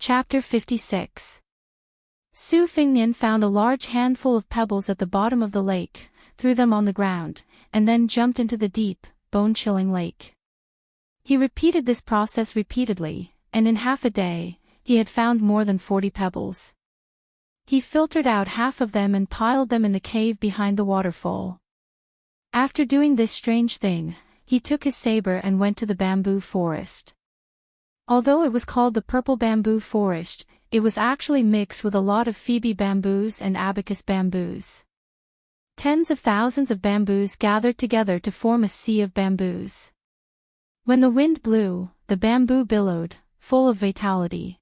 Chapter 56. Su Fingnian found a large handful of pebbles at the bottom of the lake, threw them on the ground, and then jumped into the deep, bone-chilling lake. He repeated this process repeatedly, and in half a day, he had found more than 40 pebbles. He filtered out half of them and piled them in the cave behind the waterfall. After doing this strange thing, he took his saber and went to the bamboo forest. Although it was called the purple bamboo forest, it was actually mixed with a lot of Phoebe bamboos and abacus bamboos. Tens of thousands of bamboos gathered together to form a sea of bamboos. When the wind blew, the bamboo billowed, full of vitality.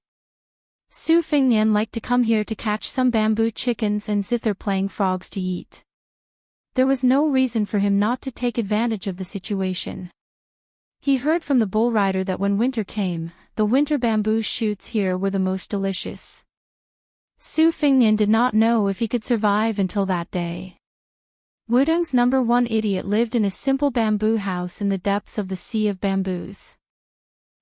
Su Fingnian liked to come here to catch some bamboo chickens and zither-playing frogs to eat. There was no reason for him not to take advantage of the situation. He heard from the bull rider that when winter came, the winter bamboo shoots here were the most delicious. Su Fingnian did not know if he could survive until that day. Wudong's #1 idiot lived in a simple bamboo house in the depths of the sea of bamboos.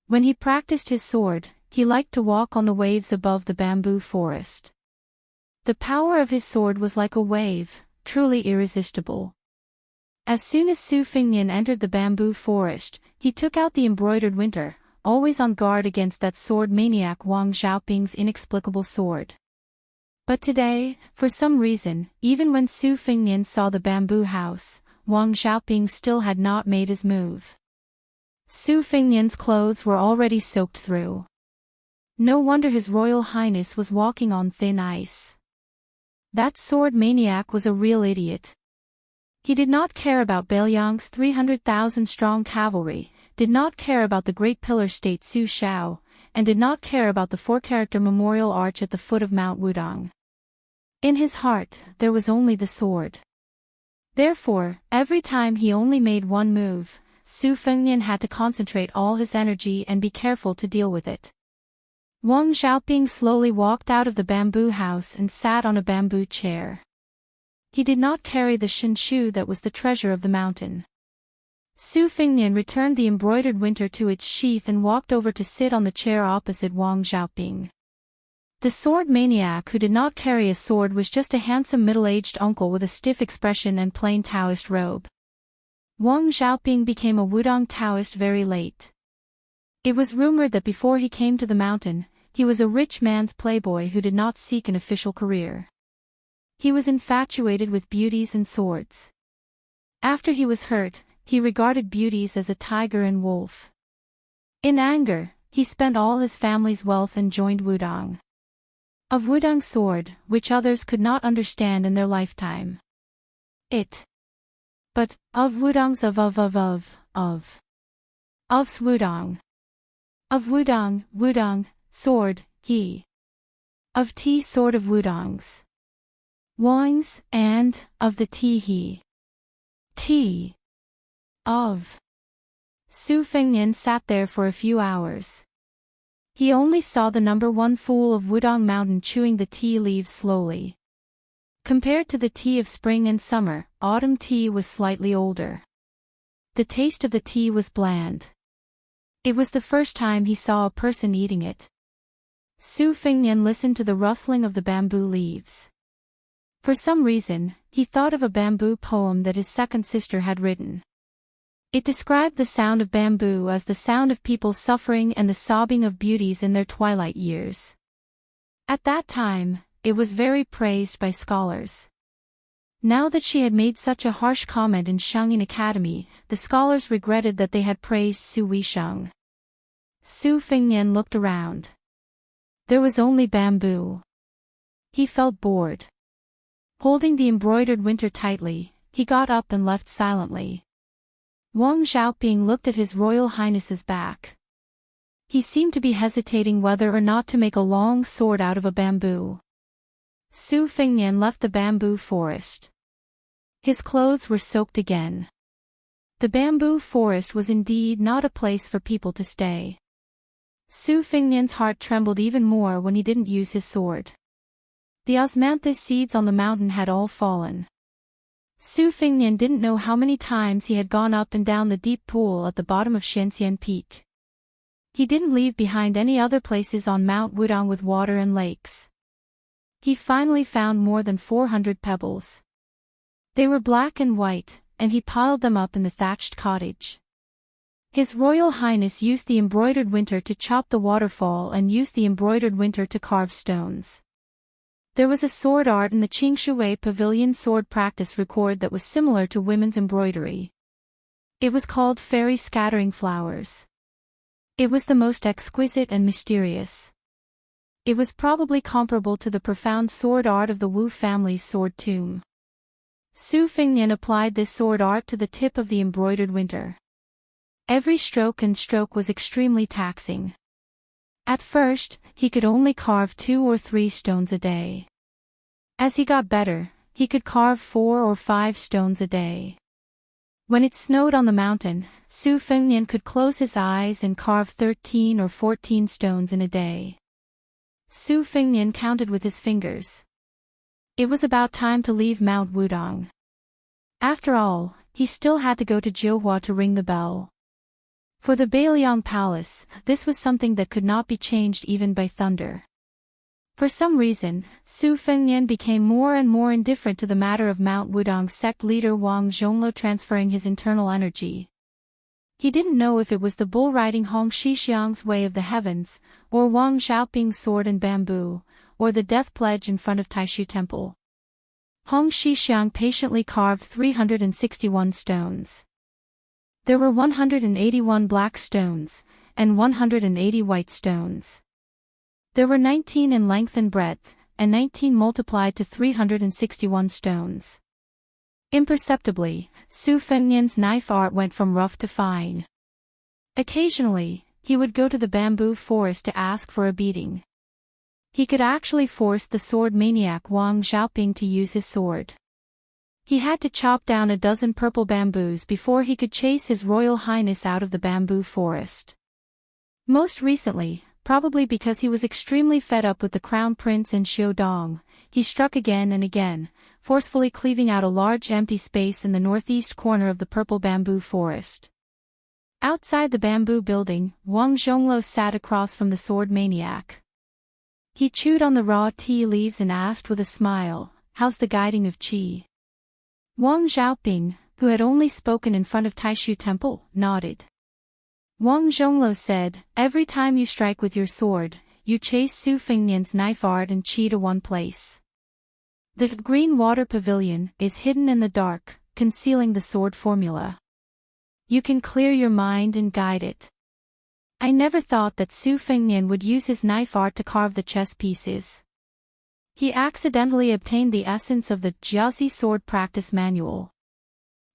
When he practiced his sword, he liked to walk on the waves above the bamboo forest. The power of his sword was like a wave, truly irresistible. As soon as Su Fingnian entered the bamboo forest, he took out the embroidered winter, always on guard against that sword maniac Wang Xiaoping's inexplicable sword. But today, for some reason, even when Su Fingnian saw the bamboo house, Wang Xiaoping still had not made his move. Su Fingnian's clothes were already soaked through. No wonder His Royal Highness was walking on thin ice. That sword maniac was a real idiot. He did not care about Beiliang's 300,000-strong cavalry, did not care about the Great Pillar State Su Shao, and did not care about the 4-character memorial arch at the foot of Mount Wudong. In his heart, there was only the sword. Therefore, every time he only made one move, Su Fingnian had to concentrate all his energy and be careful to deal with it. Wang Xiaoping slowly walked out of the bamboo house and sat on a bamboo chair. He did not carry the shinshu that was the treasure of the mountain. Su Fingnian returned the embroidered winter to its sheath and walked over to sit on the chair opposite Wang Xiaoping. The sword maniac who did not carry a sword was just a handsome middle-aged uncle with a stiff expression and plain Taoist robe. Wang Xiaoping became a Wudong Taoist very late. It was rumored that before he came to the mountain, he was a rich man's playboy who did not seek an official career. He was infatuated with beauties and swords. After he was hurt, he regarded beauties as a tiger and wolf. In anger, he spent all his family's wealth and joined Wudong. Of Wudong's sword, which others could not understand in their lifetime. But, of Wudong's of Wudong. Of Wudong, sword, he. Of T sword of Wudong's. Wang's, and, of the T he. T. Of. Su Fingnian sat there for a few hours. He only saw the #1 fool of Wudong Mountain chewing the tea leaves slowly. Compared to the tea of spring and summer, autumn tea was slightly older. The taste of the tea was bland. It was the first time he saw a person eating it. Su Fingnian listened to the rustling of the bamboo leaves. For some reason, he thought of a bamboo poem that his second sister had written. It described the sound of bamboo as the sound of people suffering and the sobbing of beauties in their twilight years. At that time, it was very praised by scholars. Now that she had made such a harsh comment in Shengyin Academy, the scholars regretted that they had praised Su Weisheng. Su Fingnian looked around. There was only bamboo. He felt bored. Holding the embroidered winter tightly, he got up and left silently. Wang Xiaoping looked at His Royal Highness's back. He seemed to be hesitating whether or not to make a long sword out of a bamboo. Su Fingnian left the bamboo forest. His clothes were soaked again. The bamboo forest was indeed not a place for people to stay. Su Fingnian's heart trembled even more when he didn't use his sword. The osmanthus seeds on the mountain had all fallen. Su Fingnian didn't know how many times he had gone up and down the deep pool at the bottom of Shenxian Peak. He didn't leave behind any other places on Mount Wudong with water and lakes. He finally found more than 400 pebbles. They were black and white, and he piled them up in the thatched cottage. His Royal Highness used the embroidered winter to chop the waterfall and used the embroidered winter to carve stones. There was a sword art in the Qingshui Pavilion sword practice record that was similar to women's embroidery. It was called Fairy Scattering Flowers. It was the most exquisite and mysterious. It was probably comparable to the profound sword art of the Wu family's sword tomb. Su Fengnian applied this sword art to the tip of the embroidered winter. Every stroke and stroke was extremely taxing. At first, he could only carve 2 or 3 stones a day. As he got better, he could carve 4 or 5 stones a day. When it snowed on the mountain, Su Fengnian could close his eyes and carve 13 or 14 stones in a day. Su Fengnian counted with his fingers. It was about time to leave Mount Wudong. After all, he still had to go to Jiuhua to ring the bell. For the Beiliang Palace, this was something that could not be changed even by thunder. For some reason, Su Fengnian became more and more indifferent to the matter of Mount Wudong's sect leader Wang Zhongluo transferring his internal energy. He didn't know if it was the bull riding Hong Shixiang's way of the heavens, or Wang Xiaoping's sword and bamboo, or the death pledge in front of Taishu Temple. Hong Shixiang patiently carved 361 stones. There were 181 black stones, and 180 white stones. There were 19 in length and breadth, and 19 multiplied to 361 stones. Imperceptibly, Su Fengnian's knife art went from rough to fine. Occasionally, he would go to the bamboo forest to ask for a beating. He could actually force the sword maniac Wang Xiaoping to use his sword. He had to chop down a dozen purple bamboos before he could chase His Royal Highness out of the bamboo forest. Most recently, probably because he was extremely fed up with the Crown Prince and Xiaodong, he struck again and again, forcefully cleaving out a large empty space in the northeast corner of the purple bamboo forest. Outside the bamboo building, Wang Zhongluo sat across from the sword maniac. He chewed on the raw tea leaves and asked with a smile, "How's the guiding of qi?" Wang Xiaoping, who had only spoken in front of Taishu Temple, nodded. Wang Zhongluo said, "Every time you strike with your sword, you chase Su Fengnian's knife art and qi to one place. The green water pavilion is hidden in the dark, concealing the sword formula. You can clear your mind and guide it." I never thought that Su Fengnian would use his knife art to carve the chess pieces. He accidentally obtained the essence of the Jiazi sword practice manual.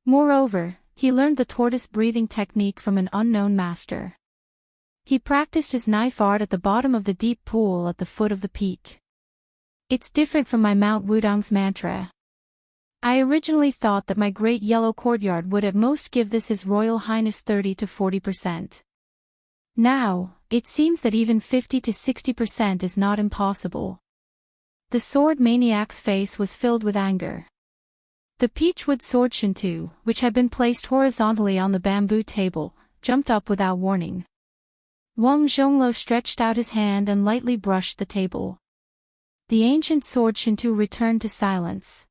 Moreover, he learned the tortoise breathing technique from an unknown master. He practiced his knife art at the bottom of the deep pool at the foot of the peak. It's different from my Mount Wudong's mantra. I originally thought that my great yellow courtyard would at most give this His Royal Highness 30 to 40%. Now, it seems that even 50 to 60% is not impossible. The sword maniac's face was filled with anger. The peachwood sword shinto, which had been placed horizontally on the bamboo table, jumped up without warning. Wang Zhongluo stretched out his hand and lightly brushed the table. The ancient sword shinto returned to silence.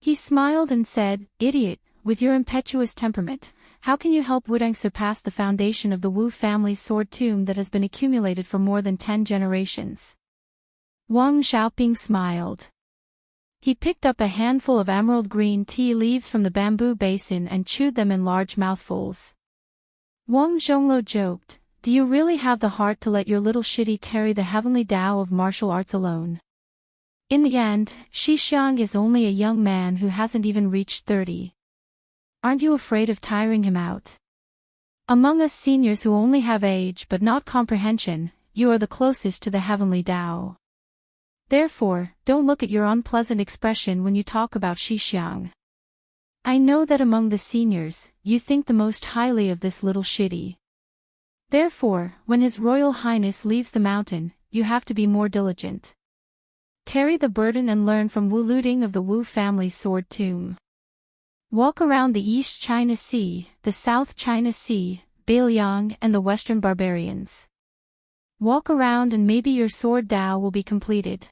He smiled and said, "Idiot, with your impetuous temperament, how can you help Wudong surpass the foundation of the Wu family's sword tomb that has been accumulated for more than 10 generations?" Wang Xiaoping smiled. He picked up a handful of emerald green tea leaves from the bamboo basin and chewed them in large mouthfuls. Wang Zhongluo joked, "Do you really have the heart to let your little shitty carry the heavenly Tao of martial arts alone? In the end, Shixiang is only a young man who hasn't even reached 30. Aren't you afraid of tiring him out? Among us seniors who only have age but not comprehension, you are the closest to the heavenly Tao. Therefore, don't look at your unpleasant expression when you talk about Shixiang. I know that among the seniors, you think the most highly of this little shitty. Therefore, when His Royal Highness leaves the mountain, you have to be more diligent. Carry the burden and learn from Wu Luding of the Wu family's sword tomb. Walk around the East China Sea, the South China Sea, Bailiang, and the Western barbarians. Walk around and maybe your sword Dao will be completed.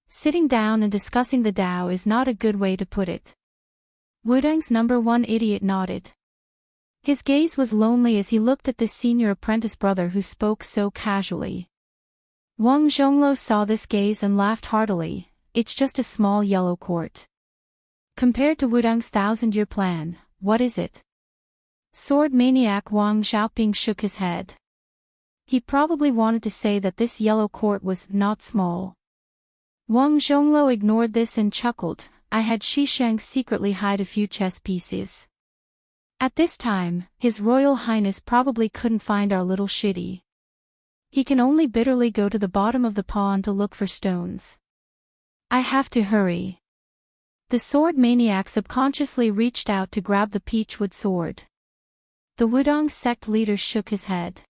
Sitting down and discussing the Dao is not a good way to put it. Wudang's number one idiot nodded. His gaze was lonely as he looked at this senior apprentice brother who spoke so casually. Wang Zhongluo saw this gaze and laughed heartily. It's just a small yellow court. Compared to Wudang's 1,000-year plan, what is it? Sword maniac Wang Xiaoping shook his head. He probably wanted to say that this yellow court was not small. Wang Zhongluo ignored this and chuckled. I had Xisheng secretly hide a few chess pieces. At this time, His Royal Highness probably couldn't find our little shitty. He can only bitterly go to the bottom of the pond to look for stones. I have to hurry. The sword maniac subconsciously reached out to grab the peachwood sword. The Wudang sect leader shook his head.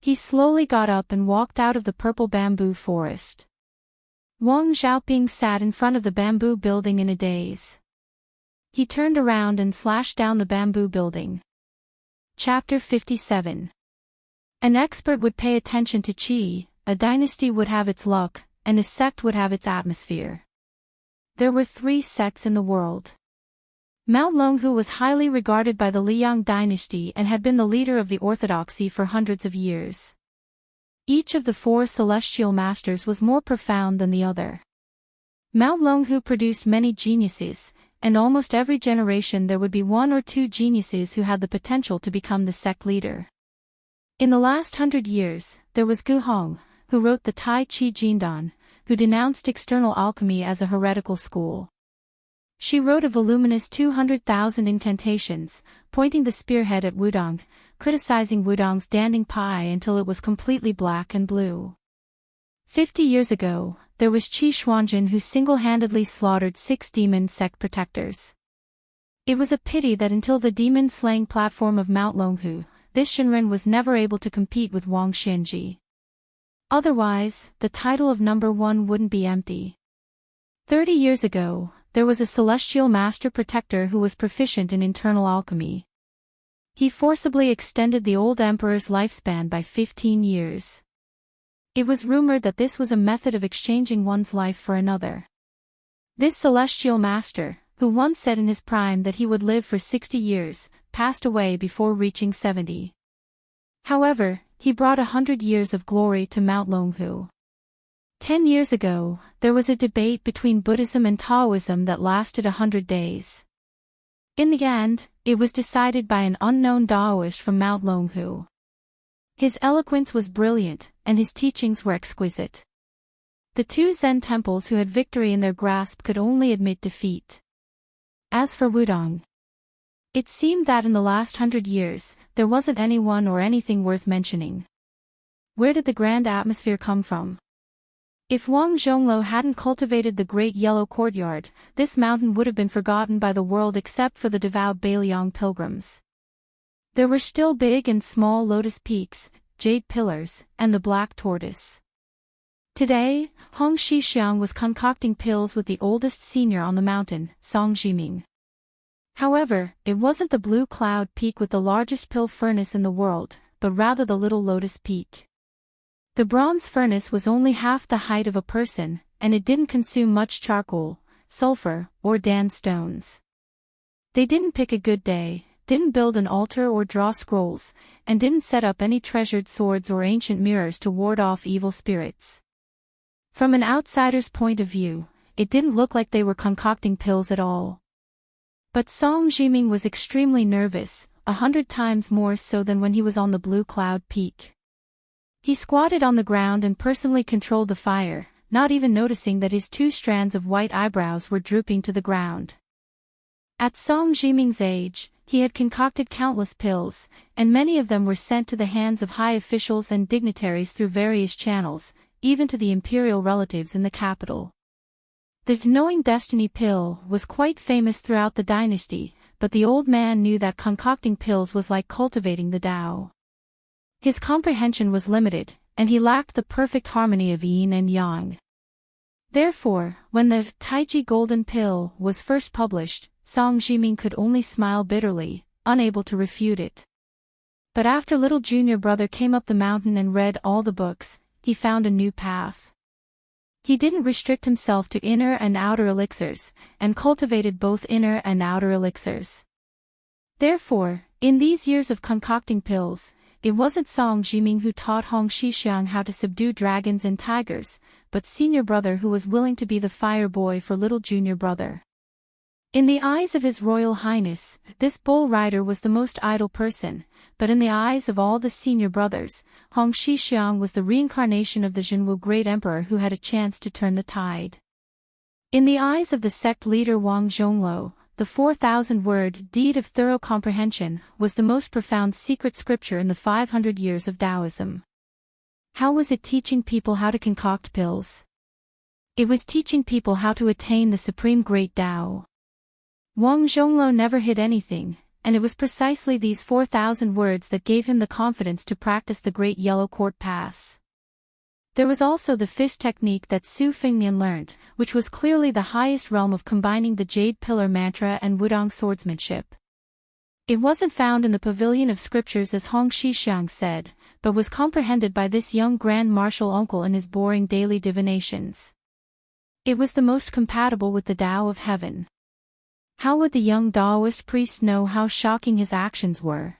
He slowly got up and walked out of the purple bamboo forest. Wang Xiaoping sat in front of the bamboo building in a daze. He turned around and slashed down the bamboo building. Chapter 57. An expert would pay attention to qi, a dynasty would have its luck, and a sect would have its atmosphere. There were 3 sects in the world. Mount Longhu was highly regarded by the Liang dynasty and had been the leader of the orthodoxy for hundreds of years. Each of the 4 celestial masters was more profound than the other. Mount Longhu produced many geniuses, and almost every generation there would be 1 or 2 geniuses who had the potential to become the sect leader. In the last 100 years, there was Gu Hong, who wrote the Tai Chi Jindan, who denounced external alchemy as a heretical school. She wrote a voluminous 200,000 incantations, pointing the spearhead at Wudang, criticizing Wudang's danding pie until it was completely black and blue. 50 years ago, there was Qi Xuanjun who single-handedly slaughtered 6 demon sect protectors. It was a pity that until the demon-slaying platform of Mount Longhu, this Shinren was never able to compete with Wang Xinji. Otherwise, the title of number 1 wouldn't be empty. 30 years ago, there was a celestial master protector who was proficient in internal alchemy. He forcibly extended the old emperor's lifespan by 15 years. It was rumored that this was a method of exchanging one's life for another. This celestial master, who once said in his prime that he would live for 60 years, passed away before reaching 70. However, he brought 100 years of glory to Mount Longhu. 10 years ago, there was a debate between Buddhism and Taoism that lasted 100 days. In the end, it was decided by an unknown Taoist from Mount Longhu. His eloquence was brilliant, and his teachings were exquisite. The 2 Zen temples who had victory in their grasp could only admit defeat. As for Wudang, it seemed that in the last 100 years, there wasn't anyone or anything worth mentioning. Where did the grand atmosphere come from? If Wang Zhongluo hadn't cultivated the great yellow courtyard, this mountain would have been forgotten by the world except for the devout Bailiang pilgrims. There were still big and small lotus peaks, jade pillars, and the black tortoise. Today, Hong Shixiang was concocting pills with the oldest senior on the mountain, Song Jiming. However, it wasn't the blue cloud peak with the largest pill furnace in the world, but rather the little lotus peak. The bronze furnace was only half the height of a person, and it didn't consume much charcoal, sulfur, or dan stones. They didn't pick a good day, didn't build an altar or draw scrolls, and didn't set up any treasured swords or ancient mirrors to ward off evil spirits. From an outsider's point of view, it didn't look like they were concocting pills at all. But Song Jiming was extremely nervous, 100 times more so than when he was on the blue cloud peak. He squatted on the ground and personally controlled the fire, not even noticing that his 2 strands of white eyebrows were drooping to the ground. At Song Jiming's age, he had concocted countless pills, and many of them were sent to the hands of high officials and dignitaries through various channels, even to the imperial relatives in the capital. The Knowing Destiny pill was quite famous throughout the dynasty, but the old man knew that concocting pills was like cultivating the Tao. His comprehension was limited, and he lacked the perfect harmony of yin and yang. Therefore, when the Taiji Golden Pill was first published, Song Jiming could only smile bitterly, unable to refute it. But after little junior brother came up the mountain and read all the books, he found a new path. He didn't restrict himself to inner and outer elixirs, and cultivated both inner and outer elixirs. Therefore, in these years of concocting pills, it wasn't Song Jiming who taught Hong Xixiang how to subdue dragons and tigers, but senior brother who was willing to be the fire boy for little junior brother. In the eyes of His Royal Highness, this bull rider was the most idle person, but in the eyes of all the senior brothers, Hong Xixiang was the reincarnation of the Zhenwu great emperor who had a chance to turn the tide. In the eyes of the sect leader Wang Zhongluo, the 4,000-word deed of thorough comprehension was the most profound secret scripture in the 500 years of Taoism. How was it teaching people how to concoct pills? It was teaching people how to attain the supreme great Tao. Wang Zhongluo never hid anything, and it was precisely these 4,000 words that gave him the confidence to practice the great yellow court pass. There was also the fish technique that Su Fingnian learned, which was clearly the highest realm of combining the Jade Pillar mantra and Wudong swordsmanship. It wasn't found in the pavilion of scriptures as Hong Xixiang said, but was comprehended by this young Grand Marshal uncle in his boring daily divinations. It was the most compatible with the Tao of heaven. How would the young Taoist priest know how shocking his actions were?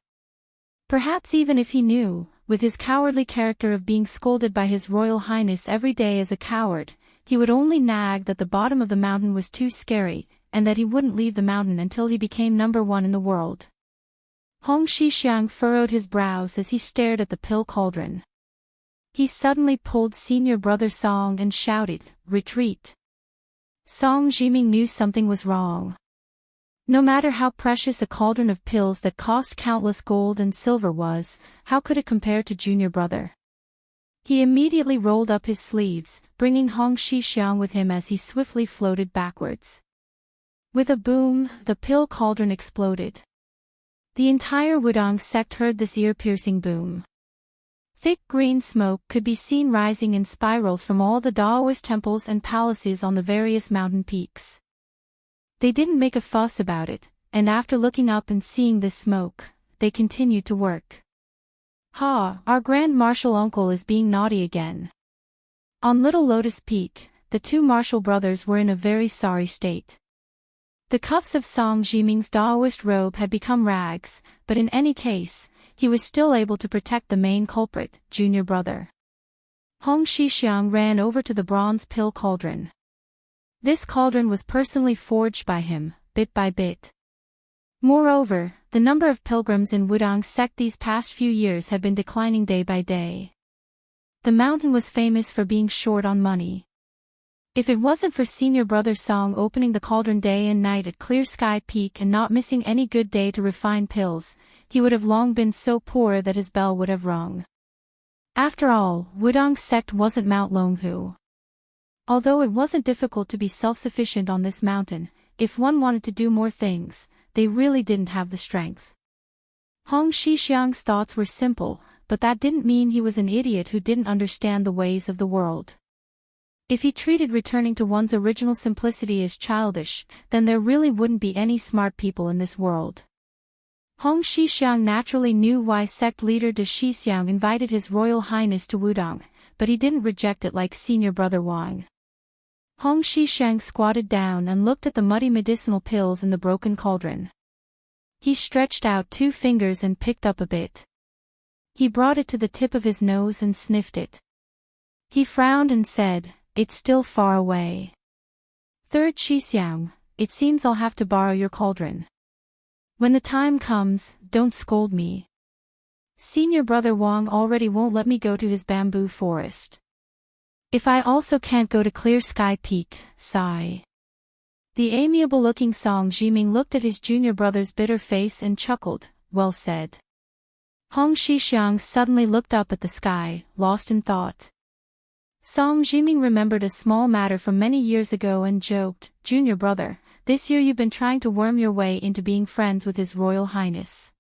Perhaps even if he knew, with his cowardly character of being scolded by His Royal Highness every day as a coward, he would only nag that the bottom of the mountain was too scary, and that he wouldn't leave the mountain until he became number one in the world. Hong Xixiang furrowed his brows as he stared at the pill cauldron. He suddenly pulled senior brother Song and shouted, "Retreat!" Song Jiming knew something was wrong. No matter how precious a cauldron of pills that cost countless gold and silver was, how could it compare to junior brother? He immediately rolled up his sleeves, bringing Hong Xixiang with him as he swiftly floated backwards. With a boom, the pill cauldron exploded. The entire Wudong sect heard this ear-piercing boom. Thick green smoke could be seen rising in spirals from all the Taoist temples and palaces on the various mountain peaks. They didn't make a fuss about it, and after looking up and seeing this smoke, they continued to work. "Ha, our Grand Marshal uncle is being naughty again." On Little Lotus Peak, the two Marshal brothers were in a very sorry state. The cuffs of Song Jiming's Taoist robe had become rags, but in any case, he was still able to protect the main culprit, junior brother. Hong Xixiang ran over to the bronze pill cauldron. This cauldron was personally forged by him, bit by bit. Moreover, the number of pilgrims in Wudong sect these past few years had been declining day by day. The mountain was famous for being short on money. If it wasn't for senior brother Song opening the cauldron day and night at Clear Sky Peak and not missing any good day to refine pills, he would have long been so poor that his bell would have rung. After all, Wudong sect wasn't Mount Longhu. Although it wasn't difficult to be self-sufficient on this mountain, if one wanted to do more things, they really didn't have the strength. Hong Xixiang's thoughts were simple, but that didn't mean he was an idiot who didn't understand the ways of the world. If he treated returning to one's original simplicity as childish, then there really wouldn't be any smart people in this world. Hong Xixiang naturally knew why sect leader De Xixiang invited His Royal Highness to Wudong, but he didn't reject it like senior brother Wang. Hong Xixiang squatted down and looked at the muddy medicinal pills in the broken cauldron. He stretched out 2 fingers and picked up a bit. He brought it to the tip of his nose and sniffed it. He frowned and said, "It's still far away." "Third Xixiang, it seems I'll have to borrow your cauldron. When the time comes, don't scold me. Senior brother Wang already won't let me go to his bamboo forest. If I also can't go to Clear Sky Peak, sigh." The amiable-looking Song Jiming looked at his junior brother's bitter face and chuckled, "Well said." Hong Xixiang suddenly looked up at the sky, lost in thought. Song Jiming remembered a small matter from many years ago and joked, "Junior brother, this year you've been trying to worm your way into being friends with His Royal Highness.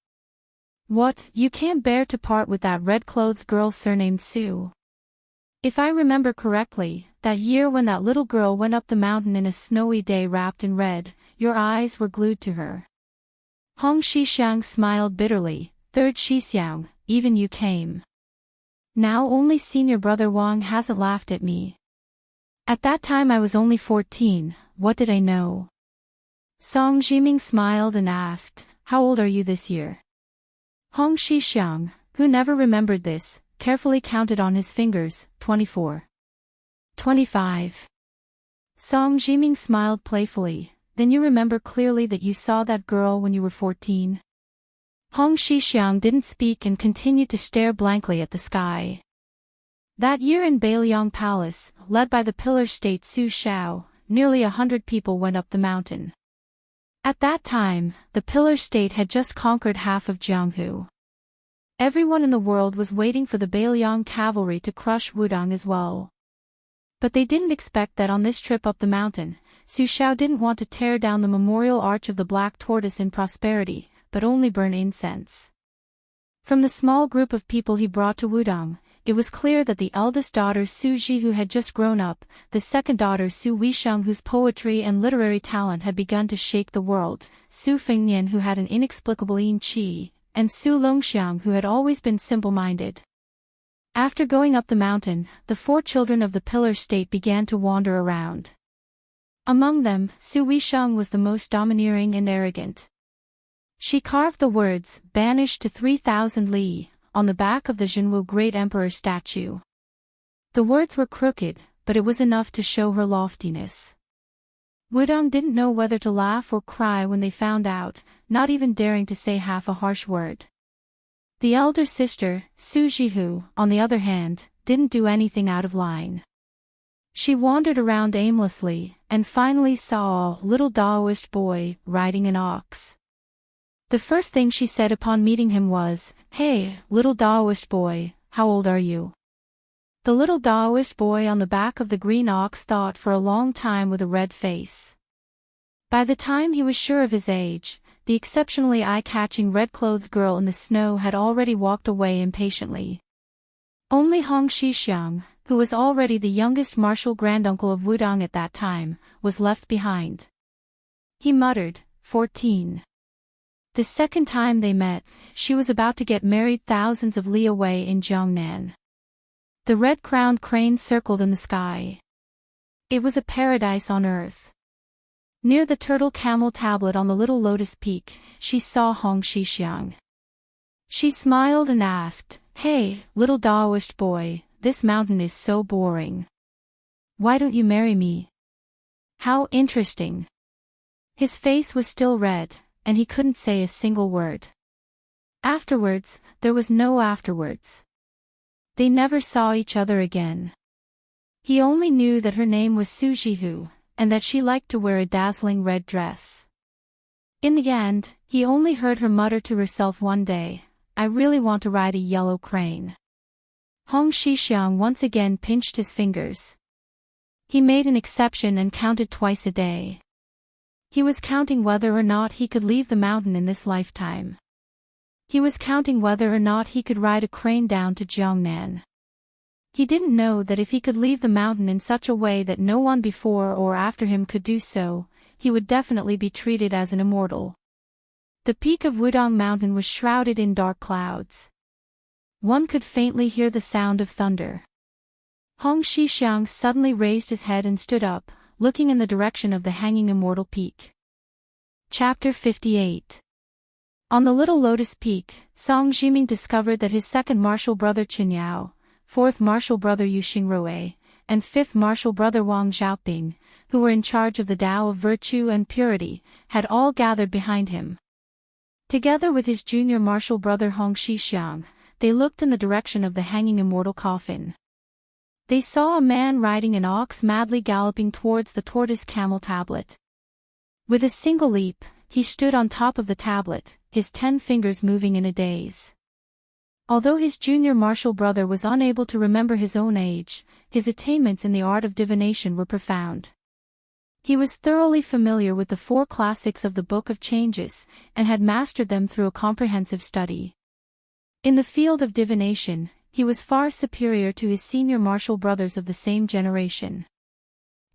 What, you can't bear to part with that red-clothed girl surnamed Sue? If I remember correctly, that year when that little girl went up the mountain in a snowy day wrapped in red, your eyes were glued to her." Hong Xixiang smiled bitterly, Third Shixiang, even you came. Now only senior brother Wang hasn't laughed at me. At that time I was only 14, what did I know? Song Jiming smiled and asked, how old are you this year? Hong Shixiang, who never remembered this, carefully counted on his fingers, 24. 25. Song Jiming smiled playfully, then you remember clearly that you saw that girl when you were 14? Hong Shixiang didn't speak and continued to stare blankly at the sky. That year in Bailiang Palace, led by the pillar state Su Shao, nearly 100 people went up the mountain. At that time, the pillar state had just conquered half of Jianghu. Everyone in the world was waiting for the Bailiang cavalry to crush Wudong as well. But they didn't expect that on this trip up the mountain, Su Shao didn't want to tear down the memorial arch of the Black Tortoise in prosperity, but only burn incense. From the small group of people he brought to Wudong, it was clear that the eldest daughter Su Ji, who had just grown up, the second daughter Su Weisheng, whose poetry and literary talent had begun to shake the world, Su Fengnian, who had an inexplicable yin qi, and Su Longxiang, who had always been simple-minded. After going up the mountain, the 4 children of the pillar state began to wander around. Among them, Su Weisheng was the most domineering and arrogant. She carved the words, "Banished to 3,000 li," on the back of the Zhenwu Great Emperor statue. The words were crooked, but it was enough to show her loftiness. Wudong didn't know whether to laugh or cry when they found out, not even daring to say half a harsh word. The elder sister, Su Jihu, on the other hand, didn't do anything out of line. She wandered around aimlessly, and finally saw a little Daoist boy riding an ox. The first thing she said upon meeting him was, "Hey, little Daoist boy, how old are you?" The little Daoist boy on the back of the green ox thought for a long time with a red face. By the time he was sure of his age, the exceptionally eye-catching red-clothed girl in the snow had already walked away impatiently. Only Hong Shixiang, who was already the youngest martial granduncle of Wudong at that time, was left behind. He muttered, 14. The second time they met, she was about to get married thousands of li away in Jiangnan. The red-crowned crane circled in the sky. It was a paradise on earth. Near the turtle camel tablet on the little lotus peak, she saw Hong Shixiang. She smiled and asked, "Hey, little Daoist boy, this mountain is so boring. Why don't you marry me?" How interesting. His face was still red, and he couldn't say a single word. Afterwards, there was no afterwards. They never saw each other again. He only knew that her name was Su Jihu, and that she liked to wear a dazzling red dress. In the end, he only heard her mutter to herself one day, "I really want to ride a yellow crane." Hong Shixiang once again pinched his fingers. He made an exception and counted twice a day. He was counting whether or not he could leave the mountain in this lifetime. He was counting whether or not he could ride a crane down to Jiangnan. He didn't know that if he could leave the mountain in such a way that no one before or after him could do so, he would definitely be treated as an immortal. The peak of Wudong Mountain was shrouded in dark clouds. One could faintly hear the sound of thunder. Hong Shixiang suddenly raised his head and stood up, looking in the direction of the hanging immortal peak. Chapter 58. On the little lotus peak, Song Jiming discovered that his second martial brother Qinyao, fourth martial brother Yu Xingrui, and fifth martial brother Wang Xiaoping, who were in charge of the Tao of virtue and purity, had all gathered behind him. Together with his junior martial brother Hong Shixiang, they looked in the direction of the hanging immortal coffin. They saw a man riding an ox madly galloping towards the tortoise camel tablet. With a single leap, he stood on top of the tablet, his 10 fingers moving in a daze. Although his junior martial brother was unable to remember his own age, his attainments in the art of divination were profound. He was thoroughly familiar with the 4 classics of the Book of Changes, and had mastered them through a comprehensive study. In the field of divination, he was far superior to his senior martial brothers of the same generation.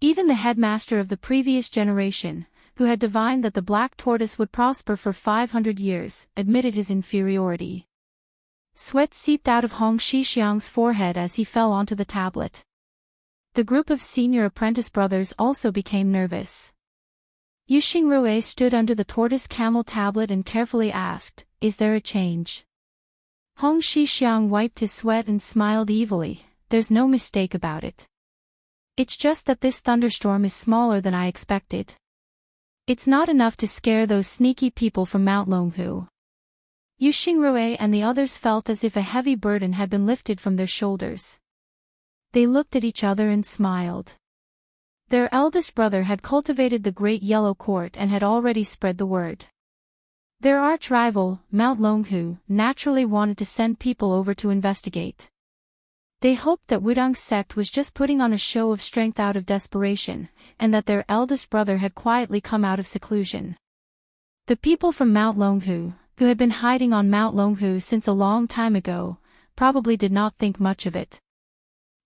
Even the headmaster of the previous generation, who had divined that the black tortoise would prosper for 500 years, admitted his inferiority. Sweat seeped out of Hong Shixiang's forehead as he fell onto the tablet. The group of senior apprentice brothers also became nervous. Yu Xingrui stood under the tortoise camel tablet and carefully asked, "Is there a change?" Hong Shixiang wiped his sweat and smiled evilly. "There's no mistake about it. It's just that this thunderstorm is smaller than I expected. It's not enough to scare those sneaky people from Mount Longhu." Yu Xingrui and the others felt as if a heavy burden had been lifted from their shoulders. They looked at each other and smiled. Their eldest brother had cultivated the Great Yellow Court and had already spread the word. Their arch-rival, Mount Longhu, naturally wanted to send people over to investigate. They hoped that Wudong's sect was just putting on a show of strength out of desperation, and that their eldest brother had quietly come out of seclusion. The people from Mount Longhu, who had been hiding on Mount Longhu since a long time ago, probably did not think much of it.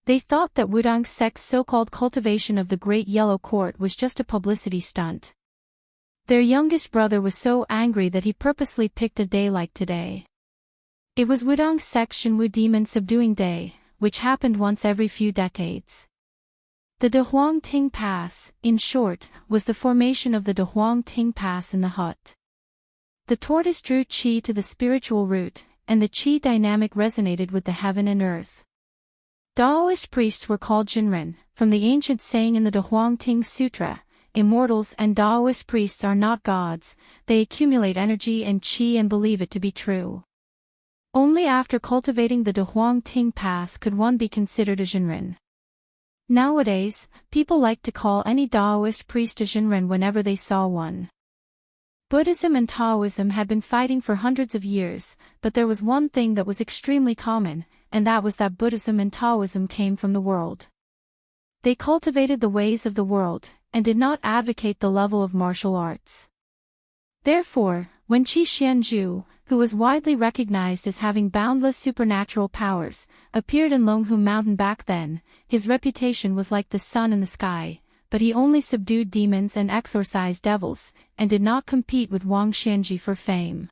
They thought that Wudong's sect's so-called cultivation of the Great Yellow Court was just a publicity stunt. Their youngest brother was so angry that he purposely picked a day like today. It was Wudong's sect's Shenwu Demon Subduing Day, which happened once every few decades. The Dehuang Ting Pass, in short, was the formation of the Dehuang Ting Pass in the hut. The tortoise drew qi to the spiritual root, and the qi dynamic resonated with the heaven and earth. Daoist priests were called Jinren, from the ancient saying in the Dehuang Ting Sutra, "Immortals and Daoist priests are not gods, they accumulate energy and qi and believe it to be true." Only after cultivating the Dehuang Ting Pass could one be considered a Jinren. Nowadays, people like to call any Daoist priest a Jinren whenever they saw one. Buddhism and Taoism had been fighting for hundreds of years, but there was one thing that was extremely common, and that was that Buddhism and Taoism came from the world. They cultivated the ways of the world, and did not advocate the level of martial arts. Therefore, when Qi Xianzhu, who was widely recognized as having boundless supernatural powers, appeared in Longhu Mountain back then, his reputation was like the sun in the sky, but he only subdued demons and exorcised devils, and did not compete with Wang Xianji for fame.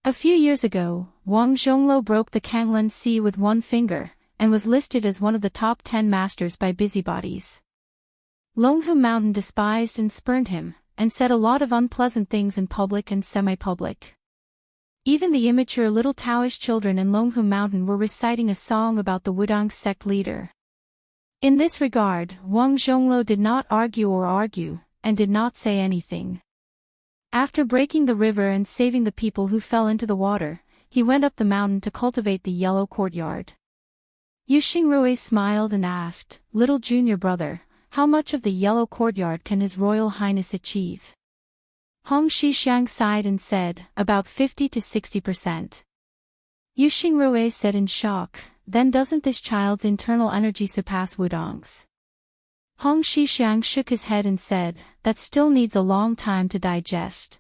A few years ago, Wang Zhongluo broke the Kanglan Sea with one finger, and was listed as one of the top 10 masters by busybodies. Longhu Mountain despised and spurned him, and said a lot of unpleasant things in public and semi-public. Even the immature little Taoist children in Longhu Mountain were reciting a song about the Wudong sect leader. In this regard, Wang Zhongluo did not argue, and did not say anything. After breaking the river and saving the people who fell into the water, he went up the mountain to cultivate the yellow courtyard. Yu Xingrui smiled and asked, "Little junior brother, how much of the yellow courtyard can His Royal Highness achieve?" Hong Shixiang sighed and said, "About 50 to 60%. Yu Xingrui said in shock, "Then doesn't this child's internal energy surpass Wudong's?" Hong Shixiang shook his head and said, "That still needs a long time to digest."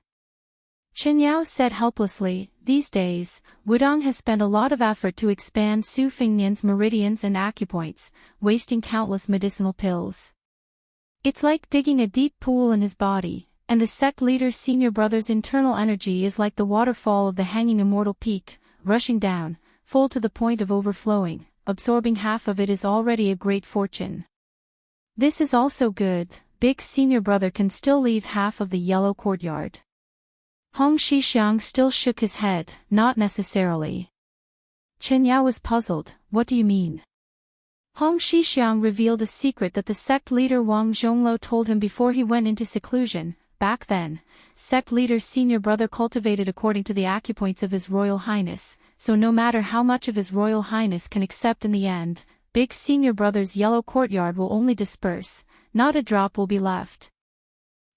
Chen Yao said helplessly, "These days, Wudong has spent a lot of effort to expand Su Fingnian's meridians and acupoints, wasting countless medicinal pills. It's like digging a deep pool in his body, and the sect leader's senior brother's internal energy is like the waterfall of the hanging immortal peak, rushing down, full to the point of overflowing. Absorbing half of it is already a great fortune. This is also good, big senior brother can still leave half of the yellow courtyard." Hong Shixiang still shook his head, "Not necessarily." Chen Yao was puzzled, "What do you mean?" Hong Shixiang revealed a secret that the sect leader Wang Zhongluo told him before he went into seclusion. Back then, sect leader's senior brother cultivated according to the acupoints of His Royal Highness, so no matter how much of His Royal Highness can accept in the end, big senior brother's yellow courtyard will only disperse, not a drop will be left.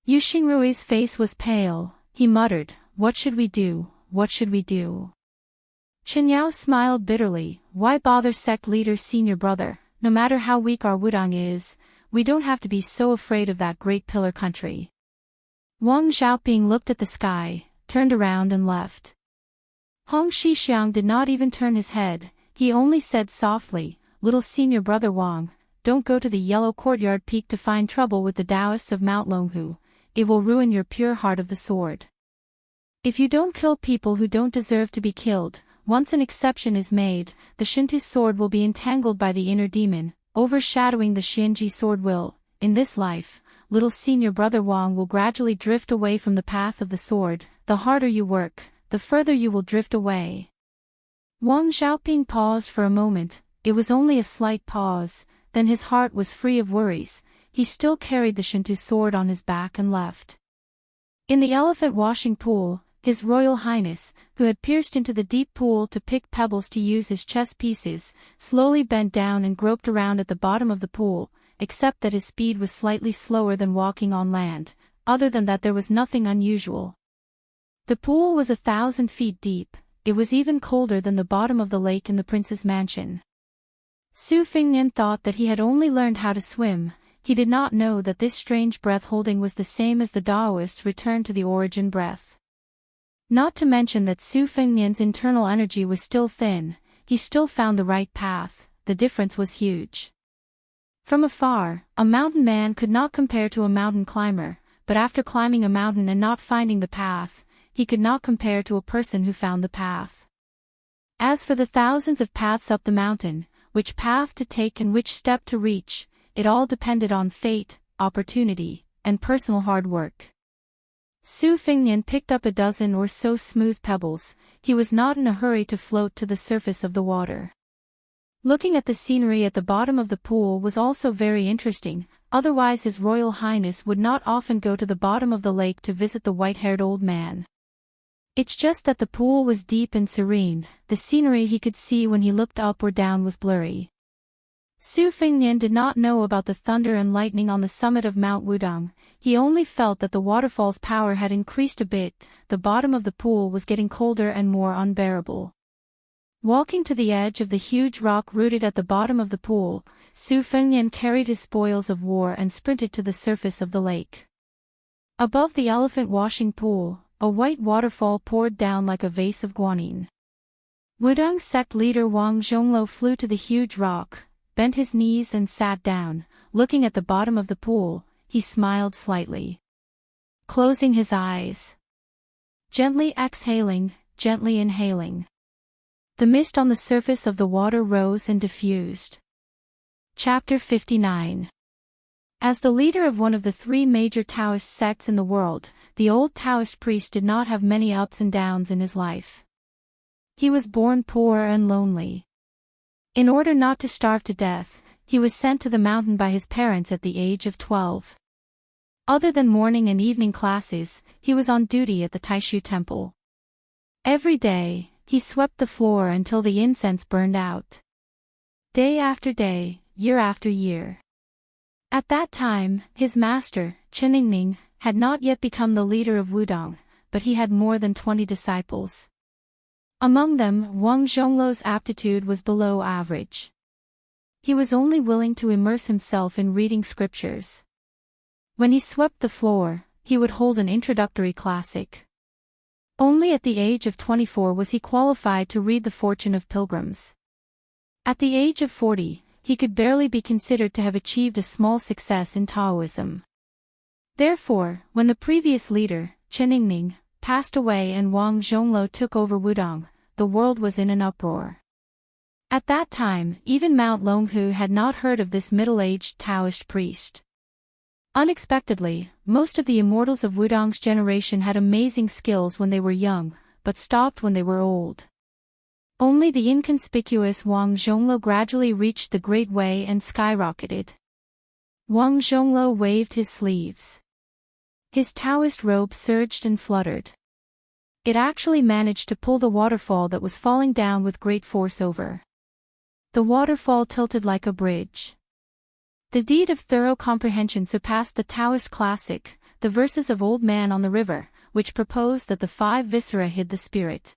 Yu Xingrui's face was pale. He muttered, "What should we do, what should we do?" Chen Yao smiled bitterly, "Why bother sect leader's senior brother? No matter how weak our Wudong is, we don't have to be so afraid of that great pillar country." Wang Xiaoping looked at the sky, turned around and left. Hong Shixiang did not even turn his head, he only said softly, "Little senior brother Wang, don't go to the yellow courtyard peak to find trouble with the Taoists of Mount Longhu. it will ruin your pure heart of the sword. If you don't kill people who don't deserve to be killed, once an exception is made, the Shinto sword will be entangled by the inner demon, overshadowing the Shinji sword will. In this life, little senior brother Wang will gradually drift away from the path of the sword. The harder you work, the further you will drift away. Wang Xiaoping paused for a moment. It was only a slight pause, then his heart was free of worries. He still carried the Shinto sword on his back and left. In the elephant washing pool, His Royal Highness, who had pierced into the deep pool to pick pebbles to use as chess pieces, slowly bent down and groped around at the bottom of the pool, except that his speed was slightly slower than walking on land. Other than that there was nothing unusual. The pool was 1,000 feet deep. It was even colder than the bottom of the lake in the prince's mansion. Su Fengnian thought that he had only learned how to swim. He did not know that this strange breath-holding was the same as the Taoist's return to the origin breath. Not to mention that Su Fengnian's internal energy was still thin, he still found the right path. The difference was huge. From afar, a mountain man could not compare to a mountain climber, but after climbing a mountain and not finding the path, he could not compare to a person who found the path. As for the thousands of paths up the mountain, which path to take and which step to reach, it all depended on fate, opportunity, and personal hard work. Su Fengnian picked up a dozen or so smooth pebbles. He was not in a hurry to float to the surface of the water. Looking at the scenery at the bottom of the pool was also very interesting, otherwise His Royal Highness would not often go to the bottom of the lake to visit the white-haired old man. It's just that the pool was deep and serene. The scenery he could see when he looked up or down was blurry. Su Fengnian did not know about the thunder and lightning on the summit of Mount Wudong. He only felt that the waterfall's power had increased a bit. The bottom of the pool was getting colder and more unbearable. Walking to the edge of the huge rock rooted at the bottom of the pool, Su Fengnian carried his spoils of war and sprinted to the surface of the lake. Above the elephant washing pool, a white waterfall poured down like a vase of guanine. Wudong sect leader Wang Zhongluo flew to the huge rock, bent his knees and sat down. Looking at the bottom of the pool, he smiled slightly. Closing his eyes. Gently exhaling, gently inhaling. The mist on the surface of the water rose and diffused. Chapter 59. As the leader of one of the three major Taoist sects in the world, the old Taoist priest did not have many ups and downs in his life. He was born poor and lonely. In order not to starve to death, he was sent to the mountain by his parents at the age of 12. Other than morning and evening classes, he was on duty at the Taishu temple. Every day, he swept the floor until the incense burned out. Day after day, year after year. At that time, his master, Cheningning, had not yet become the leader of Wudong, but he had more than 20 disciples. Among them, Wang Zhongluo's aptitude was below average. He was only willing to immerse himself in reading scriptures. When he swept the floor, he would hold an introductory classic. Only at the age of 24 was he qualified to read The Fortune of Pilgrims. At the age of 40, he could barely be considered to have achieved a small success in Taoism. Therefore, when the previous leader, Cheningning, passed away and Wang Zhongluo took over Wudong, the world was in an uproar. At that time, even Mount Longhu had not heard of this middle-aged Taoist priest. Unexpectedly, most of the immortals of Wudong's generation had amazing skills when they were young, but stopped when they were old. Only the inconspicuous Wang Zhongluo gradually reached the Great Way and skyrocketed. Wang Zhongluo waved his sleeves. His Taoist robe surged and fluttered. It actually managed to pull the waterfall that was falling down with great force over. The waterfall tilted like a bridge. The deed of thorough comprehension surpassed the Taoist classic, the verses of Old Man on the River, which proposed that the 5 viscera hid the spirit.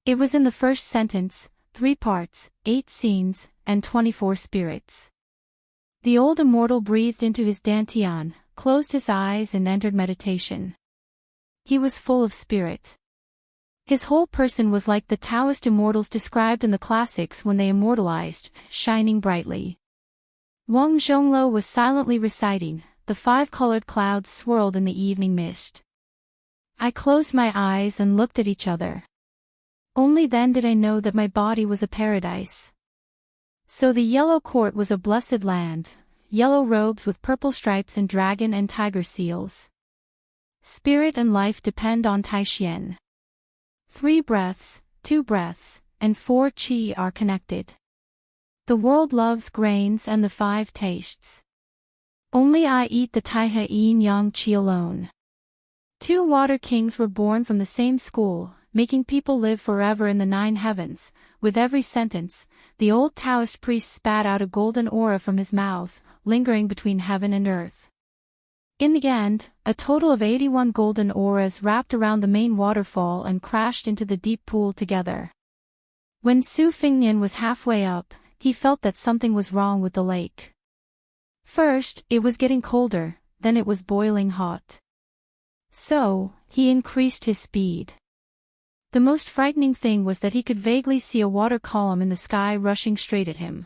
It was in the first sentence, 3 parts, 8 scenes, and 24 spirits. The old immortal breathed into his dantian, closed his eyes and entered meditation. He was full of spirit. His whole person was like the Taoist immortals described in the classics when they immortalized, shining brightly. Wang Zhongluo was silently reciting, the 5-colored clouds swirled in the evening mist. I closed my eyes and looked at each other. Only then did I know that my body was a paradise. So the yellow court was a blessed land, yellow robes with purple stripes and dragon and tiger seals. Spirit and life depend on Taishian. 3 breaths, 2 breaths, and 4 qi are connected. The world loves grains and the 5 tastes. Only I eat the Taihe yin yang qi alone. 2 water kings were born from the same school, making people live forever in the 9 heavens. With every sentence, the old Taoist priest spat out a golden aura from his mouth, lingering between heaven and earth. In the end, a total of 81 golden auras wrapped around the main waterfall and crashed into the deep pool together. When Su Fingnian was halfway up, he felt that something was wrong with the lake. First, it was getting colder, then it was boiling hot. So, he increased his speed. The most frightening thing was that he could vaguely see a water column in the sky rushing straight at him.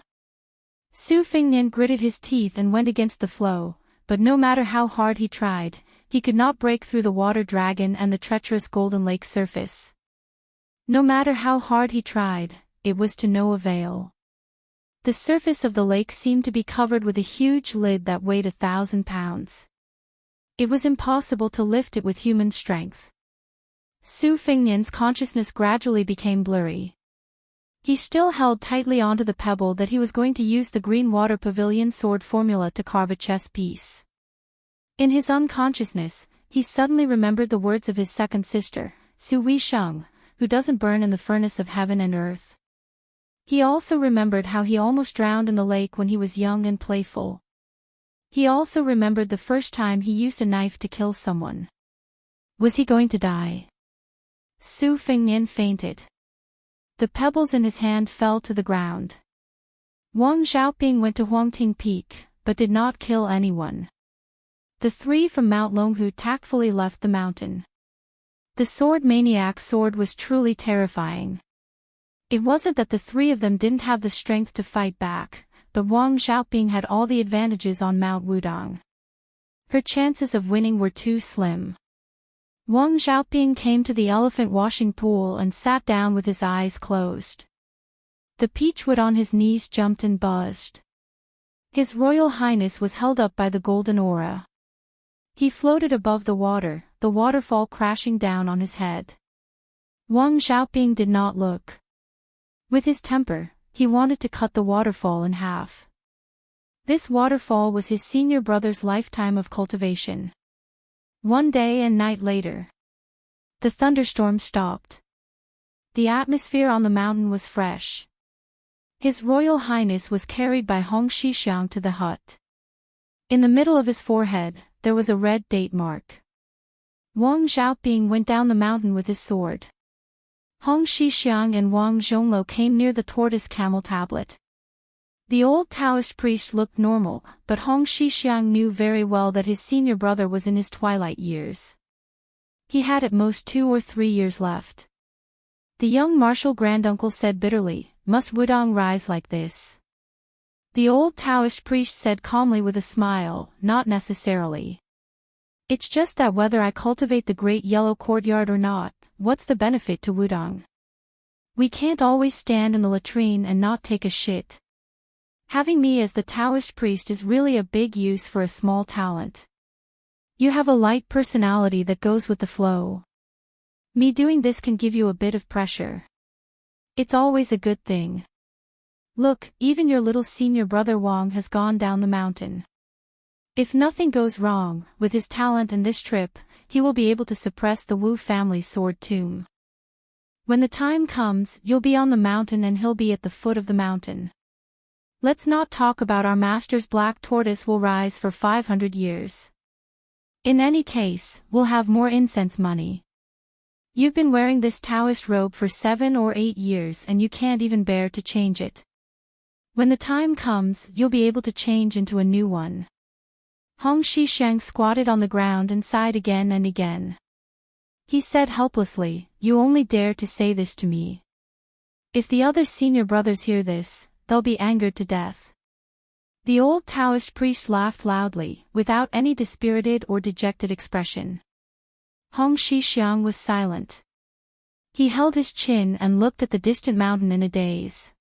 Su Fingnian gritted his teeth and went against the flow, but no matter how hard he tried, he could not break through the water dragon and the treacherous golden lake surface. No matter how hard he tried, it was to no avail. The surface of the lake seemed to be covered with a huge lid that weighed 1,000 pounds. It was impossible to lift it with human strength. Su Fingnian's consciousness gradually became blurry. He still held tightly onto the pebble that he was going to use the green water pavilion sword formula to carve a chess piece. In his unconsciousness, he suddenly remembered the words of his second sister, Su Weisheng, who doesn't burn in the furnace of heaven and earth. He also remembered how he almost drowned in the lake when he was young and playful. He also remembered the first time he used a knife to kill someone. Was he going to die? Su Fingnian fainted. The pebbles in his hand fell to the ground. Wang Xiaoping went to Huangting Peak, but did not kill anyone. The 3 from Mount Longhu tactfully left the mountain. The sword maniac's sword was truly terrifying. It wasn't that the 3 of them didn't have the strength to fight back, but Wang Xiaoping had all the advantages on Mount Wudong. Her chances of winning were too slim. Wang Xiaoping came to the elephant washing pool and sat down with his eyes closed. The peachwood on his knees jumped and buzzed. His Royal Highness was held up by the golden aura. He floated above the waterfall crashing down on his head. Wang Xiaoping did not look. With his temper, he wanted to cut the waterfall in half. This waterfall was his senior brother's lifetime of cultivation. One day and night later, the thunderstorm stopped. The atmosphere on the mountain was fresh. His Royal Highness was carried by Hong Xixiang to the hut. In the middle of his forehead, there was a red date mark. Wang Xiaoping went down the mountain with his sword. Hong Xixiang and Wang Zhonglo came near the tortoise camel tablet. The old Taoist priest looked normal, but Hong Xixiang knew very well that his senior brother was in his twilight years. He had at most 2 or 3 years left. The young martial granduncle said bitterly, "Must Wudong rise like this?" The old Taoist priest said calmly with a smile, "Not necessarily. It's just that whether I cultivate the great yellow courtyard or not, what's the benefit to Wudong? We can't always stand in the latrine and not take a shit. Having me as the Taoist priest is really a big use for a small talent. You have a light personality that goes with the flow. Me doing this can give you a bit of pressure. It's always a good thing. Look, even your little senior brother Wang has gone down the mountain. If nothing goes wrong, with his talent and this trip, he will be able to suppress the Wu family sword tomb. When the time comes, you'll be on the mountain and he'll be at the foot of the mountain. Let's not talk about our master's black tortoise will rise for 500 years. In any case, we'll have more incense money. You've been wearing this Taoist robe for 7 or 8 years and you can't even bear to change it. When the time comes, you'll be able to change into a new one." Hong Xixiang squatted on the ground and sighed again and again. He said helplessly, "You only dare to say this to me. If the other senior brothers hear this, they'll be angered to death. The old Taoist priest laughed loudly, without any dispirited or dejected expression. Hong Shixiang was silent. He held his chin and looked at the distant mountain in a daze.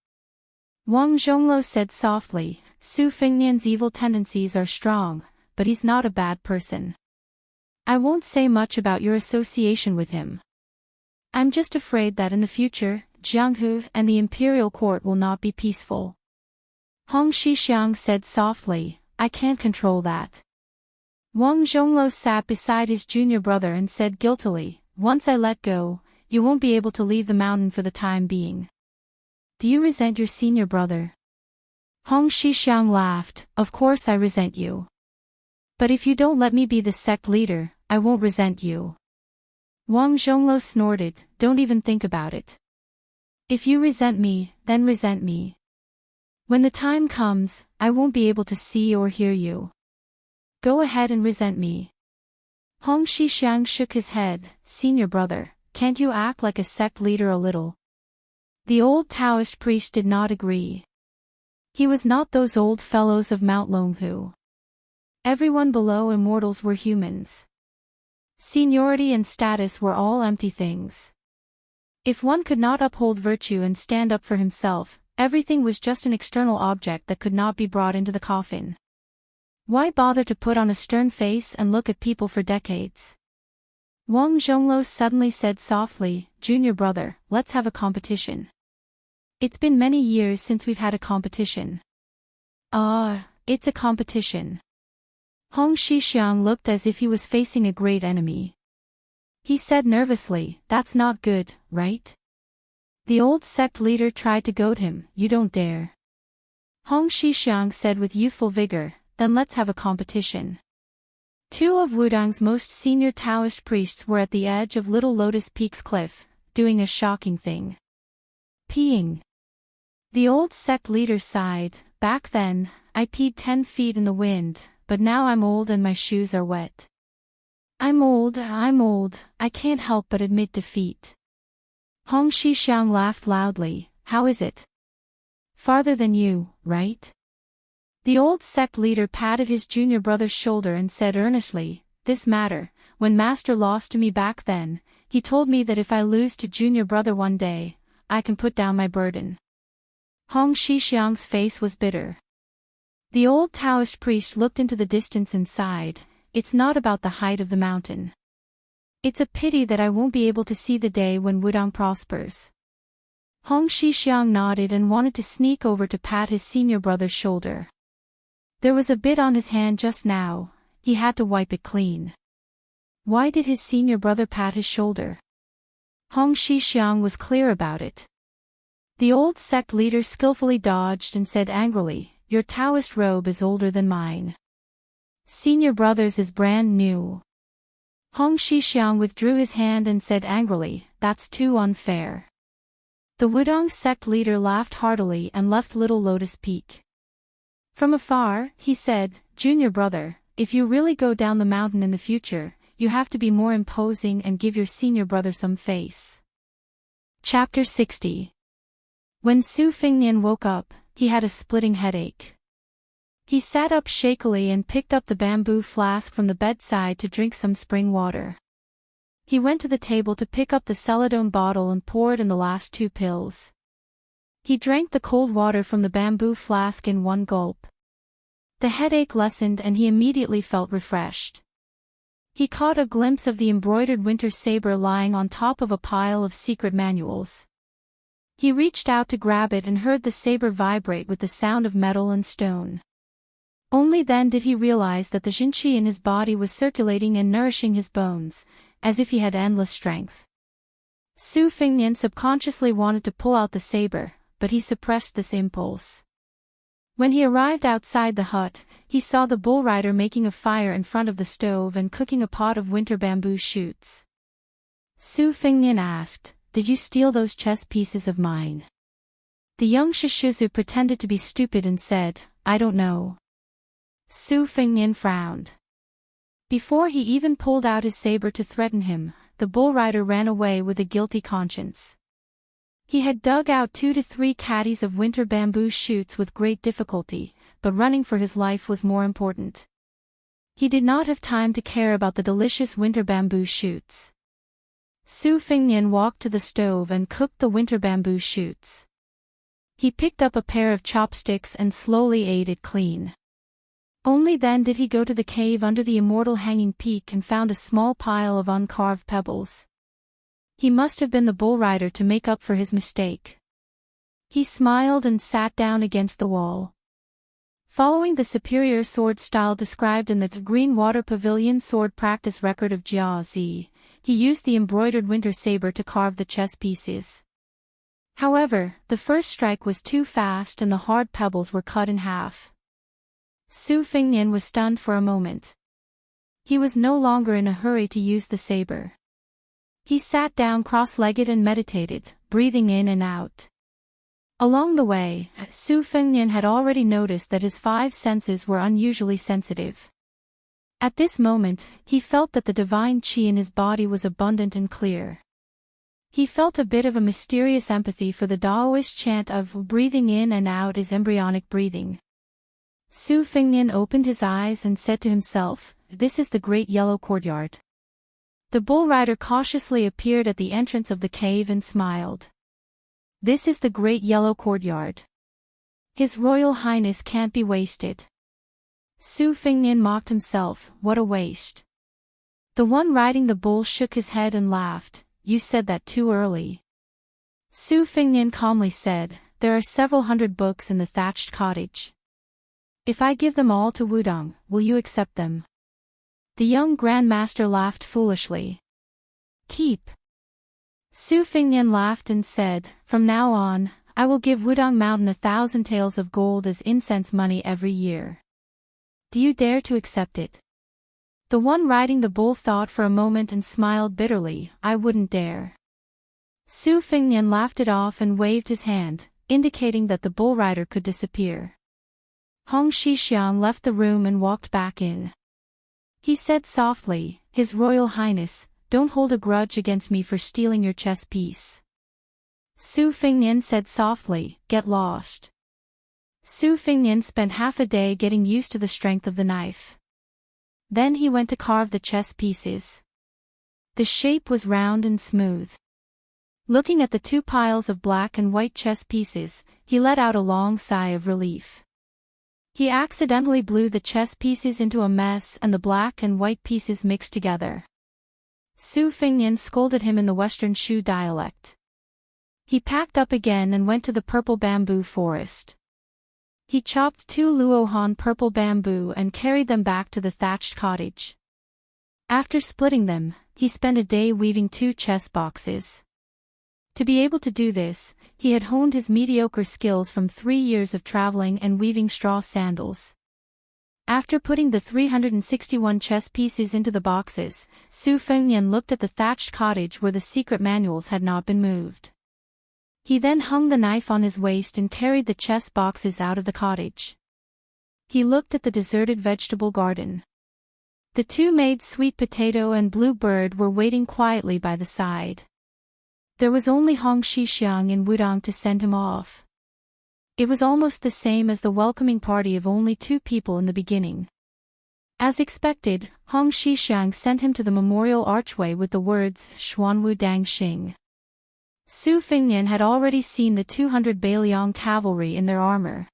Wang Zhongluo said softly, Su Fengnian's evil tendencies are strong, but he's not a bad person. I won't say much about your association with him. I'm just afraid that in the future, Jianghu and the imperial court will not be peaceful. Hong Shixiang said softly, I can't control that. Wang Zhongluo sat beside his junior brother and said guiltily, once I let go, you won't be able to leave the mountain for the time being. Do you resent your senior brother? Hong Shixiang laughed, of course I resent you. But if you don't let me be the sect leader, I won't resent you. Wang Zhongluo snorted, don't even think about it. If you resent me, then resent me. When the time comes, I won't be able to see or hear you. Go ahead and resent me. Hong Shixiang shook his head, senior brother, can't you act like a sect leader a little? The old Taoist priest did not agree. He was not those old fellows of Mount Longhu. Everyone below immortals were humans. Seniority and status were all empty things. If one could not uphold virtue and stand up for himself, everything was just an external object that could not be brought into the coffin. Why bother to put on a stern face and look at people for decades? Wang Zhongluo suddenly said softly, Junior brother, let's have a competition. It's been many years since we've had a competition. It's a competition. Hong Shixiang looked as if he was facing a great enemy. He said nervously, that's not good, right? The old sect leader tried to goad him, you don't dare. Hong Shixiang said with youthful vigor, then let's have a competition. Two of Wudang's most senior Taoist priests were at the edge of Little Lotus Peak's cliff, doing a shocking thing. Peeing. The old sect leader sighed, back then, I peed 10 feet in the wind, but now I'm old and my shoes are wet. I'm old, I can't help but admit defeat. Hong Shixiang laughed loudly, how is it? Farther than you, right? The old sect leader patted his junior brother's shoulder and said earnestly, this matter, when Master lost to me back then, he told me that if I lose to junior brother one day, I can put down my burden. Hong Shixiang's face was bitter. The old Taoist priest looked into the distance and sighed, it's not about the height of the mountain. It's a pity that I won't be able to see the day when Wudang prospers. Hong Shixiang nodded and wanted to sneak over to pat his senior brother's shoulder. There was a bit on his hand just now, he had to wipe it clean. Why did his senior brother pat his shoulder? Hong Shixiang was clear about it. The old sect leader skillfully dodged and said angrily, your Taoist robe is older than mine. Senior brother's is brand new. Hong Shixiang withdrew his hand and said angrily, that's too unfair. The Wudang sect leader laughed heartily and left Little Lotus Peak. From afar, he said, Junior brother, if you really go down the mountain in the future, you have to be more imposing and give your senior brother some face. Chapter 60. When Su Fengnian woke up, he had a splitting headache. He sat up shakily and picked up the bamboo flask from the bedside to drink some spring water. He went to the table to pick up the celadone bottle and poured in the last 2 pills. He drank the cold water from the bamboo flask in one gulp. The headache lessened and he immediately felt refreshed. He caught a glimpse of the embroidered winter saber lying on top of a pile of secret manuals. He reached out to grab it and heard the saber vibrate with the sound of metal and stone. Only then did he realize that the Jinqi in his body was circulating and nourishing his bones, as if he had endless strength. Su Fengnian subconsciously wanted to pull out the saber, but he suppressed this impulse. When he arrived outside the hut, he saw the bull rider making a fire in front of the stove and cooking a pot of winter bamboo shoots. Su Fengnian asked, did you steal those chess pieces of mine? The young Shishizu pretended to be stupid and said, I don't know. Su Fengnian frowned. Before he even pulled out his saber to threaten him, the bull rider ran away with a guilty conscience. He had dug out 2 to 3 caddies of winter bamboo shoots with great difficulty, but running for his life was more important. He did not have time to care about the delicious winter bamboo shoots. Su Fingnian walked to the stove and cooked the winter bamboo shoots. He picked up a pair of chopsticks and slowly ate it clean. Only then did he go to the cave under the immortal hanging peak and found a small pile of uncarved pebbles. He must have been the bull rider to make up for his mistake. He smiled and sat down against the wall. Following the superior sword style described in the Green Water Pavilion sword practice record of Jia Zi, he used the embroidered winter saber to carve the chess pieces. However, the first strike was too fast and the hard pebbles were cut in half. Su Fingnian was stunned for a moment. He was no longer in a hurry to use the saber. He sat down cross-legged and meditated, breathing in and out. Along the way, Su Fingnian had already noticed that his 5 senses were unusually sensitive. At this moment, he felt that the divine qi in his body was abundant and clear. He felt a bit of a mysterious empathy for the Taoist chant of breathing in and out is embryonic breathing. Su Fingnian opened his eyes and said to himself, "This is the great yellow courtyard." The bull rider cautiously appeared at the entrance of the cave and smiled. "This is the great yellow courtyard. His Royal Highness can't be wasted." Su Fingnian mocked himself, what a waste. The one riding the bull shook his head and laughed, "You said that too early." Su Fingnian calmly said, "There are several hundred books in the thatched cottage. If I give them all to Wudong, will you accept them?" The young grandmaster laughed foolishly. "Keep." Su Fingnian laughed and said, "From now on, I will give Wudong Mountain 1,000 taels of gold as incense money every year. Do you dare to accept it?" The one riding the bull thought for a moment and smiled bitterly, "I wouldn't dare." Su Fingnian laughed it off and waved his hand, indicating that the bull rider could disappear. Hong Shixiang left the room and walked back in. He said softly, "His Royal Highness, don't hold a grudge against me for stealing your chess piece." Su Fingnian said softly, "Get lost." Su Fingnian spent half a day getting used to the strength of the knife. Then he went to carve the chess pieces. The shape was round and smooth. Looking at the 2 piles of black and white chess pieces, he let out a long sigh of relief. He accidentally blew the chess pieces into a mess and the black and white pieces mixed together. Su Fingnian scolded him in the Western Shu dialect. He packed up again and went to the purple bamboo forest. He chopped 2 luohan purple bamboo and carried them back to the thatched cottage. After splitting them, he spent a day weaving 2 chess boxes. To be able to do this, he had honed his mediocre skills from 3 years of traveling and weaving straw sandals. After putting the 361 chess pieces into the boxes, Su Fingnian looked at the thatched cottage where the secret manuals had not been moved. He then hung the knife on his waist and carried the chess boxes out of the cottage. He looked at the deserted vegetable garden. The 2 maids Sweet Potato and Blue Bird were waiting quietly by the side. There was only Hong Shixiang in Wudong to send him off. It was almost the same as the welcoming party of only 2 people in the beginning. As expected, Hong Shixiang sent him to the memorial archway with the words, "Xuanwu Dang Xing." Su Fingnian had already seen the 200 Bailiang cavalry in their armor.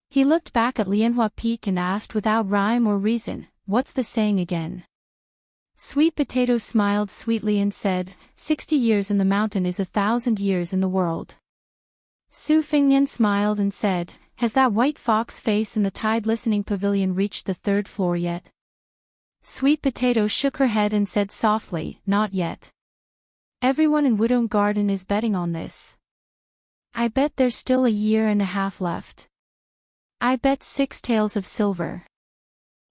He looked back at Lianhua Peak and asked without rhyme or reason, "What's the saying again?" Sweet Potato smiled sweetly and said, 60 years in the mountain is 1,000 years in the world." Su Fingnian smiled and said, "Has that white fox face in the tide listening pavilion reached the 3rd floor yet?" Sweet Potato shook her head and said softly, "Not yet. Everyone in Wudong Garden is betting on this. I bet there's still a year and a half left. I bet 6 taels of silver.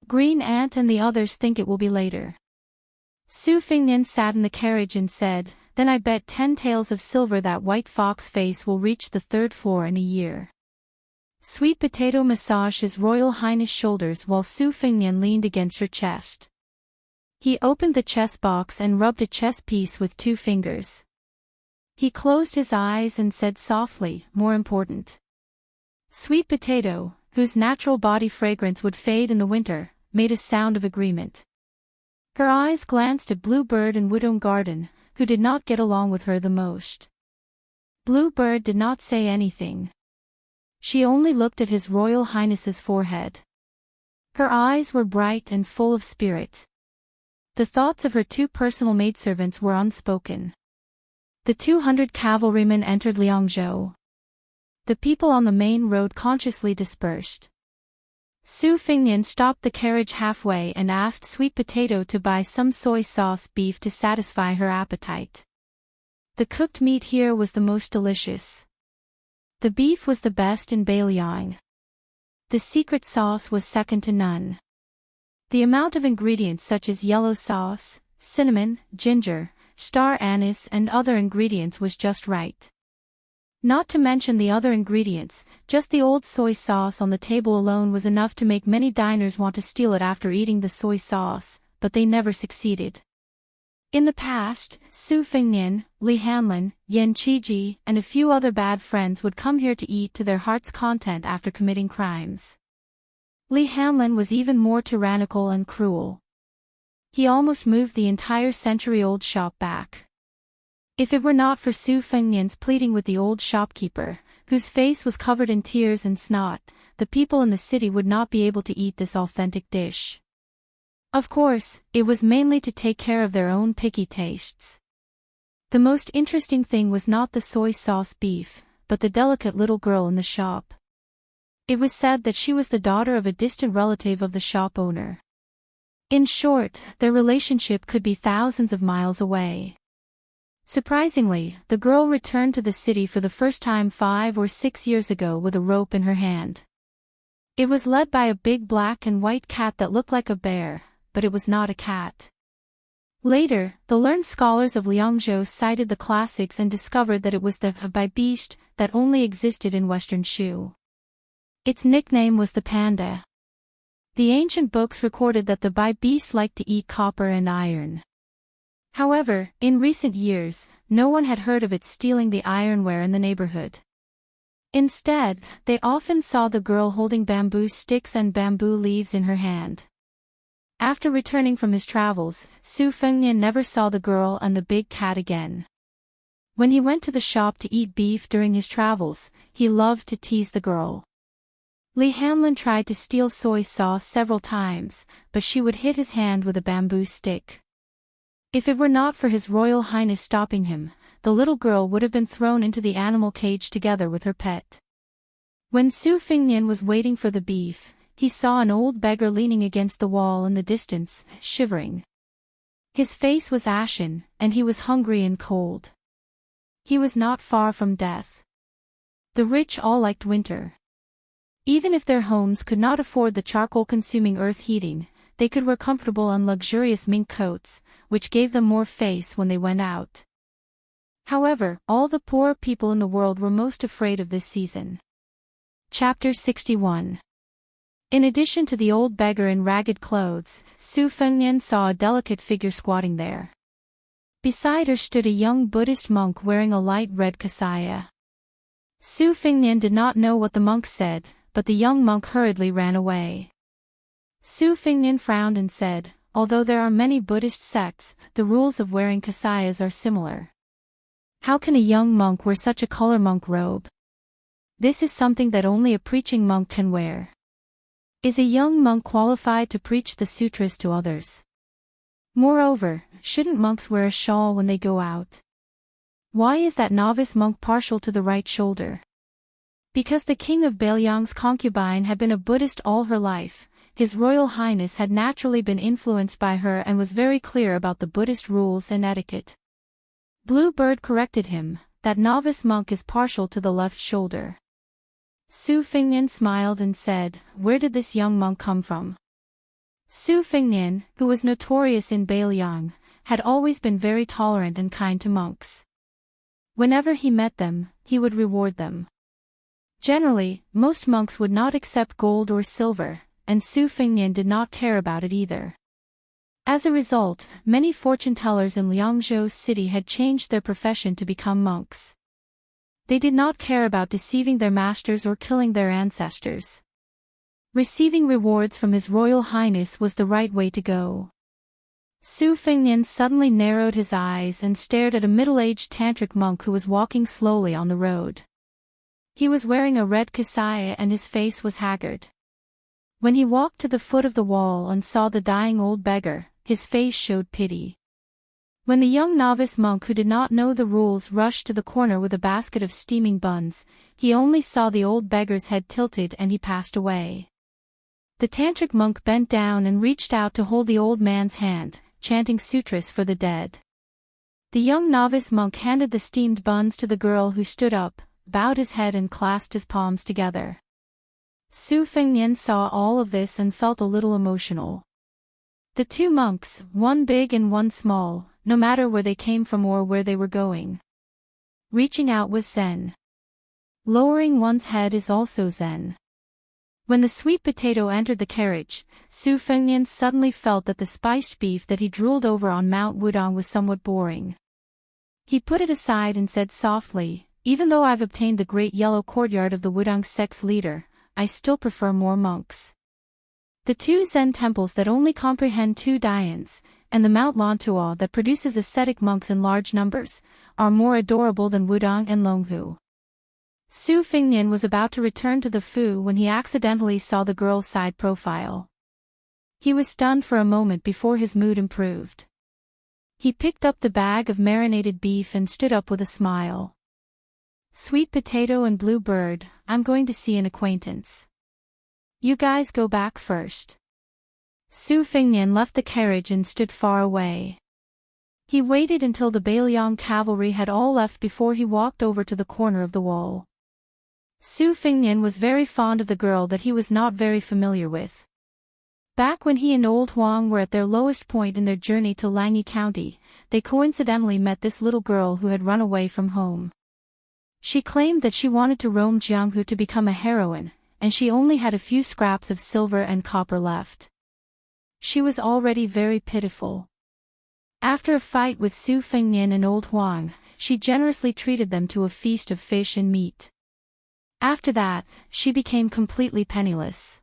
Green Ant and the others think it will be later." Su Fingnian sat in the carriage and said, "Then I bet 10 taels of silver that white fox face will reach the 3rd floor in a year." Sweet Potato massaged His Royal Highness' shoulders while Su Fingnian leaned against her chest. He opened the chess box and rubbed a chess piece with 2 fingers. He closed his eyes and said softly, "More important." Sweet Potato, whose natural body fragrance would fade in the winter, made a sound of agreement. Her eyes glanced at Bluebird and Widow Garden, who did not get along with her the most. Bluebird did not say anything. She only looked at His Royal Highness's forehead. Her eyes were bright and full of spirit. The thoughts of her 2 personal maidservants were unspoken. The 200 cavalrymen entered Liangzhou. The people on the main road consciously dispersed. Su Fingnian stopped the carriage halfway and asked Sweet Potato to buy some soy sauce beef to satisfy her appetite. The cooked meat here was the most delicious. The beef was the best in Beiliang. The secret sauce was second to none. The amount of ingredients such as yellow sauce, cinnamon, ginger, star anise and other ingredients was just right. Not to mention the other ingredients, just the old soy sauce on the table alone was enough to make many diners want to steal it after eating the soy sauce, but they never succeeded. In the past, Su Fingnian, Li Hanlin, Yan Qiji, and a few other bad friends would come here to eat to their heart's content after committing crimes. Li Hanlin was even more tyrannical and cruel. He almost moved the entire century-old shop back. If it were not for Su Fengnian's pleading with the old shopkeeper, whose face was covered in tears and snot, the people in the city would not be able to eat this authentic dish. Of course, it was mainly to take care of their own picky tastes. The most interesting thing was not the soy sauce beef, but the delicate little girl in the shop. It was said that she was the daughter of a distant relative of the shop owner. In short, their relationship could be thousands of miles away. Surprisingly, the girl returned to the city for the first time 5 or 6 years ago with a rope in her hand. It was led by a big black and white cat that looked like a bear, but it was not a cat. Later, the learned scholars of Liangzhou cited the classics and discovered that it was the beast that only existed in western Shu. Its nickname was the panda. The ancient books recorded that the beast liked to eat copper and iron. However, in recent years, no one had heard of it stealing the ironware in the neighborhood. Instead, they often saw the girl holding bamboo sticks and bamboo leaves in her hand. After returning from his travels, Su Fengnian never saw the girl and the big cat again. When he went to the shop to eat beef during his travels, he loved to tease the girl. Li Hanlin tried to steal soy sauce several times, but she would hit his hand with a bamboo stick. If it were not for His Royal Highness stopping him, the little girl would have been thrown into the animal cage together with her pet. When Su Fingnian was waiting for the beef, he saw an old beggar leaning against the wall in the distance, shivering. His face was ashen, and he was hungry and cold. He was not far from death. The rich all liked winter. Even if their homes could not afford the charcoal-consuming earth heating, they could wear comfortable and luxurious mink coats, which gave them more face when they went out. However, all the poor people in the world were most afraid of this season. Chapter 61. In addition to the old beggar in ragged clothes, Su Fengnian saw a delicate figure squatting there. Beside her stood a young Buddhist monk wearing a light red kasaya. Su Fengnian did not know what the monk said, but the young monk hurriedly ran away. Su Fingnian frowned and said, although there are many Buddhist sects, the rules of wearing kasayas are similar. How can a young monk wear such a color monk robe? This is something that only a preaching monk can wear. Is a young monk qualified to preach the sutras to others? Moreover, shouldn't monks wear a shawl when they go out? Why is that novice monk partial to the right shoulder? Because the king of Beiliang's concubine had been a Buddhist all her life, His Royal Highness had naturally been influenced by her and was very clear about the Buddhist rules and etiquette. Bluebird corrected him, that novice monk is partial to the left shoulder. Su Fingnian smiled and said, where did this young monk come from? Su Fingnian, who was notorious in Beiliang, had always been very tolerant and kind to monks. Whenever he met them, he would reward them. Generally, most monks would not accept gold or silver, and Su Fingnian did not care about it either. As a result, many fortune-tellers in Liangzhou city had changed their profession to become monks. They did not care about deceiving their masters or killing their ancestors. Receiving rewards from His Royal Highness was the right way to go. Su Fengnian suddenly narrowed his eyes and stared at a middle-aged tantric monk who was walking slowly on the road. He was wearing a red kasaya and his face was haggard. When he walked to the foot of the wall and saw the dying old beggar, his face showed pity. When the young novice monk who did not know the rules rushed to the corner with a basket of steaming buns, he only saw the old beggar's head tilted and he passed away. The tantric monk bent down and reached out to hold the old man's hand, chanting sutras for the dead. The young novice monk handed the steamed buns to the girl who stood up, bowed his head and clasped his palms together. Su Fengnian saw all of this and felt a little emotional. The two monks, one big and one small, no matter where they came from or where they were going. Reaching out was Zen. Lowering one's head is also Zen. When the sweet potato entered the carriage, Su Fengnian suddenly felt that the spiced beef that he drooled over on Mount Wudong was somewhat boring. He put it aside and said softly, "Even though I've obtained the great yellow courtyard of the Wudong sect's leader, I still prefer more monks. The two Zen temples that only comprehend 2 Dians, and the Mount Lantuo that produces ascetic monks in large numbers, are more adorable than Wudong and Longhu." Su Fengnian was about to return to the Fu when he accidentally saw the girl's side profile. He was stunned for a moment before his mood improved. He picked up the bag of marinated beef and stood up with a smile. "Sweet potato and blue bird, I'm going to see an acquaintance. You guys go back first." Su Fengnian left the carriage and stood far away. He waited until the Bailiang cavalry had all left before he walked over to the corner of the wall. Su Fengnian was very fond of the girl that he was not very familiar with. Back when he and Old Huang were at their lowest point in their journey to Langyi County, they coincidentally met this little girl who had run away from home. She claimed that she wanted to roam Jianghu to become a heroine, and she only had a few scraps of silver and copper left. She was already very pitiful. After a fight with Su Fengnian and Old Huang, she generously treated them to a feast of fish and meat. After that, she became completely penniless.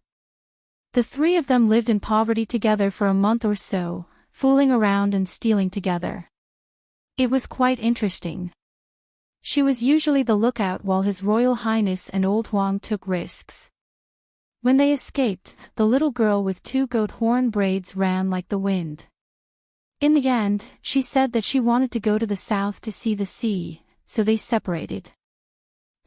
The three of them lived in poverty together for a month or so, fooling around and stealing together. It was quite interesting. She was usually the lookout while His Royal Highness and Old Huang took risks. When they escaped, the little girl with 2 goat horn braids ran like the wind. In the end, she said that she wanted to go to the south to see the sea, so they separated.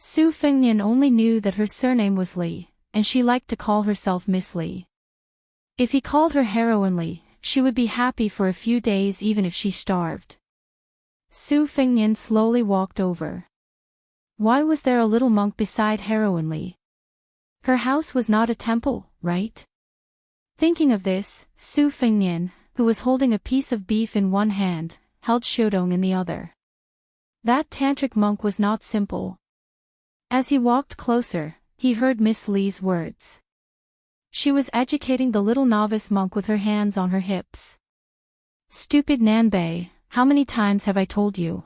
Su Fengnian only knew that her surname was Li, and she liked to call herself Miss Li. If he called her Heroine Li, she would be happy for a few days even if she starved. Su Fengnian slowly walked over. Why was there a little monk beside Heroine Li? Her house was not a temple, right? Thinking of this, Su Fengnian, who was holding a piece of beef in one hand, held Shodong in the other. That tantric monk was not simple. As he walked closer, he heard Miss Li's words. She was educating the little novice monk with her hands on her hips. "Stupid Nanbei, how many times have I told you?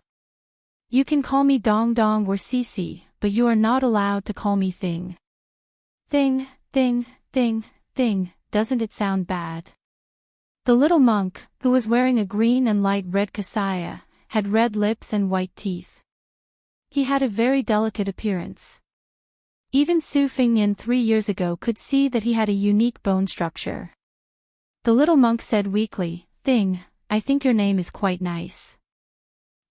You can call me Dong Dong or Cici, but you are not allowed to call me Thing. Thing, thing, thing, thing, doesn't it sound bad?" The little monk, who was wearing a green and light red kasaya, had red lips and white teeth. He had a very delicate appearance. Even Su Fengnian 3 years ago could see that he had a unique bone structure. The little monk said weakly, "Thing, I think your name is quite nice."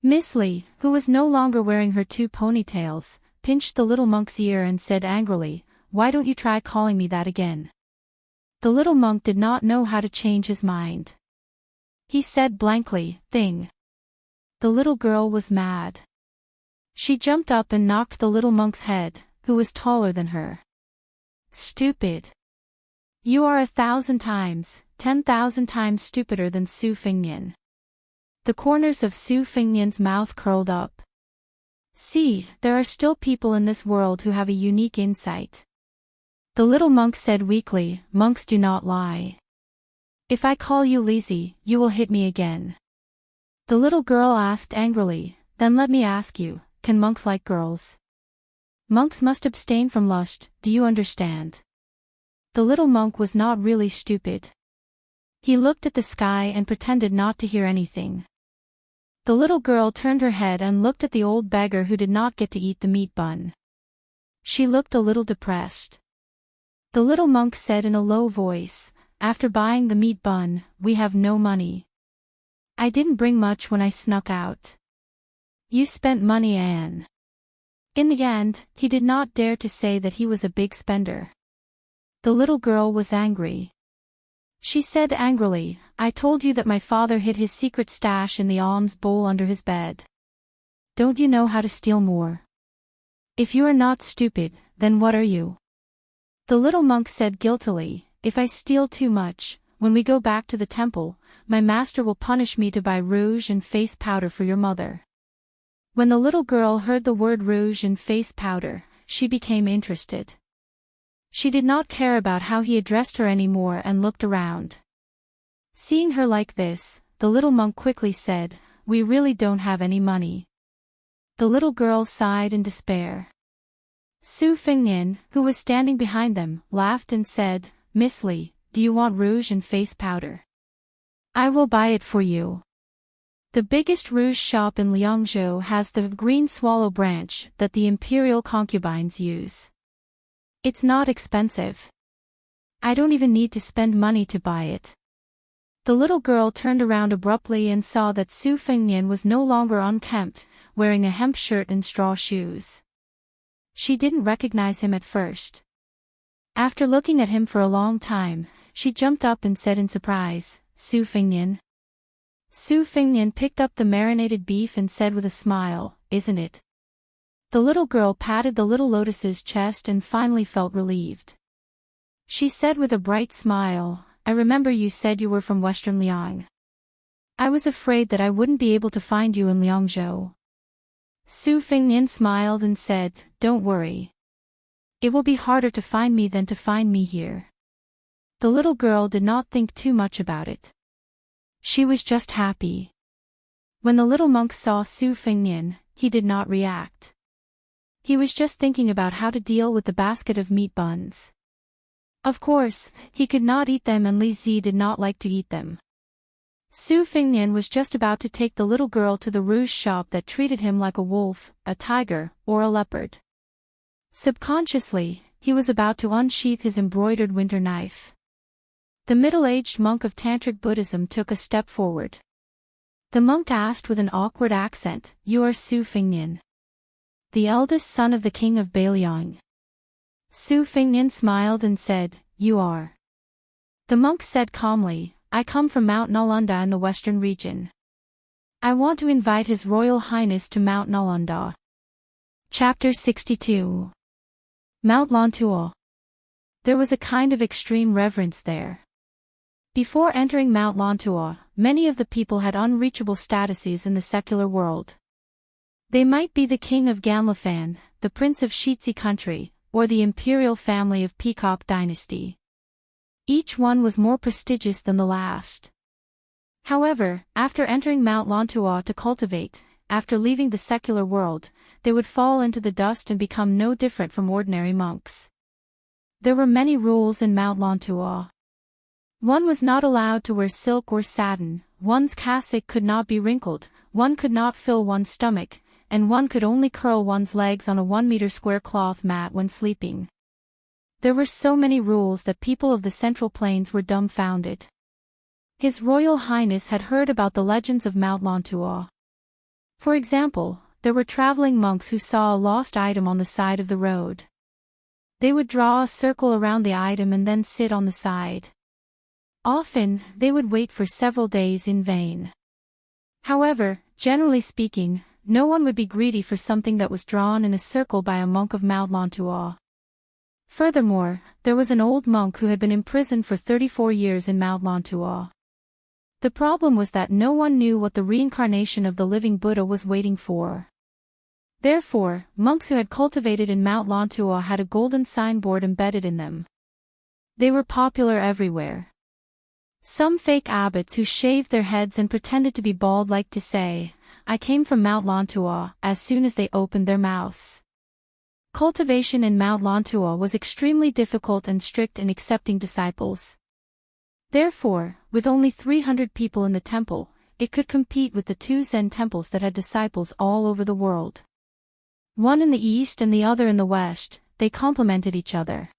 Miss Li, who was no longer wearing her 2 ponytails, pinched the little monk's ear and said angrily, "Why don't you try calling me that again?" The little monk did not know how to change his mind. He said blankly, "Thing." The little girl was mad. She jumped up and knocked the little monk's head, who was taller than her. "Stupid. You are 1,000 times, 10,000 times stupider than Su Fengnian." The corners of Su Fengnian's mouth curled up. "See, there are still people in this world who have a unique insight." The little monk said weakly, "Monks do not lie. If I call you lazy, you will hit me again." The little girl asked angrily, "Then let me ask you, can monks like girls?" "Monks must abstain from lust, do you understand?" The little monk was not really stupid. He looked at the sky and pretended not to hear anything. The little girl turned her head and looked at the old beggar who did not get to eat the meat bun. She looked a little depressed. The little monk said in a low voice, "After buying the meat bun, we have no money. I didn't bring much when I snuck out." "You spent money, Anne." In the end, he did not dare to say that he was a big spender. The little girl was angry. She said angrily, "I told you that my father hid his secret stash in the alms bowl under his bed. Don't you know how to steal more? If you are not stupid, then what are you?" The little monk said guiltily, "If I steal too much, when we go back to the temple, my master will punish me to buy rouge and face powder for your mother." When the little girl heard the word rouge and face powder, she became interested. She did not care about how he addressed her anymore and looked around. Seeing her like this, the little monk quickly said, "We really don't have any money." The little girl sighed in despair. Su Fingnian, who was standing behind them, laughed and said, "Miss Li, do you want rouge and face powder? I will buy it for you. The biggest rouge shop in Liangzhou has the green swallow branch that the imperial concubines use. It's not expensive. I don't even need to spend money to buy it." The little girl turned around abruptly and saw that Su Fingnian was no longer unkempt, wearing a hemp shirt and straw shoes. She didn't recognize him at first. After looking at him for a long time, she jumped up and said in surprise, "Su Fingnian." Su Fingnian picked up the marinated beef and said with a smile, "Isn't it?" The little girl patted the little lotus's chest and finally felt relieved. She said with a bright smile, "I remember you said you were from Western Liang. I was afraid that I wouldn't be able to find you in Liangzhou." Su Fingnian smiled and said, "Don't worry. It will be harder to find me than to find me here." The little girl did not think too much about it. She was just happy. When the little monk saw Su Fingnian, he did not react. He was just thinking about how to deal with the basket of meat buns. Of course, he could not eat them and Li Zi did not like to eat them. Su Fingnian was just about to take the little girl to the rouge shop that treated him like a wolf, a tiger, or a leopard. Subconsciously, he was about to unsheath his embroidered winter knife. The middle-aged monk of Tantric Buddhism took a step forward. The monk asked with an awkward accent, "You are Su Fingnian, the eldest son of the king of Beiliang?" Su Fingnian smiled and said, "You are." The monk said calmly, "I come from Mount Nalanda in the western region. I want to invite His Royal Highness to Mount Nalanda." Chapter 62. Mount Lantuo. There was a kind of extreme reverence there. Before entering Mount Lantuo, many of the people had unreachable statuses in the secular world. They might be the king of Ganlafan, the prince of Shitzi country, or the imperial family of Peacock dynasty. Each one was more prestigious than the last. However, after entering Mount Lantuo to cultivate, after leaving the secular world, they would fall into the dust and become no different from ordinary monks. There were many rules in Mount Lantuo. One was not allowed to wear silk or satin, one's cassock could not be wrinkled, one could not fill one's stomach, and one could only curl one's legs on a 1-meter square cloth mat when sleeping. There were so many rules that people of the Central Plains were dumbfounded. His Royal Highness had heard about the legends of Mount Lantuo. For example, there were traveling monks who saw a lost item on the side of the road. They would draw a circle around the item and then sit on the side. Often, they would wait for several days in vain. However, generally speaking, no one would be greedy for something that was drawn in a circle by a monk of Mount Lantuo. Furthermore, there was an old monk who had been imprisoned for 34 years in Mount Lantuo. The problem was that no one knew what the reincarnation of the living Buddha was waiting for. Therefore, monks who had cultivated in Mount Lantuo had a golden signboard embedded in them. They were popular everywhere. Some fake abbots who shaved their heads and pretended to be bald liked to say, "I came from Mount Lantuo," as soon as they opened their mouths. Cultivation in Mount Lontua was extremely difficult and strict in accepting disciples. Therefore, with only 300 people in the temple, it could compete with the two Zen temples that had disciples all over the world. One in the east and the other in the west, they complemented each other.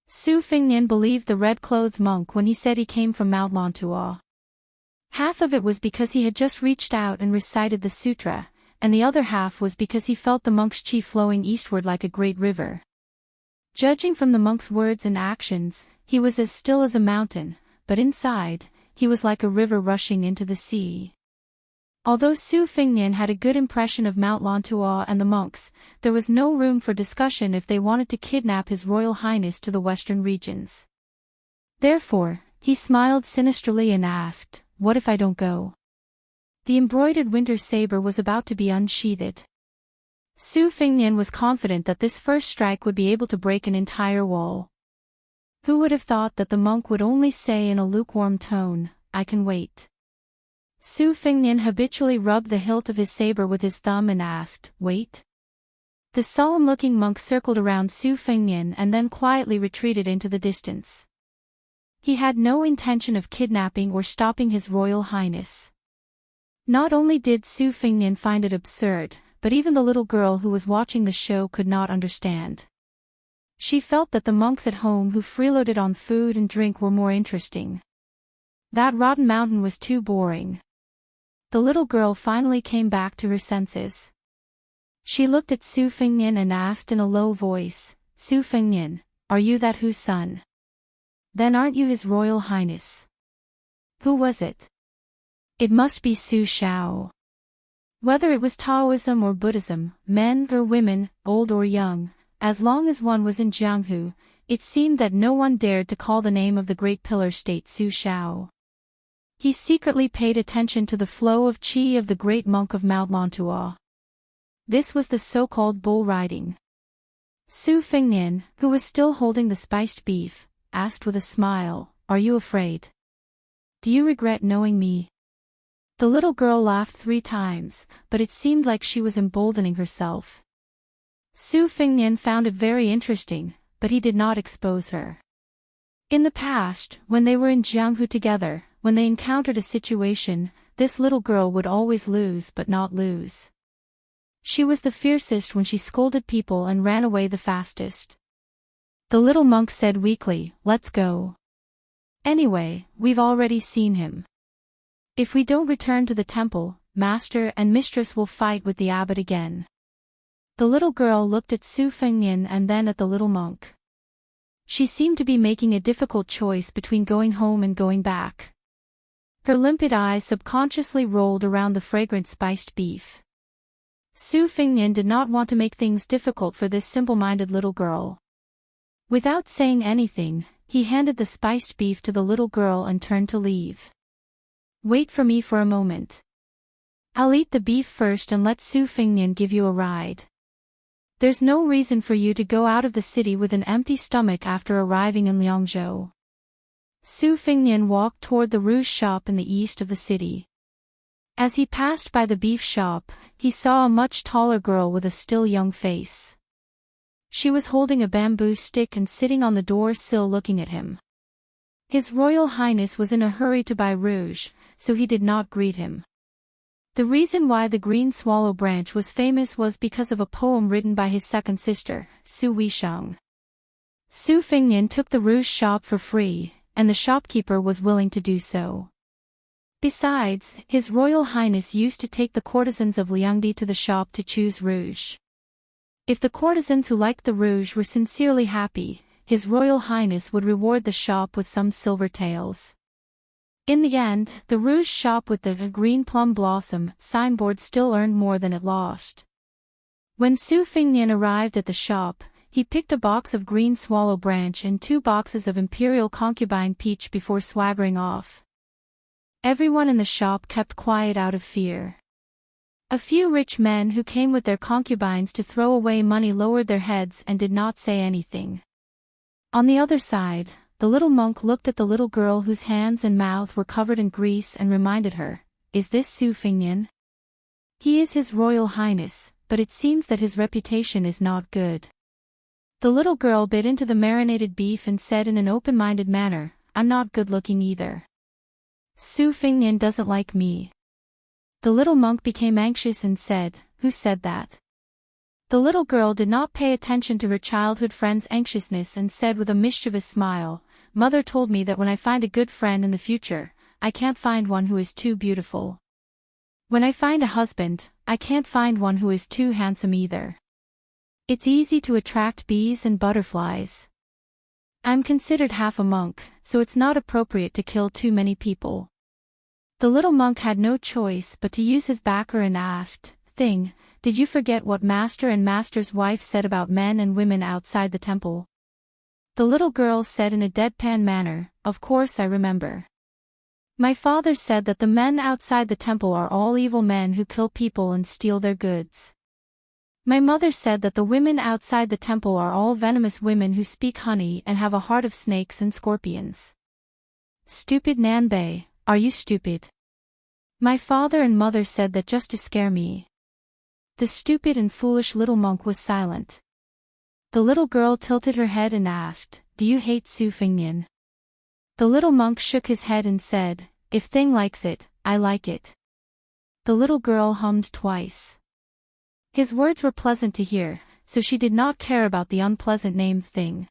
Su Fengnian believed the red-clothed monk when he said he came from Mount Lontua. Half of it was because he had just reached out and recited the sutra, and the other half was because he felt the monk's chi flowing eastward like a great river. Judging from the monk's words and actions, he was as still as a mountain, but inside, he was like a river rushing into the sea. Although Su Fengnian had a good impression of Mount Lontua and the monks, there was no room for discussion if they wanted to kidnap His Royal Highness to the western regions. Therefore, he smiled sinisterly and asked, "What if I don't go?" The embroidered winter saber was about to be unsheathed. Su Fengnian was confident that this first strike would be able to break an entire wall. Who would have thought that the monk would only say in a lukewarm tone, "I can wait." Su Fengnian habitually rubbed the hilt of his saber with his thumb and asked, "Wait?" The solemn-looking monk circled around Su Fengnian and then quietly retreated into the distance. He had no intention of kidnapping or stopping His Royal Highness. Not only did Su Fengnian find it absurd, but even the little girl who was watching the show could not understand. She felt that the monks at home who freeloaded on food and drink were more interesting. That rotten mountain was too boring. The little girl finally came back to her senses. She looked at Su Fengnian and asked in a low voice, "Su Fengnian, are you that whose son? Then aren't you His Royal Highness?" Who was it? It must be Su Shao. Whether it was Taoism or Buddhism, men or women, old or young, as long as one was in Jianghu, it seemed that no one dared to call the name of the great pillar state Su Shao. He secretly paid attention to the flow of qi of the great monk of Mount Lontua. This was the so-called bull riding. Su Fengnian, who was still holding the spiced beef, asked with a smile, "Are you afraid? Do you regret knowing me?" The little girl laughed 3 times, but it seemed like she was emboldening herself. Su Fengnian found it very interesting, but he did not expose her. In the past, when they were in Jianghu together, when they encountered a situation, this little girl would always lose but not lose. She was the fiercest when she scolded people and ran away the fastest. The little monk said weakly, "Let's go. Anyway, we've already seen him. If we don't return to the temple, master and mistress will fight with the abbot again." The little girl looked at Su Fengnian and then at the little monk. She seemed to be making a difficult choice between going home and going back. Her limpid eyes subconsciously rolled around the fragrant spiced beef. Su Fengnian did not want to make things difficult for this simple-minded little girl. Without saying anything, he handed the spiced beef to the little girl and turned to leave. "Wait for me for a moment. I'll eat the beef first and let Su Fengnian give you a ride. There's no reason for you to go out of the city with an empty stomach after arriving in Liangzhou." Su Fengnian walked toward the rouge shop in the east of the city. As he passed by the beef shop, he saw a much taller girl with a still young face. She was holding a bamboo stick and sitting on the door sill looking at him. His Royal Highness was in a hurry to buy rouge, so he did not greet him. The reason why the green swallow branch was famous was because of a poem written by his second sister, Su Weisheng. Su Fengnian took the rouge shop for free, and the shopkeeper was willing to do so. Besides, His Royal Highness used to take the courtesans of Liangdi to the shop to choose rouge. If the courtesans who liked the rouge were sincerely happy, His Royal Highness would reward the shop with some silver taels. In the end, the rouge shop with the green plum blossom signboard still earned more than it lost. When Su Fengnian arrived at the shop, he picked a box of green swallow branch and 2 boxes of imperial concubine peach before swaggering off. Everyone in the shop kept quiet out of fear. A few rich men who came with their concubines to throw away money lowered their heads and did not say anything. On the other side, the little monk looked at the little girl whose hands and mouth were covered in grease and reminded her, "Is this Su Fengnian?" "He is His Royal Highness, but it seems that his reputation is not good. The little girl bit into the marinated beef and said in an open-minded manner, I'm not good-looking either. Su Fingnian doesn't like me. The little monk became anxious and said, Who said that? The little girl did not pay attention to her childhood friend's anxiousness and said with a mischievous smile, Mother told me that when I find a good friend in the future, I can't find one who is too beautiful. When I find a husband, I can't find one who is too handsome either. It's easy to attract bees and butterflies. I'm considered half a monk, so it's not appropriate to kill too many people. The little monk had no choice but to use his backer and asked, Thing, did you forget what Master and Master's wife said about men and women outside the temple? The little girl said in a deadpan manner, Of course I remember. My father said that the men outside the temple are all evil men who kill people and steal their goods. My mother said that the women outside the temple are all venomous women who speak honey and have a heart of snakes and scorpions. Stupid Nanbei, are you stupid? My father and mother said that just to scare me. The stupid and foolish little monk was silent. The little girl tilted her head and asked, Do you hate Su Fingnian? The little monk shook his head and said, If Thing likes it, I like it. The little girl hummed twice. His words were pleasant to hear, so she did not care about the unpleasant name Thing.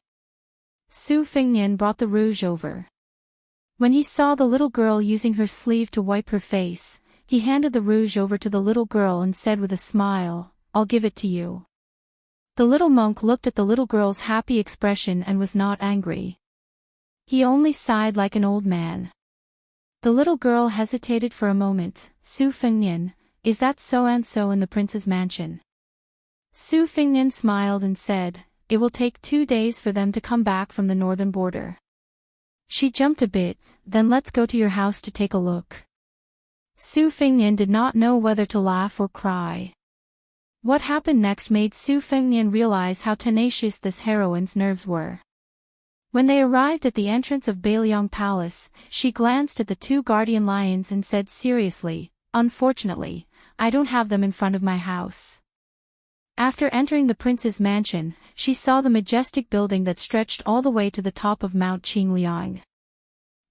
Su Fingnian brought the rouge over. When he saw the little girl using her sleeve to wipe her face, he handed the rouge over to the little girl and said with a smile, I'll give it to you. The little monk looked at the little girl's happy expression and was not angry. He only sighed like an old man. The little girl hesitated for a moment. Su Fingnian, is that so-and-so in the prince's mansion? Su Fingnian smiled and said, It will take 2 days for them to come back from the northern border. She jumped a bit, Then let's go to your house to take a look. Su Fingnian did not know whether to laugh or cry. What happened next made Su Fingnian realize how tenacious this heroine's nerves were. When they arrived at the entrance of Bailiang Palace, she glanced at the 2 guardian lions and said seriously, Unfortunately, I don't have them in front of my house. After entering the prince's mansion, she saw the majestic building that stretched all the way to the top of Mount Qingliang.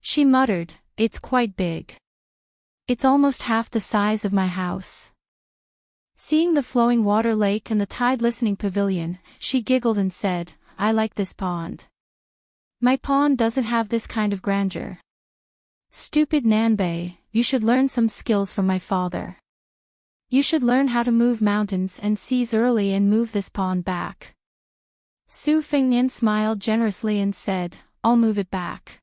She muttered, It's quite big. It's almost half the size of my house. Seeing the flowing water lake and the tide-listening pavilion, she giggled and said, I like this pond. My pond doesn't have this kind of grandeur. Stupid Nanbei, you should learn some skills from my father. You should learn how to move mountains and seas early and move this pond back. Su Fingnian smiled generously and said, I'll move it back.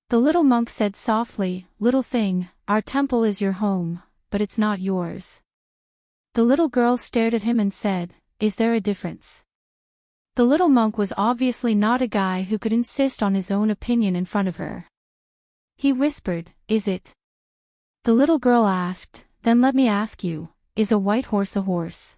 The little monk said softly, Little thing, our temple is your home, but it's not yours. The little girl stared at him and said, Is there a difference? The little monk was obviously not a guy who could insist on his own opinion in front of her. He whispered, Is it? The little girl asked, Then let me ask you, is a white horse a horse?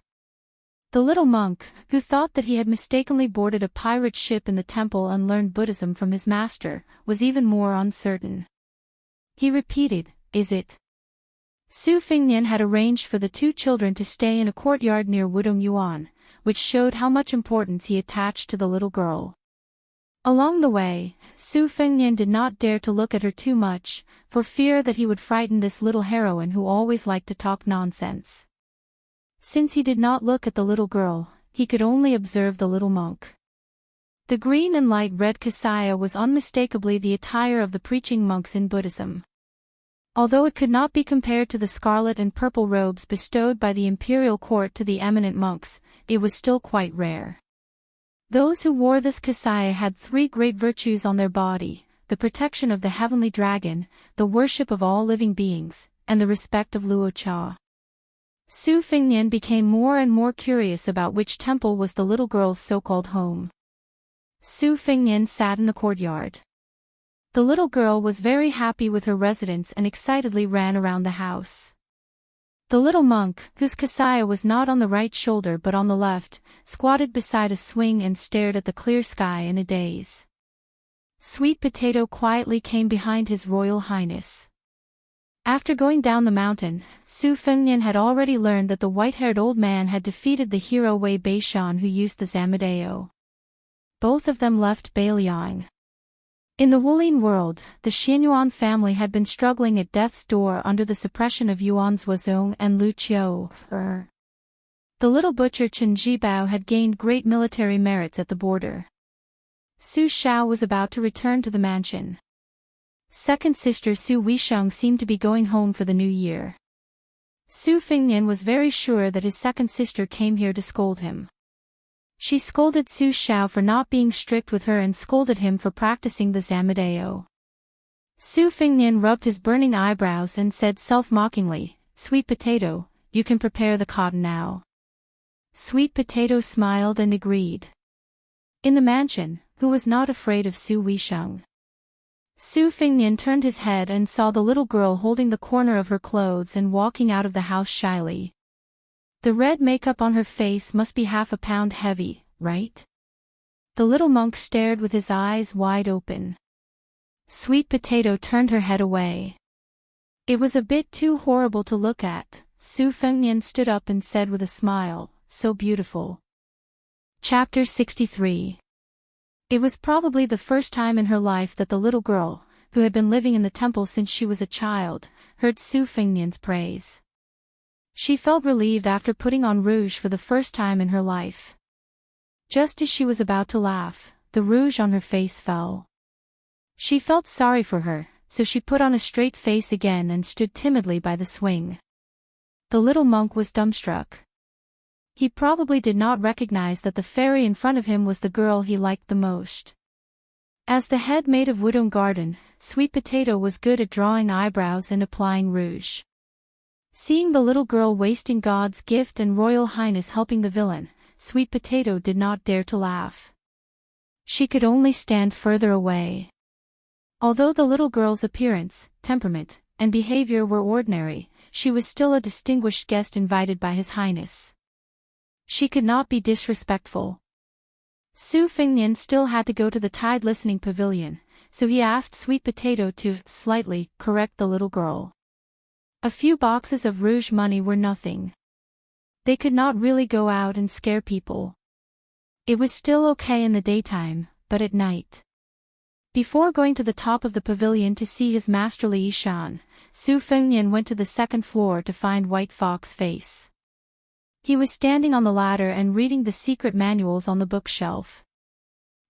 The little monk, who thought that he had mistakenly boarded a pirate ship in the temple and learned Buddhism from his master, was even more uncertain. He repeated, Is it? Su Fingnian had arranged for the 2 children to stay in a courtyard near Wudong Yuan, which showed how much importance he attached to the little girl. Along the way, Su Fingnian did not dare to look at her too much, for fear that he would frighten this little heroine who always liked to talk nonsense. Since he did not look at the little girl, he could only observe the little monk. The green and light red kasaya was unmistakably the attire of the preaching monks in Buddhism. Although it could not be compared to the scarlet and purple robes bestowed by the imperial court to the eminent monks, it was still quite rare. Those who wore this kasaya had 3 great virtues on their body: the protection of the heavenly dragon, the worship of all living beings, and the respect of Luo Cha. Su Fingnian became more and more curious about which temple was the little girl's so-called home. Su Fingnian sat in the courtyard. The little girl was very happy with her residence and excitedly ran around the house. The little monk, whose kasaya was not on the right shoulder but on the left, squatted beside a swing and stared at the clear sky in a daze. Sweet Potato quietly came behind His Royal Highness. After going down the mountain, Su Fengnian had already learned that the white-haired old man had defeated the hero Wei Beishan who used the Zamadeo. Both of them left Bailiang. In the Wulin world, the Xianyuan family had been struggling at death's door under the suppression of Yuan Zuozong and Lu Qiu. The little butcher Chen Jibao had gained great military merits at the border. Su Xiao was about to return to the mansion. Second sister Su Weisheng seemed to be going home for the new year. Su Fengnian was very sure that his second sister came here to scold him. She scolded Su Xiao for not being strict with her and scolded him for practicing the Zamadeo. Su Fengnian rubbed his burning eyebrows and said self-mockingly, "Sweet potato, you can prepare the cotton now." Sweet potato smiled and agreed. In the mansion, who was not afraid of Su Weisheng? Su Fengnian turned his head and saw the little girl holding the corner of her clothes and walking out of the house shyly. The red makeup on her face must be half a pound heavy, right? The little monk stared with his eyes wide open. Sweet potato turned her head away. It was a bit too horrible to look at. Su Fengnian stood up and said with a smile, "So beautiful." Chapter 63. It was probably the first time in her life that the little girl, who had been living in the temple since she was a child, heard Su Fengnian's praise. She felt relieved after putting on rouge for the first time in her life. Just as she was about to laugh, the rouge on her face fell. She felt sorry for her, so she put on a straight face again and stood timidly by the swing. The little monk was dumbstruck. He probably did not recognize that the fairy in front of him was the girl he liked the most. As the head maid of Wudong Garden, Sweet Potato was good at drawing eyebrows and applying rouge. Seeing the little girl wasting God's gift and Royal Highness helping the villain, Sweet Potato did not dare to laugh. She could only stand further away. Although the little girl's appearance, temperament, and behavior were ordinary, she was still a distinguished guest invited by His Highness. She could not be disrespectful. Su Fengnian still had to go to the Tide Listening Pavilion, so he asked Sweet Potato to slightly correct the little girl. A few boxes of rouge money were nothing. They could not really go out and scare people. It was still okay in the daytime, but at night. Before going to the top of the pavilion to see his masterly Ishan, Su Fengnian went to the second floor to find White Fox's face. He was standing on the ladder and reading the secret manuals on the bookshelf.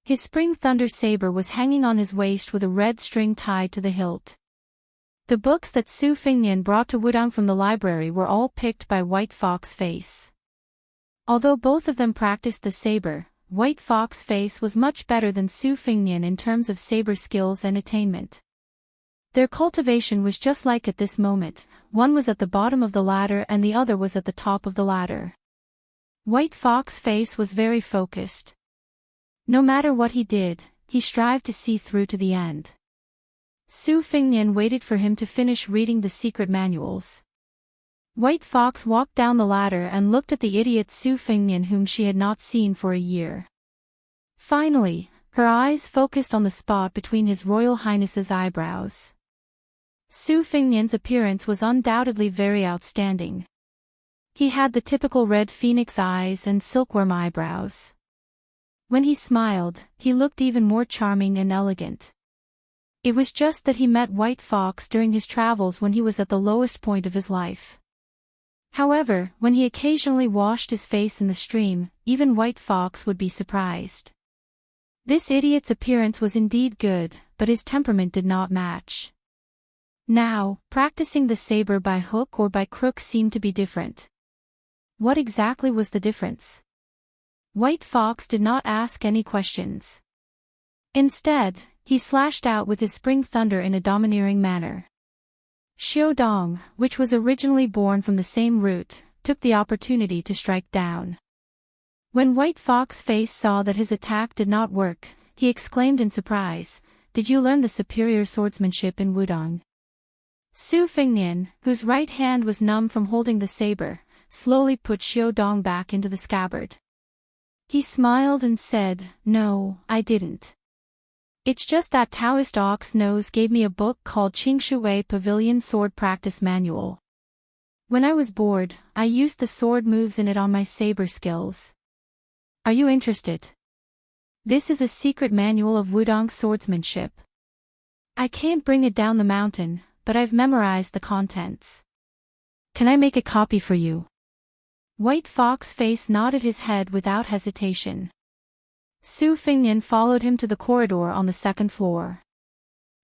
His spring thunder saber was hanging on his waist with a red string tied to the hilt. The books that Su Fengnian brought to Wudong from the library were all picked by White Fox's face. Although both of them practiced the saber, White Fox's face was much better than Su Fengnian in terms of saber skills and attainment. Their cultivation was just like at this moment, one was at the bottom of the ladder and the other was at the top of the ladder. White Fox's face was very focused. No matter what he did, he strived to see through to the end. Su Fengnian waited for him to finish reading the secret manuals. White Fox walked down the ladder and looked at the idiot Su Fengnian whom she had not seen for a year. Finally, her eyes focused on the spot between His Royal Highness's eyebrows. Su Fengnian's appearance was undoubtedly very outstanding. He had the typical red phoenix eyes and silkworm eyebrows. When he smiled, he looked even more charming and elegant. It was just that he met White Fox during his travels when he was at the lowest point of his life. However, when he occasionally washed his face in the stream, even White Fox would be surprised. This idiot's appearance was indeed good, but his temperament did not match. Now, practicing the saber by hook or by crook seemed to be different. What exactly was the difference? White Fox did not ask any questions. Instead, he slashed out with his spring thunder in a domineering manner. Xiaodong, which was originally born from the same root, took the opportunity to strike down. When White Fox's face saw that his attack did not work, he exclaimed in surprise, "Did you learn the superior swordsmanship in Wudong?" Su Fengnian, whose right hand was numb from holding the saber, slowly put Xiaodong back into the scabbard. He smiled and said, "No, I didn't." It's just that Taoist Ox Nose gave me a book called Qingshui Pavilion Sword Practice Manual. When I was bored, I used the sword moves in it on my saber skills. Are you interested? This is a secret manual of Wudong swordsmanship. I can't bring it down the mountain, but I've memorized the contents. Can I make a copy for you? White Fox Face nodded his head without hesitation. Su Fingnian followed him to the corridor on the second floor.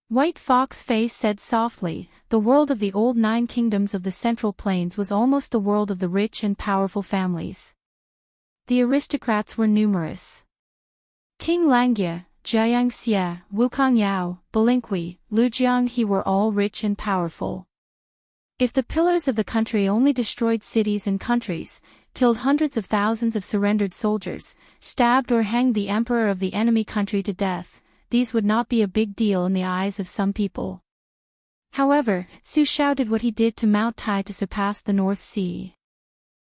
White Fox Face said softly, the world of the old 9 kingdoms of the Central Plains was almost the world of the rich and powerful families. The aristocrats were numerous. King Langjie, Jiayang Xie, Wukong Yao, Belinkui, Lujiang He were all rich and powerful. If the pillars of the country only destroyed cities and countries, killed hundreds of thousands of surrendered soldiers, stabbed or hanged the emperor of the enemy country to death, these would not be a big deal in the eyes of some people. However, Su Xiao did what he did to Mount Tai to surpass the North Sea.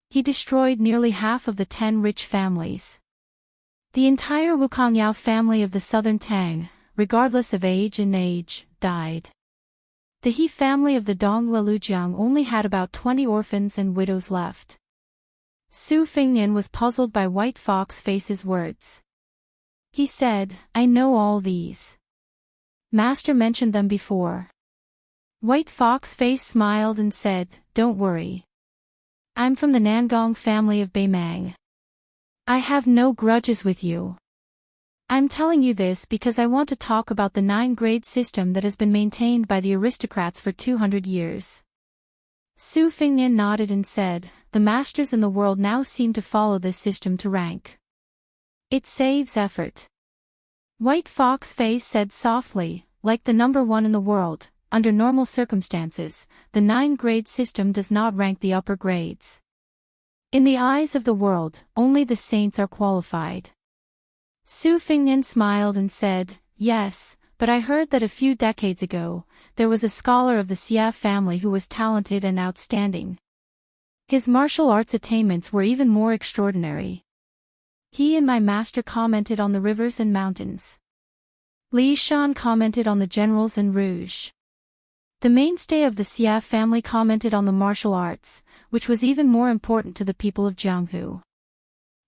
He destroyed nearly half of the 10 rich families. The entire Wukong Yao family of the southern Tang, regardless of age, died. The He family of the Donghua Lujiang only had about 20 orphans and widows left. Su Fingnian was puzzled by White Fox Face's words. He said, I know all these. Master mentioned them before. White Fox Face smiled and said, don't worry. I'm from the Nangong family of Beimang. I have no grudges with you. I'm telling you this because I want to talk about the 9-grade system that has been maintained by the aristocrats for 200 years. Su Fingnian nodded and said, the masters in the world now seem to follow this system to rank. It saves effort. White Fox Face said softly, like the number 1 in the world, under normal circumstances, the 9-grade system does not rank the upper grades. In the eyes of the world, only the saints are qualified. Su Fingnian smiled and said, yes, but I heard that a few decades ago, there was a scholar of the Xia family who was talented and outstanding. His martial arts attainments were even more extraordinary. He and my master commented on the rivers and mountains. Li Shan commented on the generals and rouge. The mainstay of the Xia family commented on the martial arts, which was even more important to the people of Jianghu.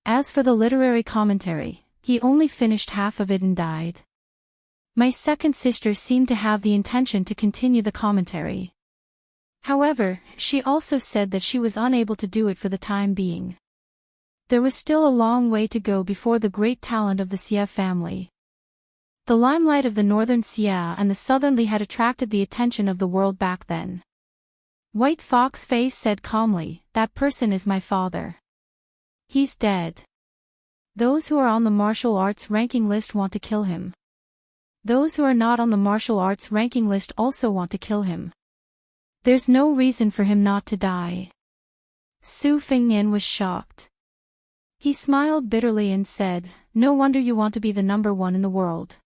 As for the literary commentary, he only finished half of it and died. My second sister seemed to have the intention to continue the commentary. However, she also said that she was unable to do it for the time being. There was still a long way to go before the great talent of the Xia family. The limelight of the northern Xia and the southern Li had attracted the attention of the world back then. White Fox Face said calmly, that person is my father. He's dead. Those who are on the martial arts ranking list want to kill him. Those who are not on the martial arts ranking list also want to kill him. There's no reason for him not to die. Su Fingnian was shocked. He smiled bitterly and said, no wonder you want to be the number 1 in the world.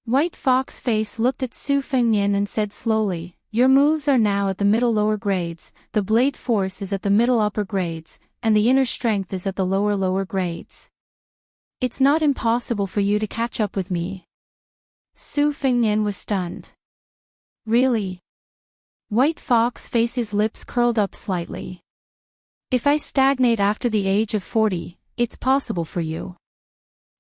White Fox Face looked at Su Fingnian and said slowly, your moves are now at the middle lower grades, the blade force is at the middle upper grades, and the inner strength is at the lower grades. It's not impossible for you to catch up with me. Su Fingnian was stunned. Really? White Fox Face's lips curled up slightly. If I stagnate after the age of 40, it's possible for you.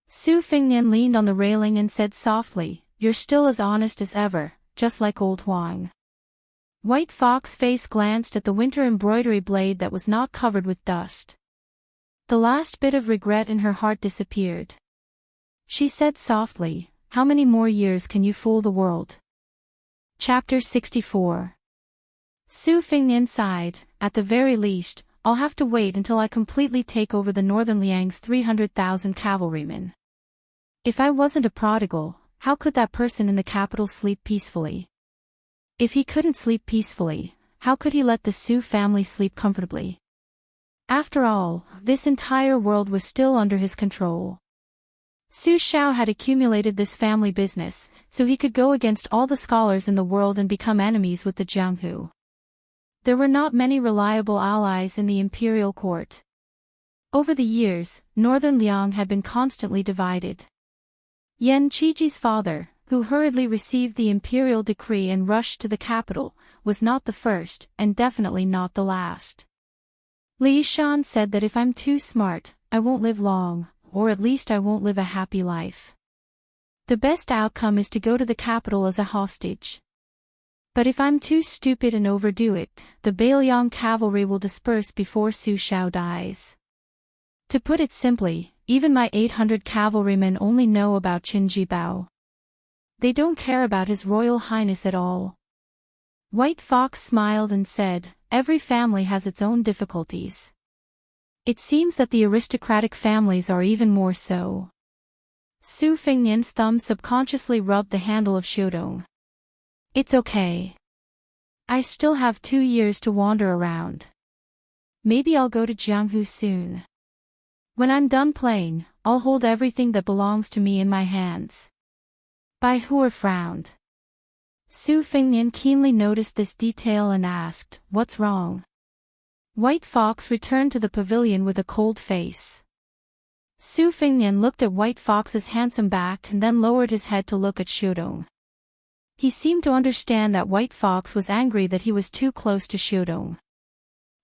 Su Fingnian leaned on the railing and said softly, you're still as honest as ever, just like old Huang. White Fox Face glanced at the winter embroidery blade that was not covered with dust. The last bit of regret in her heart disappeared. She said softly, how many more years can you fool the world? Chapter 64. Su Fingnian sighed, at the very least, I'll have to wait until I completely take over the northern Liang's 300,000 cavalrymen. If I wasn't a prodigal, how could that person in the capital sleep peacefully? If he couldn't sleep peacefully, how could he let the Su family sleep comfortably? After all, this entire world was still under his control. Su Xiao had accumulated this family business, so he could go against all the scholars in the world and become enemies with the Jianghu. There were not many reliable allies in the imperial court. Over the years, northern Liang had been constantly divided. Yan Qiji's father, who hurriedly received the imperial decree and rushed to the capital, was not the first, and definitely not the last. Li Shan said that if I'm too smart, I won't live long, or at least I won't live a happy life. The best outcome is to go to the capital as a hostage. But if I'm too stupid and overdo it, the Bailiang cavalry will disperse before Su Shao dies. To put it simply, even my 800 cavalrymen only know about Qin Jibao. They don't care about His Royal Highness at all. White Fox smiled and said, every family has its own difficulties. It seems that the aristocratic families are even more so. Su Fengnian's thumb subconsciously rubbed the handle of Xiudong. It's okay. I still have 2 years to wander around. Maybe I'll go to Jianghu soon. When I'm done playing, I'll hold everything that belongs to me in my hands. Bai Hua frowned. Su Fengnian keenly noticed this detail and asked, what's wrong? White Fox returned to the pavilion with a cold face. Su Fengnian looked at White Fox's handsome back and then lowered his head to look at Xiudong. He seemed to understand that White Fox was angry that he was too close to Xiudong.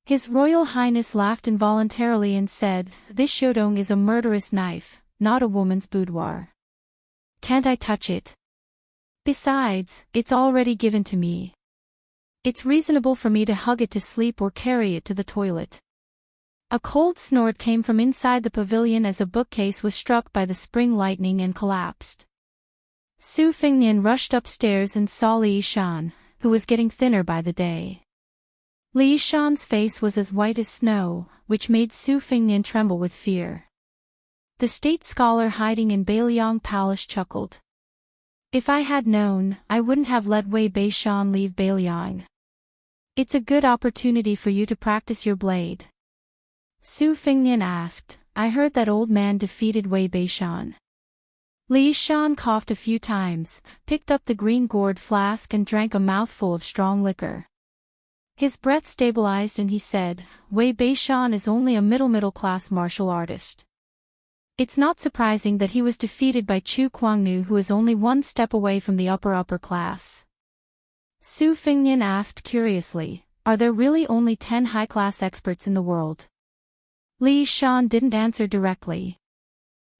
His Royal Highness laughed involuntarily and said, this Xiudong is a murderous knife, not a woman's boudoir. Can't I touch it? Besides, it's already given to me. It's reasonable for me to hug it to sleep or carry it to the toilet. A cold snort came from inside the pavilion as a bookcase was struck by the spring lightning and collapsed. Su Fengnian rushed upstairs and saw Li Shan, who was getting thinner by the day. Li Shan's face was as white as snow, which made Su Fengnian tremble with fear. The state scholar hiding in Bailiang Palace chuckled. If I had known, I wouldn't have let Wei Beishan leave Bailiang. It's a good opportunity for you to practice your blade. Su Fengnian asked, I heard that old man defeated Wei Beishan. Li Shan coughed a few times, picked up the green gourd flask and drank a mouthful of strong liquor. His breath stabilized and he said, Wei Beishan is only a middle-class martial artist. It's not surprising that he was defeated by Chu Kuangnu, who is only one step away from the upper class. Su Fengnian asked curiously, are there really only 10 high-class experts in the world? Li Shan didn't answer directly.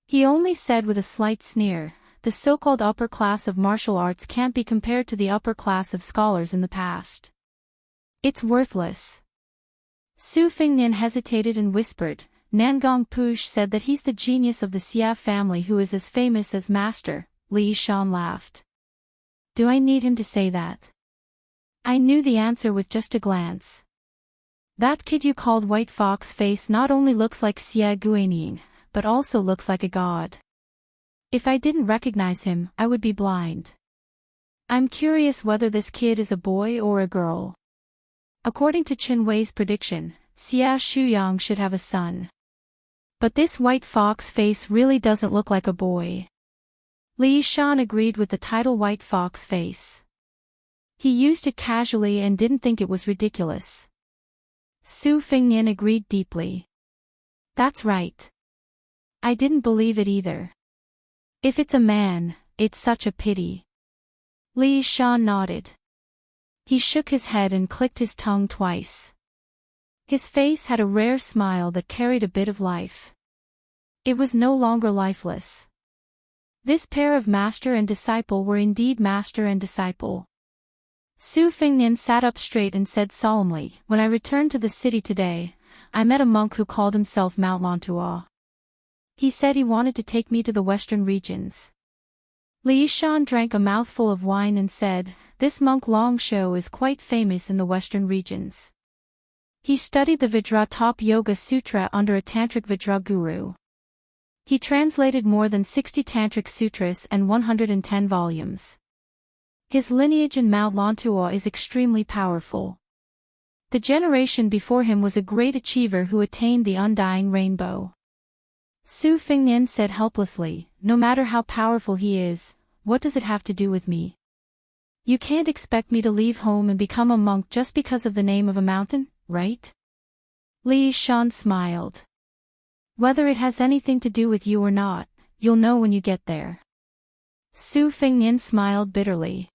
He only said with a slight sneer, the so-called upper class of martial arts can't be compared to the upper class of scholars in the past. It's worthless. Su Fengnian hesitated and whispered, Nangong Push said that he's the genius of the Xia family who is as famous as Master. Li Shan laughed. Do I need him to say that? I knew the answer with just a glance. That kid you called White Fox face not only looks like Xia Guanyin, but also looks like a god. If I didn't recognize him, I would be blind. I'm curious whether this kid is a boy or a girl. According to Chen Wei's prediction, Xia Shuyang should have a son. But this White Fox face really doesn't look like a boy. Li Shan agreed with the title White Fox face. He used it casually and didn't think it was ridiculous. Su Fengnian agreed deeply. That's right. I didn't believe it either. If it's a man, it's such a pity. Li Shan nodded. He shook his head and clicked his tongue twice. His face had a rare smile that carried a bit of life. It was no longer lifeless. This pair of master and disciple were indeed master and disciple. Su Fengnian sat up straight and said solemnly, when I returned to the city today, I met a monk who called himself Mount Lantua. He said he wanted to take me to the western regions. Li Shan drank a mouthful of wine and said, this monk Long Shou is quite famous in the western regions. He studied the Vajratop Yoga Sutra under a Tantric Vajra guru. He translated more than 60 Tantric sutras and 110 volumes. His lineage in Mount Lantua is extremely powerful. The generation before him was a great achiever who attained the undying rainbow. Su Fengnian said helplessly, no matter how powerful he is, what does it have to do with me? You can't expect me to leave home and become a monk just because of the name of a mountain, right? Li Shan smiled. Whether it has anything to do with you or not, you'll know when you get there. Su Fingnian smiled bitterly.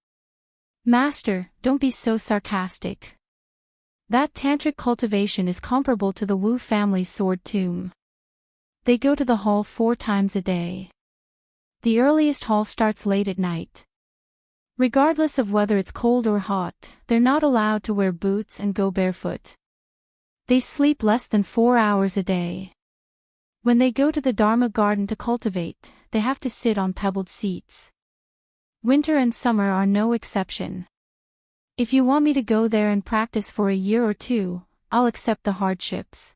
Master, don't be so sarcastic. That tantric cultivation is comparable to the Wu family's sword tomb. They go to the hall 4 times a day. The earliest hall starts late at night. Regardless of whether it's cold or hot, they're not allowed to wear boots and go barefoot. They sleep less than 4 hours a day. When they go to the Dharma garden to cultivate, they have to sit on pebbled seats. Winter and summer are no exception. If you want me to go there and practice for a year or 2, I'll accept the hardships.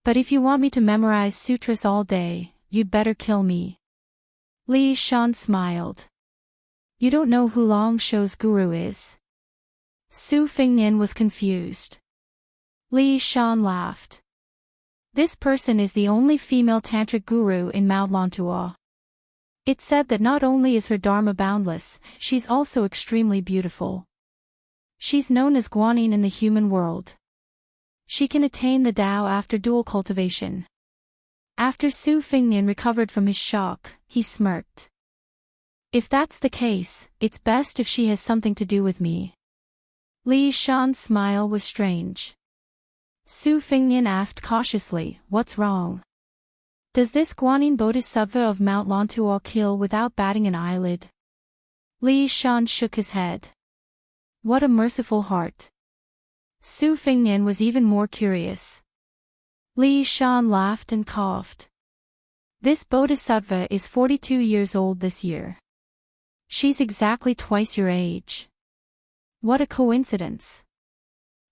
But if you want me to memorize sutras all day, you'd better kill me. Li Shan smiled. You don't know who Long Shou's guru is? Su Fingnian was confused. Li Shan laughed. This person is the only female tantric guru in Mount Lontuo. It's said that not only is her dharma boundless, she's also extremely beautiful. She's known as Guanyin in the human world. She can attain the Tao after dual cultivation. After Su Fingnian recovered from his shock, he smirked. If that's the case, it's best if she has something to do with me. Li Shan's smile was strange. Su Fingnian asked cautiously, what's wrong? Does this Guanyin Bodhisattva of Mount Lontuo kill without batting an eyelid? Li Shan shook his head. What a merciful heart. Su Fingnian was even more curious. Li Shan laughed and coughed. This Bodhisattva is 42 years old this year. She's exactly twice your age. What a coincidence.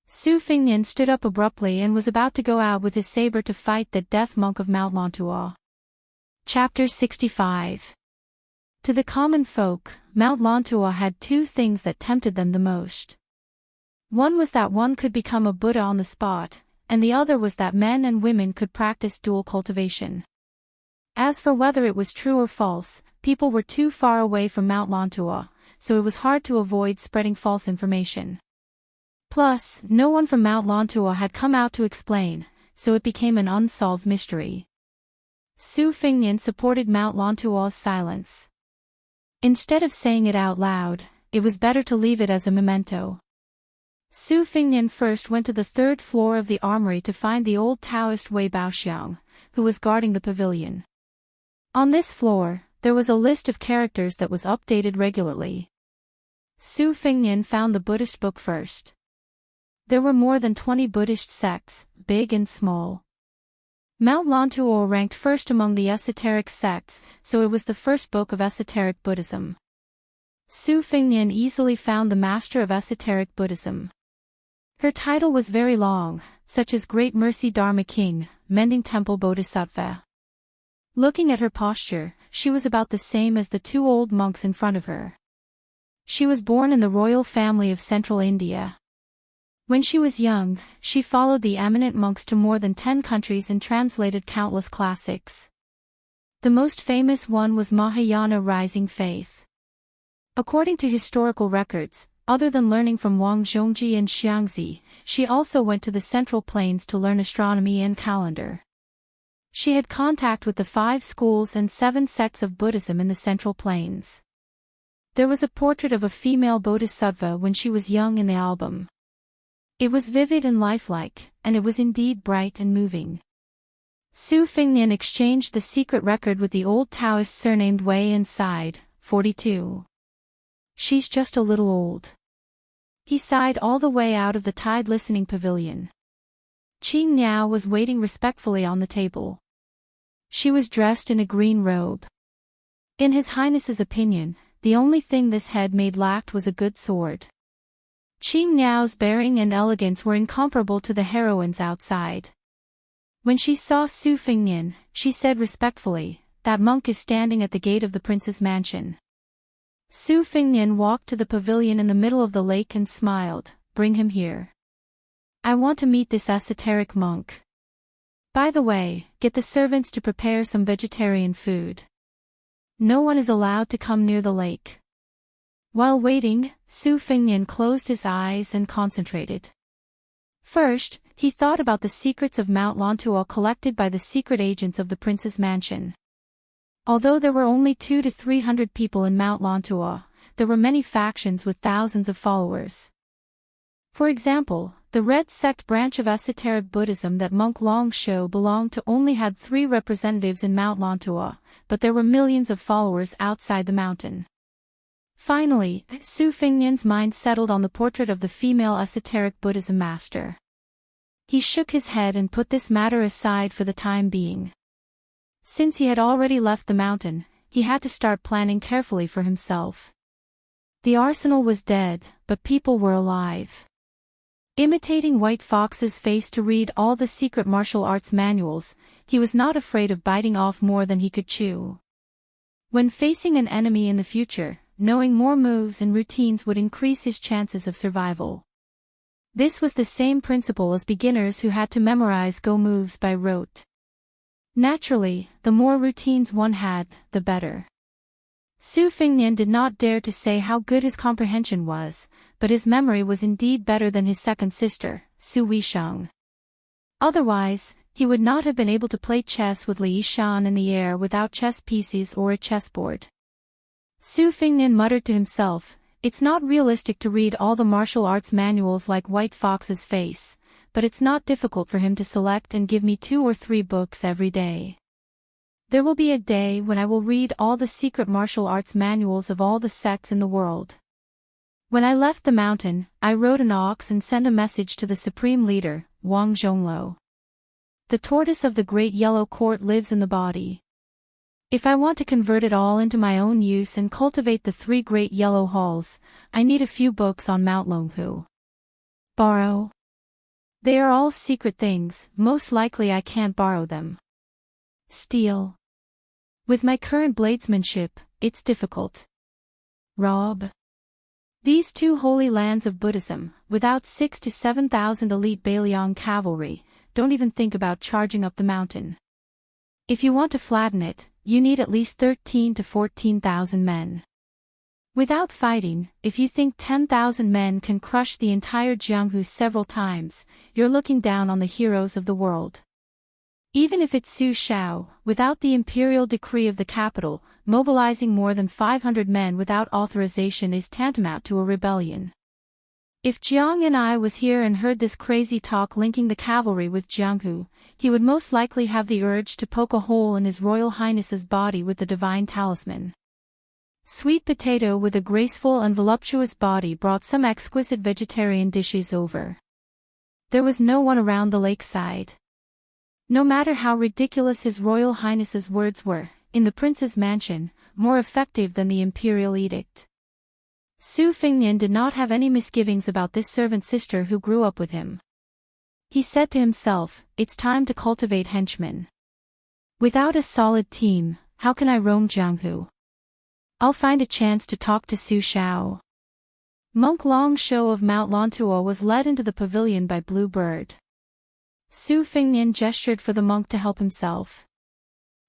Su Fingnian stood up abruptly and was about to go out with his saber to fight the death monk of Mount Lontuo. Chapter 65. To the common folk, Mount Lontuo had 2 things that tempted them the most. One was that one could become a Buddha on the spot, and the other was that men and women could practice dual cultivation. As for whether it was true or false, people were too far away from Mount Lontuo, so it was hard to avoid spreading false information. Plus, no one from Mount Lontuo had come out to explain, so it became an unsolved mystery. Su Fingnian supported Mount Lontuo's silence. Instead of saying it out loud, it was better to leave it as a memento. Su Fingnian first went to the 3rd floor of the armory to find the old Taoist Wei Baoxiang, who was guarding the pavilion. On this floor, there was a list of characters that was updated regularly. Su Fingnian found the Buddhist book first. There were more than 20 Buddhist sects, big and small. Mount Lontuo ranked first among the esoteric sects, so it was the first book of esoteric Buddhism. Su Fingnian easily found the master of esoteric Buddhism. Her title was very long, such as Great Mercy Dharma King, Mending Temple Bodhisattva. Looking at her posture, she was about the same as the 2 old monks in front of her. She was born in the royal family of central India. When she was young, she followed the eminent monks to more than 10 countries and translated countless classics. The most famous one was Mahayana Rising Faith. According to historical records, other than learning from Wang Zhongji and Xiangzi, she also went to the Central Plains to learn astronomy and calendar. She had contact with the 5 schools and 7 sects of Buddhism in the Central Plains. There was a portrait of a female bodhisattva when she was young in the album. It was vivid and lifelike, and it was indeed bright and moving. Su Fingnian exchanged the secret record with the old Taoist surnamed Wei and sighed, 42. She's just a little old. He sighed all the way out of the Tide listening pavilion. Qing Niao was waiting respectfully on the table. She was dressed in a green robe. In His Highness's opinion, the only thing this head maid lacked was a good sword. Qing Niao's bearing and elegance were incomparable to the heroines outside. When she saw Su Fingnian, she said respectfully, "That monk is standing at the gate of the prince's mansion." Su Fingnian walked to the pavilion in the middle of the lake and smiled, "Bring him here. I want to meet this esoteric monk. By the way, get the servants to prepare some vegetarian food. No one is allowed to come near the lake." While waiting, Su Fingnian closed his eyes and concentrated. First, he thought about the secrets of Mount Lontuo collected by the secret agents of the prince's mansion. Although there were only 200 to 300 people in Mount Lontua, there were many factions with thousands of followers. For example, the Red Sect branch of esoteric Buddhism that monk Longsho belonged to only had 3 representatives in Mount Lontua, but there were millions of followers outside the mountain. Finally, Su Fingnian's mind settled on the portrait of the female esoteric Buddhism master. He shook his head and put this matter aside for the time being. Since he had already left the mountain, he had to start planning carefully for himself. The arsenal was dead, but people were alive. Imitating White Fox's face to read all the secret martial arts manuals, he was not afraid of biting off more than he could chew. When facing an enemy in the future, knowing more moves and routines would increase his chances of survival. This was the same principle as beginners who had to memorize Go moves by rote. Naturally, the more routines one had, the better. Su Fingnian did not dare to say how good his comprehension was, but his memory was indeed better than his second sister, Su Weisheng. Otherwise, he would not have been able to play chess with Li Yishan in the air without chess pieces or a chessboard. Su Fingnian muttered to himself, "It's not realistic to read all the martial arts manuals like White Fox's face, but it's not difficult for him to select and give me 2 or 3 books every day. There will be a day when I will read all the secret martial arts manuals of all the sects in the world." When I left the mountain, I rode an ox and sent a message to the supreme leader, Wang Zhongluo. The tortoise of the Great Yellow Court lives in the body. If I want to convert it all into my own use and cultivate the 3 great yellow halls, I need a few books on Mount Longhu. Borrow? They are all secret things, most likely I can't borrow them. Steal? With my current bladesmanship, it's difficult. Rob? These 2 holy lands of Buddhism, without 6,000 to 7,000 elite Baliang cavalry, don't even think about charging up the mountain. If you want to flatten it, you need at least 13,000 to 14,000 men. Without fighting, if you think 10,000 men can crush the entire Jianghu several times, you're looking down on the heroes of the world. Even if it's Su Shao, without the imperial decree of the capital, mobilizing more than 500 men without authorization is tantamount to a rebellion. If Jiang and I was here and heard this crazy talk linking the cavalry with Jianghu, he would most likely have the urge to poke a hole in His Royal Highness's body with the divine talisman. Sweet Potato with a graceful and voluptuous body brought some exquisite vegetarian dishes over. There was no one around the lakeside. No matter how ridiculous His Royal Highness's words were, in the prince's mansion, more effective than the imperial edict. Su Fingnian did not have any misgivings about this servant sister who grew up with him. He said to himself, "It's time to cultivate henchmen. Without a solid team, how can I roam Jianghu? I'll find a chance to talk to Su Shao." Monk Long Shou of Mount Lontua was led into the pavilion by Blue Bird. Su Fingnian gestured for the monk to help himself.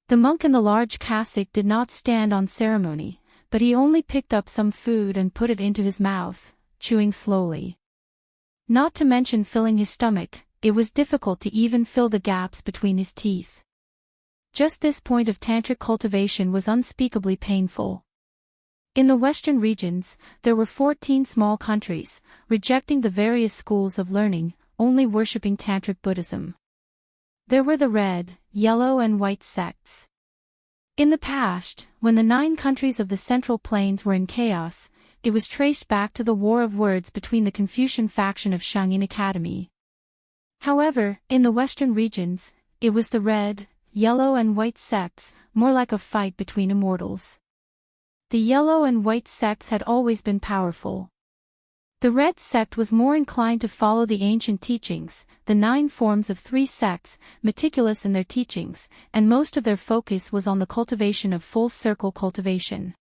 The monk in the large cassock did not stand on ceremony, but he only picked up some food and put it into his mouth, chewing slowly. Not to mention filling his stomach, it was difficult to even fill the gaps between his teeth. Just this point of tantric cultivation was unspeakably painful. In the western regions, there were 14 small countries, rejecting the various schools of learning, only worshipping tantric Buddhism. There were the red, yellow and white sects. In the past, when the 9 countries of the Central Plains were in chaos, it was traced back to the war of words between the Confucian faction of Shangyin Academy. However, in the western regions, it was the red, yellow and white sects, more like a fight between immortals. The yellow and white sects had always been powerful. The red sect was more inclined to follow the ancient teachings, the 9 forms of 3 sects, meticulous in their teachings, and most of their focus was on the cultivation of full-circle cultivation.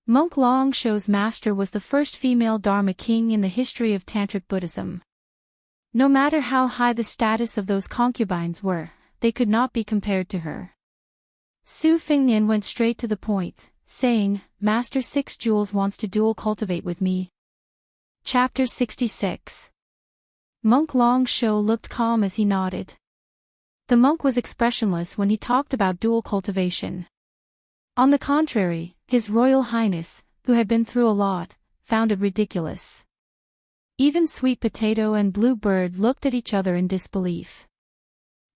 Monk Long Shou's master was the first female Dharma king in the history of Tantric Buddhism. No matter how high the status of those concubines were, they could not be compared to her. Su Fingnian went straight to the point, saying, "Master 6 Jewels wants to dual cultivate with me." Chapter 66. Monk Long Shou looked calm as he nodded. The monk was expressionless when he talked about dual cultivation. On the contrary, His Royal Highness, who had been through a lot, found it ridiculous. Even Sweet Potato and Blue Bird looked at each other in disbelief.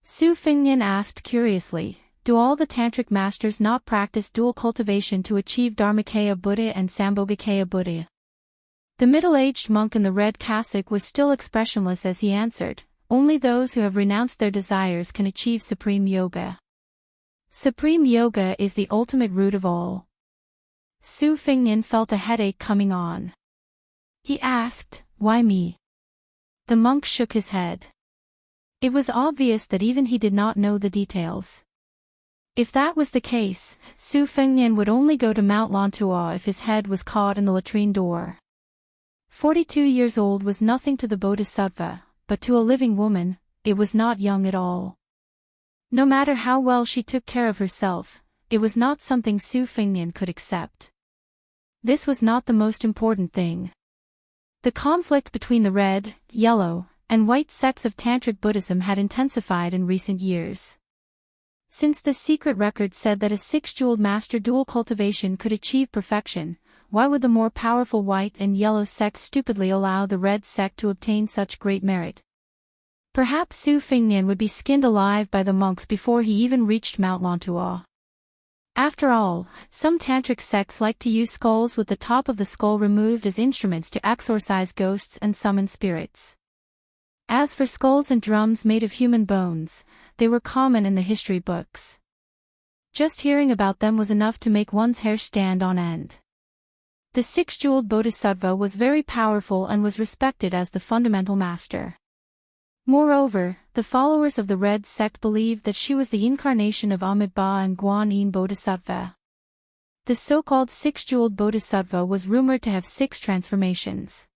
Su Fingnian asked curiously, do all the Tantric masters not practice dual cultivation to achieve Dharmakaya Buddha and Sambhogakaya Buddha? The middle-aged monk in the red cassock was still expressionless as he answered, only those who have renounced their desires can achieve supreme yoga. Supreme yoga is the ultimate root of all. Su Fingnian felt a headache coming on. He asked, why me? The monk shook his head. It was obvious that even he did not know the details. If that was the case, Su Fingnian would only go to Mount Lontua if his head was caught in the latrine door. 42 years old was nothing to the Bodhisattva, but to a living woman, it was not young at all. No matter how well she took care of herself, it was not something Su Fingnian could accept. This was not the most important thing. The conflict between the red, yellow, and white sects of Tantric Buddhism had intensified in recent years. Since the secret record said that a six-jeweled master dual cultivation could achieve perfection, why would the more powerful white and yellow sects stupidly allow the red sect to obtain such great merit? Perhaps Su Fingnian would be skinned alive by the monks before he even reached Mount Lontua. After all, some Tantric sects like to use skulls with the top of the skull removed as instruments to exorcise ghosts and summon spirits. As for skulls and drums made of human bones, they were common in the history books. Just hearing about them was enough to make one's hair stand on end. The six-jeweled Bodhisattva was very powerful and was respected as the fundamental master. Moreover, the followers of the Red sect believed that she was the incarnation of Amitabha and Guan Bodhisattva. The so-called six-jeweled Bodhisattva was rumored to have 6 transformations.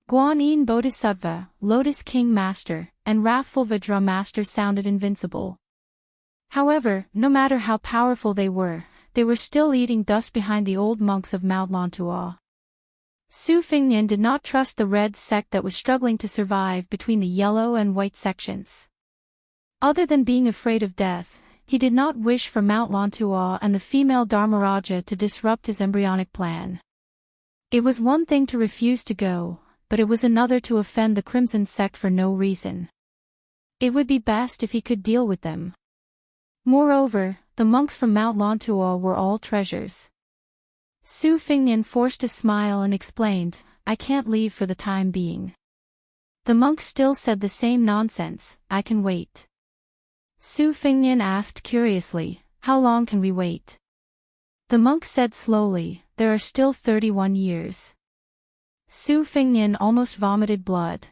Guan Bodhisattva, Lotus King Master, and Wrathful Vajra Master sounded invincible. However, no matter how powerful they were still eating dust behind the old monks of Mount Lontua. Su Fingnian did not trust the red sect that was struggling to survive between the yellow and white sections. Other than being afraid of death, he did not wish for Mount Lontua and the female Dharmaraja to disrupt his embryonic plan. It was one thing to refuse to go, but it was another to offend the Crimson sect for no reason. It would be best if he could deal with them. Moreover, the monks from Mount Lontua were all treasures. Su Fingnian forced a smile and explained, I can't leave for the time being. The monks still said the same nonsense, I can wait. Su Fingnian asked curiously, how long can we wait? The monk said slowly, there are still 31 years. Su Fingnian almost vomited blood.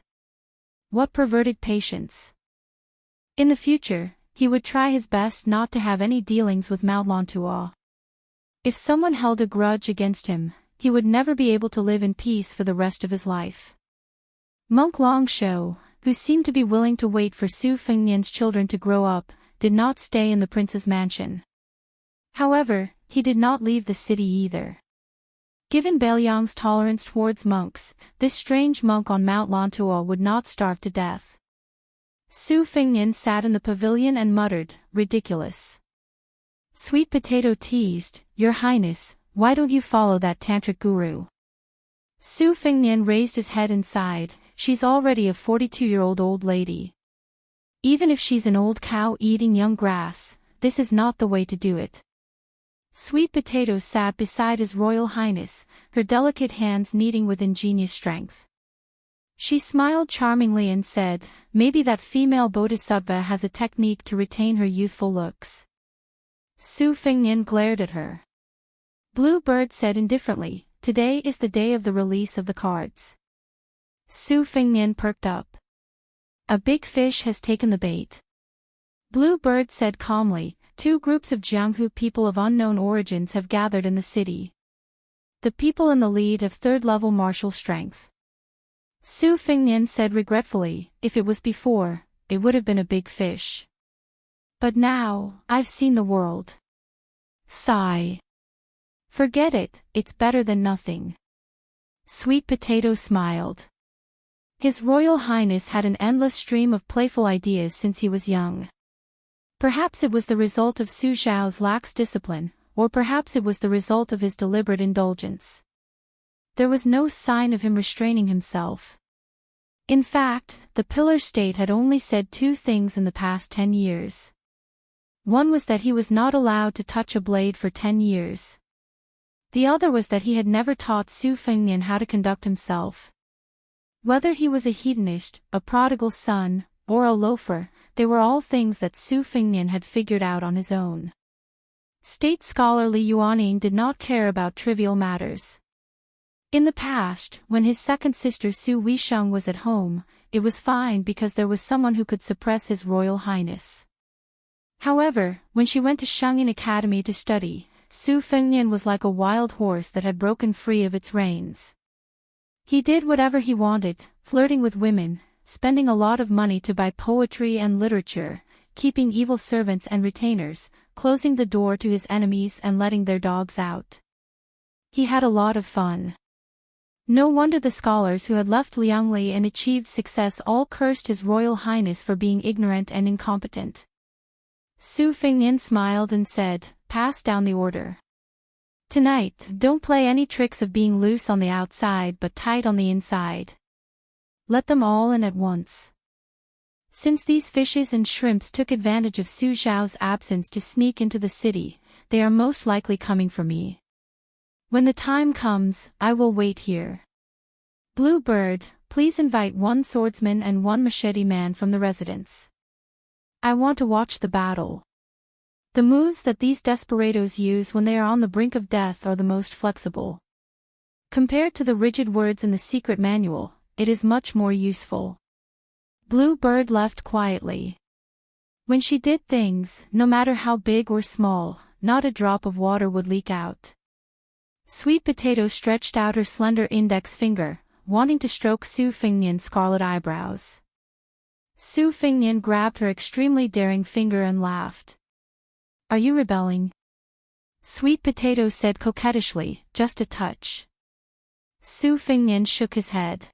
What perverted patience. In the future, he would try his best not to have any dealings with Mount Lontua. If someone held a grudge against him, he would never be able to live in peace for the rest of his life. Monk Longsho, who seemed to be willing to wait for Su Fingnian's children to grow up, did not stay in the prince's mansion. However, he did not leave the city either. Given Bailiang's tolerance towards monks, this strange monk on Mount Lontua would not starve to death. Su Fingnian sat in the pavilion and muttered, ridiculous. Sweet Potato teased, Your Highness, why don't you follow that tantric guru? Su Fingnian raised his head and sighed, she's already a 42-year-old old lady. Even if she's an old cow eating young grass, this is not the way to do it. Sweet Potato sat beside His Royal Highness, her delicate hands kneading with ingenious strength. She smiled charmingly and said, maybe that female bodhisattva has a technique to retain her youthful looks. Su Fingnian glared at her. Blue Bird said indifferently, today is the day of the release of the cards. Su Fingnian perked up. A big fish has taken the bait. Blue Bird said calmly, 2 groups of Jianghu people of unknown origins have gathered in the city. The people in the lead have 3rd-level martial strength. Su Fingnian said regretfully, if it was before, it would have been a big fish. But now, I've seen the world. Sigh. Forget it, it's better than nothing. Sweet Potato smiled. His Royal Highness had an endless stream of playful ideas since he was young. Perhaps it was the result of Su Zhao's lax discipline, or perhaps it was the result of his deliberate indulgence. There was no sign of him restraining himself. In fact, the pillar state had only said two things in the past 10 years. One was that he was not allowed to touch a blade for 10 years. The other was that he had never taught Su Fengnian how to conduct himself. Whether he was a hedonist, a prodigal son, or a loafer, they were all things that Su Fengnian had figured out on his own. State scholar Li Yuaning did not care about trivial matters. In the past, when his second sister Su Weisheng was at home, it was fine because there was someone who could suppress his royal highness. However, when she went to Shengyin Academy to study, Su Fengnian was like a wild horse that had broken free of its reins. He did whatever he wanted, flirting with women, spending a lot of money to buy poetry and literature, keeping evil servants and retainers, closing the door to his enemies and letting their dogs out. He had a lot of fun. No wonder the scholars who had left Liangli and achieved success all cursed His Royal Highness for being ignorant and incompetent. Su Fengnian smiled and said, "Pass down the order. Tonight, don't play any tricks of being loose on the outside but tight on the inside. Let them all in at once." Since these fishes and shrimps took advantage of Su Zhao's absence to sneak into the city, they are most likely coming for me. When the time comes, I will wait here. Blue Bird, please invite one swordsman and one machete man from the residence. I want to watch the battle. The moves that these desperados use when they are on the brink of death are the most flexible. Compared to the rigid words in the secret manual, it is much more useful. Blue Bird left quietly. When she did things, no matter how big or small, not a drop of water would leak out. Sweet Potato stretched out her slender index finger, wanting to stroke Su Fengnian's scarlet eyebrows. Su Fengnian grabbed her extremely daring finger and laughed. "Are you rebelling?" Sweet Potato said coquettishly, "Just a touch." Su Fengnian shook his head.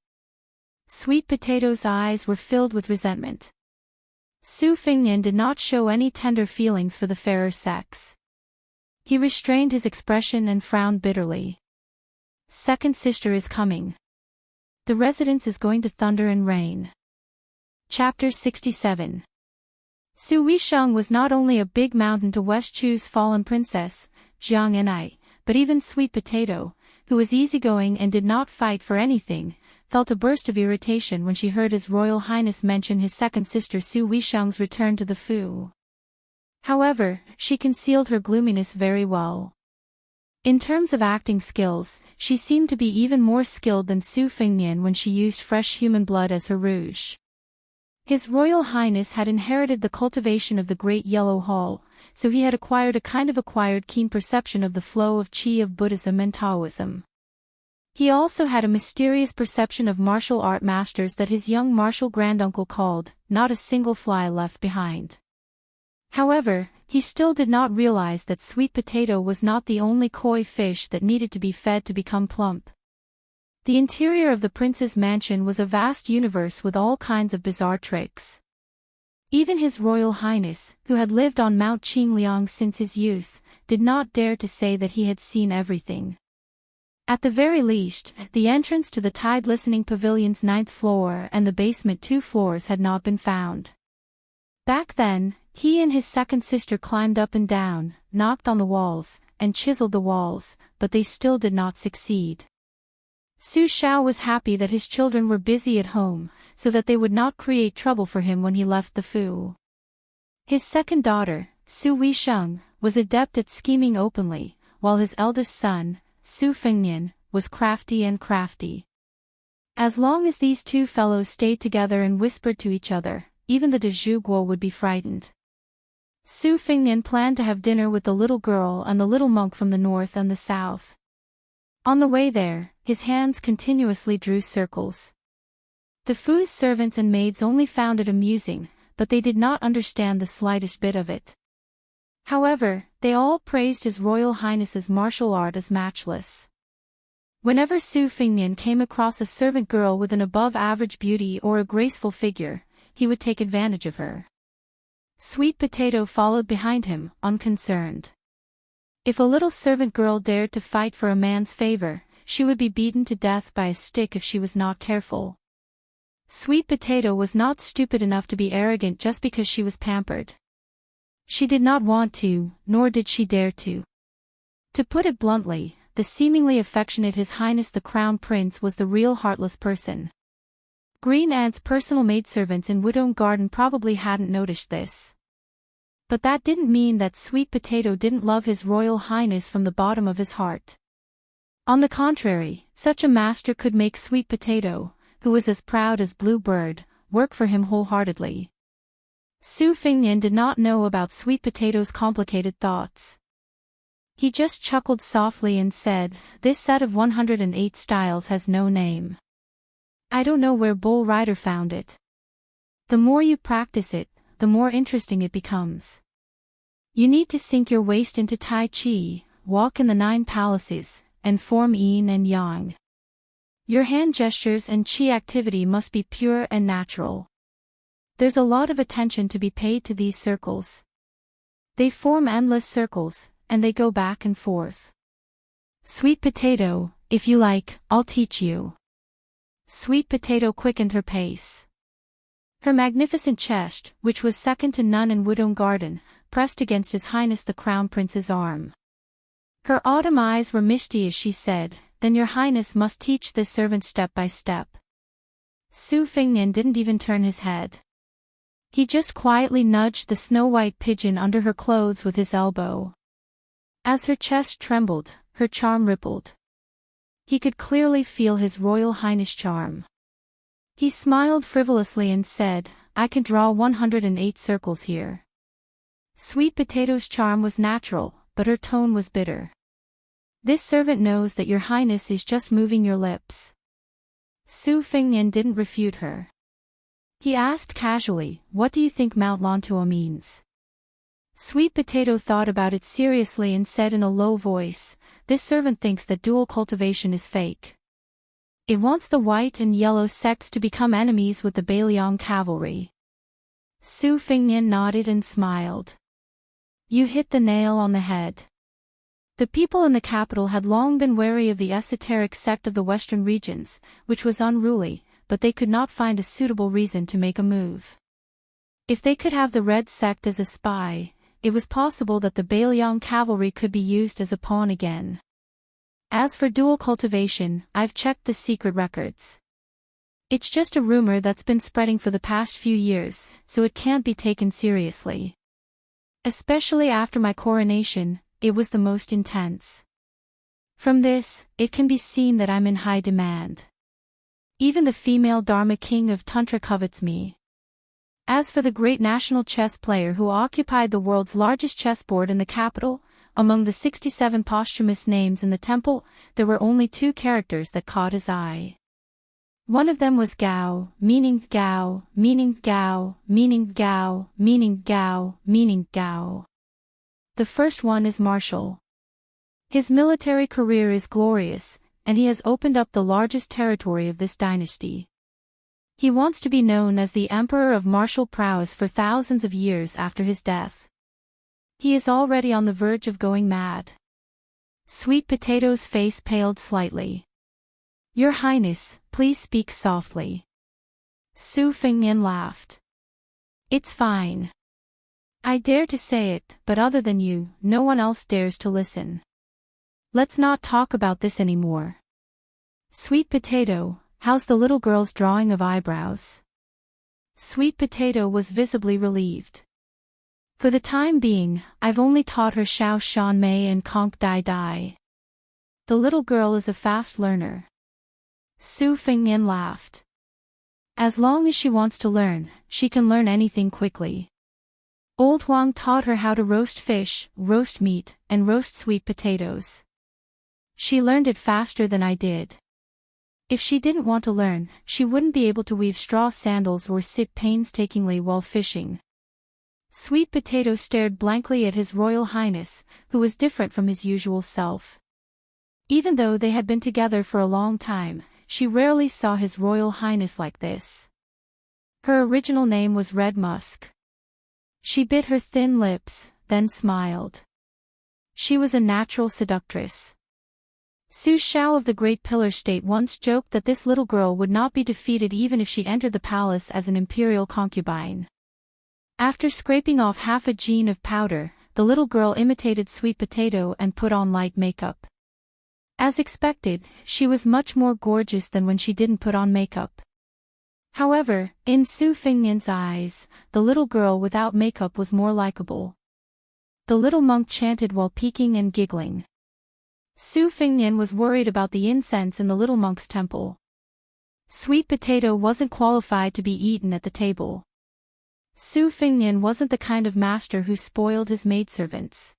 Sweet Potato's eyes were filled with resentment. Su Fengnian did not show any tender feelings for the fairer sex. He restrained his expression and frowned bitterly. "Second sister is coming. The residence is going to thunder and rain." Chapter 67. Su Weisheng was not only a big mountain to West Chu's fallen princess, Jiang Enai, but even Sweet Potato, who was easygoing and did not fight for anything, felt a burst of irritation when she heard His Royal Highness mention his second sister Su Weisheng's return to the Fu. However, she concealed her gloominess very well. In terms of acting skills, she seemed to be even more skilled than Su Fengnian when she used fresh human blood as her rouge. His Royal Highness had inherited the cultivation of the Great Yellow Hall, so he had acquired a kind of keen perception of the flow of qi of Buddhism and Taoism. He also had a mysterious perception of martial art masters that his young martial granduncle called, "Not a single fly left behind." However, he still did not realize that Sweet Potato was not the only koi fish that needed to be fed to become plump. The interior of the prince's mansion was a vast universe with all kinds of bizarre tricks. Even His Royal Highness, who had lived on Mount Qingliang since his youth, did not dare to say that he had seen everything. At the very least, the entrance to the Tide Listening Pavilion's 9th floor and the basement 2 floors had not been found. Back then, he and his second sister climbed up and down, knocked on the walls, and chiseled the walls, but they still did not succeed. Su Xiao was happy that his children were busy at home, so that they would not create trouble for him when he left the Fu. His second daughter, Su Weisheng, was adept at scheming openly, while his eldest son, Su Fengnian, was crafty. As long as these two fellows stayed together and whispered to each other, even the de Zhuguo would be frightened. Su Fengnian planned to have dinner with the little girl and the little monk from the north and the south. On the way there, his hands continuously drew circles. The Fu's servants and maids only found it amusing, but they did not understand the slightest bit of it. However, they all praised His Royal Highness's martial art as matchless. Whenever Su Fengnian came across a servant girl with an above-average beauty or a graceful figure, he would take advantage of her. Sweet Potato followed behind him, unconcerned. If a little servant girl dared to fight for a man's favor, she would be beaten to death by a stick if she was not careful. Sweet Potato was not stupid enough to be arrogant just because she was pampered. She did not want to, nor did she dare to. To put it bluntly, the seemingly affectionate His Highness the Crown Prince was the real heartless person. Green Ant's personal maidservants in Woodhome Garden probably hadn't noticed this. But that didn't mean that Sweet Potato didn't love His Royal Highness from the bottom of his heart. On the contrary, such a master could make Sweet Potato, who was as proud as Blue Bird, work for him wholeheartedly. Su Fingnian did not know about Sweet Potato's complicated thoughts. He just chuckled softly and said, "This set of 108 styles has no name. I don't know where Bull Rider found it. The more you practice it, the more interesting it becomes. You need to sink your waist into Tai Chi, walk in the 9 palaces, and form yin and yang. Your hand gestures and chi activity must be pure and natural. There's a lot of attention to be paid to these circles. They form endless circles, and they go back and forth. Sweet Potato, if you like, I'll teach you." Sweet Potato quickened her pace. Her magnificent chest, which was second to none in Woodhome Garden, pressed against His Highness the Crown Prince's arm. Her autumn eyes were misty as she said, "Then your Highness must teach this servant step by step." Su Fingnian didn't even turn his head. He just quietly nudged the snow-white pigeon under her clothes with his elbow. As her chest trembled, her charm rippled. He could clearly feel His Royal Highness' charm. He smiled frivolously and said, "I can draw 108 circles here." Sweet Potato's charm was natural, but her tone was bitter. "This servant knows that your Highness is just moving your lips." Su Fingnian didn't refute her. He asked casually, "What do you think Mount Lontua means?" Sweet Potato thought about it seriously and said in a low voice, "This servant thinks that dual cultivation is fake. It wants the white and yellow sects to become enemies with the Bailiang cavalry." Su Fingnian nodded and smiled. "You hit the nail on the head." The people in the capital had long been wary of the esoteric sect of the western regions, which was unruly, but they could not find a suitable reason to make a move. If they could have the red sect as a spy, it was possible that the Bailiang cavalry could be used as a pawn again. As for dual cultivation, I've checked the secret records. It's just a rumor that's been spreading for the past few years, so it can't be taken seriously. Especially after my coronation, it was the most intense. From this, it can be seen that I'm in high demand. Even the female Dharma king of Tantra covets me. As for the great national chess player who occupied the world's largest chessboard in the capital, among the 67 posthumous names in the temple, there were only 2 characters that caught his eye. One of them was Gao, meaning Gao, meaning Gao, meaning Gao, meaning Gao, meaning Gao. The first one is Marshal. His military career is glorious, and he has opened up the largest territory of this dynasty. He wants to be known as the Emperor of martial prowess for thousands of years after his death. He is already on the verge of going mad. Sweet Potato's face paled slightly. "Your Highness, please speak softly." Su Fingnian laughed. "It's fine. I dare to say it, but other than you, no one else dares to listen. Let's not talk about this anymore. Sweet Potato, how's the little girl's drawing of eyebrows?" Sweet Potato was visibly relieved. "For the time being, I've only taught her Xiao Shan Mei and Conk Dai Dai. The little girl is a fast learner." Su Fingnian laughed. "As long as she wants to learn, she can learn anything quickly. Old Huang taught her how to roast fish, roast meat, and roast sweet potatoes. She learned it faster than I did. If she didn't want to learn, she wouldn't be able to weave straw sandals or sit painstakingly while fishing." Sweet Potato stared blankly at His Royal Highness, who was different from his usual self. Even though they had been together for a long time, she rarely saw His Royal Highness like this. Her original name was Red Musk. She bit her thin lips, then smiled. She was a natural seductress. Su Xiao of the Great Pillar State once joked that this little girl would not be defeated even if she entered the palace as an imperial concubine. After scraping off half a jean of powder, the little girl imitated Sweet Potato and put on light makeup. As expected, she was much more gorgeous than when she didn't put on makeup. However, in Su Fengnian's eyes, the little girl without makeup was more likable. The little monk chanted while peeking and giggling. Su Fengnian was worried about the incense in the little monk's temple. Sweet Potato wasn't qualified to be eaten at the table. Su Fengnian wasn't the kind of master who spoiled his maidservants.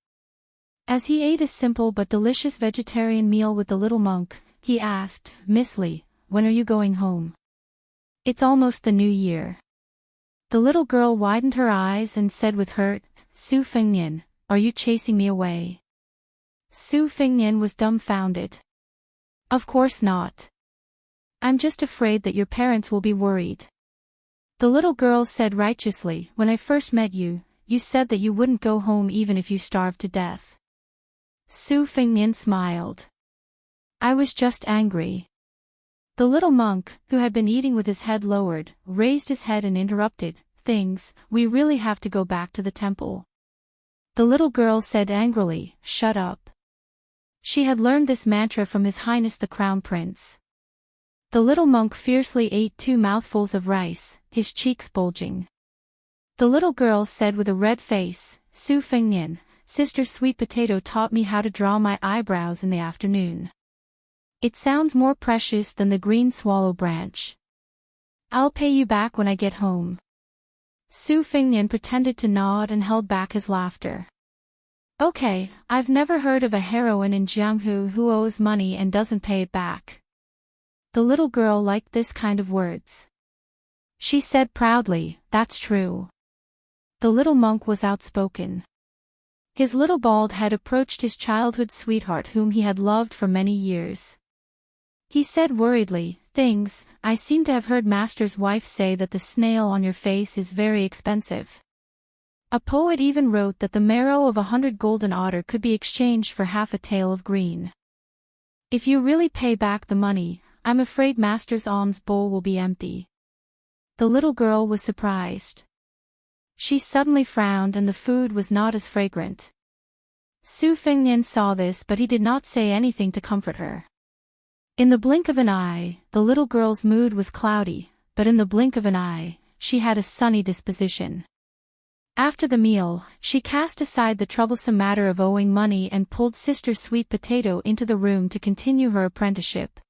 As he ate a simple but delicious vegetarian meal with the little monk, he asked, "Miss Li, when are you going home?" "It's almost the new year." The little girl widened her eyes and said with hurt, "Su Fengnian, are you chasing me away?" Su Fengnian was dumbfounded. "Of course not. I'm just afraid that your parents will be worried." The little girl said righteously, "When I first met you, you said that you wouldn't go home even if you starved to death." Su Fengnian smiled. "I was just angry." The little monk, who had been eating with his head lowered, raised his head and interrupted, "Things, we really have to go back to the temple." The little girl said angrily, "Shut up." She had learned this mantra from His Highness the Crown Prince. The little monk fiercely ate 2 mouthfuls of rice, his cheeks bulging. The little girl said with a red face, "Su Fengnian, Sister Sweet Potato taught me how to draw my eyebrows in the afternoon. It sounds more precious than the green swallow branch. I'll pay you back when I get home." Su Fengnian pretended to nod and held back his laughter. "Okay, I've never heard of a heroine in Jianghu who owes money and doesn't pay it back." The little girl liked this kind of words. She said proudly, "That's true." The little monk was outspoken. His little bald head approached his childhood sweetheart whom he had loved for many years. He said worriedly, "Things, I seem to have heard Master's wife say that the snail on your face is very expensive. A poet even wrote that the marrow of 100 golden otter could be exchanged for half a tael of green. If you really pay back the money, I'm afraid Master's alms bowl will be empty." The little girl was surprised. She suddenly frowned and the food was not as fragrant. Su Fengnian saw this but he did not say anything to comfort her. In the blink of an eye, the little girl's mood was cloudy, but in the blink of an eye, she had a sunny disposition. After the meal, she cast aside the troublesome matter of owing money and pulled Sister Sweet Potato into the room to continue her apprenticeship.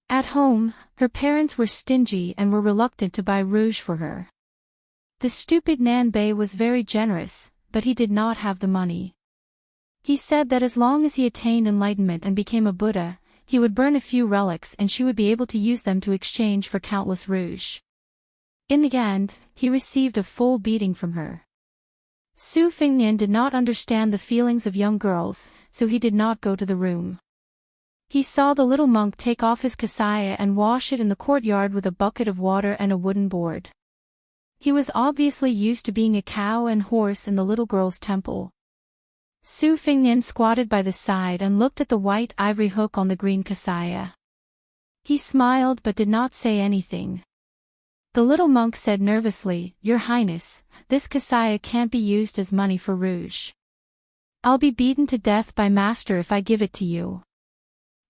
At home, her parents were stingy and were reluctant to buy rouge for her. The stupid Nan Bei was very generous, but he did not have the money. He said that as long as he attained enlightenment and became a Buddha, he would burn a few relics and she would be able to use them to exchange for countless rouge. In the end, he received a full beating from her. Su Fengnian did not understand the feelings of young girls, so he did not go to the room. He saw the little monk take off his kasaya and wash it in the courtyard with a bucket of water and a wooden board. He was obviously used to being a cow and horse in the little girl's temple. Su Fengnian squatted by the side and looked at the white ivory hook on the green kasaya. He smiled but did not say anything. The little monk said nervously, "Your Highness, this kasaya can't be used as money for rouge. I'll be beaten to death by Master if I give it to you."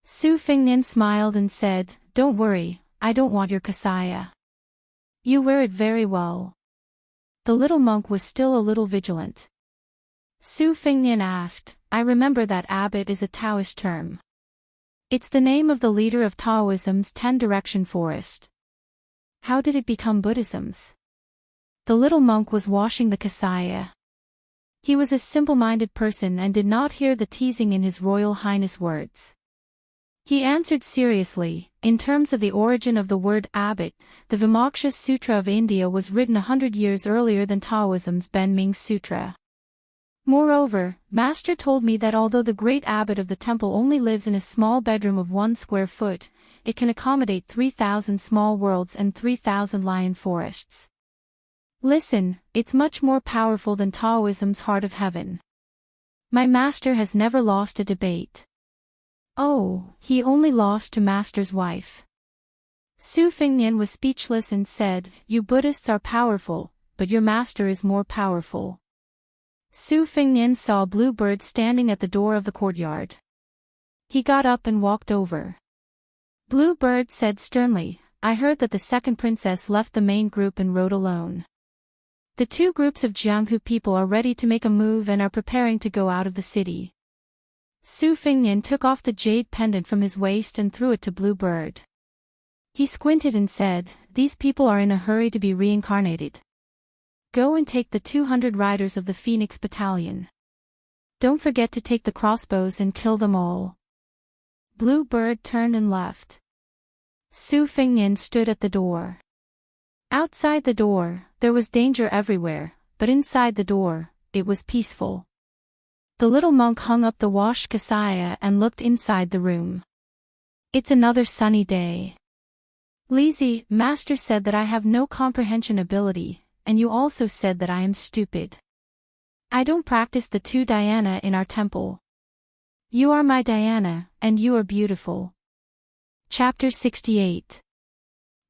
Su Fengnian smiled and said, "Don't worry, I don't want your kasaya. You wear it very well." The little monk was still a little vigilant. Su Fengnian asked, "I remember that abbot is a Taoist term. It's the name of the leader of Taoism's 10-direction forest. How did it become Buddhism's?" The little monk was washing the kasaya. He was a simple-minded person and did not hear the teasing in His Royal Highness' words. He answered seriously, "In terms of the origin of the word abbot, the Vimaksha Sutra of India was written 100 years earlier than Taoism's Ben Ming Sutra. Moreover, Master told me that although the great abbot of the temple only lives in a small bedroom of 1 square foot, it can accommodate 3,000 small worlds and 3,000 lion forests. Listen, it's much more powerful than Taoism's heart of heaven. My master has never lost a debate. Oh, he only lost to master's wife. Su Fingnian was speechless and said, "You Buddhists are powerful, but your master is more powerful." Su Fingnian saw a blue bird standing at the door of the courtyard. He got up and walked over. Blue Bird said sternly, "I heard that the second princess left the main group and rode alone. The two groups of Jianghu people are ready to make a move and are preparing to go out of the city." Su Fingnian took off the jade pendant from his waist and threw it to Blue Bird. He squinted and said, "These people are in a hurry to be reincarnated. Go and take the 200 riders of the Phoenix Battalion. Don't forget to take the crossbows and kill them all." Blue Bird turned and left. Su Fingnian stood at the door. Outside the door, there was danger everywhere, but inside the door, it was peaceful. The little monk hung up the wash kasaya and looked inside the room. "It's another sunny day. Lizzie, master said that I have no comprehension ability, and you also said that I am stupid. I don't practice the two dhyana in our temple. You are my dhyana, and you are beautiful." Chapter 68.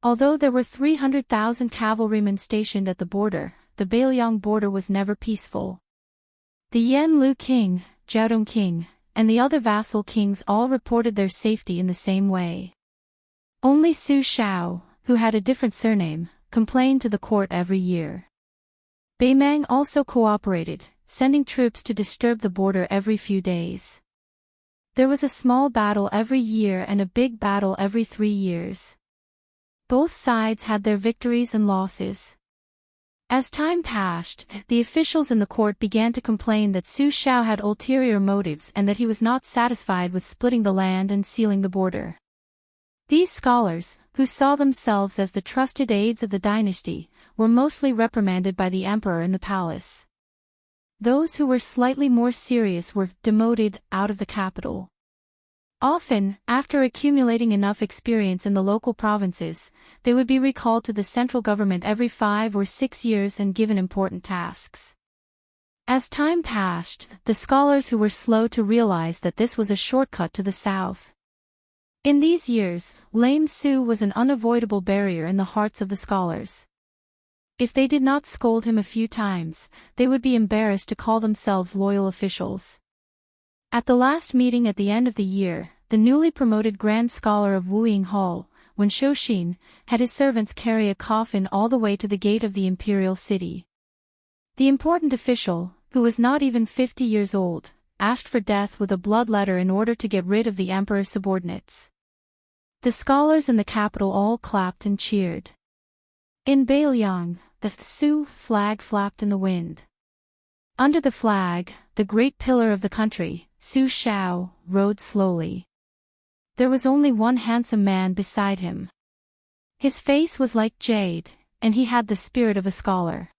Although there were 300,000 cavalrymen stationed at the border, the Bailiang border was never peaceful. The Yanlu king, Jiaodong king, and the other vassal kings all reported their safety in the same way. Only Su Shao, who had a different surname, complained to the court every year. Beimang also cooperated, sending troops to disturb the border every few days. There was a small battle every year and a big battle every 3 years. Both sides had their victories and losses. As time passed, the officials in the court began to complain that Su Shao had ulterior motives and that he was not satisfied with splitting the land and sealing the border. These scholars, who saw themselves as the trusted aides of the dynasty, were mostly reprimanded by the emperor in the palace. Those who were slightly more serious were demoted out of the capital. Often, after accumulating enough experience in the local provinces, they would be recalled to the central government every 5 or 6 years and given important tasks. As time passed, the scholars who were slow to realize that this was a shortcut to the south. In these years, Lame Su was an unavoidable barrier in the hearts of the scholars. If they did not scold him a few times, they would be embarrassed to call themselves loyal officials. At the last meeting at the end of the year, the newly promoted Grand Scholar of Wuying Hall, Wen Shouxin, had his servants carry a coffin all the way to the gate of the imperial city. The important official, who was not even 50 years old, asked for death with a blood letter in order to get rid of the emperor's subordinates. The scholars in the capital all clapped and cheered. In Bailiang, the Su flag flapped in the wind. Under the flag, the great pillar of the country, Su Shao, rode slowly. There was only one handsome man beside him. His face was like jade, and he had the spirit of a scholar.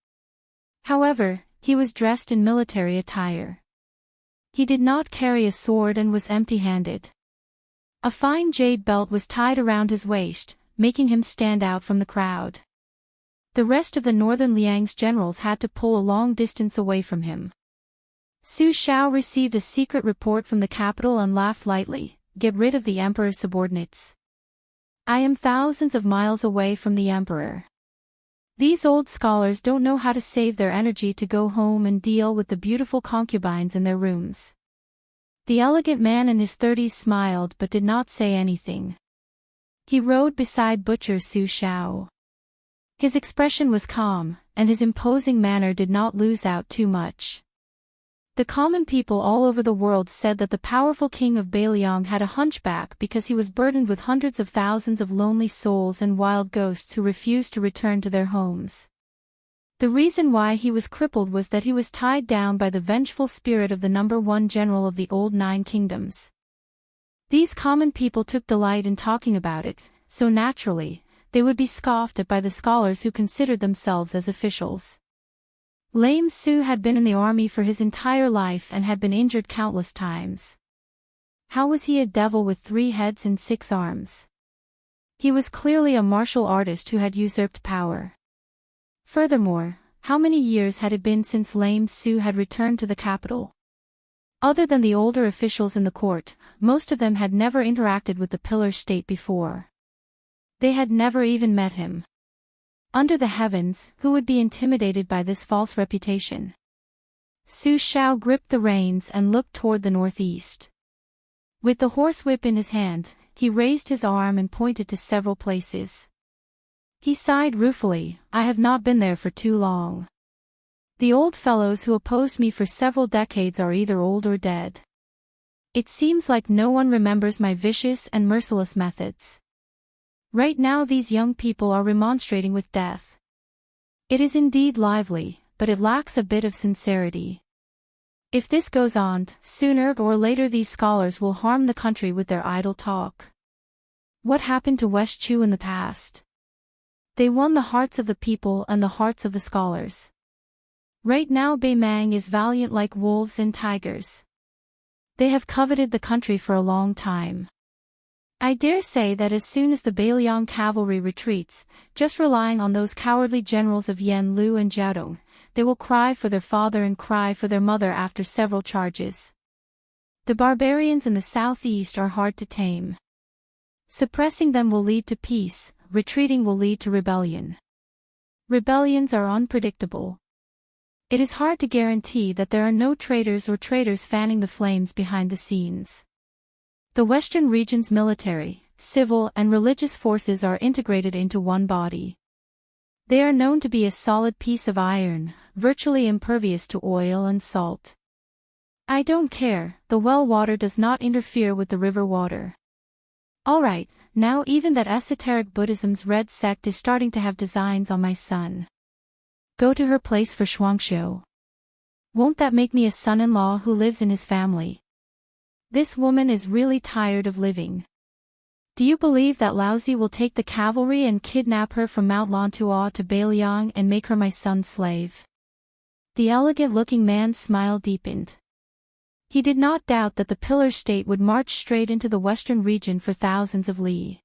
However, he was dressed in military attire. He did not carry a sword and was empty-handed. A fine jade belt was tied around his waist, making him stand out from the crowd. The rest of the northern Liang's generals had to pull a long distance away from him. Su Shao received a secret report from the capital and laughed lightly, "Get rid of the emperor's subordinates. I am thousands of miles away from the emperor. These old scholars don't know how to save their energy to go home and deal with the beautiful concubines in their rooms." The elegant man in his 30s smiled but did not say anything. He rode beside Butcher Su Shao. His expression was calm, and his imposing manner did not lose out too much. The common people all over the world said that the powerful king of Bailiang had a hunchback because he was burdened with hundreds of thousands of lonely souls and wild ghosts who refused to return to their homes. The reason why he was crippled was that he was tied down by the vengeful spirit of the number 1 general of the old 9 kingdoms. These common people took delight in talking about it, so naturally, they would be scoffed at by the scholars who considered themselves as officials. Lame Su had been in the army for his entire life and had been injured countless times. How was he a devil with 3 heads and 6 arms? He was clearly a martial artist who had usurped power. Furthermore, how many years had it been since Lame Su had returned to the capital? Other than the older officials in the court, most of them had never interacted with the pillar state before. They had never even met him. Under the heavens, who would be intimidated by this false reputation? Su Xiao gripped the reins and looked toward the northeast. With the horsewhip in his hand, he raised his arm and pointed to several places. He sighed ruefully, I have not been there for too long. The old fellows who opposed me for several decades are either old or dead. It seems like no one remembers my vicious and merciless methods. Right now these young people are remonstrating with death. It is indeed lively, but it lacks a bit of sincerity. If this goes on, sooner or later these scholars will harm the country with their idle talk. What happened to West Chu in the past? They won the hearts of the people and the hearts of the scholars. Right now Beimang is valiant like wolves and tigers. They have coveted the country for a long time. I dare say that as soon as the Beiliang cavalry retreats, just relying on those cowardly generals of Yan Lu and Jiaodong, they will cry for their father and cry for their mother after several charges. The barbarians in the southeast are hard to tame. Suppressing them will lead to peace, retreating will lead to rebellion. Rebellions are unpredictable. It is hard to guarantee that there are no traitors or traitors fanning the flames behind the scenes. The Western region's military, civil and religious forces are integrated into one body. They are known to be a solid piece of iron, virtually impervious to oil and salt. I don't care, the well water does not interfere with the river water. Alright, now even that esoteric Buddhism's red sect is starting to have designs on my son. Go to her place for Shuangshou. Won't that make me a son-in-law who lives in his family? This woman is really tired of living. Do you believe that Laozi will take the cavalry and kidnap her from Mount Lantua to Beiliang and make her my son's slave? The elegant-looking man's smile deepened. He did not doubt that the pillar state would march straight into the western region for thousands of li.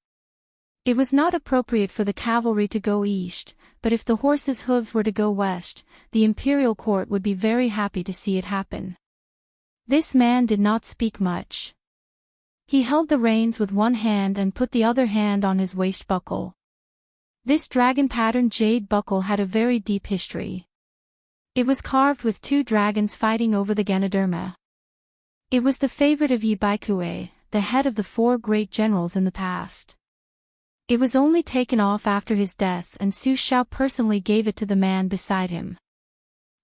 It was not appropriate for the cavalry to go east, but if the horses' hooves were to go west, the imperial court would be very happy to see it happen. This man did not speak much. He held the reins with one hand and put the other hand on his waist buckle. This dragon-patterned jade buckle had a very deep history. It was carved with two dragons fighting over the Ganoderma. It was the favorite of Yi Baikue, the head of the four great generals in the past. It was only taken off after his death and Su Xiao personally gave it to the man beside him.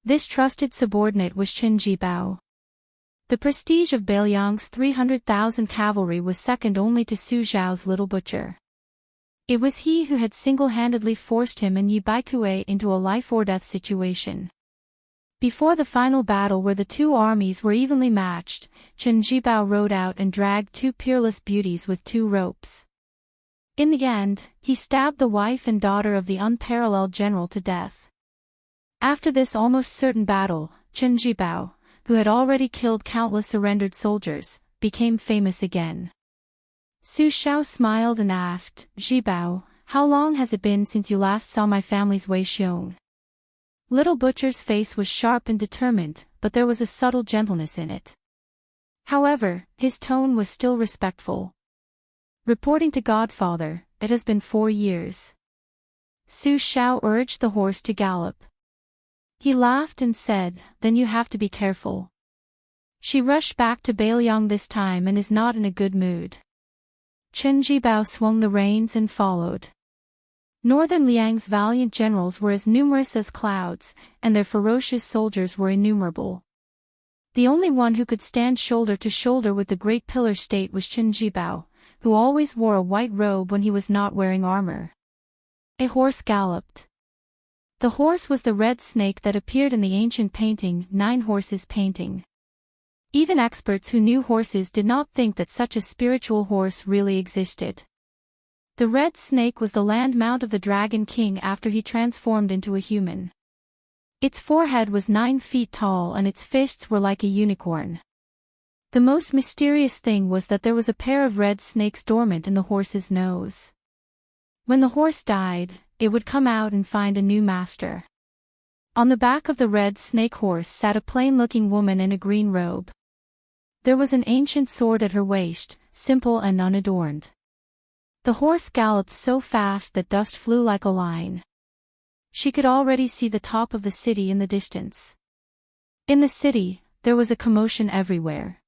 This trusted subordinate was Chen Jibao. The prestige of Beiliang's 300,000 cavalry was second only to Su Zhao's little butcher. It was he who had single-handedly forced him and Yi Baikue into a life-or-death situation. Before the final battle where the two armies were evenly matched, Chen Jibao rode out and dragged two peerless beauties with two ropes. In the end, he stabbed the wife and daughter of the unparalleled general to death. After this almost certain battle, Chen Jibao, who had already killed countless surrendered soldiers, became famous again. Su Xiao smiled and asked, Jibao, how long has it been since you last saw my family's Wei Xiong? Little Butcher's face was sharp and determined, but there was a subtle gentleness in it. However, his tone was still respectful. Reporting to Godfather, it has been 4 years. Su Xiao urged the horse to gallop. He laughed and said, then you have to be careful. She rushed back to Beiliang this time and is not in a good mood. Chen Jibao swung the reins and followed. Northern Liang's valiant generals were as numerous as clouds, and their ferocious soldiers were innumerable. The only one who could stand shoulder to shoulder with the great pillar state was Chen Jibao, who always wore a white robe when he was not wearing armor. A horse galloped. The horse was the red snake that appeared in the ancient painting, 9 Horses painting. Even experts who knew horses did not think that such a spiritual horse really existed. The red snake was the land mount of the Dragon King after he transformed into a human. Its forehead was 9 feet tall and its fists were like a unicorn. The most mysterious thing was that there was a pair of red snakes dormant in the horse's nose. When the horse died, it would come out and find a new master. On the back of the red snake horse sat a plain-looking woman in a green robe. There was an ancient sword at her waist, simple and unadorned. The horse galloped so fast that dust flew like a line. She could already see the top of the city in the distance. In the city, there was a commotion everywhere.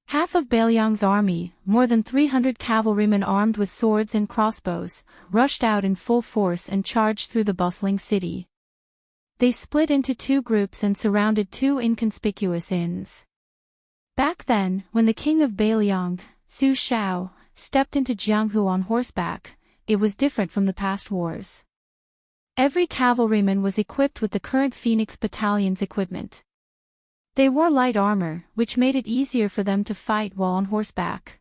Half of Baelyang's army, more than 300 cavalrymen armed with swords and crossbows, rushed out in full force and charged through the bustling city. They split into two groups and surrounded two inconspicuous inns. Back then, when the king of Baelyang, Su Xiao, stepped into Jianghu on horseback, it was different from the past wars. Every cavalryman was equipped with the current Phoenix Battalion's equipment. They wore light armor, which made it easier for them to fight while on horseback.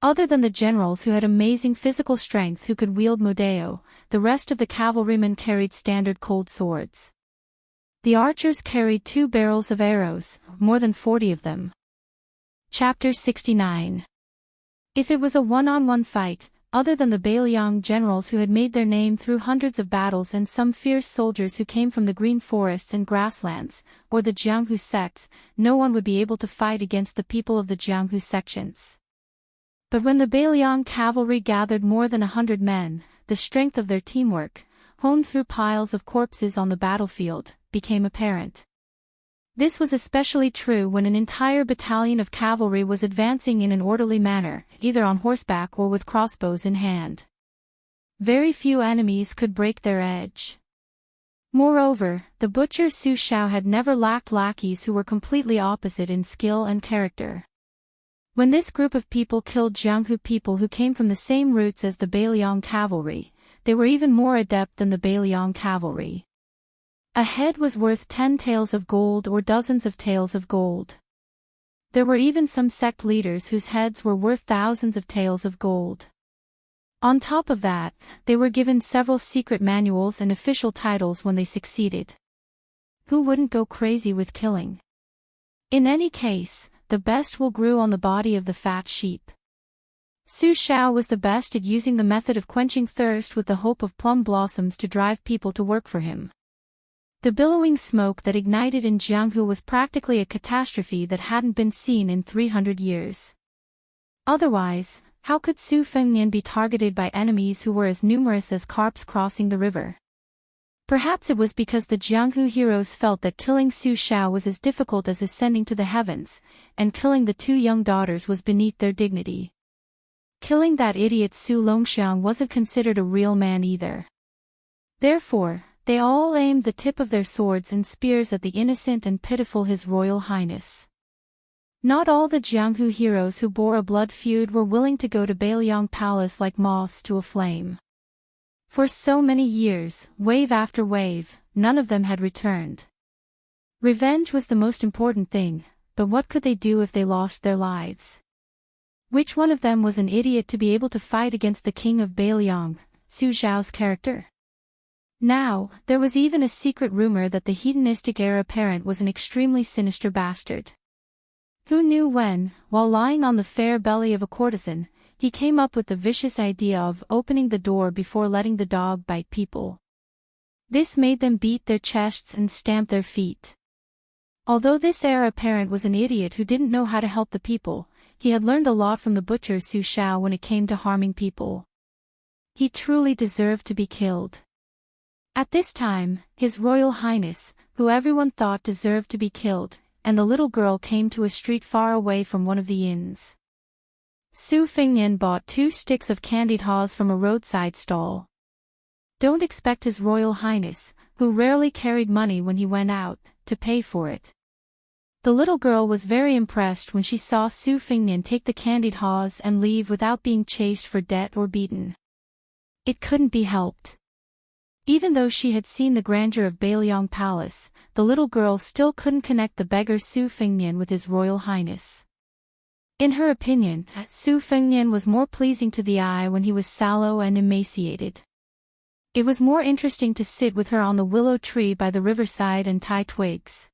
Other than the generals who had amazing physical strength who could wield Modeo, the rest of the cavalrymen carried standard cold swords. The archers carried 2 barrels of arrows, more than 40 of them. Chapter 69. If it was a one-on-one fight, other than the Baelyang generals who had made their name through hundreds of battles and some fierce soldiers who came from the green forests and grasslands, or the Jianghu sects, no one would be able to fight against the people of the Jianghu sections. But when the Baelyang cavalry gathered more than 100 men, the strength of their teamwork, honed through piles of corpses on the battlefield, became apparent. This was especially true when an entire battalion of cavalry was advancing in an orderly manner, either on horseback or with crossbows in hand. Very few enemies could break their edge. Moreover, the butcher Su Xiao had never lacked lackeys who were completely opposite in skill and character. When this group of people killed Jianghu people who came from the same routes as the Baelyang cavalry, they were even more adept than the Baelyang cavalry. A head was worth 10 taels of gold or dozens of taels of gold. There were even some sect leaders whose heads were worth thousands of taels of gold. On top of that, they were given several secret manuals and official titles when they succeeded. Who wouldn't go crazy with killing? In any case, the best wool grew on the body of the fat sheep. Su Xiao was the best at using the method of quenching thirst with the hope of plum blossoms to drive people to work for him. The billowing smoke that ignited in Jianghu was practically a catastrophe that hadn't been seen in 300 years. Otherwise, how could Su Fengnian be targeted by enemies who were as numerous as carps crossing the river? Perhaps it was because the Jianghu heroes felt that killing Su Xiao was as difficult as ascending to the heavens, and killing the 2 young daughters was beneath their dignity. Killing that idiot Su Longxiang wasn't considered a real man either. Therefore, they all aimed the tip of their swords and spears at the innocent and pitiful His Royal Highness. Not all the Jianghu heroes who bore a blood feud were willing to go to Baelyang Palace like moths to a flame. For so many years, wave after wave, none of them had returned. Revenge was the most important thing, but what could they do if they lost their lives? Which one of them was an idiot to be able to fight against the king of Baelyang, Su Xiao's character? Now, there was even a secret rumor that the hedonistic heir apparent was an extremely sinister bastard. Who knew when, while lying on the fair belly of a courtesan, he came up with the vicious idea of opening the door before letting the dog bite people. This made them beat their chests and stamp their feet. Although this heir apparent was an idiot who didn't know how to help the people, he had learned a lot from the butcher Su Xiao when it came to harming people. He truly deserved to be killed. At this time, His Royal Highness, who everyone thought deserved to be killed, and the little girl came to a street far away from one of the inns. Su Fengnian bought 2 sticks of candied haws from a roadside stall. Don't expect His Royal Highness, who rarely carried money when he went out, to pay for it. The little girl was very impressed when she saw Su Fengnian take the candied haws and leave without being chased for debt or beaten. It couldn't be helped. Even though she had seen the grandeur of Baelyang Palace, the little girl still couldn't connect the beggar Su Fengnian with His Royal Highness. In her opinion, Su Fengnian was more pleasing to the eye when he was sallow and emaciated. It was more interesting to sit with her on the willow tree by the riverside and tie twigs.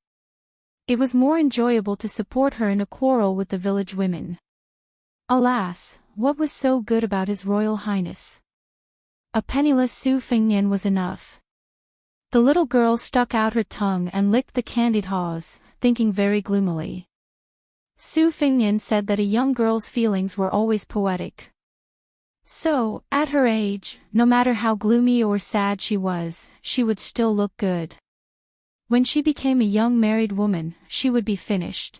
It was more enjoyable to support her in a quarrel with the village women. Alas, what was so good about His Royal Highness? A penniless Su Fengnian was enough. The little girl stuck out her tongue and licked the candied haws, thinking very gloomily. Su Fingnian said that a young girl's feelings were always poetic. So, at her age, no matter how gloomy or sad she would still look good. When she became a young married woman, she would be finished.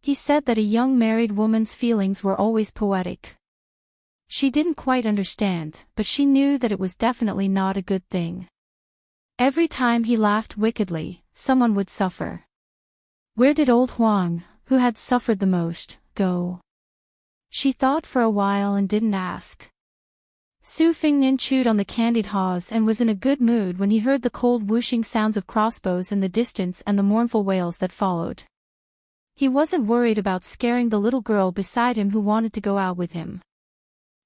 He said that a young married woman's feelings were always poetic. She didn't quite understand, but she knew that it was definitely not a good thing. Every time he laughed wickedly, someone would suffer. Where did old Huang, who had suffered the most, go? She thought for a while and didn't ask. Su Fingnian chewed on the candied haws and was in a good mood when he heard the cold whooshing sounds of crossbows in the distance and the mournful wails that followed. He wasn't worried about scaring the little girl beside him who wanted to go out with him.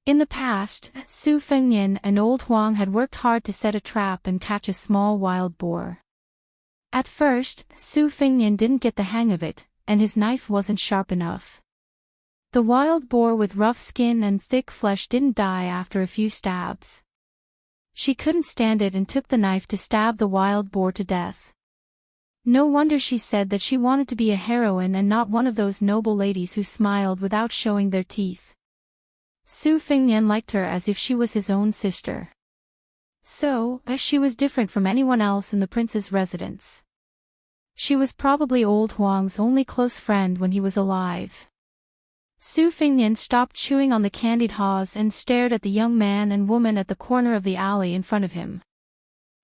In the past, Su Fingnian and old Huang had worked hard to set a trap and catch a small wild boar. At first, Su Fingnian didn't get the hang of it, and his knife wasn't sharp enough. The wild boar with rough skin and thick flesh didn't die after a few stabs. She couldn't stand it and took the knife to stab the wild boar to death. No wonder she said that she wanted to be a heroine and not one of those noble ladies who smiled without showing their teeth. Su Fingnian liked her as if she was his own sister. So, as she was different from anyone else in the prince's residence. She was probably old Huang's only close friend when he was alive. Su Fingnian stopped chewing on the candied haws and stared at the young man and woman at the corner of the alley in front of him.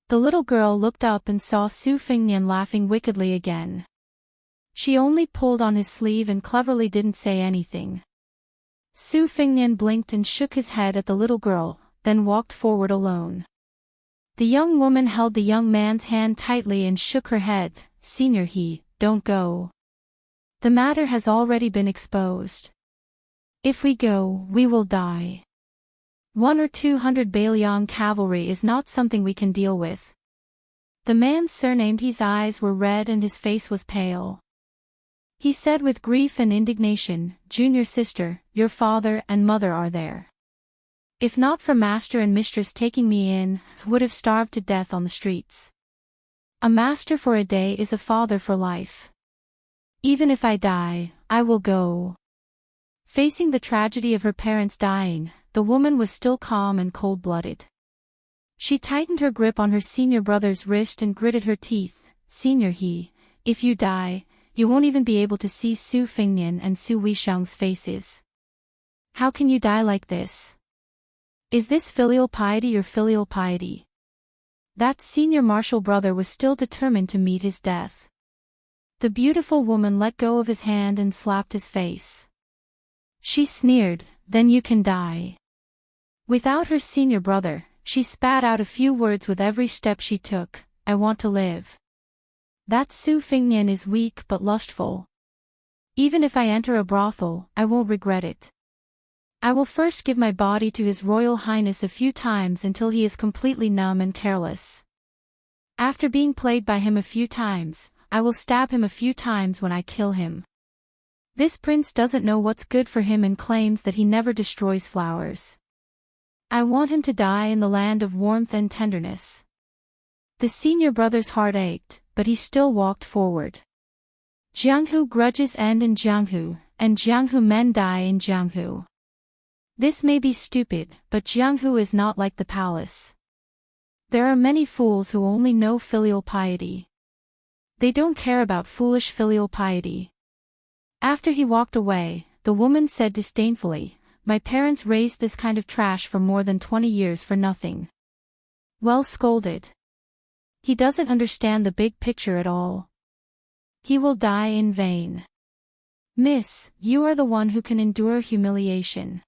The little girl looked up and saw Su Fingnian laughing wickedly again. She only pulled on his sleeve and cleverly didn't say anything. Su Fingnian blinked and shook his head at the little girl, then walked forward alone. The young woman held the young man's hand tightly and shook her head. "Senior don't go. The matter has already been exposed. If we go, we will die. 1 or 200 Bailiang cavalry is not something we can deal with." The man surnamed his eyes were red and his face was pale. He said with grief and indignation, "Junior sister, your father and mother are there. If not for master and mistress taking me in, I would have starved to death on the streets. A master for a day is a father for life. Even if I die, I will go." Facing the tragedy of her parents dying, the woman was still calm and cold-blooded. She tightened her grip on her senior brother's wrist and gritted her teeth. "Senior if you die, you won't even be able to see Su Fingnian and Su Weisheng's faces. How can you die like this? Is this filial piety or filial piety?" That senior martial brother was still determined to meet his death. The beautiful woman let go of his hand and slapped his face. She sneered, "Then you can die." Without her senior brother, she spat out a few words with every step she took. "I want to live. That Su Fingnian is weak but lustful. Even if I enter a brothel, I won't regret it. I will first give my body to His Royal Highness a few times until he is completely numb and careless. After being played by him a few times, I will stab him a few times when I kill him. This prince doesn't know what's good for him and claims that he never destroys flowers. I want him to die in the land of warmth and tenderness." The senior brother's heart ached, but he still walked forward. Jianghu grudges end in Jianghu, and Jianghu men die in Jianghu. This may be stupid, but Jianghu is not like the palace. There are many fools who only know filial piety. They don't care about foolish filial piety. After he walked away, the woman said disdainfully, "My parents raised this kind of trash for more than 20 years for nothing." Well scolded. He doesn't understand the big picture at all. He will die in vain. "Miss, you are the one who can endure humiliation.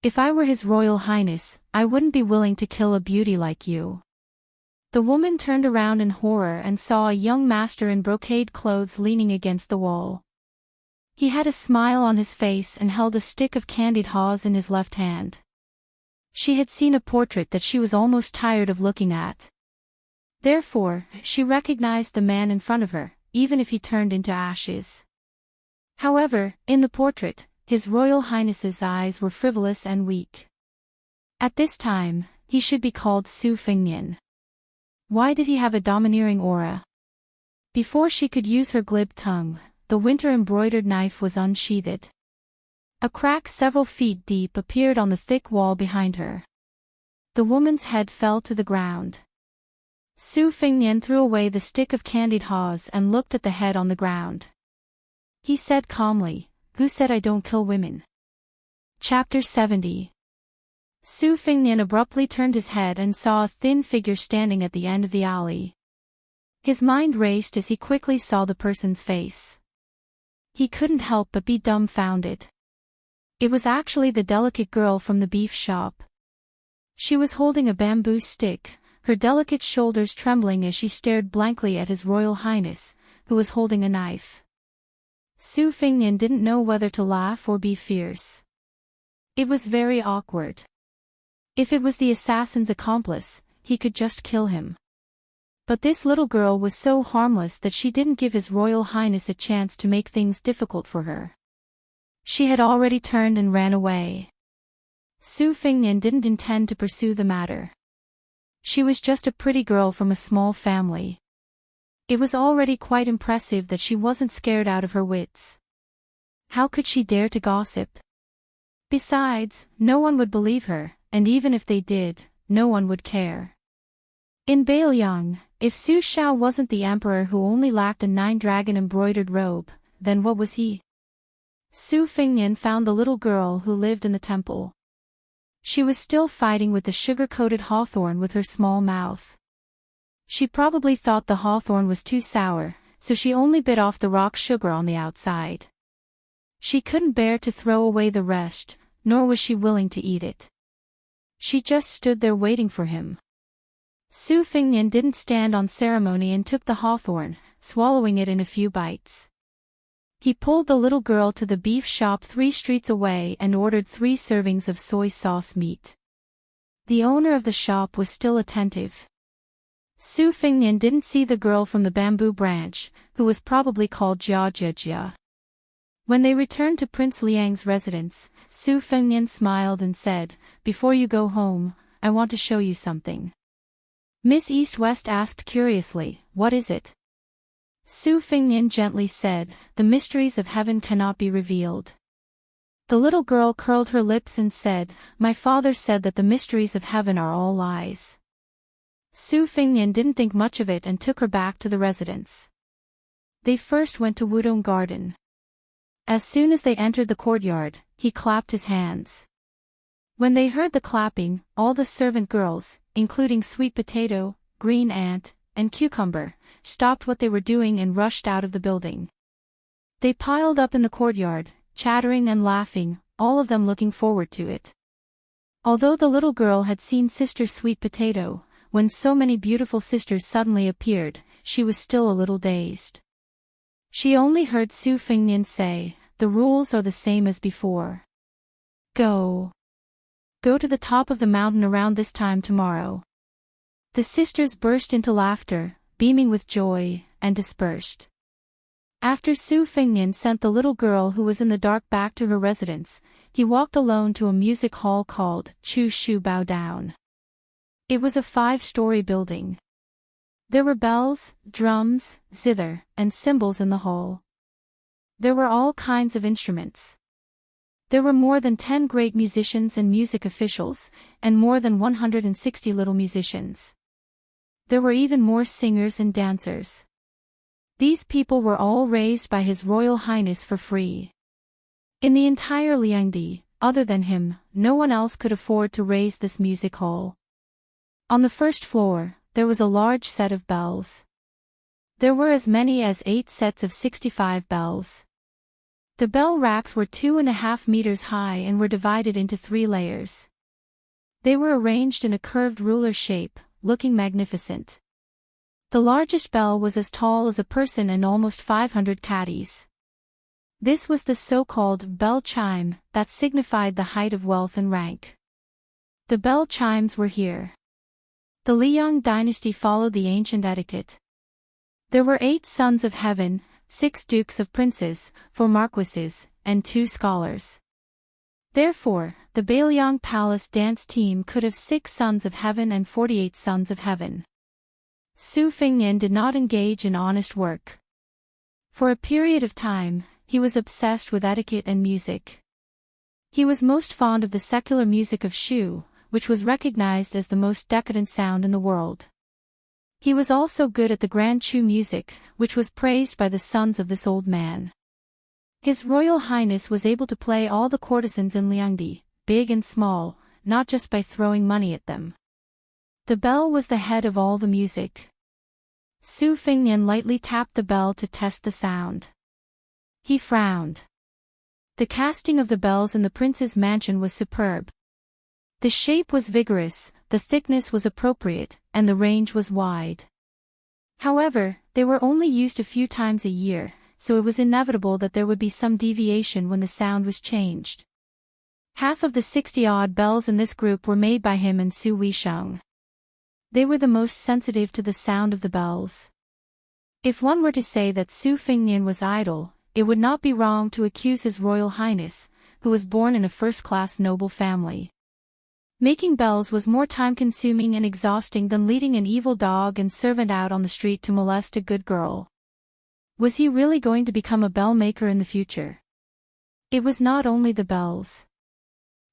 If I were His Royal Highness, I wouldn't be willing to kill a beauty like you." The woman turned around in horror and saw a young master in brocade clothes leaning against the wall. He had a smile on his face and held a stick of candied haws in his left hand. She had seen a portrait that she was almost tired of looking at. Therefore, she recognized the man in front of her, even if he turned into ashes. However, in the portrait, His Royal Highness's eyes were frivolous and weak. At this time, he should be called Su Fingnian. Why did he have a domineering aura? Before she could use her glib tongue, the winter-embroidered knife was unsheathed. A crack several feet deep appeared on the thick wall behind her. The woman's head fell to the ground. Su Fingnian threw away the stick of candied haws and looked at the head on the ground. He said calmly, "Who said I don't kill women?" Chapter 70. Su Fingnian abruptly turned his head and saw a thin figure standing at the end of the alley. His mind raced as he quickly saw the person's face. He couldn't help but be dumbfounded. It was actually the delicate girl from the beef shop. She was holding a bamboo stick, her delicate shoulders trembling as she stared blankly at His Royal Highness, who was holding a knife. Su Fingnian didn't know whether to laugh or be fierce. It was very awkward. If it was the assassin's accomplice, he could just kill him. But this little girl was so harmless that she didn't give His Royal Highness a chance to make things difficult for her. She had already turned and ran away. Su Fingnian didn't intend to pursue the matter. She was just a pretty girl from a small family. It was already quite impressive that she wasn't scared out of her wits. How could she dare to gossip? Besides, no one would believe her, and even if they did, no one would care. In Bailiang, if Su Shao wasn't the emperor who only lacked a 9-dragon embroidered robe, then what was he? Su Fingnian found the little girl who lived in the temple. She was still fighting with the sugar-coated hawthorn with her small mouth. She probably thought the hawthorn was too sour, so she only bit off the rock sugar on the outside. She couldn't bear to throw away the rest, nor was she willing to eat it. She just stood there waiting for him. Su Fingnian didn't stand on ceremony and took the hawthorn, swallowing it in a few bites. He pulled the little girl to the beef shop 3 streets away and ordered 3 servings of soy sauce meat. The owner of the shop was still attentive. Su Fingnian didn't see the girl from the bamboo branch, who was probably called Jia Jia Jia. When they returned to Prince Liang's residence, Su Fingnian smiled and said, "Before you go home, I want to show you something." Miss East-West asked curiously, "What is it?" Su Fingnian gently said, "The mysteries of heaven cannot be revealed." The little girl curled her lips and said, "My father said that the mysteries of heaven are all lies." Su Fingnian didn't think much of it and took her back to the residence. They first went to Wudong Garden. As soon as they entered the courtyard, he clapped his hands. When they heard the clapping, all the servant girls, including Sweet Potato, Green Ant, and Cucumber, stopped what they were doing and rushed out of the building. They piled up in the courtyard, chattering and laughing, all of them looking forward to it. Although the little girl had seen Sister Sweet Potato, when so many beautiful sisters suddenly appeared, she was still a little dazed. She only heard Su Fingnian say, "The rules are the same as before. Go to the top of the mountain around this time tomorrow." The sisters burst into laughter, beaming with joy, and dispersed. After Su Fingnian sent the little girl who was in the dark back to her residence, he walked alone to a music hall called Chu Shu Bao Down. It was a 5-story building. There were bells, drums, zither, and cymbals in the hall. There were all kinds of instruments. There were more than 10 great musicians and music officials, and more than 160 little musicians. There were even more singers and dancers. These people were all raised by His Royal Highness for free. In the entire Liangdi, other than him, no one else could afford to raise this music hall. On the first floor, there was a large set of bells. There were as many as 8 sets of 65 bells. The bell racks were 2.5 meters high and were divided into 3 layers. They were arranged in a curved ruler shape, looking magnificent. The largest bell was as tall as a person and almost 500 caddies. This was the so-called bell chime that signified the height of wealth and rank. The bell chimes were here. The Liang dynasty followed the ancient etiquette. There were 8 sons of heaven, 6 dukes of princes, 4 marquises, and 2 scholars. Therefore, the Bailiang Palace dance team could have 6 sons of heaven and 48 sons of heaven. Su Fingnian did not engage in honest work. For a period of time, he was obsessed with etiquette and music. He was most fond of the secular music of Shu, which was recognized as the most decadent sound in the world. He was also good at the Grand Chu music, which was praised by the sons of this old man. His Royal Highness was able to play all the courtesans in Liangdi, big and small, not just by throwing money at them. The bell was the head of all the music. Su Fengnian lightly tapped the bell to test the sound. He frowned. The casting of the bells in the prince's mansion was superb. The shape was vigorous, the thickness was appropriate, and the range was wide. However, they were only used a few times a year, so it was inevitable that there would be some deviation when the sound was changed. Half of the 60-odd bells in this group were made by him and Su Weisheng. They were the most sensitive to the sound of the bells. If one were to say that Su Fengnian was idle, it would not be wrong to accuse His Royal Highness, who was born in a first-class noble family. Making bells was more time-consuming and exhausting than leading an evil dog and servant out on the street to molest a good girl. Was he really going to become a bell maker in the future? It was not only the bells.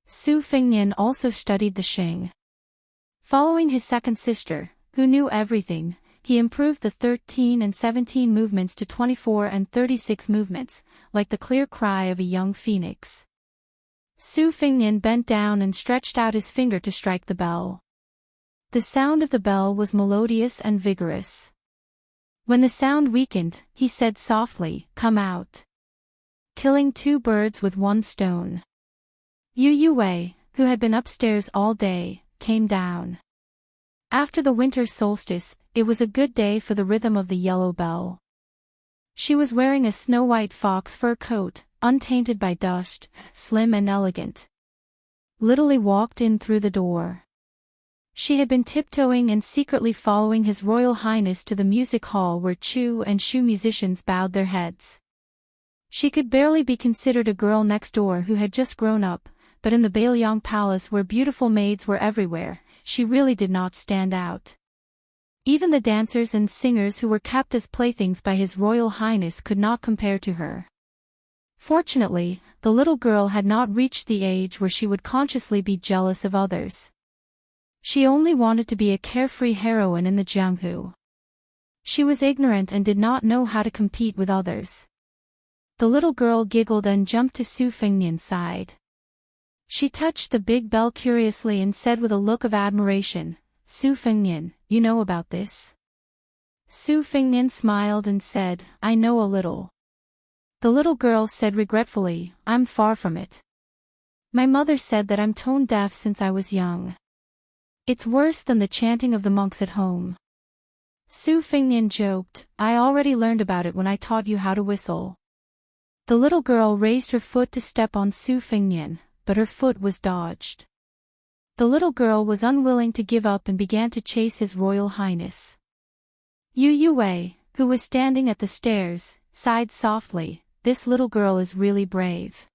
Su Fengnian also studied the Xing. Following his second sister, who knew everything, he improved the 13 and 17 movements to 24 and 36 movements, like the clear cry of a young phoenix. Su Fengnian bent down and stretched out his finger to strike the bell. The sound of the bell was melodious and vigorous. When the sound weakened, he said softly, "Come out." Killing two birds with one stone. Yu Yue, who had been upstairs all day, came down. After the winter solstice, it was a good day for the rhythm of the yellow bell. She was wearing a snow-white fox fur coat, untainted by dust, slim and elegant. Little Li walked in through the door. She had been tiptoeing and secretly following His Royal Highness to the music hall where Chu and Shu musicians bowed their heads. She could barely be considered a girl next door who had just grown up, but in the Bailiang Palace where beautiful maids were everywhere, she really did not stand out. Even the dancers and singers who were kept as playthings by His Royal Highness could not compare to her. Fortunately, the little girl had not reached the age where she would consciously be jealous of others. She only wanted to be a carefree heroine in the Jianghu. She was ignorant and did not know how to compete with others. The little girl giggled and jumped to Su Fengnian's side. She touched the big bell curiously and said with a look of admiration, "Su Fengnian, you know about this?" Su Fengnian smiled and said, "I know a little." The little girl said regretfully, "I'm far from it. My mother said that I'm tone deaf since I was young. It's worse than the chanting of the monks at home." Su Fengnian joked, "I already learned about it when I taught you how to whistle." The little girl raised her foot to step on Su Fengnian, but her foot was dodged. The little girl was unwilling to give up and began to chase His Royal Highness. Yu Yue, who was standing at the stairs, sighed softly, "This little girl is really brave."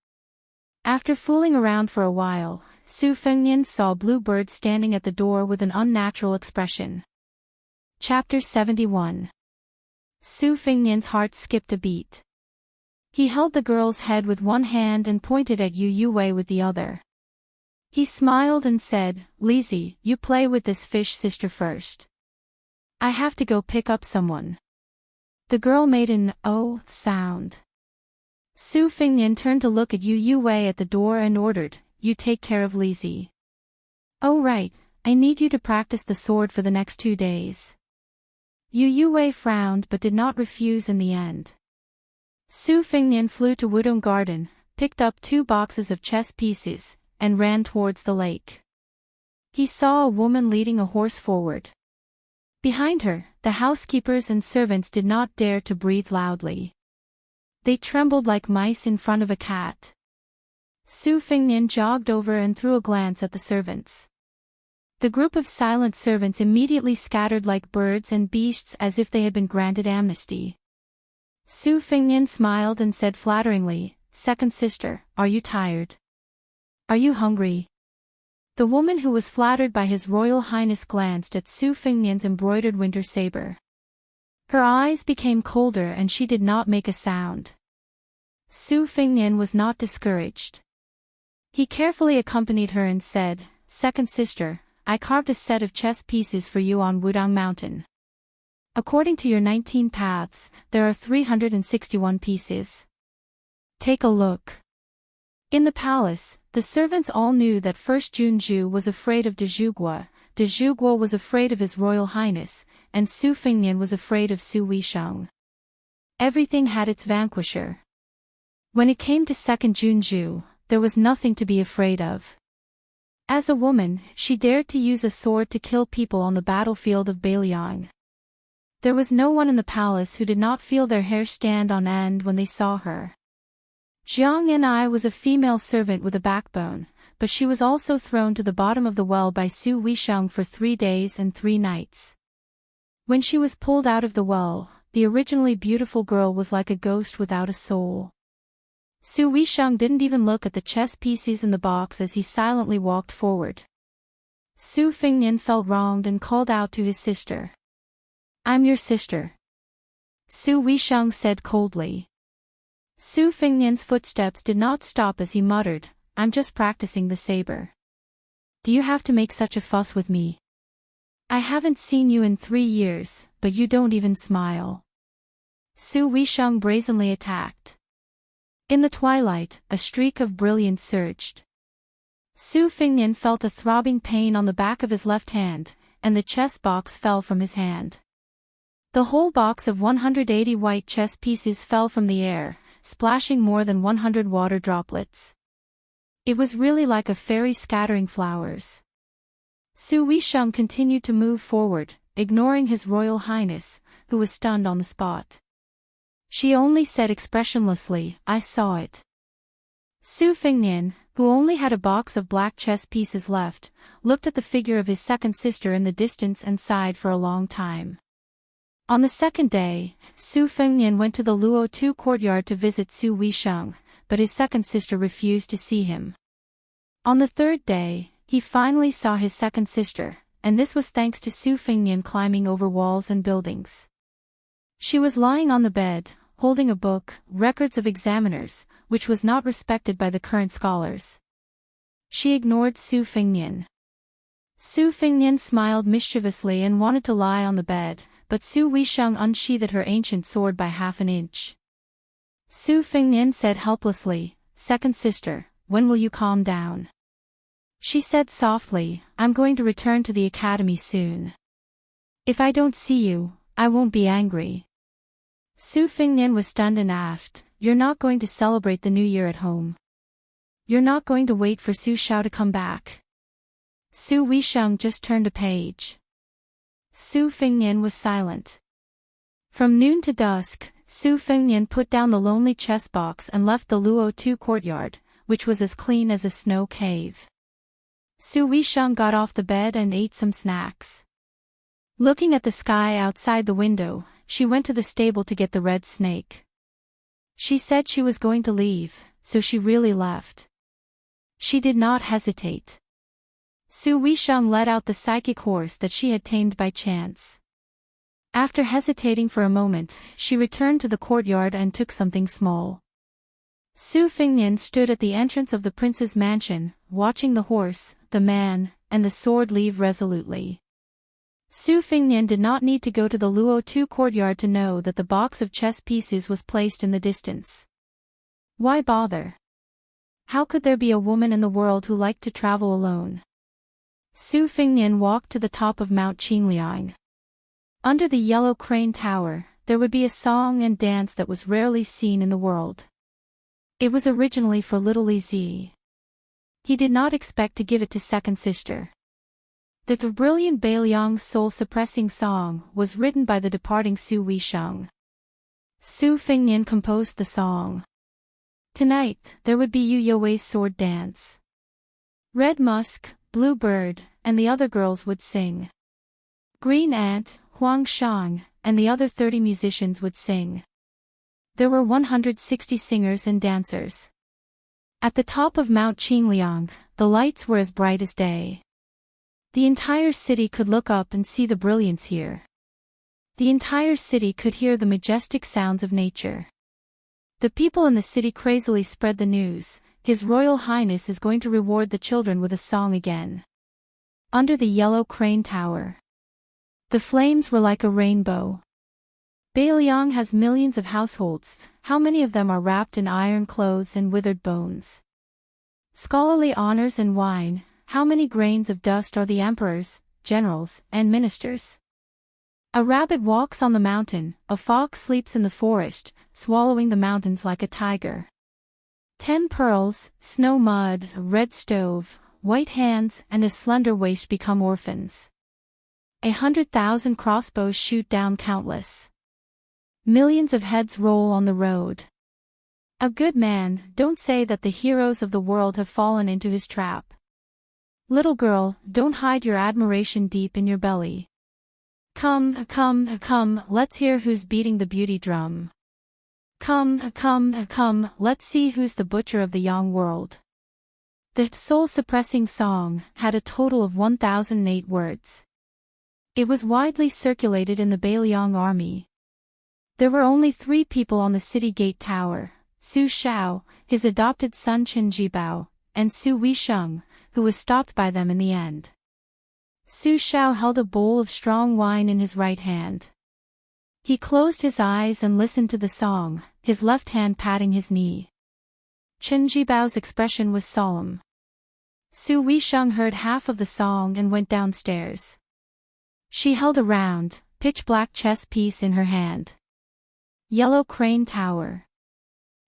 After fooling around for a while, Su Fengnian saw a blue bird standing at the door with an unnatural expression. Chapter 71. Su Fengnian's heart skipped a beat. He held the girl's head with one hand and pointed at Yu Yue with the other. He smiled and said, "Lizzie, you play with this fish sister first. I have to go pick up someone." The girl made an "oh" sound. Su Fengnian turned to look at Yu Yue at the door and ordered, "You take care of Lizzie." "Oh right, I need you to practice the sword for the next 2 days." Yu Yue frowned but did not refuse in the end. Su Fengnian flew to Wudong Garden, picked up 2 boxes of chess pieces, and ran towards the lake. He saw a woman leading a horse forward. Behind her, the housekeepers and servants did not dare to breathe loudly. They trembled like mice in front of a cat. Su Fengnian jogged over and threw a glance at the servants. The group of silent servants immediately scattered like birds and beasts as if they had been granted amnesty. Su Fengnian smiled and said flatteringly, "Second sister, are you tired? Are you hungry?" The woman who was flattered by His Royal Highness glanced at Su Fengnian's embroidered winter saber. Her eyes became colder and she did not make a sound. Su Fingnian was not discouraged. He carefully accompanied her and said, "Second sister, I carved a set of chess pieces for you on Wudang Mountain. According to your 19 paths, there are 361 pieces. Take a look." In the palace, the servants all knew that First Junju was afraid of De Zhuguo was afraid of His Royal Highness, and Su Fingnian was afraid of Su Weisheng. Everything had its vanquisher. When it came to Second Junju, there was nothing to be afraid of. As a woman, she dared to use a sword to kill people on the battlefield of Bailiang. There was no one in the palace who did not feel their hair stand on end when they saw her. Jiang Yan'ai was a female servant with a backbone, but she was also thrown to the bottom of the well by Su Weisheng for 3 days and 3 nights. When she was pulled out of the well, the originally beautiful girl was like a ghost without a soul. Su Weisheng didn't even look at the chess pieces in the box as he silently walked forward. Su Fingnian felt wronged and called out to his sister. "I'm your sister," Su Weisheng said coldly. Su Fingnian's footsteps did not stop as he muttered, "I'm just practicing the saber. Do you have to make such a fuss with me? I haven't seen you in 3 years, but you don't even smile." Su Weisheng brazenly attacked. In the twilight, a streak of brilliance surged. Su Fingnian felt a throbbing pain on the back of his left hand, and the chess box fell from his hand. The whole box of 180 white chess pieces fell from the air, splashing more than 100 water droplets. It was really like a fairy scattering flowers. Su Weisheng continued to move forward, ignoring His Royal Highness, who was stunned on the spot. She only said expressionlessly, "I saw it." Su Fingnian, who only had a box of black chess pieces left, looked at the figure of his second sister in the distance and sighed for a long time. On the second day, Su Fingnian went to the Luo-Tu courtyard to visit Su Weisheng, but his second sister refused to see him. On the third day, he finally saw his second sister, and this was thanks to Su Fingnian climbing over walls and buildings. She was lying on the bed, holding a book, Records of Examiners, which was not respected by the current scholars. She ignored Su Fingnian. Su Fingnian smiled mischievously and wanted to lie on the bed, but Su Weisheng unsheathed her ancient sword by half an inch. Su Fingnian said helplessly, "Second sister, when will you calm down?" She said softly, "I'm going to return to the academy soon. If I don't see you, I won't be angry." Su Fingnian was stunned and asked, "You're not going to celebrate the New Year at home? You're not going to wait for Su Shao to come back?" Su Weisheng just turned a page. Su Fingnian was silent. From noon to dusk, Su Fingnian put down the lonely chess box and left the Luo-Tu courtyard, which was as clean as a snow cave. Su Weisheng got off the bed and ate some snacks. Looking at the sky outside the window, she went to the stable to get the red snake. She said she was going to leave, so she really left. She did not hesitate. Su Weisheng let out the psychic horse that she had tamed by chance. After hesitating for a moment, she returned to the courtyard and took something small. Su Fingnian stood at the entrance of the prince's mansion, watching the horse, the man, and the sword leave resolutely. Su Fingnian did not need to go to the Luo-Tu courtyard to know that the box of chess pieces was placed in the distance. Why bother? How could there be a woman in the world who liked to travel alone? Su Fingnian walked to the top of Mount Qingliang. Under the yellow crane tower, there would be a song and dance that was rarely seen in the world. It was originally for little Li Zi. He did not expect to give it to second sister. The brilliant Bailiang soul-suppressing song was written by the departing Su Weisheng. Su Fingnian composed the song. Tonight, there would be Yu Youwei's sword dance. Red Musk, Blue Bird, and the other girls would sing. Green Ant, Huang Shang, and the other 30 musicians would sing. There were 160 singers and dancers. At the top of Mount Qingliang, the lights were as bright as day. The entire city could look up and see the brilliance here. The entire city could hear the majestic sounds of nature. The people in the city crazily spread the news: His Royal Highness is going to reward the children with a song again. Under the yellow crane tower, the flames were like a rainbow. Bailiang has millions of households. How many of them are wrapped in iron clothes and withered bones? Scholarly honors and wine. How many grains of dust are the emperors, generals, and ministers? A rabbit walks on the mountain, a fox sleeps in the forest, swallowing the mountains like a tiger. 10 pearls, snow mud, a red stove, white hands, and a slender waist become orphans. 100,000 crossbows shoot down countless. Millions of heads roll on the road. A good man, don't say that the heroes of the world have fallen into his trap. Little girl, don't hide your admiration deep in your belly. Come, come, come, let's hear who's beating the beauty drum. Come, come, come, let's see who's the butcher of the young world. The soul-suppressing song had a total of 1,008 words. It was widely circulated in the Bailiang army. There were only 3 people on the city gate tower: Su Xiao, his adopted son Chen Jibao, and Su Weisheng, who was stopped by them in the end. Su Xiao held a bowl of strong wine in his right hand. He closed his eyes and listened to the song, his left hand patting his knee. Chen Jibao's expression was solemn. Su Weisheng heard half of the song and went downstairs. She held a round, pitch-black chess piece in her hand. Yellow Crane Tower.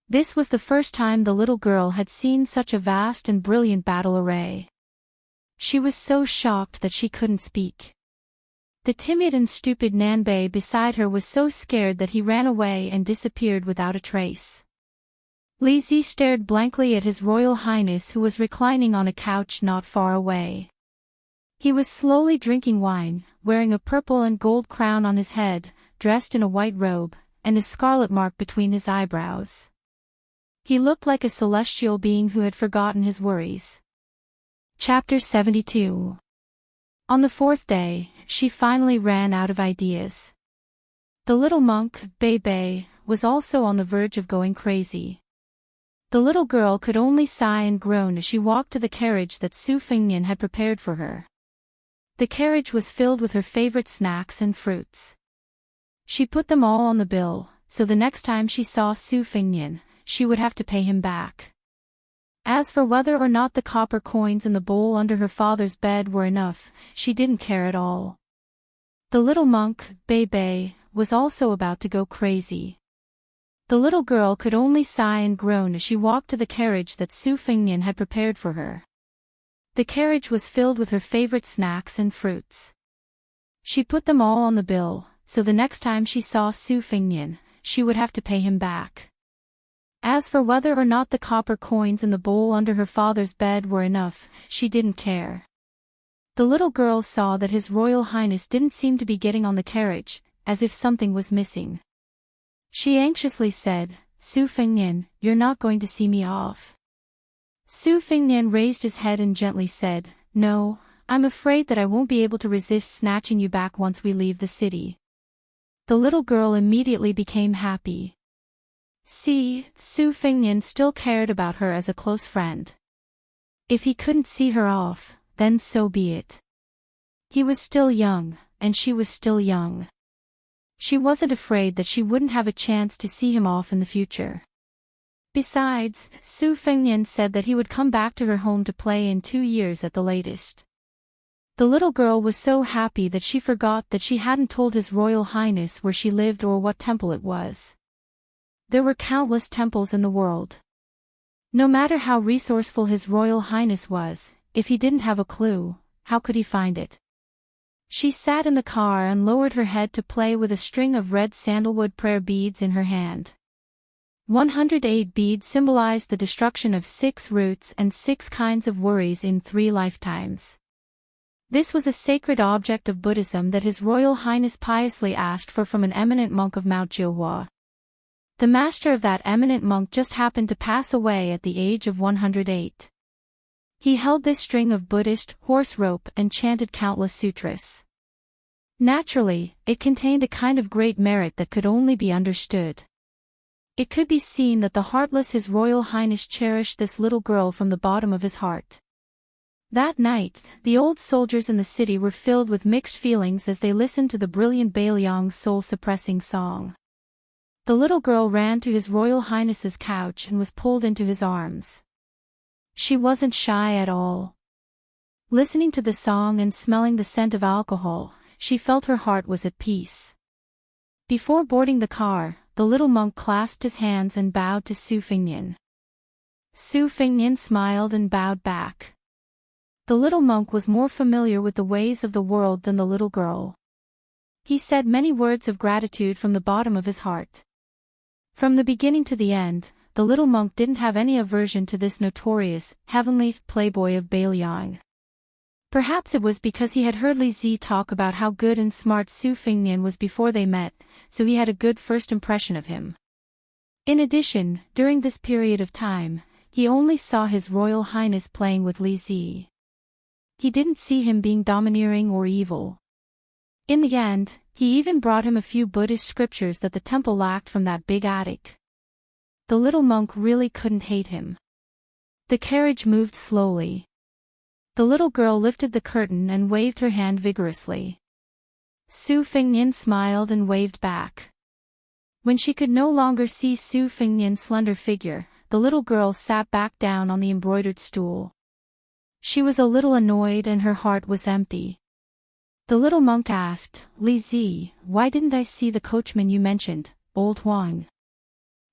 This was the first time the little girl had seen such a vast and brilliant battle array. She was so shocked that she couldn't speak. The timid and stupid Nanbei beside her was so scared that he ran away and disappeared without a trace. Li Zi stared blankly at His Royal Highness, who was reclining on a couch not far away. He was slowly drinking wine, wearing a purple and gold crown on his head, dressed in a white robe, and a scarlet mark between his eyebrows. He looked like a celestial being who had forgotten his worries. Chapter 72. On the 4th day, she finally ran out of ideas. The little monk, Bei Bei, was also on the verge of going crazy. The little girl could only sigh and groan as she walked to the carriage that Su Fengnian had prepared for her. The carriage was filled with her favorite snacks and fruits. She put them all on the bill, so the next time she saw Su Fengnian, she would have to pay him back. As for whether or not the copper coins in the bowl under her father's bed were enough, she didn't care at all. The little monk, Bei Bei, was also about to go crazy. The little girl could only sigh and groan as she walked to the carriage that Su Fengnian had prepared for her. The carriage was filled with her favorite snacks and fruits. She put them all on the bill, so the next time she saw Su Fengnian, she would have to pay him back. As for whether or not the copper coins in the bowl under her father's bed were enough, she didn't care. The little girl saw that His Royal Highness didn't seem to be getting on the carriage, as if something was missing. She anxiously said, "Su Fengnian, you're not going to see me off?" Su Fengnian raised his head and gently said, "No, I'm afraid that I won't be able to resist snatching you back once we leave the city." The little girl immediately became happy. See, Su Fengnian still cared about her as a close friend. If he couldn't see her off, then so be it. He was still young, and she was still young. She wasn't afraid that she wouldn't have a chance to see him off in the future. Besides, Su Fengnian said that he would come back to her home to play in 2 years at the latest. The little girl was so happy that she forgot that she hadn't told His Royal Highness where she lived or what temple it was. There were countless temples in the world. No matter how resourceful His Royal Highness was, if he didn't have a clue, how could he find it? She sat in the car and lowered her head to play with a string of red sandalwood prayer beads in her hand. 108 beads symbolized the destruction of 6 roots and 6 kinds of worries in 3 lifetimes. This was a sacred object of Buddhism that His Royal Highness piously asked for from an eminent monk of Mount Jiuhua. The master of that eminent monk just happened to pass away at the age of 108. He held this string of Buddhist horse rope and chanted countless sutras. Naturally, it contained a kind of great merit that could only be understood. It could be seen that the heartless His Royal Highness cherished this little girl from the bottom of his heart. That night, the old soldiers in the city were filled with mixed feelings as they listened to the brilliant Bailiang's soul-suppressing song. The little girl ran to His Royal Highness's couch and was pulled into his arms. She wasn't shy at all. Listening to the song and smelling the scent of alcohol, she felt her heart was at peace. Before boarding the car, the little monk clasped his hands and bowed to Su Fingnian. Su Fingnian smiled and bowed back. The little monk was more familiar with the ways of the world than the little girl. He said many words of gratitude from the bottom of his heart. From the beginning to the end, the little monk didn't have any aversion to this notorious, heavenly playboy of Bailiang. Perhaps it was because he had heard Li Zi talk about how good and smart Su Fingnian was before they met, so he had a good first impression of him. In addition, during this period of time, he only saw His Royal Highness playing with Li Zi. He didn't see him being domineering or evil. In the end, he even brought him a few Buddhist scriptures that the temple lacked from that big attic. The little monk really couldn't hate him. The carriage moved slowly. The little girl lifted the curtain and waved her hand vigorously. Su Fingnian smiled and waved back. When she could no longer see Su Fingnian's slender figure, the little girl sat back down on the embroidered stool. She was a little annoyed and her heart was empty. The little monk asked, Li Zi, why didn't I see the coachman you mentioned, old Huang?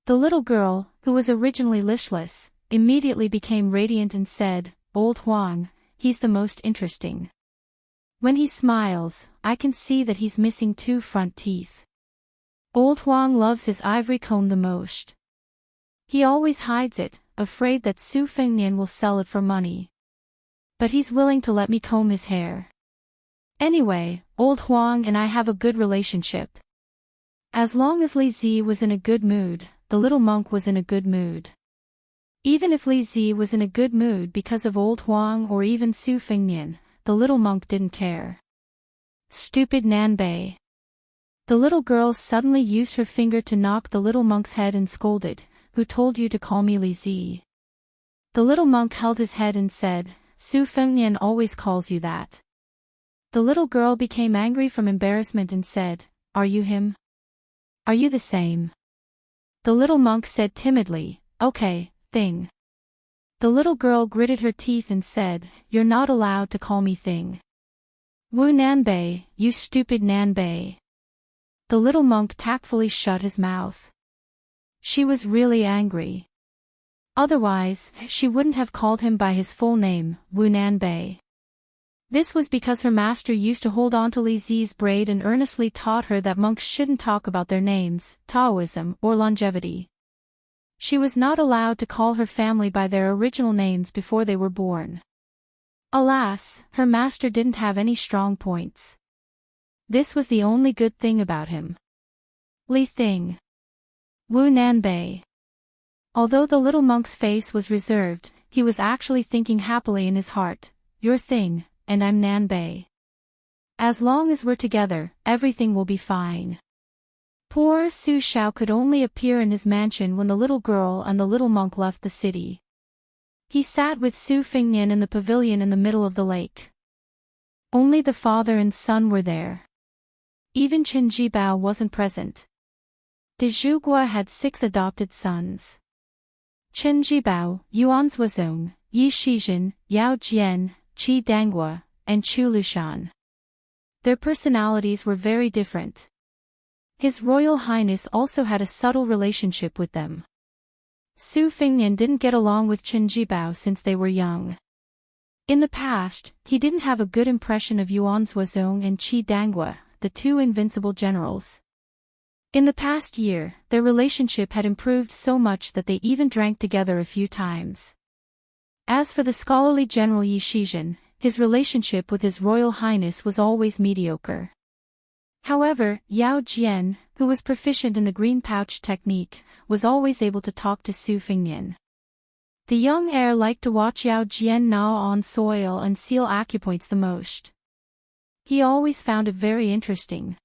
The little girl, who was originally listless, immediately became radiant and said, Old Huang, he's the most interesting. When he smiles, I can see that he's missing 2 front teeth. Old Huang loves his ivory comb the most. He always hides it, afraid that Su Fingnian will sell it for money. But he's willing to let me comb his hair. Anyway, old Huang and I have a good relationship. As long as Li Zi was in a good mood, the little monk was in a good mood. Even if Li Zi was in a good mood because of old Huang or even Su Fingnian, the little monk didn't care. Stupid Nanbei. The little girl suddenly used her finger to knock the little monk's head and scolded, Who told you to call me Li Zi? The little monk held his head and said, Su Fingnian always calls you that. The little girl became angry from embarrassment and said, Are you him? Are you the same? The little monk said timidly, Okay, Thing. The little girl gritted her teeth and said, You're not allowed to call me Thing. Wu Nanbei, you stupid Nanbei. The little monk tactfully shut his mouth. She was really angry. Otherwise, she wouldn't have called him by his full name, Wu Nanbei. This was because her master used to hold on to Li Zi's braid and earnestly taught her that monks shouldn't talk about their names, Taoism, or longevity. She was not allowed to call her family by their original names before they were born. Alas, her master didn't have any strong points. This was the only good thing about him. Li Thing. Wu Nanbei. Although the little monk's face was reserved, he was actually thinking happily in his heart, You're Thing, and I'm Nanbei. As long as we're together, everything will be fine. Poor Su Shao could only appear in his mansion when the little girl and the little monk left the city. He sat with Su Fingnian in the pavilion in the middle of the lake. Only the father and son were there. Even Chen Jibao wasn't present. De Zhugua had 6 adopted sons. Chen Jibao, Yuan Zuozong, Yi Shizhen, Yao Jian, Qi Danghua, and Chu Lushan. Their personalities were very different. His Royal Highness also had a subtle relationship with them. Su Fingnian didn't get along with Chen Jibao since they were young. In the past, he didn't have a good impression of Yuan Zuozong and Qi Danghua, the 2 invincible generals. In the past year, their relationship had improved so much that they even drank together a few times. As for the scholarly general Yi Shizhen, his relationship with His Royal Highness was always mediocre. However, Yao Jian, who was proficient in the green pouch technique, was always able to talk to Su Fingnian. The young heir liked to watch Yao Jian gnaw on soil and seal acupoints the most. He always found it very interesting.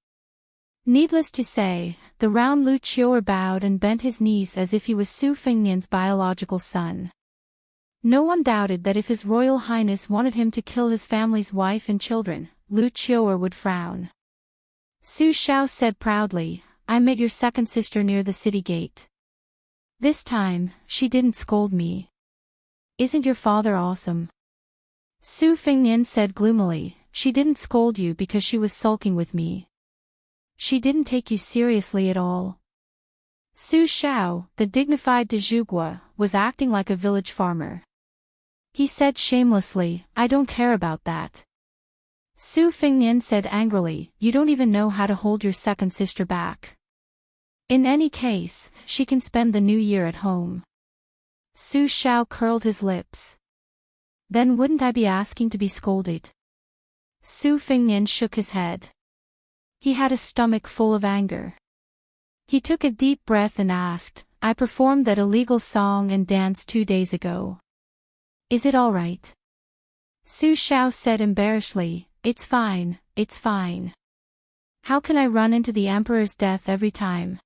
Needless to say, the round Lu Qiuer bowed and bent his knees as if he was Su Fengnian's biological son. No one doubted that if His Royal Highness wanted him to kill his family's wife and children, Lu Qiuer would frown. Su Xiao said proudly, "I met your second sister near the city gate. This time, she didn't scold me. Isn't your father awesome?" Su Fengnian said gloomily, "She didn't scold you because she was sulking with me. She didn't take you seriously at all." Su Xiao, the dignified de Zhuge, was acting like a village farmer. He said shamelessly, "I don't care about that." Su Fengnian said angrily, "You don't even know how to hold your second sister back. In any case, she can spend the new year at home." Su Xiao curled his lips. "Then wouldn't I be asking to be scolded?" Su Fengnian shook his head. He had a stomach full of anger. He took a deep breath and asked, "I performed that illegal song and dance 2 days ago. Is it all right?" Su Xiao said embarrassedly, It's fine, it's fine. How can I run into the Emperor's death every time?"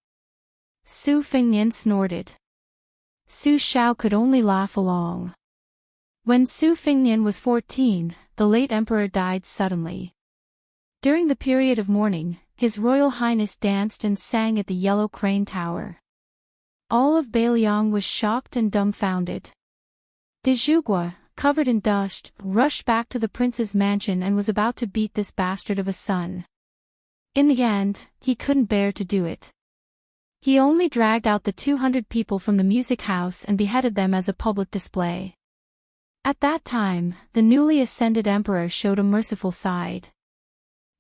Su Fengnian snorted. Su Xiao could only laugh along. When Su Fengnian was 14, the late Emperor died suddenly. During the period of mourning, His Royal Highness danced and sang at the Yellow Crane Tower. All of Beiliang was shocked and dumbfounded. De Zhuge, covered in dust, rushed back to the prince's mansion and was about to beat this bastard of a son. In the end, he couldn't bear to do it. He only dragged out the 200 people from the music house and beheaded them as a public display. At that time, the newly ascended emperor showed a merciful side.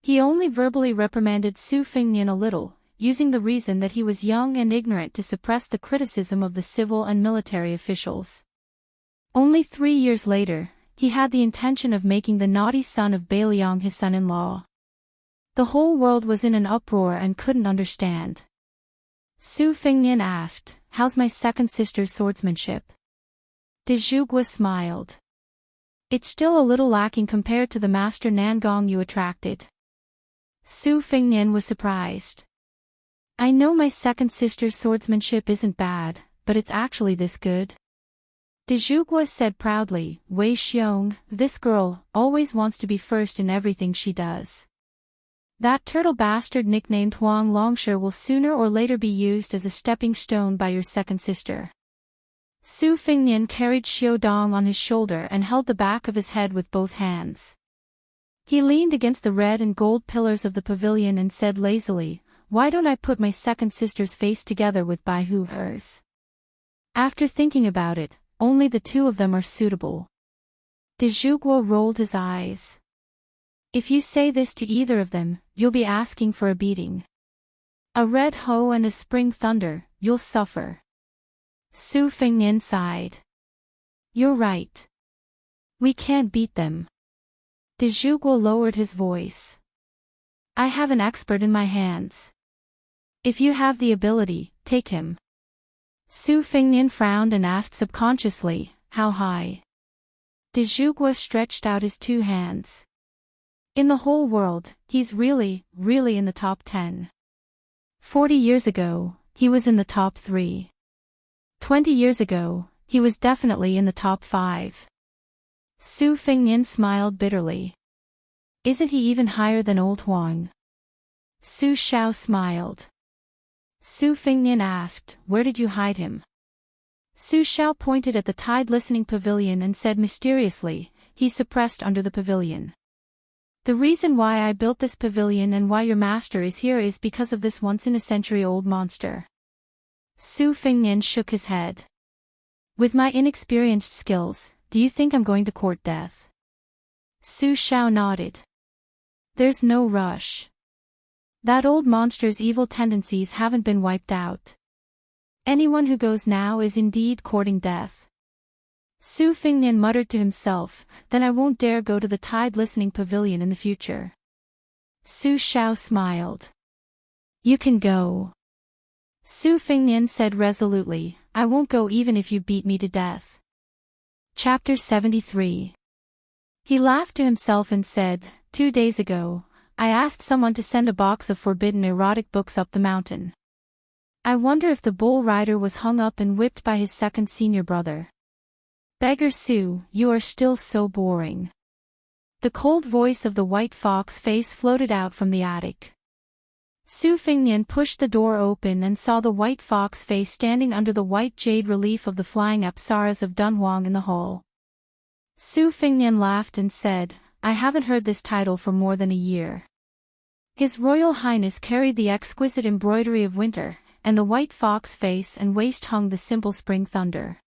He only verbally reprimanded Su Fengnian a little, using the reason that he was young and ignorant to suppress the criticism of the civil and military officials. Only 3 years later, he had the intention of making the naughty son of Beiliang his son-in-law. The whole world was in an uproar and couldn't understand. Su Fengnian asked, "How's my second sister's swordsmanship?" De Zhuge smiled. "It's still a little lacking compared to the master Nangong you attracted." Su Fengnian was surprised. "I know my second sister's swordsmanship isn't bad, but it's actually this good." De Zhuge said proudly, "Wei Xiong, this girl, always wants to be first in everything she does. That turtle bastard nicknamed Huang Longshi will sooner or later be used as a stepping stone by your second sister." Su Fengnian carried Xiu Dong on his shoulder and held the back of his head with both hands. He leaned against the red and gold pillars of the pavilion and said lazily, "Why don't I put my second sister's face together with Bai Hu hers? After thinking about it, only the two of them are suitable." De Zhuge rolled his eyes. "If you say this to either of them, you'll be asking for a beating. A red hoe and a spring thunder, you'll suffer." Su Fengnian sighed. "You're right. We can't beat them." De Zhuge lowered his voice. "I have an expert in my hands. If you have the ability, take him." Su Fengnian frowned and asked subconsciously, "How high?" De Zhuge stretched out his 2 hands. "In the whole world, he's really, really in the top 10. 40 years ago, he was in the top 3. 20 years ago, he was definitely in the top 5. Su Fengnian smiled bitterly. "Isn't he even higher than old Huang?" Su Xiao smiled. Su Fengnian asked, "Where did you hide him?" Su Xiao pointed at the tide-listening pavilion and said mysteriously, "He's suppressed under the pavilion. The reason why I built this pavilion and why your master is here is because of this once-in-a-century-old monster." Su Fengnian shook his head. "With my inexperienced skills, do you think I'm going to court death?" Su Xiao nodded. "There's no rush. That old monster's evil tendencies haven't been wiped out. Anyone who goes now is indeed courting death." Su Fengnian muttered to himself, "Then I won't dare go to the tide-listening pavilion in the future." Su Xiao smiled. "You can go." Su Fengnian said resolutely, "I won't go even if you beat me to death." Chapter 73. He laughed to himself and said, 2 days ago, I asked someone to send a box of forbidden erotic books up the mountain. I wonder if the bull rider was hung up and whipped by his second senior brother. Beggar Sue, you are still so boring. The cold voice of the white fox face floated out from the attic. Su Fingnian pushed the door open and saw the white fox face standing under the white jade relief of the flying apsaras of Dunhuang in the hall. Su Fingnian laughed and said, I haven't heard this title for more than a year. His Royal Highness carried the exquisite embroidery of winter, and the white fox face and waist hung the simple spring thunder.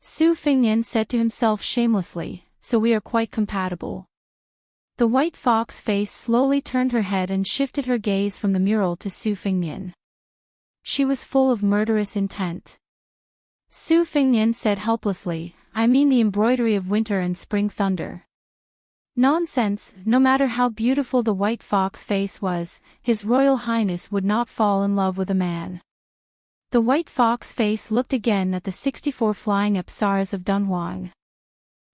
Su Fingnian said to himself shamelessly, so we are quite compatible. The white fox face slowly turned her head and shifted her gaze from the mural to Su Fingnian. She was full of murderous intent. Su Fingnian said helplessly, I mean the embroidery of winter and spring thunder. Nonsense, no matter how beautiful the white fox face was, His Royal Highness would not fall in love with a man. The white fox face looked again at the 64 flying apsaras of Dunhuang.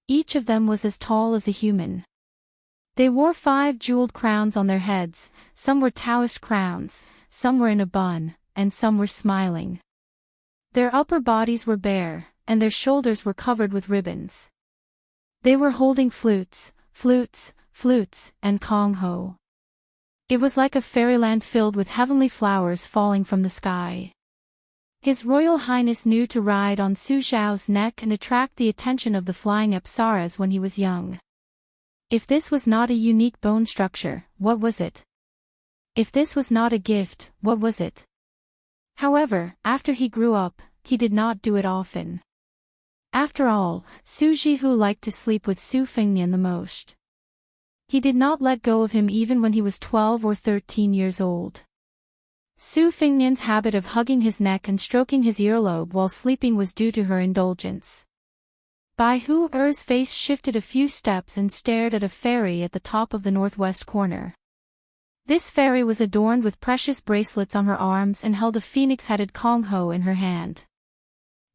Each of them was as tall as a human. They wore 5 jeweled crowns on their heads, some were Taoist crowns, some were in a bun, and some were smiling. Their upper bodies were bare, and their shoulders were covered with ribbons. They were holding flutes, and kong-ho. It was like a fairyland filled with heavenly flowers falling from the sky. His Royal Highness knew to ride on Su Zhao's neck and attract the attention of the flying apsaras when he was young. If this was not a unique bone structure, what was it? If this was not a gift, what was it? However, after he grew up, he did not do it often. After all, Su Jihu liked to sleep with Su Fingnian the most. He did not let go of him even when he was 12 or 13 years old. Su Fingnian's habit of hugging his neck and stroking his earlobe while sleeping was due to her indulgence. Bai Hu Er's face shifted a few steps and stared at a fairy at the top of the northwest corner. This fairy was adorned with precious bracelets on her arms and held a phoenix-headed Kong-ho in her hand.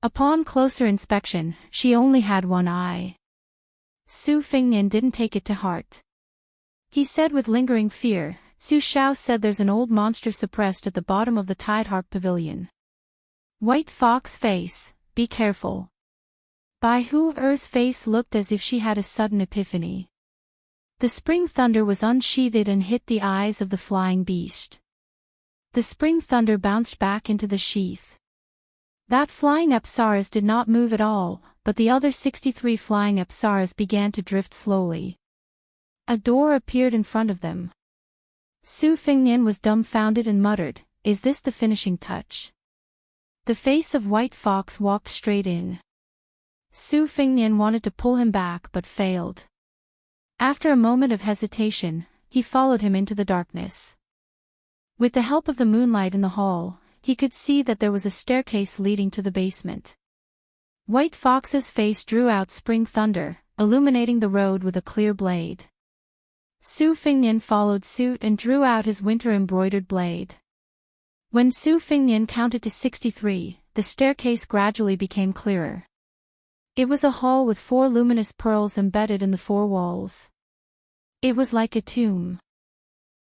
Upon closer inspection, she only had one eye. Su Fingnian didn't take it to heart. He said with lingering fear, Su Xiao said there's an old monster suppressed at the bottom of the Tideharp Pavilion. White fox face, be careful. Bai Hu Er's face looked as if she had a sudden epiphany. The spring thunder was unsheathed and hit the eyes of the flying beast. The spring thunder bounced back into the sheath. That flying apsaras did not move at all, but the other 63 flying apsaras began to drift slowly. A door appeared in front of them. Su Fingnian was dumbfounded and muttered, "Is this the finishing touch?" The face of White Fox walked straight in. Su Fingnian wanted to pull him back but failed. After a moment of hesitation, he followed him into the darkness. With the help of the moonlight in the hall, he could see that there was a staircase leading to the basement. White Fox's face drew out spring thunder, illuminating the road with a clear blade. Su Fingnian followed suit and drew out his winter-embroidered blade. When Su Fingnian counted to 63, the staircase gradually became clearer. It was a hall with 4 luminous pearls embedded in the 4 walls. It was like a tomb.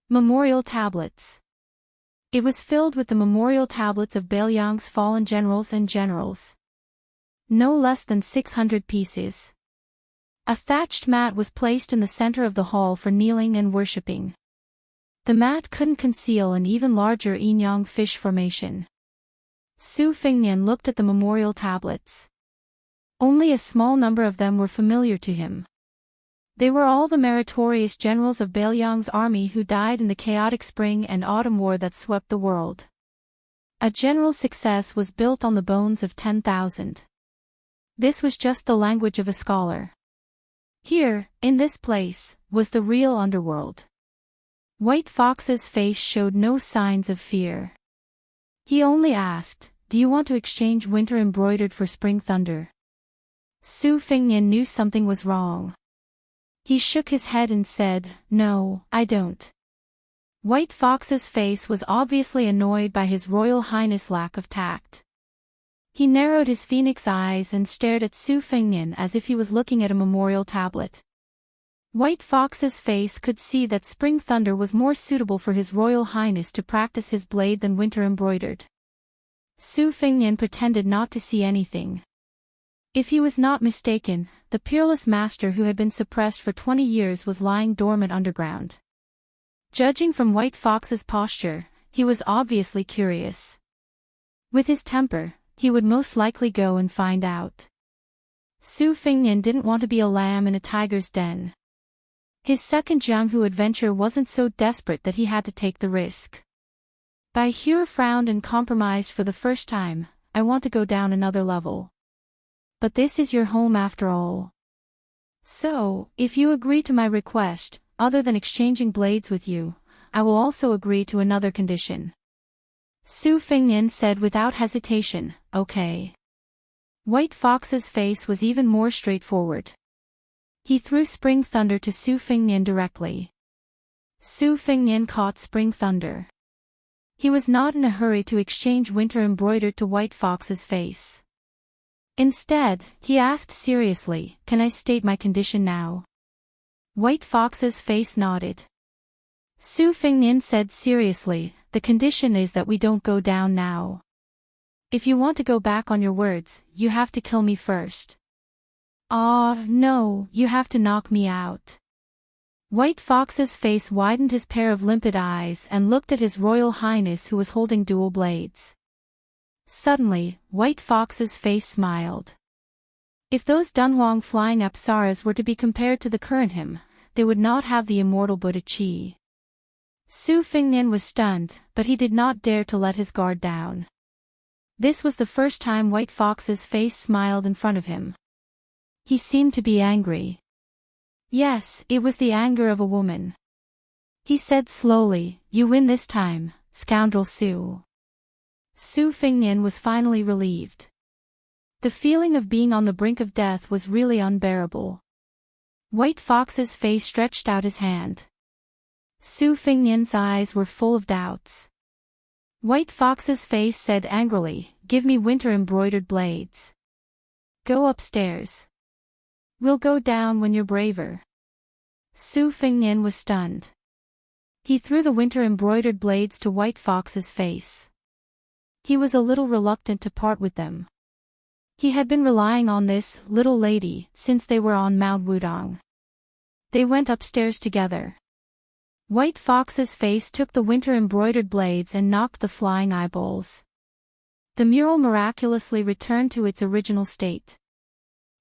Memorial tablets. It was filled with the memorial tablets of Bailiang's fallen generals and generals. No less than 600 pieces. A thatched mat was placed in the center of the hall for kneeling and worshipping. The mat couldn't conceal an even larger yin-yang fish formation. Su Fingnian looked at the memorial tablets. Only a small number of them were familiar to him. They were all the meritorious generals of Bailiang's army who died in the chaotic spring and autumn war that swept the world. A general's success was built on the bones of 10,000. This was just the language of a scholar. Here, in this place, was the real underworld. White Fox's face showed no signs of fear. He only asked, "Do you want to exchange winter embroidered for spring thunder?" Su Fingnian knew something was wrong. He shook his head and said, "No, I don't." White Fox's face was obviously annoyed by His Royal Highness' lack of tact. He narrowed his phoenix eyes and stared at Su Fingnian as if he was looking at a memorial tablet. White Fox's face could see that Spring Thunder was more suitable for his Royal Highness to practice his blade than Winter Embroidered. Su Fingnian pretended not to see anything. If he was not mistaken, the peerless master who had been suppressed for 20 years was lying dormant underground. Judging from White Fox's posture, he was obviously curious. With his temper, he would most likely go and find out. Su Fingnian didn't want to be a lamb in a tiger's den. His second Jianghu adventure wasn't so desperate that he had to take the risk. Bai Hu frowned and compromised for the first time. I want to go down another level. But this is your home after all. So, if you agree to my request, other than exchanging blades with you, I will also agree to another condition. Su Fingnian said without hesitation, okay. White Fox's face was even more straightforward. He threw Spring Thunder to Su Fingnian directly. Su Fingnian caught Spring Thunder. He was not in a hurry to exchange Winter Embroidered to White Fox's face. Instead, he asked seriously, can I state my condition now? White Fox's face nodded. Su Fingnian said seriously, the condition is that we don't go down now. If you want to go back on your words, you have to kill me first. No, you have to knock me out. White Fox's face widened his pair of limpid eyes and looked at his Royal Highness who was holding dual blades. Suddenly, White Fox's face smiled. If those Dunhuang flying apsaras were to be compared to the current him, they would not have the immortal Buddha Chi. Su Fingnian was stunned, but he did not dare to let his guard down. This was the first time White Fox's face smiled in front of him. He seemed to be angry. Yes, it was the anger of a woman. He said slowly, you win this time, scoundrel Su. Su Fingnian was finally relieved. The feeling of being on the brink of death was really unbearable. White Fox's face stretched out his hand. Su Fingnian's eyes were full of doubts. White Fox's face said angrily, give me Winter Embroidered blades. Go upstairs. We'll go down when you're braver. Su Fingnian was stunned. He threw the Winter Embroidered blades to White Fox's face. He was a little reluctant to part with them. He had been relying on this little lady since they were on Mount Wudong. They went upstairs together. White Fox's face took the Winter Embroidered blades and knocked the flying eyeballs. The mural miraculously returned to its original state.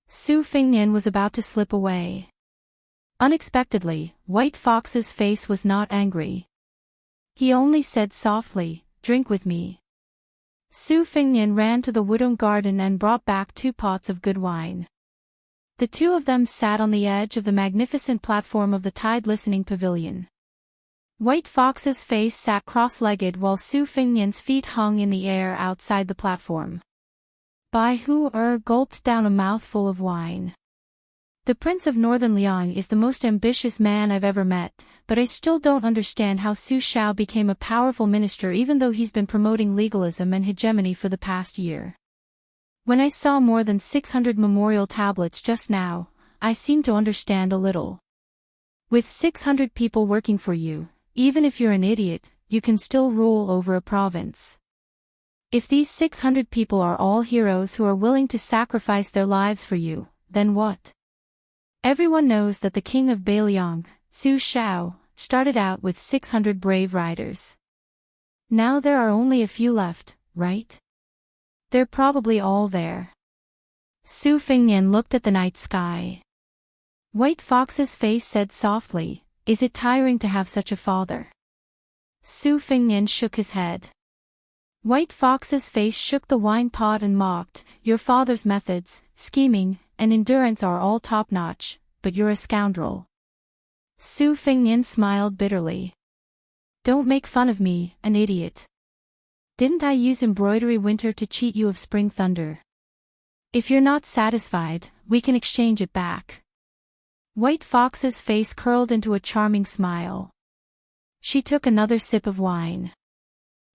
Su Fingnian was about to slip away. Unexpectedly, White Fox's face was not angry. He only said softly, drink with me. Su Fingnian ran to the Wudong garden and brought back 2 pots of good wine. The two of them sat on the edge of the magnificent platform of the Tide Listening Pavilion. White Fox's face sat cross-legged while Su Fingnian's feet hung in the air outside the platform. Bai Hu gulped down a mouthful of wine. The Prince of Northern Liang is the most ambitious man I've ever met, but I still don't understand how Su Shao became a powerful minister even though he's been promoting legalism and hegemony for the past year. When I saw more than 600 memorial tablets just now, I seemed to understand a little. With 600 people working for you, even if you're an idiot, you can still rule over a province. If these 600 people are all heroes who are willing to sacrifice their lives for you, then what? Everyone knows that the king of Beiliang, Su Shao, started out with 600 brave riders. Now there are only a few left, right? They're probably all there. Su Fingnian looked at the night sky. White Fox's face said softly, is it tiring to have such a father? Su Fingnian shook his head. White Fox's face shook the wine pot and mocked, your father's methods, scheming, and endurance are all top-notch, but you're a scoundrel. Su Fingnian smiled bitterly. Don't make fun of me, an idiot. Didn't I use embroidery winter to cheat you of Spring Thunder? If you're not satisfied, we can exchange it back. White Fox's face curled into a charming smile. She took another sip of wine.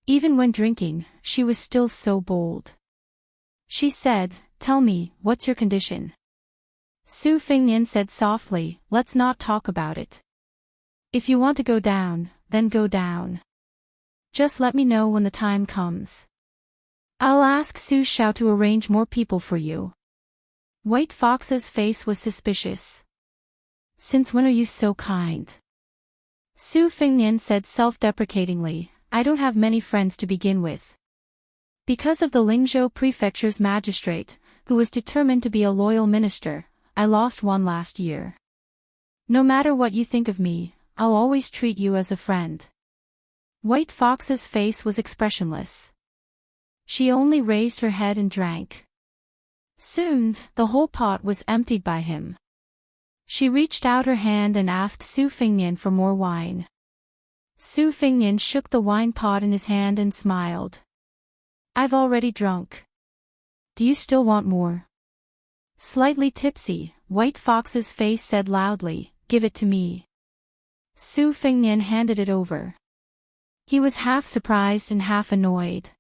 Even when drinking, she was still so bold. She said, tell me, what's your condition? Su Fingnian said softly, let's not talk about it. If you want to go down, then go down. Just let me know when the time comes. I'll ask Su Xiao to arrange more people for you. White Fox's face was suspicious. Since when are you so kind? Su Fingnian said self-deprecatingly, I don't have many friends to begin with. Because of the Lingzhou prefecture's magistrate, who was determined to be a loyal minister, I lost one last year. No matter what you think of me, I'll always treat you as a friend. White Fox's face was expressionless. She only raised her head and drank. Soon, the whole pot was emptied by him. She reached out her hand and asked Su Fingnian for more wine. Su Fingnian shook the wine pot in his hand and smiled. I've already drunk. Do you still want more? Slightly tipsy, White Fox's face said loudly, give it to me. Su Fingnian handed it over. He was half surprised and half annoyed.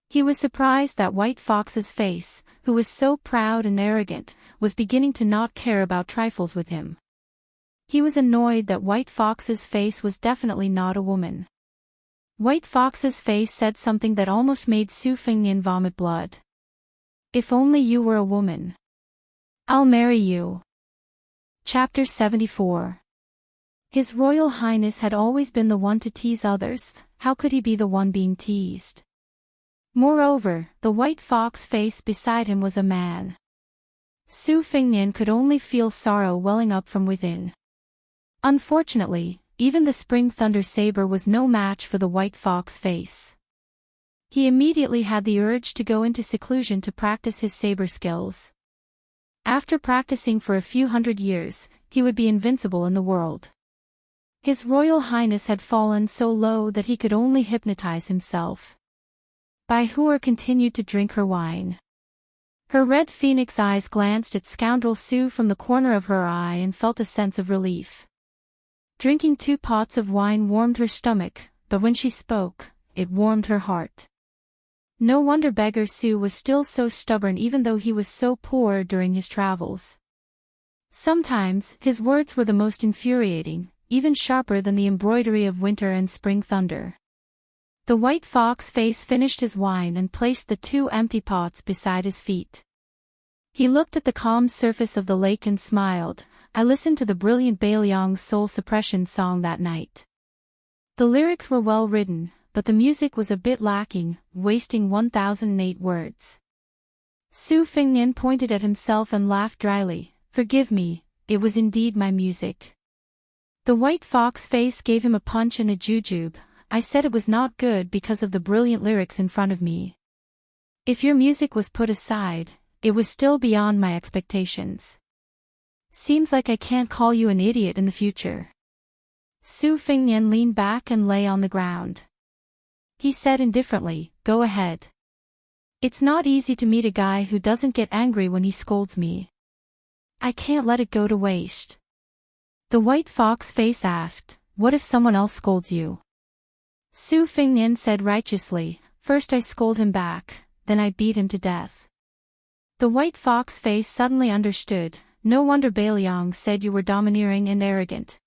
He was surprised that White Fox's face, who was so proud and arrogant, was beginning to not care about trifles with him. He was annoyed that White Fox's face was definitely not a woman. White Fox's face said something that almost made Su Fingnian vomit blood. If only you were a woman. I'll marry you. Chapter 74. His Royal Highness had always been the one to tease others, how could he be the one being teased? Moreover, the White Fox face beside him was a man. Su Fingnian could only feel sorrow welling up from within. Unfortunately, even the Spring Thunder Saber was no match for the White Fox face. He immediately had the urge to go into seclusion to practice his saber skills. After practicing for a few hundred years, he would be invincible in the world. His Royal Highness had fallen so low that he could only hypnotize himself. Bai Huer continued to drink her wine. Her red phoenix eyes glanced at scoundrel Su from the corner of her eye and felt a sense of relief. Drinking 2 pots of wine warmed her stomach, but when she spoke, it warmed her heart. No wonder beggar Su was still so stubborn even though he was so poor during his travels. Sometimes, his words were the most infuriating, even sharper than the embroidery of winter and spring thunder. The White Fox face finished his wine and placed the 2 empty pots beside his feet. He looked at the calm surface of the lake and smiled. I listened to the brilliant Bailiang's soul suppression song that night. The lyrics were well written, but the music was a bit lacking, wasting 1008 words. Su Fingnian pointed at himself and laughed dryly. Forgive me, it was indeed my music. The White Fox face gave him a punch and a jujube. I said it was not good because of the brilliant lyrics in front of me. If your music was put aside, it was still beyond my expectations. Seems like I can't call you an idiot in the future. Su Fingnian leaned back and lay on the ground. He said indifferently, go ahead. It's not easy to meet a guy who doesn't get angry when he scolds me. I can't let it go to waste. The White Fox face asked, what if someone else scolds you? Su Fingnian said righteously, first I scold him back, then I beat him to death. The White Fox face suddenly understood. No wonder Bailiang said you were domineering and arrogant.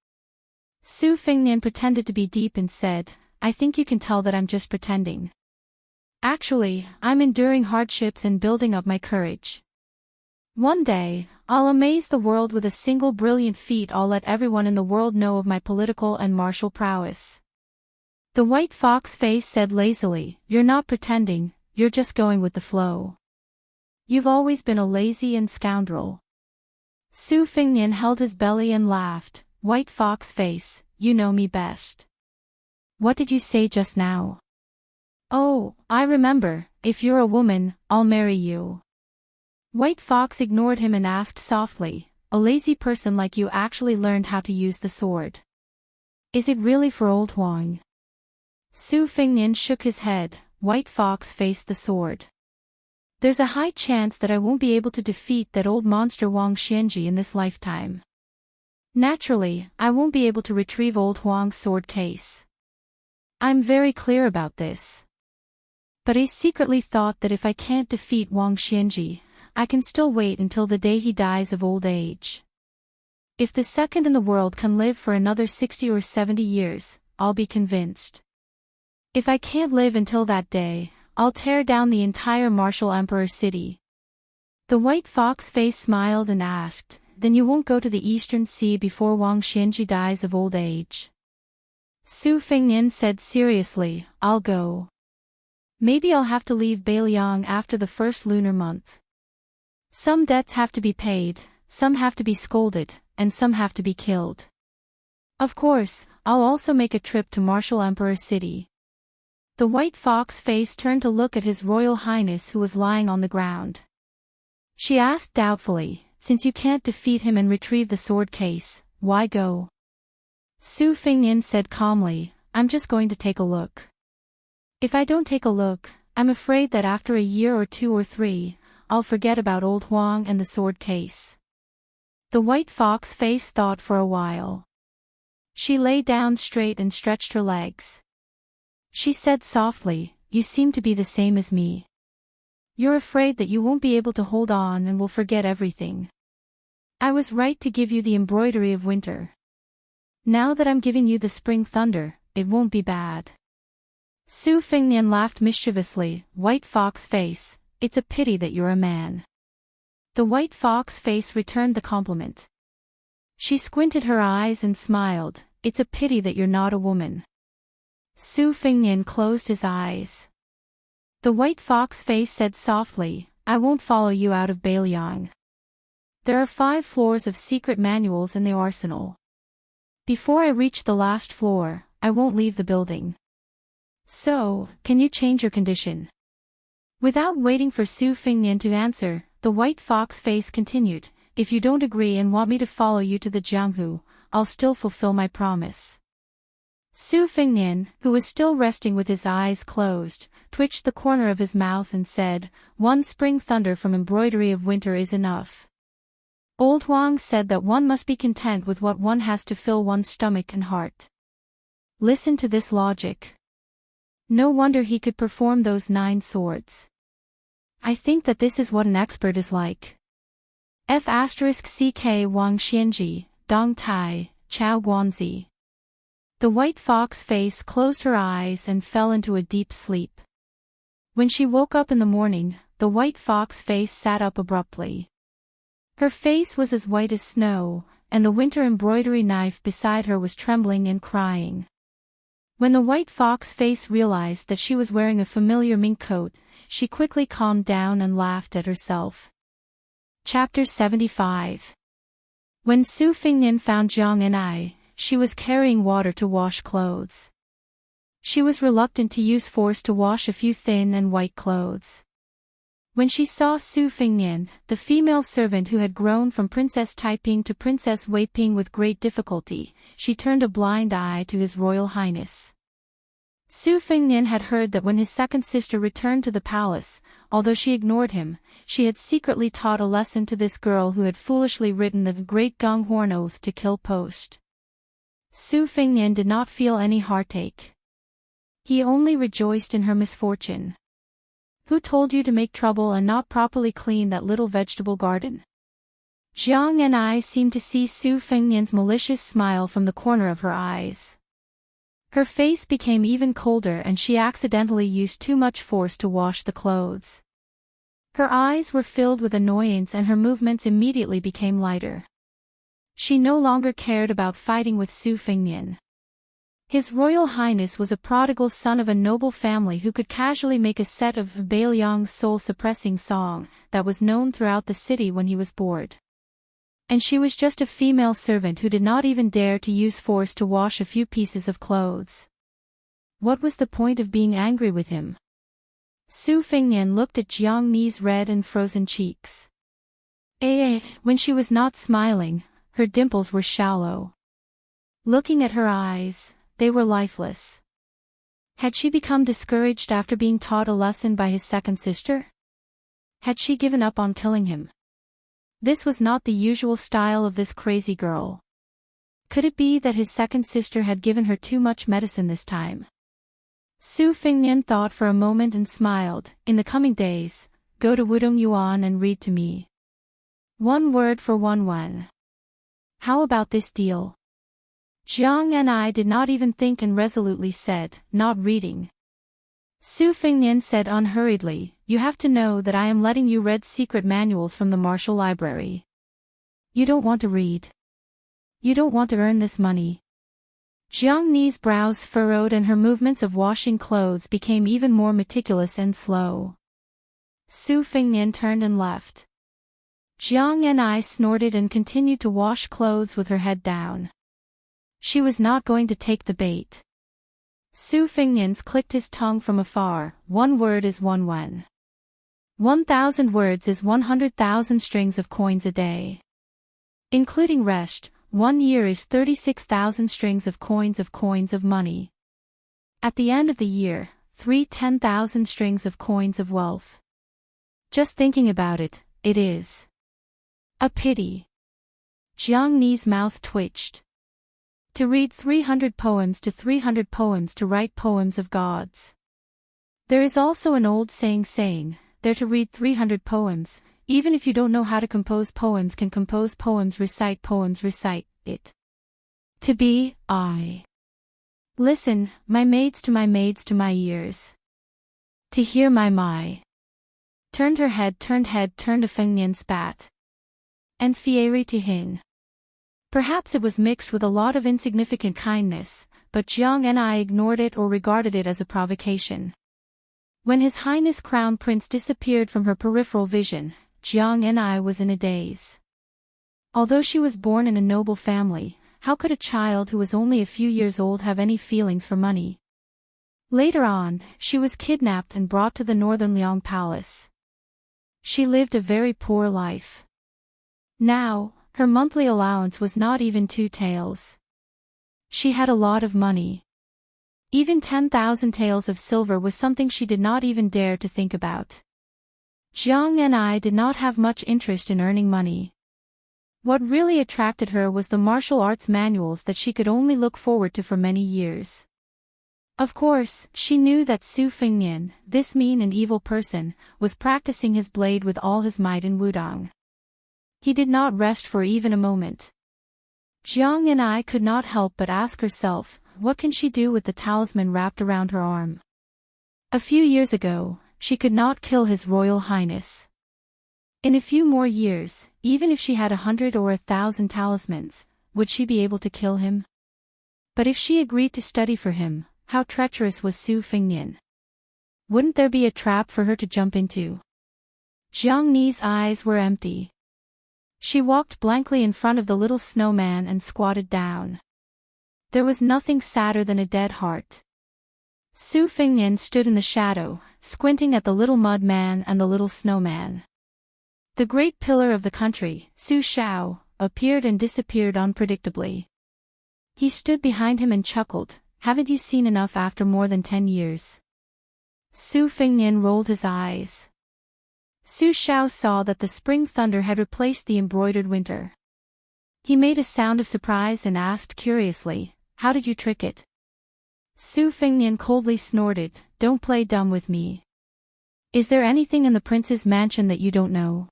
Su Fingnian pretended to be deep and said, I think you can tell that I'm just pretending. Actually, I'm enduring hardships and building up my courage. One day, I'll amaze the world with a single brilliant feat. I'll let everyone in the world know of my political and martial prowess. The White Fox face said lazily, you're not pretending, you're just going with the flow. You've always been a lazy and scoundrel. Su Fingnian held his belly and laughed. White Fox face, you know me best. What did you say just now? Oh, I remember, if you're a woman, I'll marry you. White Fox ignored him and asked softly, a lazy person like you actually learned how to use the sword. Is it really for old Huang? Su Fingnian shook his head. White Fox faced the sword. There's a high chance that I won't be able to defeat that old monster Wang Xianji in this lifetime. Naturally, I won't be able to retrieve old Huang's sword case. I'm very clear about this. But I secretly thought that if I can't defeat Wang Xianji, I can still wait until the day he dies of old age. If the second in the world can live for another 60 or 70 years, I'll be convinced. If I can't live until that day, I'll tear down the entire martial emperor city. The white fox face smiled and asked, then you won't go to the Eastern Sea before Wang Xianji dies of old age? Su Fengnian said seriously, I'll go. Maybe I'll have to leave Beiliang after the first lunar month. Some debts have to be paid, some have to be scolded, and some have to be killed. Of course, I'll also make a trip to Martial Emperor City. The white fox face turned to look at His Royal Highness who was lying on the ground. She asked doubtfully, since you can't defeat him and retrieve the sword case, why go? Su Fengnian said calmly, I'm just going to take a look. If I don't take a look, I'm afraid that after a year or 2 or 3, I'll forget about old Huang and the sword case. The white fox face thought for a while. She lay down straight and stretched her legs. She said softly, you seem to be the same as me. You're afraid that you won't be able to hold on and will forget everything. I was right to give you the embroidery of winter. Now that I'm giving you the spring thunder, it won't be bad. Su Fengnian laughed mischievously, white fox face, it's a pity that you're a man. The white fox face returned the compliment. She squinted her eyes and smiled, it's a pity that you're not a woman. Su Fengnian closed his eyes. The white fox face said softly, I won't follow you out of Beiliang. There are 5 floors of secret manuals in the arsenal. Before I reach the last floor, I won't leave the building. So, can you change your condition? Without waiting for Su Fengnian to answer, the white fox face continued, if you don't agree and want me to follow you to the Jianghu, I'll still fulfill my promise. Su Fengnian, who was still resting with his eyes closed, twitched the corner of his mouth and said, 1 spring thunder from embroidery of winter is enough. Old Huang said that one must be content with what one has to fill one's stomach and heart. Listen to this logic. No wonder he could perform those 9 swords. I think that this is what an expert is like. F***ck Wang Xianji, Dong Tai, Chao Guanzi. The white fox face closed her eyes and fell into a deep sleep. When she woke up in the morning, the white fox face sat up abruptly. Her face was as white as snow, and the winter embroidery knife beside her was trembling and crying. When the white fox face realized that she was wearing a familiar mink coat, she quickly calmed down and laughed at herself. Chapter 75. When Su Fengnian found Jiang and I, she was carrying water to wash clothes. She was reluctant to use force to wash a few thin and white clothes. When she saw Su Fengnian, the female servant who had grown from Princess Taiping to Princess Weiping with great difficulty, she turned a blind eye to His Royal Highness. Su Fengnian had heard that when his second sister returned to the palace, although she ignored him, she had secretly taught a lesson to this girl who had foolishly written the great Gonghorn oath to kill post. Su Fengnian did not feel any heartache. He only rejoiced in her misfortune. Who told you to make trouble and not properly clean that little vegetable garden? Jiang and I seemed to see Su Fengnian's malicious smile from the corner of her eyes. Her face became even colder and she accidentally used too much force to wash the clothes. Her eyes were filled with annoyance and her movements immediately became lighter. She no longer cared about fighting with Su Fengnian. His Royal Highness was a prodigal son of a noble family who could casually make a set of Beiliang's soul-suppressing song that was known throughout the city when he was bored. And she was just a female servant who did not even dare to use force to wash a few pieces of clothes. What was the point of being angry with him? Su Fengnian looked at Jiang Ni's red and frozen cheeks. When she was not smiling, her dimples were shallow. Looking at her eyes, they were lifeless. Had she become discouraged after being taught a lesson by his second sister? Had she given up on killing him? This was not the usual style of this crazy girl. Could it be that his second sister had given her too much medicine this time? Su Fengnian thought for a moment and smiled. In the coming days, go to Wudong Yuan and read to me. 1 word for 1 won. How about this deal? Jiang and I did not even think and resolutely said, not reading. Su Fengnian said unhurriedly, you have to know that I am letting you read secret manuals from the Martial Library. You don't want to read. You don't want to earn this money. Jiang Ni's brows furrowed and her movements of washing clothes became even more meticulous and slow. Su Fengnian turned and left. Jiang and I snorted and continued to wash clothes with her head down. She was not going to take the bait. Su Fengnian clicked his tongue from afar. 1 word is 1 won. 1,000 words is 100,000 strings of coins a day. Including rest, 1 year is 36,000 strings of coins of money. At the end of the year, 10,000 strings of coins of wealth. Just thinking about it, it is a pity. Jiang Ni's mouth twitched. To read 300 poems to write poems of gods. There is also an old saying, there to read 300 poems, even if you don't know how to compose poems, can compose poems, recite it. To be, I. Listen, my maids to my ears. To hear my. Turned head to Fengnian spat. And Fieri to Hin. Perhaps it was mixed with a lot of insignificant kindness, but Jiang and I ignored it or regarded it as a provocation. When His Highness Crown Prince disappeared from her peripheral vision, Jiang and I was in a daze. Although she was born in a noble family, how could a child who was only a few years old have any feelings for money? Later on, she was kidnapped and brought to the Northern Liang Palace. She lived a very poor life. Now, her monthly allowance was not even 2 taels. She had a lot of money. Even 10,000 taels of silver was something she did not even dare to think about. Jiang and I did not have much interest in earning money. What really attracted her was the martial arts manuals that she could only look forward to for many years. Of course, she knew that Su Fengnian, this mean and evil person, was practicing his blade with all his might in Wudong. He did not rest for even a moment. Jiang and I could not help but ask herself, what can she do with the talisman wrapped around her arm? A few years ago, she could not kill His Royal Highness. In a few more years, even if she had 100 or 1,000 talismans, would she be able to kill him? But if she agreed to study for him, how treacherous was Su Fengnian? Wouldn't there be a trap for her to jump into? Jiang Ni's eyes were empty. She walked blankly in front of the little snowman and squatted down. There was nothing sadder than a dead heart. Su Fengnian stood in the shadow, squinting at the little mud man and the little snowman. The great pillar of the country, Su Shao, appeared and disappeared unpredictably. He stood behind him and chuckled, haven't you seen enough after more than 10 years? Su Fengnian rolled his eyes. Su Shao saw that the spring thunder had replaced the embroidered winter. He made a sound of surprise and asked curiously, how did you trick it? Su Fengnian coldly snorted, don't play dumb with me. Is there anything in the prince's mansion that you don't know?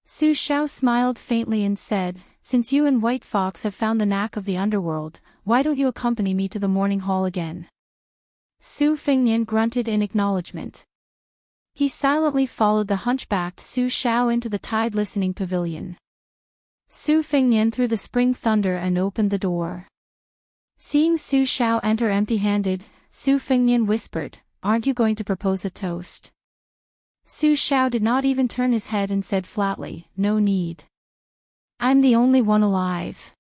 Su Shao smiled faintly and said, since you and White Fox have found the knack of the underworld, why don't you accompany me to the morning hall again? Su Fengnian grunted in acknowledgement. He silently followed the hunchbacked Su Shao into the tide listening pavilion. Su Fengnian threw the spring thunder and opened the door. Seeing Su Shao enter empty-handed, Su Fengnian whispered, aren't you going to propose a toast? Su Shao did not even turn his head and said flatly, no need. I'm the only one alive.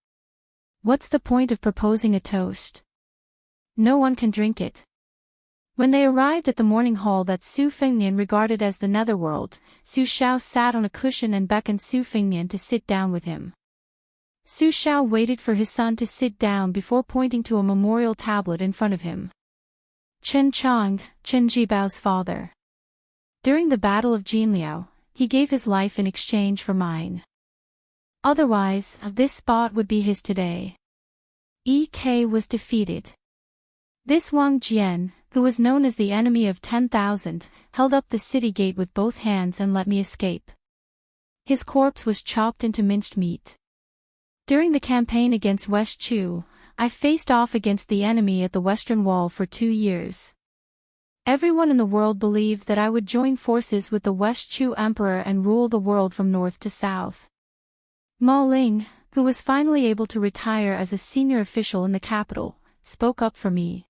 What's the point of proposing a toast? No one can drink it. When they arrived at the morning hall that Su Fengnian regarded as the netherworld, Su Shao sat on a cushion and beckoned Su Fengnian to sit down with him. Su Shao waited for his son to sit down before pointing to a memorial tablet in front of him. Chen Chang, Chen Jibao's father. During the Battle of Jinliao, he gave his life in exchange for mine. Otherwise, this spot would be his today. EK was defeated. This Wang Jian, who was known as the enemy of 10,000, held up the city gate with both hands and let me escape. His corpse was chopped into minced meat. During the campaign against West Chu, I faced off against the enemy at the Western Wall for 2 years. Everyone in the world believed that I would join forces with the West Chu Emperor and rule the world from north to south. Ma Ling, who was finally able to retire as a senior official in the capital, spoke up for me.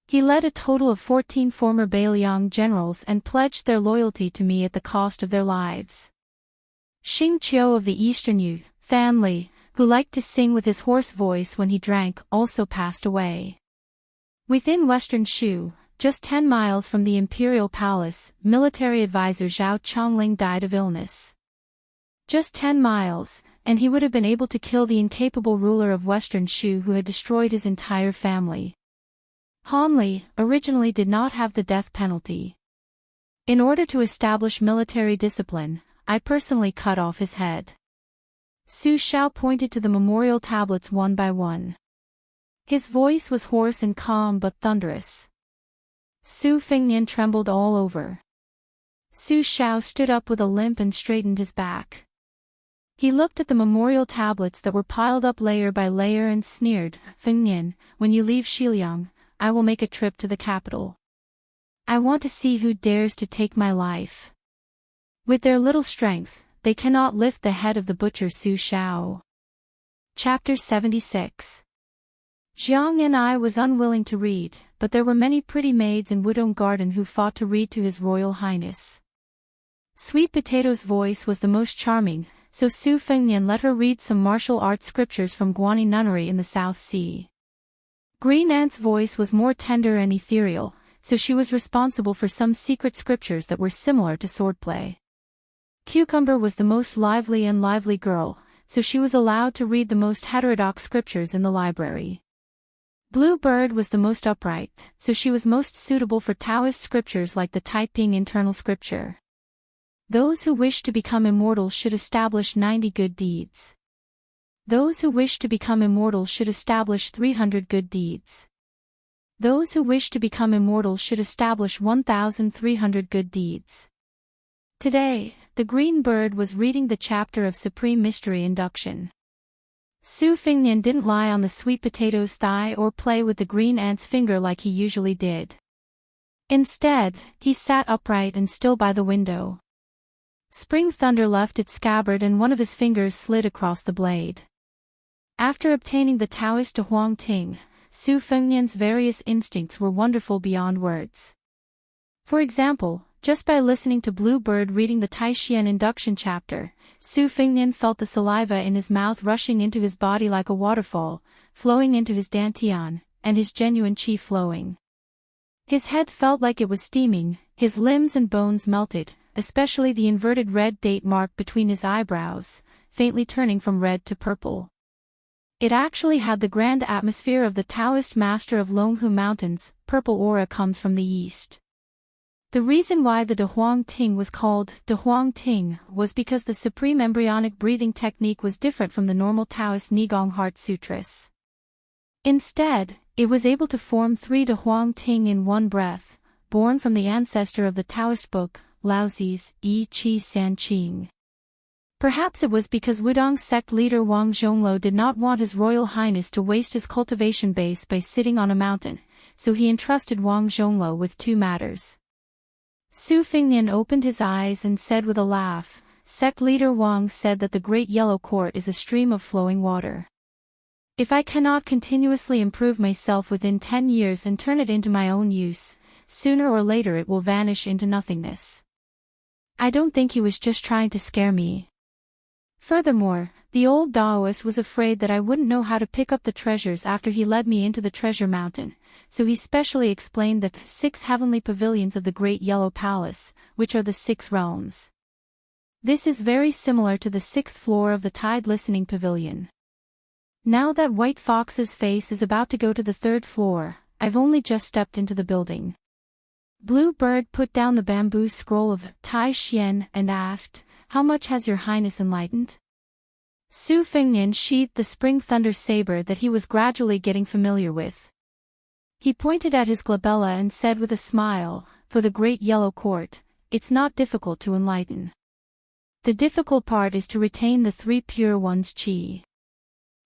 He led a total of 14 former Bailiang generals and pledged their loyalty to me at the cost of their lives. Xing Qiu of the Eastern Yu family, who liked to sing with his hoarse voice when he drank, also passed away. Within Western Shu, just 10 miles from the imperial palace, military advisor Zhao Chongling died of illness. Just 10 miles, and he would have been able to kill the incapable ruler of Western Shu who had destroyed his entire family. Han Li originally did not have the death penalty. In order to establish military discipline, I personally cut off his head. Su Xiao pointed to the memorial tablets one by one. His voice was hoarse and calm but thunderous. Su Fengnian trembled all over. Su Xiao stood up with a limp and straightened his back. He looked at the memorial tablets that were piled up layer by layer and sneered, "Fengnian, when you leave Xiliang, I will make a trip to the capital. I want to see who dares to take my life. With their little strength, they cannot lift the head of the butcher Su Xiao." Chapter 76. Jiang and I was unwilling to read, but there were many pretty maids in Wudong Garden who fought to read to His Royal Highness. Sweet Potato's voice was the most charming, so Su Fengnian let her read some martial arts scriptures from Guanyi Nunnery in the South Sea. Green Ant's voice was more tender and ethereal, so she was responsible for some secret scriptures that were similar to swordplay. Cucumber was the most lively girl, so she was allowed to read the most heterodox scriptures in the library. Blue Bird was the most upright, so she was most suitable for Taoist scriptures like the Taiping internal scripture. Those who wish to become immortal should establish 90 good deeds. Those who wish to become immortal should establish 300 good deeds. Those who wish to become immortal should establish 1,300 good deeds. Today, the Green Bird was reading the chapter of Supreme Mystery Induction. Su Fengnian didn't lie on the Sweet Potato's thigh or play with the Green Ant's finger like he usually did. Instead, he sat upright and still by the window. Spring Thunder left its scabbard and one of his fingers slid across the blade. After obtaining the Taoist De Huang Ting, Su Fengnian's various instincts were wonderful beyond words. For example, just by listening to Blue Bird reading the Taishian induction chapter, Su Fengnian felt the saliva in his mouth rushing into his body like a waterfall, flowing into his dantian, and his genuine qi flowing. His head felt like it was steaming, his limbs and bones melted, especially the inverted red date mark between his eyebrows, faintly turning from red to purple. It actually had the grand atmosphere of the Taoist master of Longhu Mountains. Purple aura comes from the east. The reason why the De Huang Ting was called De Huang Ting was because the supreme embryonic breathing technique was different from the normal Taoist Nigong Heart Sutras. Instead, it was able to form 3 De Huang Ting in one breath, born from the ancestor of the Taoist book, Laozi's Yi Qi San Qing. Perhaps it was because Wudong sect leader Wang Zhonglo did not want His Royal Highness to waste his cultivation base by sitting on a mountain, so he entrusted Wang Zhonglo with 2 matters. Su Fengnian opened his eyes and said with a laugh, "Sect leader Wang said that the Great Yellow Court is a stream of flowing water. If I cannot continuously improve myself within 10 years and turn it into my own use, sooner or later it will vanish into nothingness." I don't think he was just trying to scare me. Furthermore, the old Taoist was afraid that I wouldn't know how to pick up the treasures after he led me into the treasure mountain, so he specially explained the 6 heavenly pavilions of the Great Yellow Palace, which are the 6 realms. This is very similar to the 6th floor of the Tide Listening Pavilion. Now that White Fox's face is about to go to the 3rd floor, I've only just stepped into the building. Blue Bird put down the bamboo scroll of Tai Xian and asked, "How much has your highness enlightened?" Su Fengnian sheathed the Spring Thunder saber that he was gradually getting familiar with. He pointed at his glabella and said with a smile, "For the great yellow court, it's not difficult to enlighten. The difficult part is to retain the three pure ones' chi.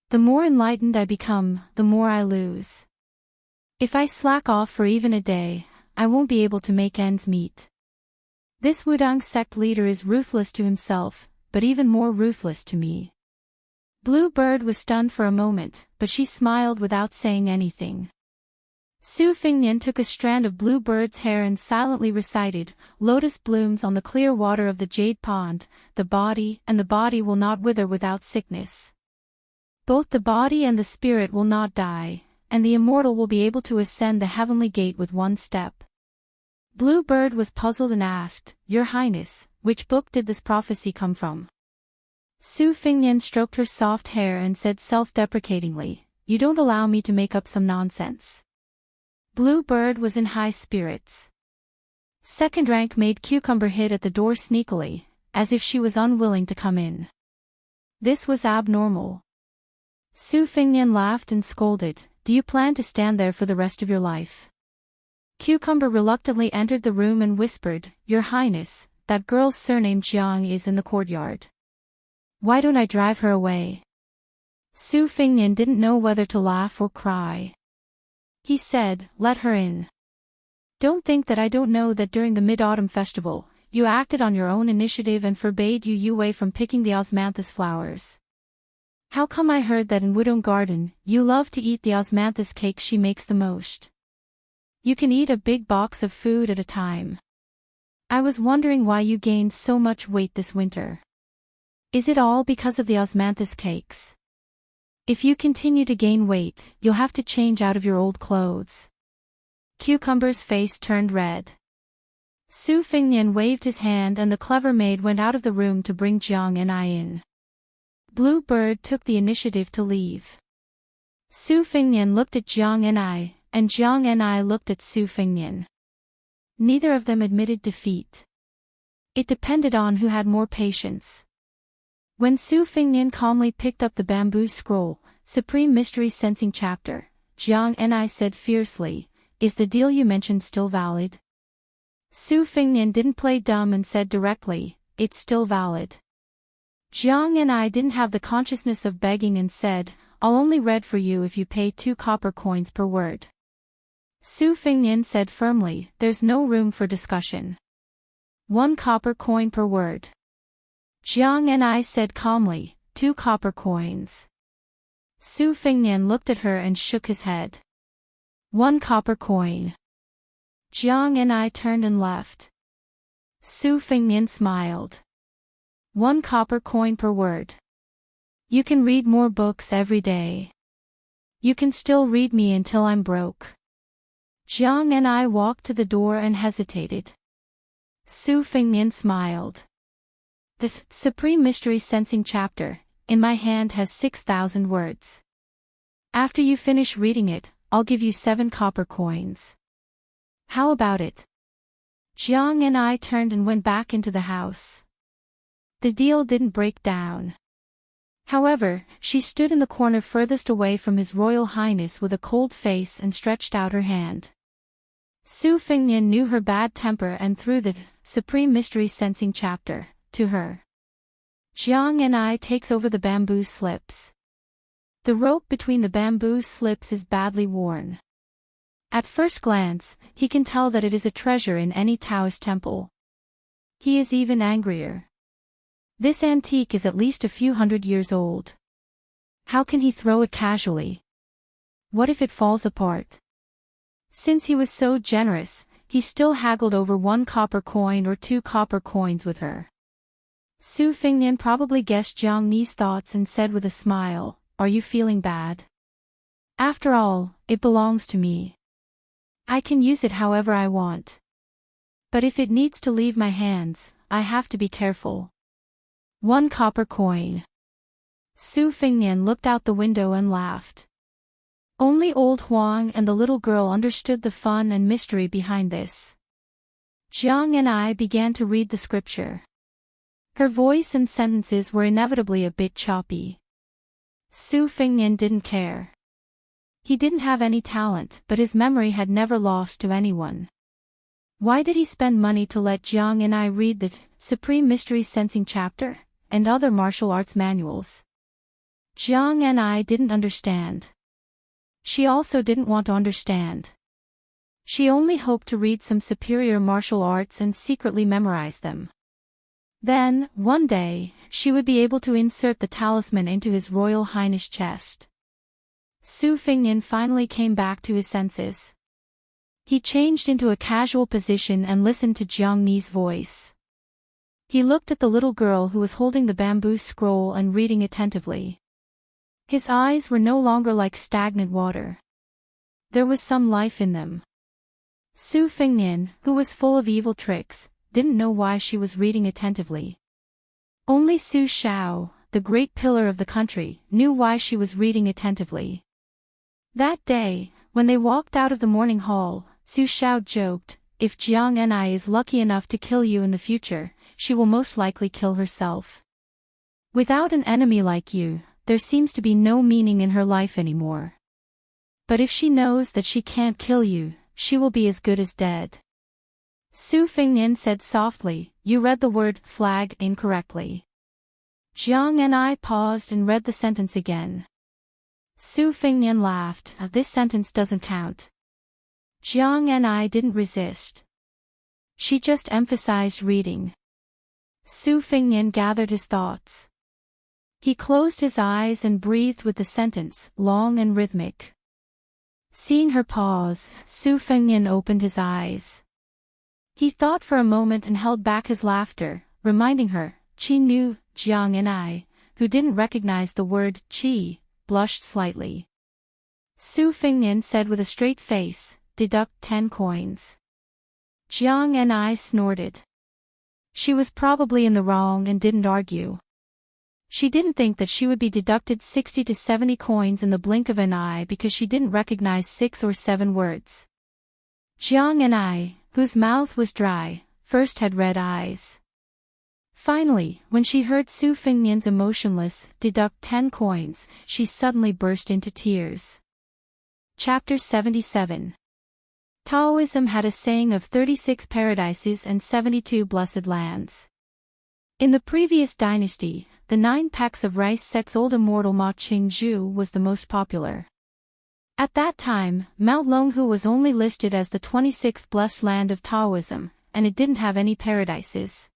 The more enlightened I become, the more I lose. If I slack off for even a day, I won't be able to make ends meet." This Wudang sect leader is ruthless to himself, but even more ruthless to me. Blue Bird was stunned for a moment, but she smiled without saying anything. Su Fingnian took a strand of Blue Bird's hair and silently recited, "Lotus blooms on the clear water of the jade pond, the body will not wither without sickness. Both the body and the spirit will not die, and the immortal will be able to ascend the heavenly gate with one step." Blue Bird was puzzled and asked, "Your Highness, which book did this prophecy come from?" Su Fingnian stroked her soft hair and said self-deprecatingly, "You don't allow me to make up some nonsense." Blue Bird was in high spirits. Second rank made Cucumber hid at the door sneakily, as if she was unwilling to come in. This was abnormal. Su Fingnian laughed and scolded, "Do you plan to stand there for the rest of your life?" Cucumber reluctantly entered the room and whispered, "Your Highness, that girl's surname Jiang is in the courtyard. Why don't I drive her away?" Su Fingnian didn't know whether to laugh or cry. He said, "Let her in. Don't think that I don't know that during the Mid-Autumn Festival, you acted on your own initiative and forbade Yue from picking the osmanthus flowers. How come I heard that in Wudong Garden, you love to eat the osmanthus cake she makes the most? You can eat a big box of food at a time. I was wondering why you gained so much weight this winter. Is it all because of the osmanthus cakes? If you continue to gain weight, you'll have to change out of your old clothes." Cucumber's face turned red. Su Fingnian waved his hand and the clever maid went out of the room to bring Jiang and I in. Blue Bird took the initiative to leave. Su Fingnian looked at Jiang and Jiang and I looked at Su Fingnian. Neither of them admitted defeat. It depended on who had more patience. When Su Fingnian calmly picked up the bamboo scroll, Supreme Mystery Sensing Chapter, Jiang and I said fiercely, "Is the deal you mentioned still valid?" Su Fingnian didn't play dumb and said directly, "It's still valid." Jiang and I didn't have the consciousness of begging and said, "I'll only read for you if you pay 2 copper coins per word." Su Fingnian said firmly, "There's no room for discussion. 1 copper coin per word." Jiang and I said calmly, 2 copper coins. Su Fingnian looked at her and shook his head. 1 copper coin. Jiang and I turned and left. Su Fingnian smiled. 1 copper coin per word. You can read more books every day. You can still read me until I'm broke. Jiang and I walked to the door and hesitated. Su Fingnian smiled. The Supreme Mystery Sensing Chapter, in my hand has 6,000 words. After you finish reading it, I'll give you 7 copper coins. How about it? Jiang and I turned and went back into the house. The deal didn't break down. However, she stood in the corner furthest away from His Royal Highness with a cold face and stretched out her hand. Su Fingnian knew her bad temper and threw the Supreme Mystery Sensing Chapter to her. Jiang and I takes over the bamboo slips. The rope between the bamboo slips is badly worn. At first glance, he can tell that it is a treasure in any Taoist temple. He is even angrier. This antique is at least a few hundred years old. How can he throw it casually? What if it falls apart? Since he was so generous, he still haggled over 1 copper coin or 2 copper coins with her. Su Fingnian probably guessed Jiang Ni's thoughts and said with a smile, "Are you feeling bad? After all, it belongs to me. I can use it however I want. But if it needs to leave my hands, I have to be careful. 1 copper coin." Su Fingnian looked out the window and laughed. Only old Huang and the little girl understood the fun and mystery behind this. Jiang and I began to read the scripture. Her voice and sentences were inevitably a bit choppy. Su Fingnian didn't care. He didn't have any talent, but his memory had never lost to anyone. Why did he spend money to let Jiang and I read the Supreme Mystery Sensing chapter and other martial arts manuals? Jiang and I didn't understand. She also didn't want to understand. She only hoped to read some superior martial arts and secretly memorize them. Then, one day, she would be able to insert the talisman into his Royal Highness chest. Su Fingnian finally came back to his senses. He changed into a casual position and listened to Jiang Ni's voice. He looked at the little girl who was holding the bamboo scroll and reading attentively. His eyes were no longer like stagnant water. There was some life in them. Su Fingnian, who was full of evil tricks, didn't know why she was reading attentively. Only Su Shao, the great pillar of the country, knew why she was reading attentively. That day, when they walked out of the morning hall, Su Shao joked, "If Jiang Ni is lucky enough to kill you in the future, she will most likely kill herself. Without an enemy like you, there seems to be no meaning in her life anymore. But if she knows that she can't kill you, she will be as good as dead." Su Fingnian said softly, "You read the word flag incorrectly." Jiang Ni paused and read the sentence again. Su Fingnian laughed, "This sentence doesn't count." Jiang Ni didn't resist. She just emphasized reading. Su Fingnian gathered his thoughts. He closed his eyes and breathed with the sentence, long and rhythmic. Seeing her pause, Su Fingnian opened his eyes. He thought for a moment and held back his laughter, reminding her, "Qi knew." Jiang Ni, who didn't recognize the word qi, blushed slightly. Su Fingnian said with a straight face, "Deduct 10 coins." Jiang Ni snorted. She was probably in the wrong and didn't argue. She didn't think that she would be deducted 60 to 70 coins in the blink of an eye because she didn't recognize 6 or 7 words. Jiang Ni, whose mouth was dry, first had red eyes. Finally, when she heard Su Fingnian's emotionless, "Deduct 10 coins," she suddenly burst into tears. Chapter 77. Taoism had a saying of 36 paradises and 72 blessed lands. In the previous dynasty, the 9 pecks of rice sect's-old immortal Ma Qingzhu was the most popular. At that time, Mount Longhu was only listed as the 26th blessed land of Taoism, and it didn't have any paradises.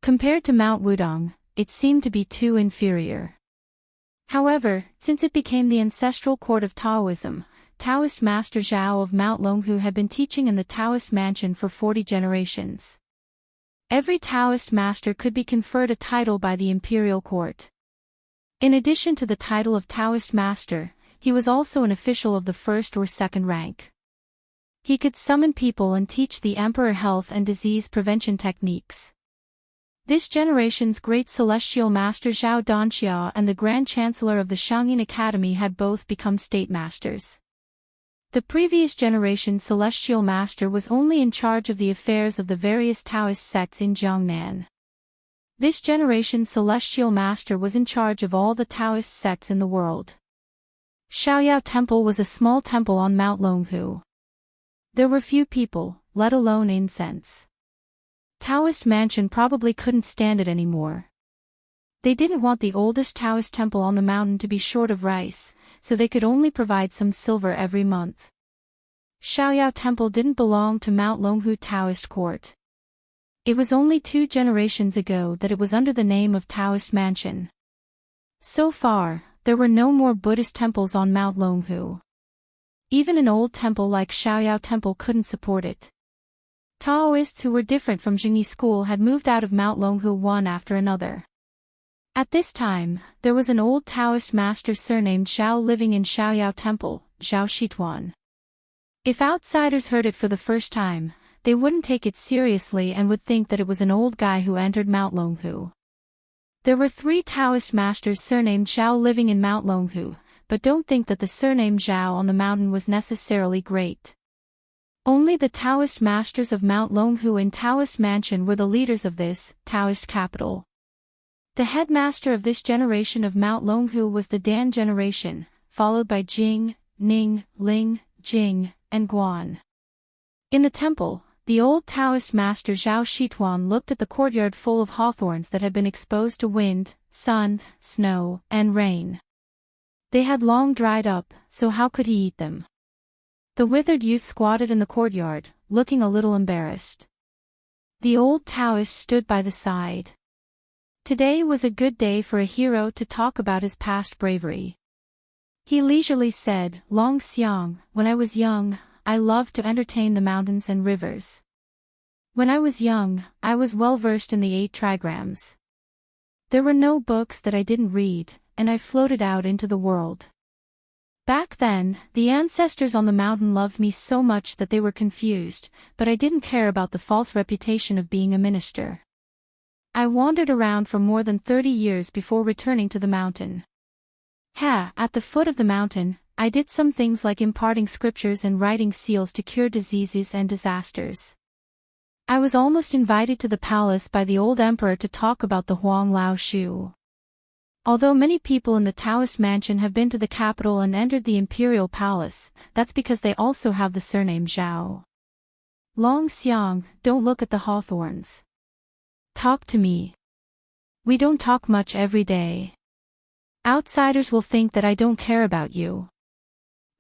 Compared to Mount Wudong, it seemed to be too inferior. However, since it became the ancestral court of Taoism, Taoist Master Zhao of Mount Longhu had been teaching in the Taoist mansion for 40 generations. Every Taoist master could be conferred a title by the imperial court. In addition to the title of Taoist master, he was also an official of the first or second rank. He could summon people and teach the emperor health and disease prevention techniques. This generation's great celestial master Zhao Danxia and the Grand Chancellor of the Shangyin Academy had both become state masters. The previous generation's celestial master was only in charge of the affairs of the various Taoist sects in Jiangnan. This generation's celestial master was in charge of all the Taoist sects in the world. Shaoyao Temple was a small temple on Mount Longhu. There were few people, let alone incense. Taoist mansion probably couldn't stand it anymore. They didn't want the oldest Taoist temple on the mountain to be short of rice, so they could only provide some silver every month. Shaoyao Temple didn't belong to Mount Longhu Taoist court. It was only 2 generations ago that it was under the name of Taoist Mansion. So far, there were no more Buddhist temples on Mount Longhu. Even an old temple like Shaoyao Temple couldn't support it. Taoists who were different from Jingyi school had moved out of Mount Longhu one after another. At this time, there was an old Taoist master surnamed Zhao living in Shaoyao Temple, Zhao Shituan. If outsiders heard it for the first time, they wouldn't take it seriously and would think that it was an old guy who entered Mount Longhu. There were 3 Taoist masters surnamed Zhao living in Mount Longhu, but don't think that the surname Zhao on the mountain was necessarily great. Only the Taoist masters of Mount Longhu and Taoist Mansion were the leaders of this Taoist capital. The headmaster of this generation of Mount Longhu was the Dan generation, followed by Jing, Ning, Ling, Jing, and Guan. In the temple, the old Taoist master Zhao Shituan looked at the courtyard full of hawthorns that had been exposed to wind, sun, snow, and rain. They had long dried up, so how could he eat them? The withered youth squatted in the courtyard, looking a little embarrassed. The old Taoist stood by the side. Today was a good day for a hero to talk about his past bravery. He leisurely said, "Long Xiang, when I was young, I loved to entertain the mountains and rivers. When I was young, I was well versed in the 8 trigrams. There were no books that I didn't read, and I floated out into the world. Back then, the ancestors on the mountain loved me so much that they were confused, but I didn't care about the false reputation of being a minister. I wandered around for more than 30 years before returning to the mountain. At the foot of the mountain, I did some things like imparting scriptures and writing seals to cure diseases and disasters. I was almost invited to the palace by the old emperor to talk about the Huang Lao Shu. Although many people in the Taoist mansion have been to the capital and entered the imperial palace, that's because they also have the surname Zhao. Long Xiang, don't look at the hawthorns. Talk to me. We don't talk much every day. Outsiders will think that I don't care about you.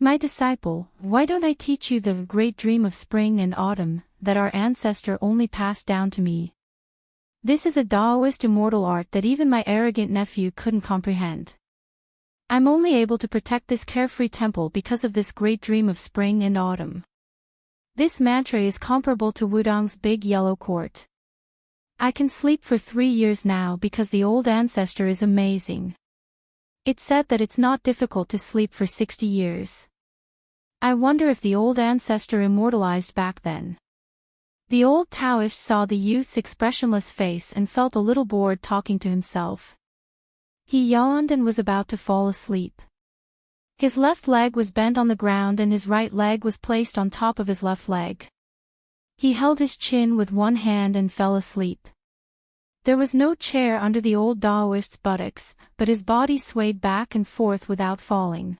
My disciple, why don't I teach you the great dream of spring and autumn that our ancestor only passed down to me? This is a Taoist immortal art that even my arrogant nephew couldn't comprehend. I'm only able to protect this carefree temple because of this great dream of spring and autumn. This mantra is comparable to Wudong's big yellow court. I can sleep for 3 years now because the old ancestor is amazing. It's said that it's not difficult to sleep for 60 years. I wonder if the old ancestor immortalized back then. The old Taoist saw the youth's expressionless face and felt a little bored talking to himself. He yawned and was about to fall asleep. His left leg was bent on the ground and his right leg was placed on top of his left leg. He held his chin with one hand and fell asleep. There was no chair under the old Taoist's buttocks, but his body swayed back and forth without falling.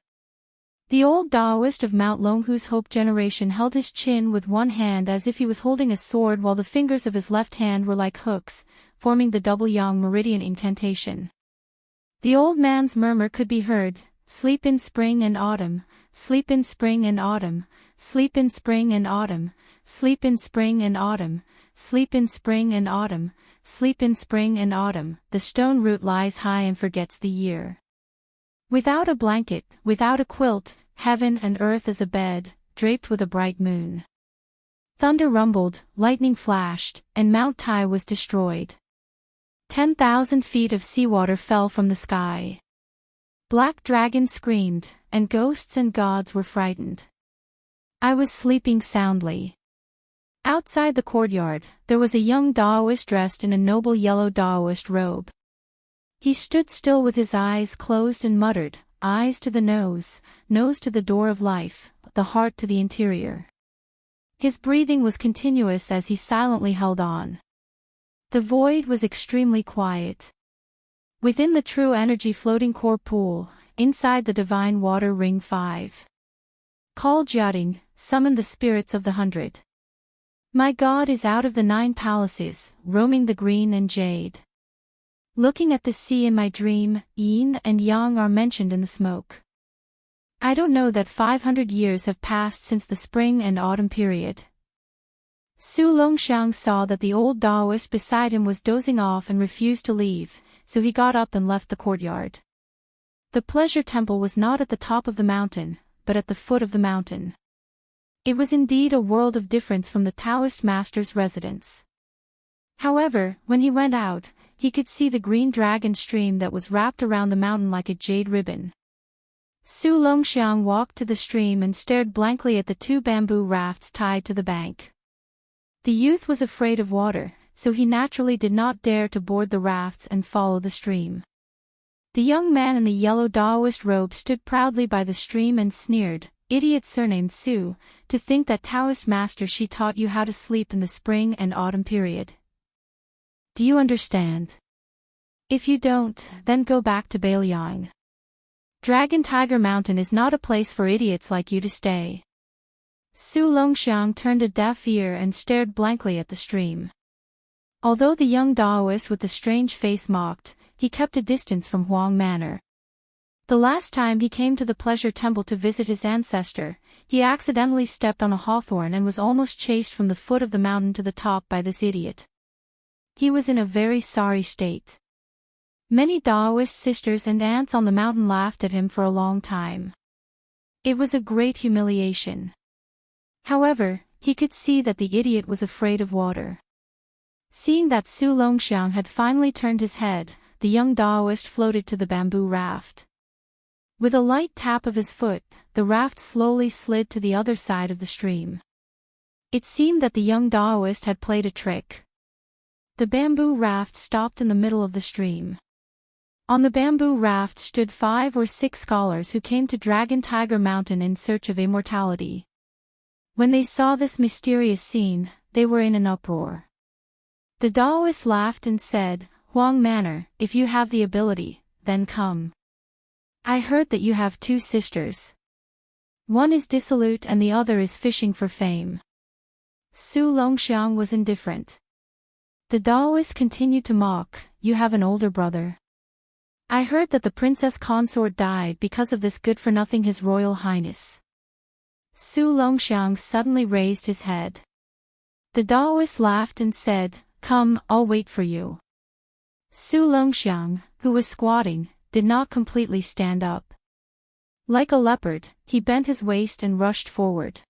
The old Taoist of Mount Longhu's Hope generation held his chin with one hand as if he was holding a sword while the fingers of his left hand were like hooks, forming the double yang meridian incantation. The old man's murmur could be heard, "Sleep in spring and autumn, sleep in spring and autumn, sleep in spring and autumn, sleep in spring and autumn, sleep in spring and autumn, sleep in spring and autumn. The stone root lies high and forgets the year. Without a blanket, without a quilt, heaven and earth as a bed, draped with a bright moon." Thunder rumbled, lightning flashed, and Mount Tai was destroyed. 10,000 feet of seawater fell from the sky. Black dragons screamed, and ghosts and gods were frightened. I was sleeping soundly. Outside the courtyard, there was a young Taoist dressed in a noble yellow Taoist robe. He stood still with his eyes closed and muttered, "Eyes to the nose to the door of life, the heart to the interior." His breathing was continuous as he silently held on. The void was extremely quiet. Within the true energy floating core pool, inside the divine water ring 5. Call Jiating, summon the spirits of the 100. My God is out of the 9 palaces, roaming the green and jade. Looking at the sea in my dream, yin and yang are mentioned in the smoke. I don't know that 500 years have passed since the spring and autumn period. Su Longxiang saw that the old Taoist beside him was dozing off and refused to leave, so he got up and left the courtyard. The pleasure temple was not at the top of the mountain, but at the foot of the mountain. It was indeed a world of difference from the Taoist master's residence. However, when he went out, he could see the green dragon stream that was wrapped around the mountain like a jade ribbon. Su Longxiang walked to the stream and stared blankly at the 2 bamboo rafts tied to the bank. The youth was afraid of water, so he naturally did not dare to board the rafts and follow the stream. The young man in the yellow Taoist robe stood proudly by the stream and sneered, "Idiot surnamed Su, to think that Taoist master she taught you how to sleep in the spring and autumn period. Do you understand? If you don't, then go back to Bailiang." Dragon Tiger Mountain is not a place for idiots like you to stay. Su Longxiang turned a deaf ear and stared blankly at the stream. Although the young Taoist with the strange face mocked, he kept a distance from Huang Manor. The last time he came to the pleasure temple to visit his ancestor, he accidentally stepped on a hawthorn and was almost chased from the foot of the mountain to the top by this idiot. He was in a very sorry state. Many Taoist sisters and aunts on the mountain laughed at him for a long time. It was a great humiliation. However, he could see that the idiot was afraid of water. Seeing that Su Longxiang had finally turned his head, the young Taoist floated to the bamboo raft. With a light tap of his foot, the raft slowly slid to the other side of the stream. It seemed that the young Taoist had played a trick. The bamboo raft stopped in the middle of the stream. On the bamboo raft stood 5 or 6 scholars who came to Dragon Tiger Mountain in search of immortality. When they saw this mysterious scene, they were in an uproar. The Taoist laughed and said, "Huang Manor, if you have the ability, then come. I heard that you have 2 sisters. One is dissolute and the other is fishing for fame." Su Longxiang was indifferent. The Taoist continued to mock, "You have an older brother. I heard that the princess consort died because of this good-for-nothing His Royal Highness." Su Longxiang suddenly raised his head. The Taoist laughed and said, "Come, I'll wait for you." Su Longxiang, who was squatting, did not completely stand up. Like a leopard, he bent his waist and rushed forward.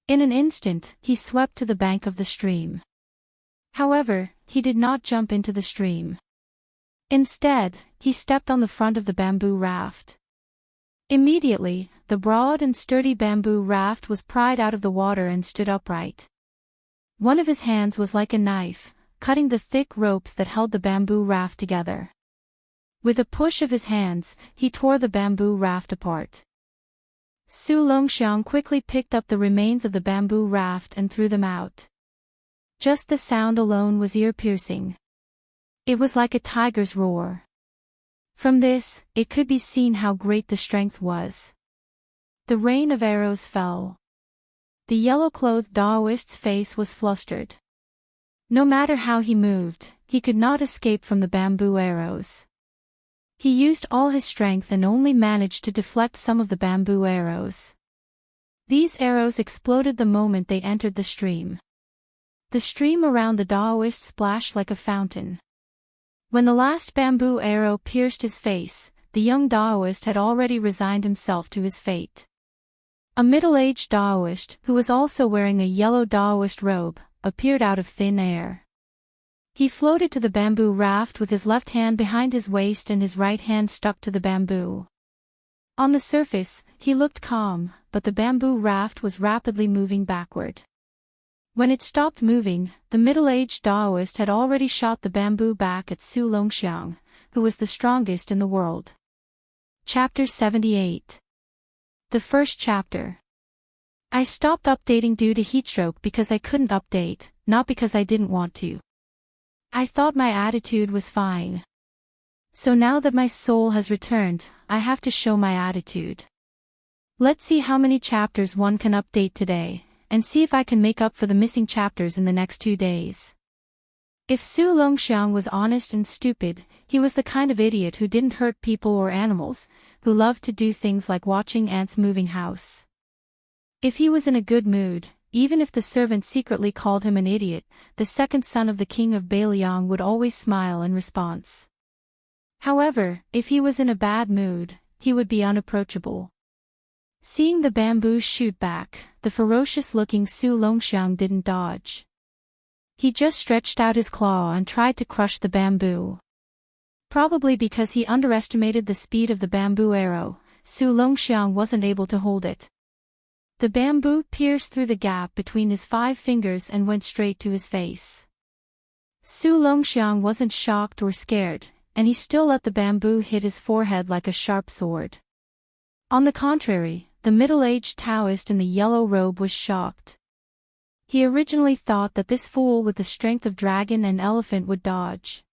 In an instant, he swept to the bank of the stream. However, he did not jump into the stream. Instead, he stepped on the front of the bamboo raft. Immediately, the broad and sturdy bamboo raft was pried out of the water and stood upright. One of his hands was like a knife, cutting the thick ropes that held the bamboo raft together. With a push of his hands, he tore the bamboo raft apart. Su Longxiang quickly picked up the remains of the bamboo raft and threw them out. Just the sound alone was ear-piercing. It was like a tiger's roar. From this, it could be seen how great the strength was. The rain of arrows fell. The yellow-clothed Taoist's face was flustered. No matter how he moved, he could not escape from the bamboo arrows. He used all his strength and only managed to deflect some of the bamboo arrows. These arrows exploded the moment they entered the stream. The stream around the Taoist splashed like a fountain. When the last bamboo arrow pierced his face, the young Taoist had already resigned himself to his fate. A middle-aged Taoist, who was also wearing a yellow Taoist robe, appeared out of thin air. He floated to the bamboo raft with his left hand behind his waist and his right hand stuck to the bamboo. On the surface, he looked calm, but the bamboo raft was rapidly moving backward. When it stopped moving, the middle-aged Taoist had already shot the bamboo back at Su Longxiang, who was the strongest in the world. Chapter 78. The first chapter. I stopped updating due to heatstroke because I couldn't update, not because I didn't want to. I thought my attitude was fine. So now that my soul has returned, I have to show my attitude. Let's see how many chapters one can update today, and see if I can make up for the missing chapters in the next 2 days. If Su Longxiang was honest and stupid, he was the kind of idiot who didn't hurt people or animals, who loved to do things like watching ants moving house. If he was in a good mood, even if the servant secretly called him an idiot, the second son of the king of Bailiang would always smile in response. However, if he was in a bad mood, he would be unapproachable. Seeing the bamboo shoot back, the ferocious-looking Su Longxiang didn't dodge. He just stretched out his claw and tried to crush the bamboo. Probably because he underestimated the speed of the bamboo arrow, Su Longxiang wasn't able to hold it. The bamboo pierced through the gap between his 5 fingers and went straight to his face. Su Longxiang wasn't shocked or scared, and he still let the bamboo hit his forehead like a sharp sword. On the contrary, the middle-aged Taoist in the yellow robe was shocked. He originally thought that this fool with the strength of dragon and elephant would dodge.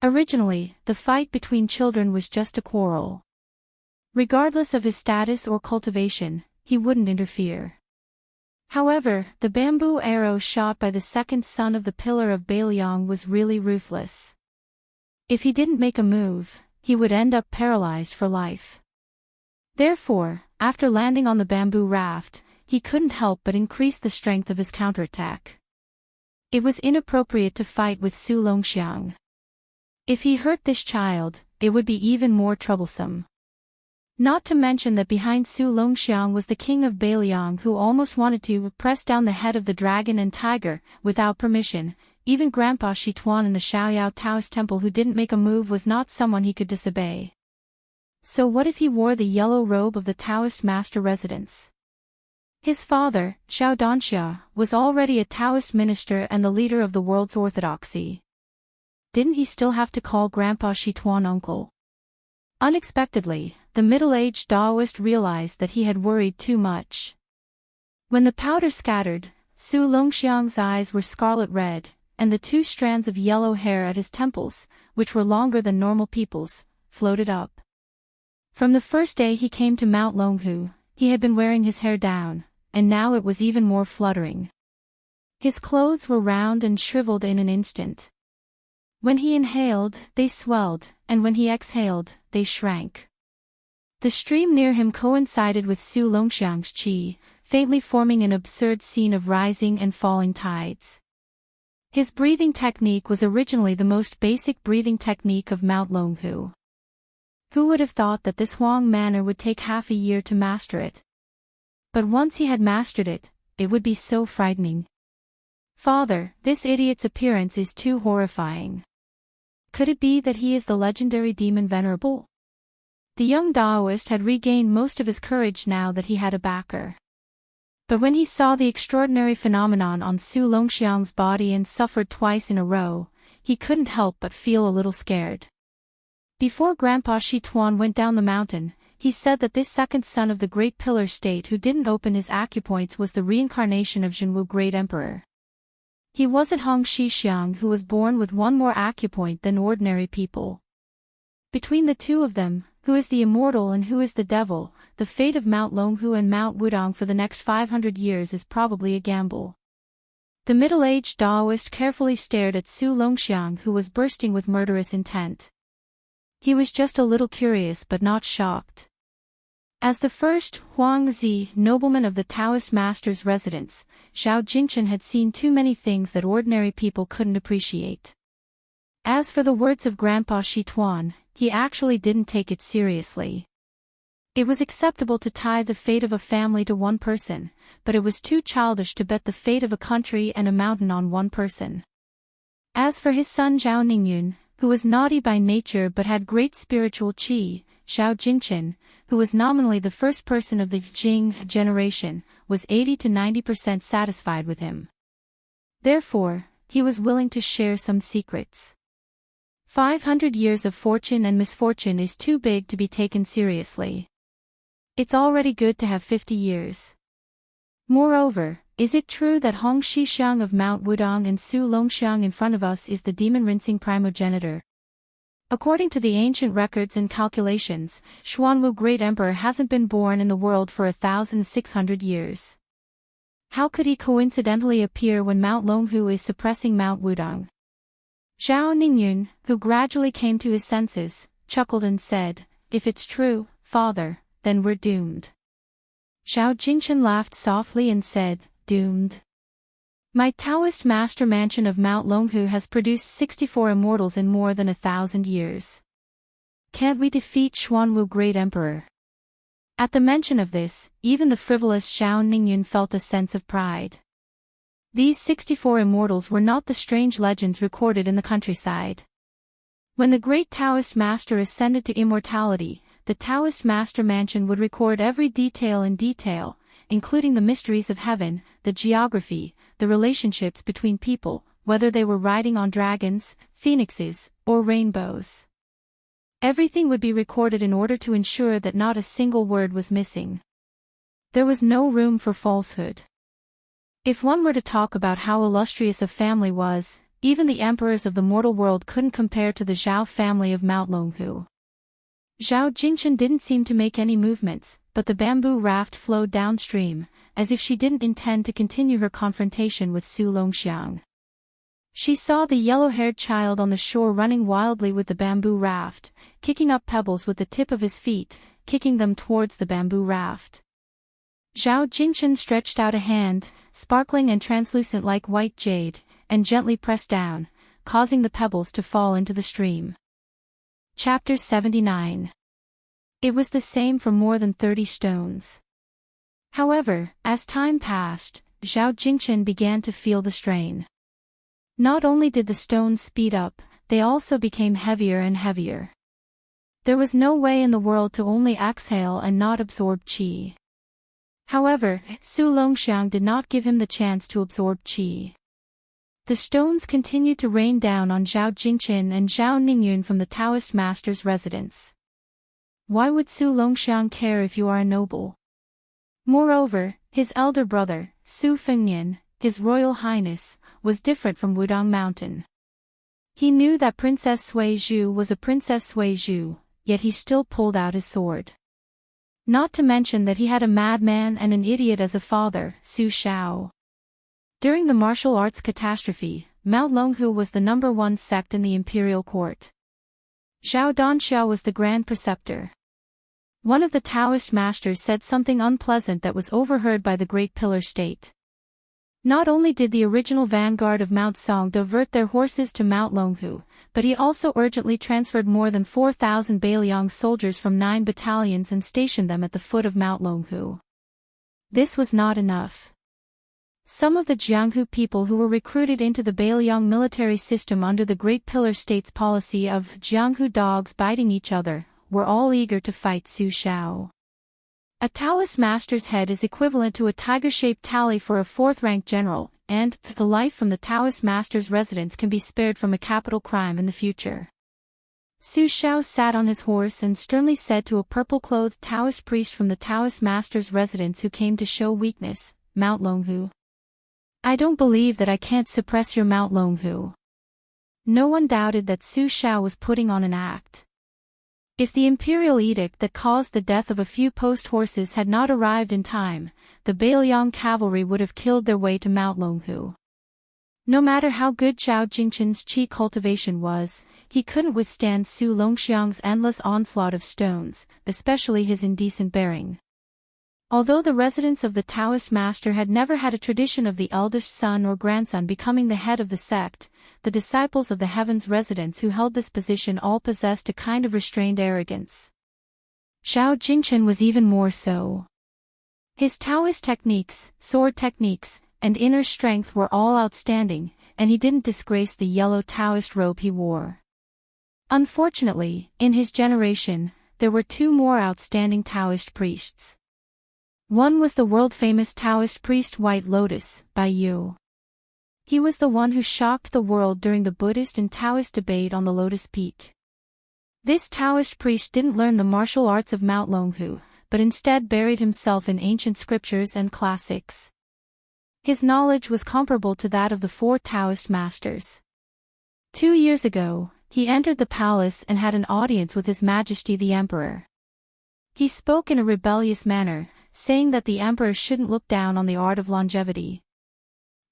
Originally, the fight between children was just a quarrel. Regardless of his status or cultivation, he wouldn't interfere. However, the bamboo arrow shot by the second son of the Pillar of Bailiang was really ruthless. If he didn't make a move, he would end up paralyzed for life. Therefore, after landing on the bamboo raft, he couldn't help but increase the strength of his counterattack. It was inappropriate to fight with Su Longxiang. If he hurt this child, it would be even more troublesome. Not to mention that behind Su Longxiang was the king of Bailiang, who almost wanted to press down the head of the dragon and tiger, without permission. Even Grandpa Shituan in the Xiaoyao Taoist temple who didn't make a move was not someone he could disobey. So what if he wore the yellow robe of the Taoist master residence? His father, Xiao Danxia, was already a Taoist minister and the leader of the world's orthodoxy. Didn't he still have to call Grandpa Shituan uncle? Unexpectedly, the middle-aged Taoist realized that he had worried too much. When the powder scattered, Su Longxiang's eyes were scarlet red, and the 2 strands of yellow hair at his temples, which were longer than normal people's, floated up. From the first day he came to Mount Longhu, he had been wearing his hair down, and now it was even more fluttering. His clothes were round and shriveled in an instant. When he inhaled, they swelled, and when he exhaled, they shrank. The stream near him coincided with Su Longxiang's qi, faintly forming an absurd scene of rising and falling tides. His breathing technique was originally the most basic breathing technique of Mount Longhu. Who would have thought that this Huang manner would take half a year to master it? But once he had mastered it, it would be so frightening. Father, this idiot's appearance is too horrifying. Could it be that he is the legendary demon venerable? The young Taoist had regained most of his courage now that he had a backer. But when he saw the extraordinary phenomenon on Su Longxiang's body and suffered twice in a row, he couldn't help but feel a little scared. Before Grandpa Shituan went down the mountain, he said that this second son of the Great Pillar State who didn't open his acupoints was the reincarnation of Zhenwu Great Emperor. He wasn't Hong Shixiang, who was born with one more acupoint than ordinary people. Between the two of them, who is the immortal and who is the devil, the fate of Mount Longhu and Mount Wudong for the next 500 years is probably a gamble. The middle-aged Taoist carefully stared at Su Longxiang, who was bursting with murderous intent. He was just a little curious but not shocked. As the first Huangzi nobleman of the Taoist master's residence, Xiao Jingchen had seen too many things that ordinary people couldn't appreciate. As for the words of Grandpa Shituan, he actually didn't take it seriously. It was acceptable to tie the fate of a family to one person, but it was too childish to bet the fate of a country and a mountain on one person. As for his son Zhao Ningyun, who was naughty by nature but had great spiritual qi, Xiao Jingchen, who was nominally the first person of the Jing generation, was 80 to 90% satisfied with him. Therefore, he was willing to share some secrets. 500 years of fortune and misfortune is too big to be taken seriously. It's already good to have 50 years. Moreover, is it true that Hong Shixiang of Mount Wudong and Su Longxiang in front of us is the demon-rinsing primogenitor? According to the ancient records and calculations, Xuanwu Great Emperor hasn't been born in the world for 1,600 years. How could he coincidentally appear when Mount Longhu is suppressing Mount Wudong? Zhao Ningyun, who gradually came to his senses, chuckled and said, "If it's true, father, then we're doomed." Xiao Jingchen laughed softly and said, "Doomed? My Taoist master mansion of Mount Longhu has produced 64 immortals in more than 1,000 years. Can't we defeat Xuanwu Great Emperor?" At the mention of this, even the frivolous Xiao Ningyun felt a sense of pride. These 64 immortals were not the strange legends recorded in the countryside. When the great Taoist master ascended to immortality, the Taoist master mansion would record every detail in detail, including the mysteries of heaven, the geography, the relationships between people, whether they were riding on dragons, phoenixes, or rainbows. Everything would be recorded in order to ensure that not a single word was missing. There was no room for falsehood. If one were to talk about how illustrious a family was, even the emperors of the mortal world couldn't compare to the Zhao family of Mount Longhu. Zhao Jingchen didn't seem to make any movements, but the bamboo raft flowed downstream, as if she didn't intend to continue her confrontation with Su Longxiang. She saw the yellow-haired child on the shore running wildly with the bamboo raft, kicking up pebbles with the tip of his feet, kicking them towards the bamboo raft. Zhao Jingchen stretched out a hand, sparkling and translucent like white jade, and gently pressed down, causing the pebbles to fall into the stream. Chapter 79. It was the same for more than 30 stones. However, as time passed, Zhao Jingchen began to feel the strain. Not only did the stones speed up, they also became heavier and heavier. There was no way in the world to only exhale and not absorb qi. However, Su Longxiang did not give him the chance to absorb qi. The stones continued to rain down on Zhao Jingchen and Zhao Ningyun from the Taoist master's residence. Why would Su Longxiang care if you are a noble? Moreover, his elder brother, Su Fengnian, His Royal Highness, was different from Wudong Mountain. He knew that Princess Sui Zhu was a Princess Sui Zhu, yet he still pulled out his sword. Not to mention that he had a madman and an idiot as a father, Su Shao. During the martial arts catastrophe, Mount Longhu was the #1 sect in the imperial court. Zhao Danxiao was the grand preceptor. One of the Taoist masters said something unpleasant that was overheard by the Great Pillar State. Not only did the original vanguard of Mount Song divert their horses to Mount Longhu, but he also urgently transferred more than 4,000 Bailiang soldiers from 9 battalions and stationed them at the foot of Mount Longhu. This was not enough. Some of the Jianghu people who were recruited into the Bailiang military system under the Great Pillar State's policy of Jianghu dogs biting each other, were all eager to fight Su Shao. A Taoist master's head is equivalent to a tiger-shaped tally for a 4th-rank general, and the life from the Taoist master's residence can be spared from a capital crime in the future. Su Shao sat on his horse and sternly said to a purple-clothed Taoist priest from the Taoist master's residence who came to show weakness, Mount Longhu. I don't believe that I can't suppress your Mount Longhu. No one doubted that Su Shao was putting on an act. If the imperial edict that caused the death of a few post horses had not arrived in time, the Bailiang cavalry would have killed their way to Mount Longhu. No matter how good Zhao Jingchen's qi cultivation was, he couldn't withstand Su Longxiang's endless onslaught of stones, especially his indecent bearing. Although the residents of the Taoist master had never had a tradition of the eldest son or grandson becoming the head of the sect, the disciples of the Heavens residents who held this position all possessed a kind of restrained arrogance. Zhao Jingchen was even more so. His Taoist techniques, sword techniques, and inner strength were all outstanding, and he didn't disgrace the yellow Taoist robe he wore. Unfortunately, in his generation, there were 2 more outstanding Taoist priests. One was the world-famous Taoist priest White Lotus, Bai Yu. He was the one who shocked the world during the Buddhist and Taoist debate on the Lotus Peak. This Taoist priest didn't learn the martial arts of Mount Longhu, but instead buried himself in ancient scriptures and classics. His knowledge was comparable to that of the 4 Taoist masters. 2 years ago, he entered the palace and had an audience with His Majesty the Emperor. He spoke in a rebellious manner, saying that the emperor shouldn't look down on the art of longevity.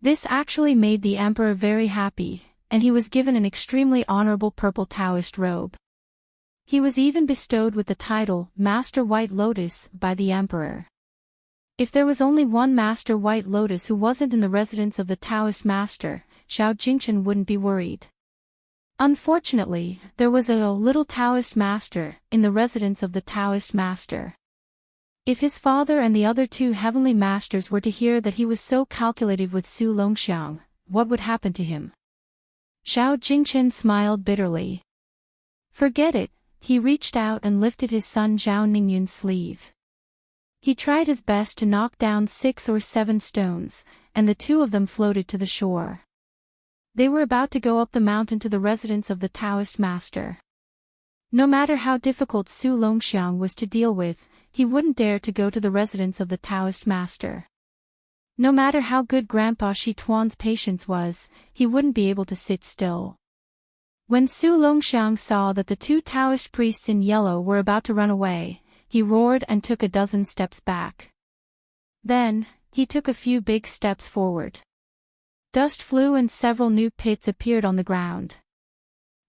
This actually made the emperor very happy, and he was given an extremely honorable purple Taoist robe. He was even bestowed with the title, Master White Lotus, by the emperor. If there was only one Master White Lotus who wasn't in the residence of the Taoist master, Zhao Jingchen wouldn't be worried. Unfortunately, there was a little Taoist master in the residence of the Taoist master. If his father and the other 2 heavenly masters were to hear that he was so calculative with Su Longxiang, what would happen to him? Zhao Jingchen smiled bitterly. Forget it, he reached out and lifted his son Zhao Ningyun's sleeve. He tried his best to knock down 6 or 7 stones, and the 2 of them floated to the shore. They were about to go up the mountain to the residence of the Taoist master. No matter how difficult Su Longxiang was to deal with, he wouldn't dare to go to the residence of the Taoist master. No matter how good Grandpa Shi Tuan's patience was, he wouldn't be able to sit still. When Su Longxiang saw that the two Taoist priests in yellow were about to run away, he roared and took a dozen steps back. Then, he took a few big steps forward. Dust flew and several new pits appeared on the ground.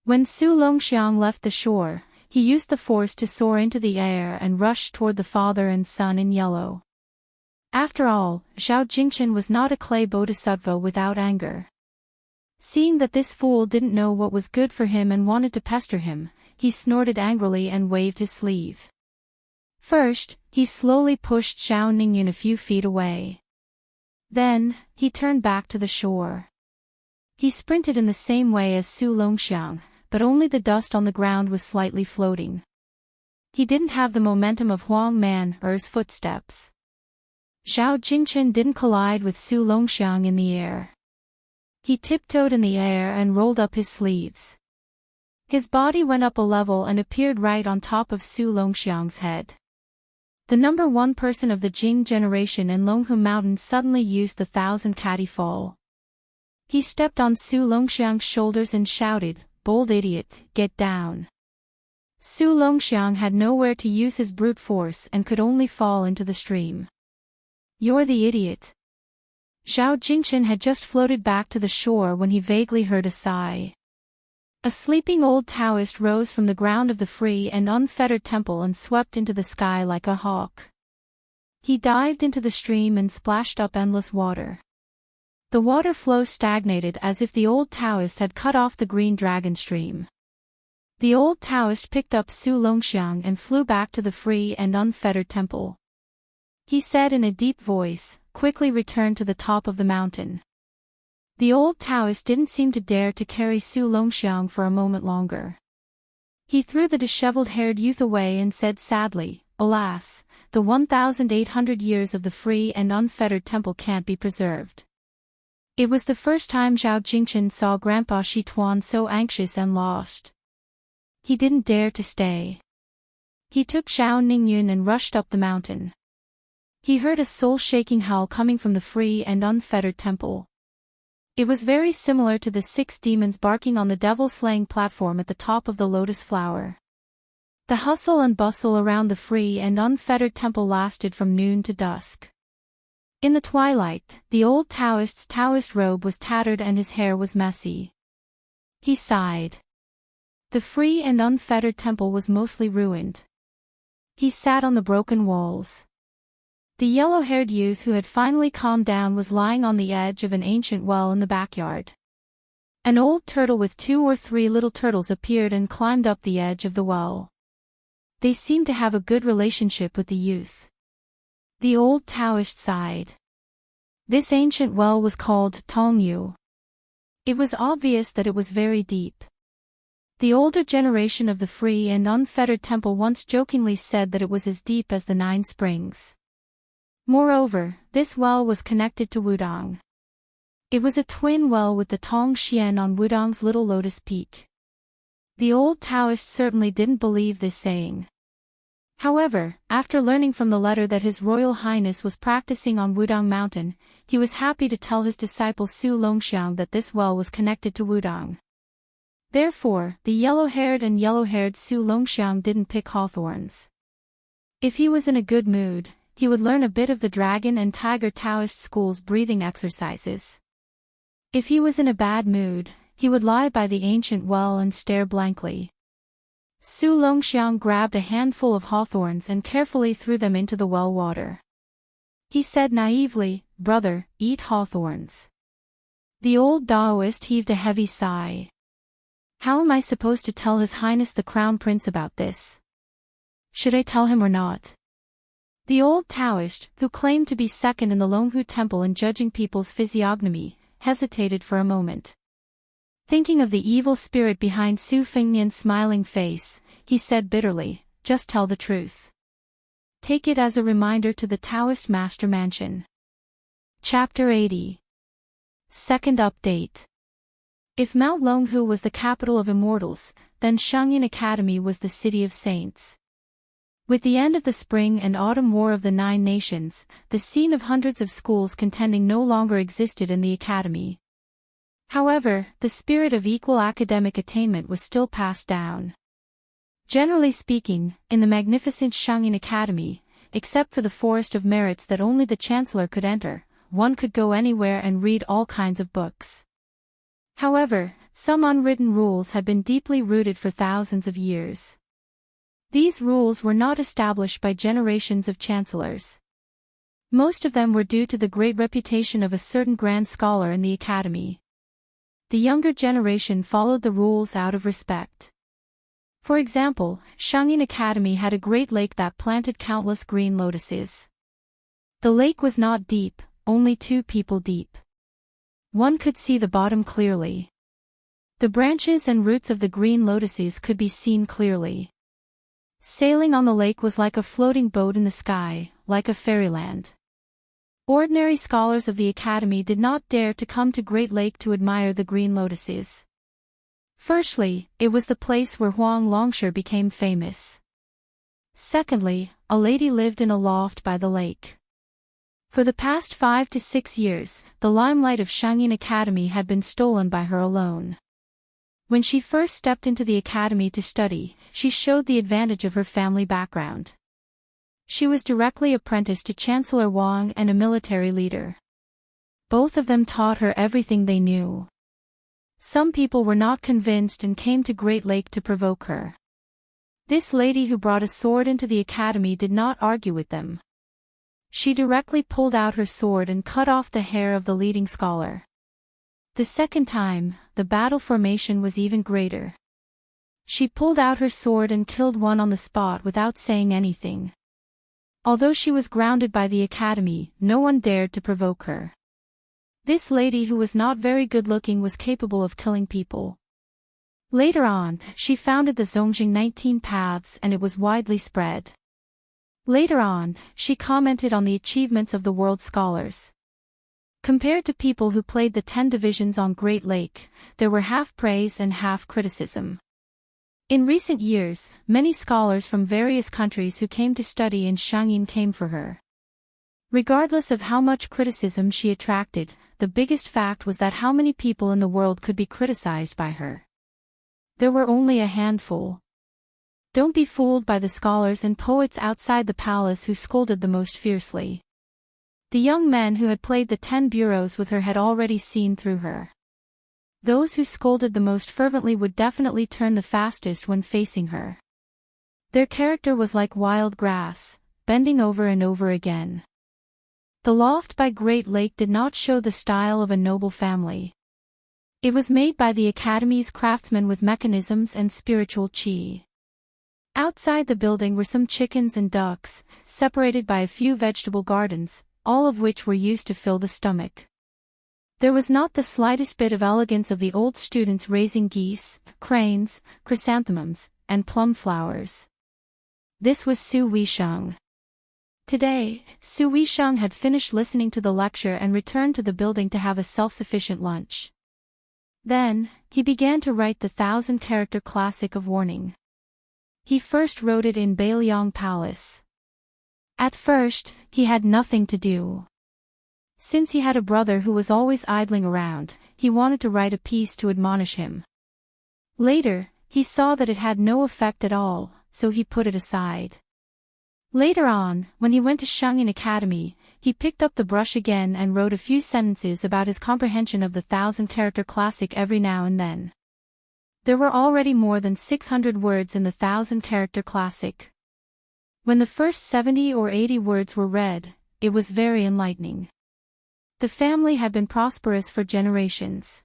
When Su Longxiang left the shore, he used the force to soar into the air and rush toward the father and son in yellow. After all, Zhao Jingchen was not a clay bodhisattva without anger. Seeing that this fool didn't know what was good for him and wanted to pester him, he snorted angrily and waved his sleeve. First, he slowly pushed Zhao Ningyun a few feet away. Then, he turned back to the shore. He sprinted in the same way as Su Longxiang, but only the dust on the ground was slightly floating. He didn't have the momentum of Huang Man or his footsteps. Zhao Jingchen didn't collide with Su Longxiang in the air. He tiptoed in the air and rolled up his sleeves. His body went up a level and appeared right on top of Su Longxiang's head. The number one person of the Jing generation in Longhu Mountain suddenly used the 1,000-catty fall. He stepped on Su Longxiang's shoulders and shouted, "Bold idiot, get down." Su Longxiang had nowhere to use his brute force and could only fall into the stream. "You're the idiot." Zhao Jingchen had just floated back to the shore when he vaguely heard a sigh. A sleeping old Taoist rose from the ground of the free and unfettered temple and swept into the sky like a hawk. He dived into the stream and splashed up endless water. The water flow stagnated as if the old Taoist had cut off the green dragon stream. The old Taoist picked up Su Longxiang and flew back to the free and unfettered temple. He said in a deep voice, "Quickly return to the top of the mountain." The old Taoist didn't seem to dare to carry Su Longxiang for a moment longer. He threw the disheveled-haired youth away and said sadly, "Alas, the 1,800 years of the free and unfettered temple can't be preserved." It was the first time Zhao Jingchen saw Grandpa Shituan so anxious and lost. He didn't dare to stay. He took Zhao Ningyun and rushed up the mountain. He heard a soul-shaking howl coming from the free and unfettered temple. It was very similar to the 6 demons barking on the devil-slaying platform at the top of the lotus flower. The hustle and bustle around the free and unfettered temple lasted from noon to dusk. In the twilight, the old Taoist's Taoist robe was tattered and his hair was messy. He sighed. The free and unfettered temple was mostly ruined. He sat on the broken walls. The yellow-haired youth who had finally calmed down was lying on the edge of an ancient well in the backyard. An old turtle with 2 or 3 little turtles appeared and climbed up the edge of the well. They seemed to have a good relationship with the youth. The old Taoist sighed. This ancient well was called Tongyu. It was obvious that it was very deep. The older generation of the free and unfettered temple once jokingly said that it was as deep as the 9 springs. Moreover, this well was connected to Wudong. It was a twin well with the Tong Xian on Wudong's little lotus peak. The old Taoist certainly didn't believe this saying. However, after learning from the letter that His Royal Highness was practicing on Wudong Mountain, he was happy to tell his disciple Su Longxiang that this well was connected to Wudong. Therefore, the yellow-haired Su Longxiang didn't pick hawthorns. If he was in a good mood, he would learn a bit of the Dragon and Tiger Taoist school's breathing exercises. If he was in a bad mood, he would lie by the ancient well and stare blankly. Su Longxiang grabbed a handful of hawthorns and carefully threw them into the well water. He said naively, "Brother, eat hawthorns." The old Taoist heaved a heavy sigh. How am I supposed to tell His Highness the Crown Prince about this? Should I tell him or not? The old Taoist, who claimed to be second in the Longhu Temple in judging people's physiognomy, hesitated for a moment. Thinking of the evil spirit behind Su Fengnian's smiling face, he said bitterly, "Just tell the truth. Take it as a reminder to the Taoist Master Mansion." Chapter 80. Second update. If Mount Longhu was the capital of immortals, then Shangyin Academy was the city of saints. With the end of the Spring and Autumn War of the 9 Nations, the scene of hundreds of schools contending no longer existed in the academy. However, the spirit of equal academic attainment was still passed down. Generally speaking, in the magnificent Shangyin Academy, except for the forest of merits that only the chancellor could enter, one could go anywhere and read all kinds of books. However, some unwritten rules had been deeply rooted for thousands of years. These rules were not established by generations of chancellors. Most of them were due to the great reputation of a certain grand scholar in the academy. The younger generation followed the rules out of respect. For example, Shangyin Academy had a great lake that planted countless green lotuses. The lake was not deep, only 2 people deep. One could see the bottom clearly. The branches and roots of the green lotuses could be seen clearly. Sailing on the lake was like a floating boat in the sky, like a fairyland. Ordinary scholars of the academy did not dare to come to Great Lake to admire the green lotuses. Firstly, it was the place where Huang Longshi became famous. Secondly, a lady lived in a loft by the lake. For the past 5 to 6 years, the limelight of Shangyin Academy had been stolen by her alone. When she first stepped into the academy to study, she showed the advantage of her family background. She was directly apprenticed to Chancellor Wang and a military leader. Both of them taught her everything they knew. Some people were not convinced and came to Great Lake to provoke her. This lady who brought a sword into the academy did not argue with them. She directly pulled out her sword and cut off the hair of the leading scholar. The second time, the battle formation was even greater. She pulled out her sword and killed one on the spot without saying anything. Although she was grounded by the academy, no one dared to provoke her. This lady who was not very good-looking was capable of killing people. Later on, she founded the Zongjing 19 Paths and it was widely spread. Later on, she commented on the achievements of the world scholars. Compared to people who played the 10 divisions on Great Lake, there were half praise and half criticism. In recent years, many scholars from various countries who came to study in Shangyin came for her. Regardless of how much criticism she attracted, the biggest fact was that how many people in the world could be criticized by her. There were only a handful. Don't be fooled by the scholars and poets outside the palace who scolded the most fiercely. The young men who had played the 10 bureaus with her had already seen through her. Those who scolded the most fervently would definitely turn the fastest when facing her. Their character was like wild grass, bending over and over again. The loft by Great Lake did not show the style of a noble family. It was made by the academy's craftsmen with mechanisms and spiritual chi. Outside the building were some chickens and ducks, separated by a few vegetable gardens, all of which were used to fill the stomach. There was not the slightest bit of elegance of the old students raising geese, cranes, chrysanthemums, and plum flowers. This was Su Weisheng. Today, Su Weisheng had finished listening to the lecture and returned to the building to have a self-sufficient lunch. Then, he began to write the 1,000-character classic of warning. He first wrote it in Bailiang Palace. At first, he had nothing to do. Since he had a brother who was always idling around, he wanted to write a piece to admonish him. Later, he saw that it had no effect at all, so he put it aside. Later on, when he went to Shangyin Academy, he picked up the brush again and wrote a few sentences about his comprehension of the 1,000-character classic every now and then. There were already more than 600 words in the 1,000-character classic. When the first 70 or 80 words were read, it was very enlightening. The family had been prosperous for generations.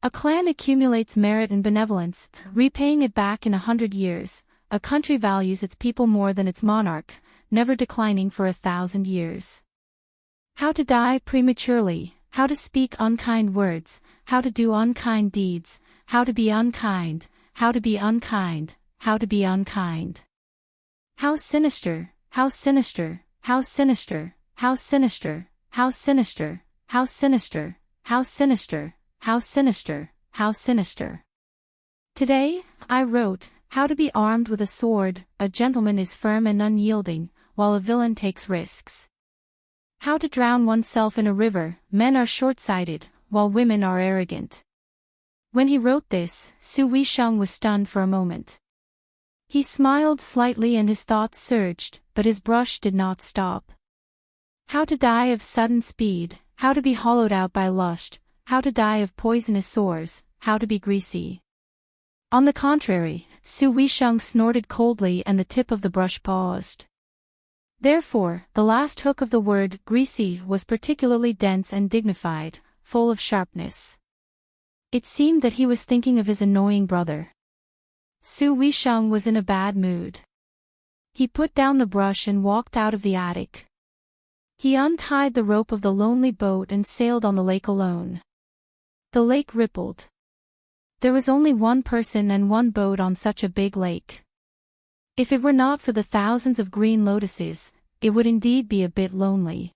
A clan accumulates merit and benevolence, repaying it back in 100 years. A country values its people more than its monarch, never declining for 1,000 years. How to die prematurely, how to speak unkind words, how to do unkind deeds, how to be unkind, how to be unkind, how to be unkind. How sinister, how sinister, how sinister, how sinister, how sinister, how sinister, how sinister, how sinister, how sinister. Today, I wrote, how to be armed with a sword, a gentleman is firm and unyielding, while a villain takes risks. How to drown oneself in a river, men are short-sighted, while women are arrogant. When he wrote this, Su Weisheng was stunned for a moment. He smiled slightly and his thoughts surged, but his brush did not stop. How to die of sudden speed, how to be hollowed out by lust, how to die of poisonous sores, how to be greasy. On the contrary, Su Weisheng snorted coldly and the tip of the brush paused. Therefore, the last hook of the word greasy was particularly dense and dignified, full of sharpness. It seemed that he was thinking of his annoying brother. Su Weisheng was in a bad mood. He put down the brush and walked out of the attic. He untied the rope of the lonely boat and sailed on the lake alone. The lake rippled. There was only one person and one boat on such a big lake. If it were not for the thousands of green lotuses, it would indeed be a bit lonely.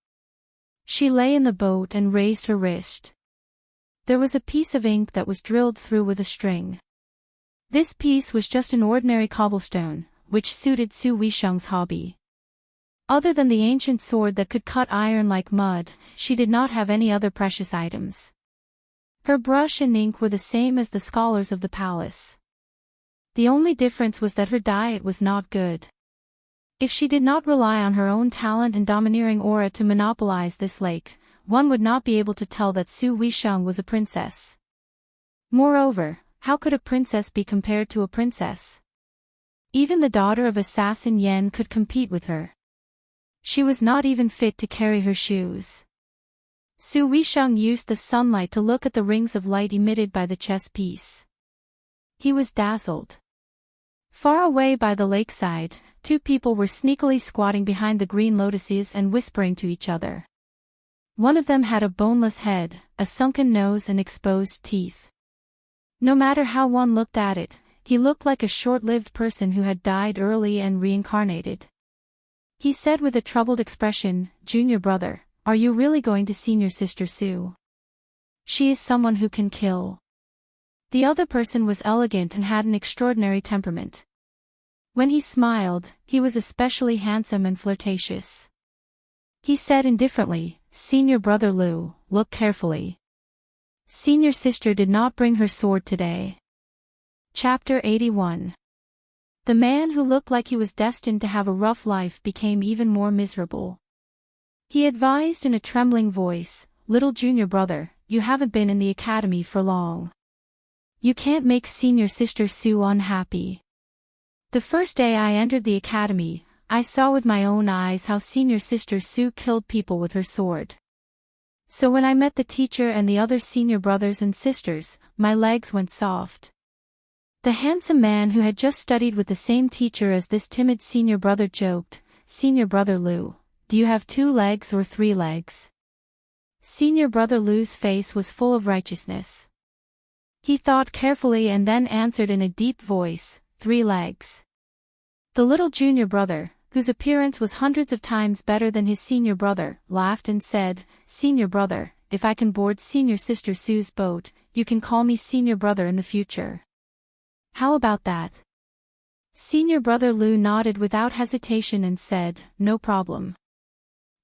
She lay in the boat and raised her wrist. There was a piece of ink that was drilled through with a string. This piece was just an ordinary cobblestone, which suited Su Weisheng's hobby. Other than the ancient sword that could cut iron like mud, she did not have any other precious items. Her brush and ink were the same as the scholars of the palace. The only difference was that her diet was not good. If she did not rely on her own talent and domineering aura to monopolize this lake, one would not be able to tell that Su Weisheng was a princess. Moreover, how could a princess be compared to a princess? Even the daughter of assassin Yen could compete with her. She was not even fit to carry her shoes. Su Weisheng used the sunlight to look at the rings of light emitted by the chess piece. He was dazzled. Far away by the lakeside, two people were sneakily squatting behind the green lotuses and whispering to each other. One of them had a boneless head, a sunken nose and exposed teeth. No matter how one looked at it, he looked like a short-lived person who had died early and reincarnated. He said with a troubled expression, "Junior brother, are you really going to senior sister Su? She is someone who can kill." The other person was elegant and had an extraordinary temperament. When he smiled, he was especially handsome and flirtatious. He said indifferently, "Senior brother Lu, look carefully. Senior sister did not bring her sword today." Chapter 81. The man who looked like he was destined to have a rough life became even more miserable. He advised in a trembling voice, "Little junior brother, you haven't been in the academy for long. You can't make senior sister Su unhappy. The first day I entered the academy, I saw with my own eyes how senior sister Su killed people with her sword. So when I met the teacher and the other senior brothers and sisters, my legs went soft." The handsome man who had just studied with the same teacher as this timid senior brother joked, "Senior brother Lu, do you have 2 legs or 3 legs?" Senior brother Lu's face was full of righteousness. He thought carefully and then answered in a deep voice, 3 legs. The little junior brother, whose appearance was hundreds of times better than his senior brother, laughed and said, "Senior brother, if I can board senior sister Su's boat, you can call me senior brother in the future. How about that?" Senior brother Lu nodded without hesitation and said, "No problem."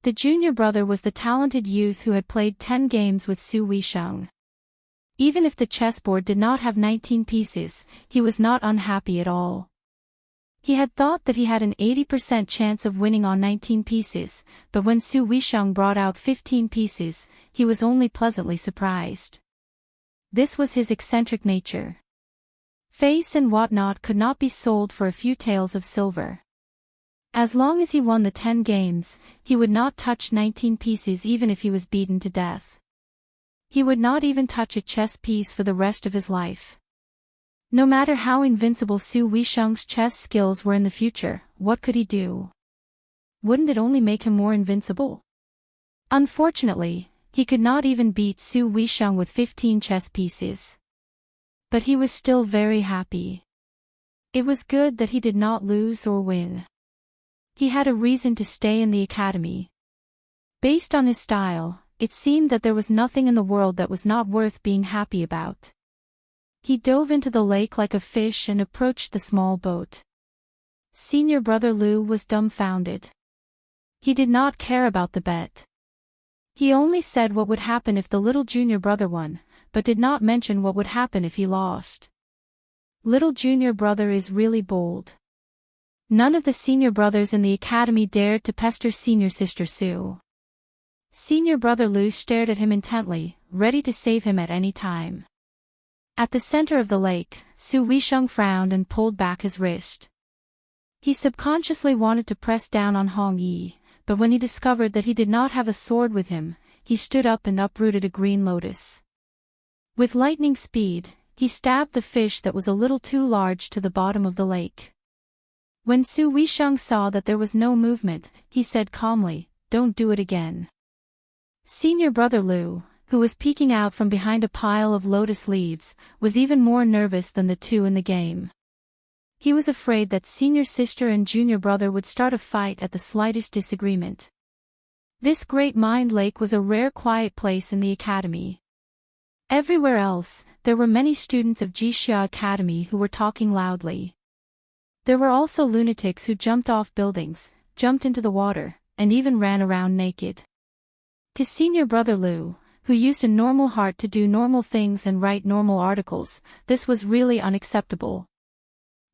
The junior brother was the talented youth who had played 10 games with Su Weisheng. Even if the chessboard did not have 19 pieces, he was not unhappy at all. He had thought that he had an 80% chance of winning on 19 pieces, but when Su Weisheng brought out 15 pieces, he was only pleasantly surprised. This was his eccentric nature. Face and whatnot could not be sold for a few taels of silver. As long as he won the 10 games, he would not touch 19 pieces even if he was beaten to death. He would not even touch a chess piece for the rest of his life. No matter how invincible Su Weisheng's chess skills were in the future, what could he do? Wouldn't it only make him more invincible? Unfortunately, he could not even beat Su Weisheng with 15 chess pieces. But he was still very happy. It was good that he did not lose or win. He had a reason to stay in the academy. Based on his style, it seemed that there was nothing in the world that was not worth being happy about. He dove into the lake like a fish and approached the small boat. Senior brother Lu was dumbfounded. He did not care about the bet. He only said what would happen if the little junior brother won, but did not mention what would happen if he lost. Little junior brother is really bold. None of the senior brothers in the academy dared to pester senior sister Sue. Senior brother Lu stared at him intently, ready to save him at any time. At the center of the lake, Su Weisheng frowned and pulled back his wrist. He subconsciously wanted to press down on Hong Yi, but when he discovered that he did not have a sword with him, he stood up and uprooted a green lotus. With lightning speed, he stabbed the fish that was a little too large to the bottom of the lake. When Su Weisheng saw that there was no movement, he said calmly, "Don't do it again." Senior brother Lu, who was peeking out from behind a pile of lotus leaves, was even more nervous than the two in the game. He was afraid that senior sister and junior brother would start a fight at the slightest disagreement. This great mind lake was a rare quiet place in the academy. Everywhere else, there were many students of Jixia Academy who were talking loudly. There were also lunatics who jumped off buildings, jumped into the water, and even ran around naked. To senior brother Lu, who used a normal heart to do normal things and write normal articles, this was really unacceptable.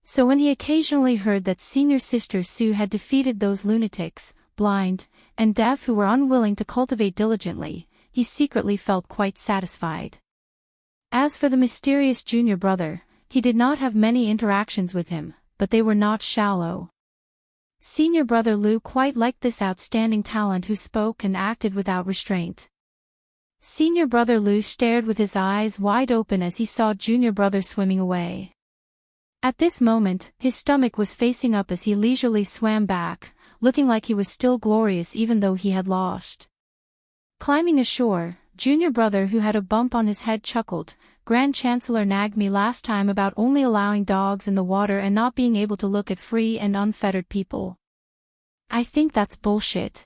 So when he occasionally heard that senior sister Sue had defeated those lunatics, blind, and deaf who were unwilling to cultivate diligently, he secretly felt quite satisfied. As for the mysterious junior brother, he did not have many interactions with him, but they were not shallow. Senior brother Lu quite liked this outstanding talent who spoke and acted without restraint. Senior brother Lu stared with his eyes wide open as he saw junior brother swimming away. At this moment, his stomach was facing up as he leisurely swam back, looking like he was still glorious even though he had lost. Climbing ashore, junior brother who had a bump on his head chuckled, "Grand Chancellor nagged me last time about only allowing dogs in the water and not being able to look at free and unfettered people. I think that's bullshit."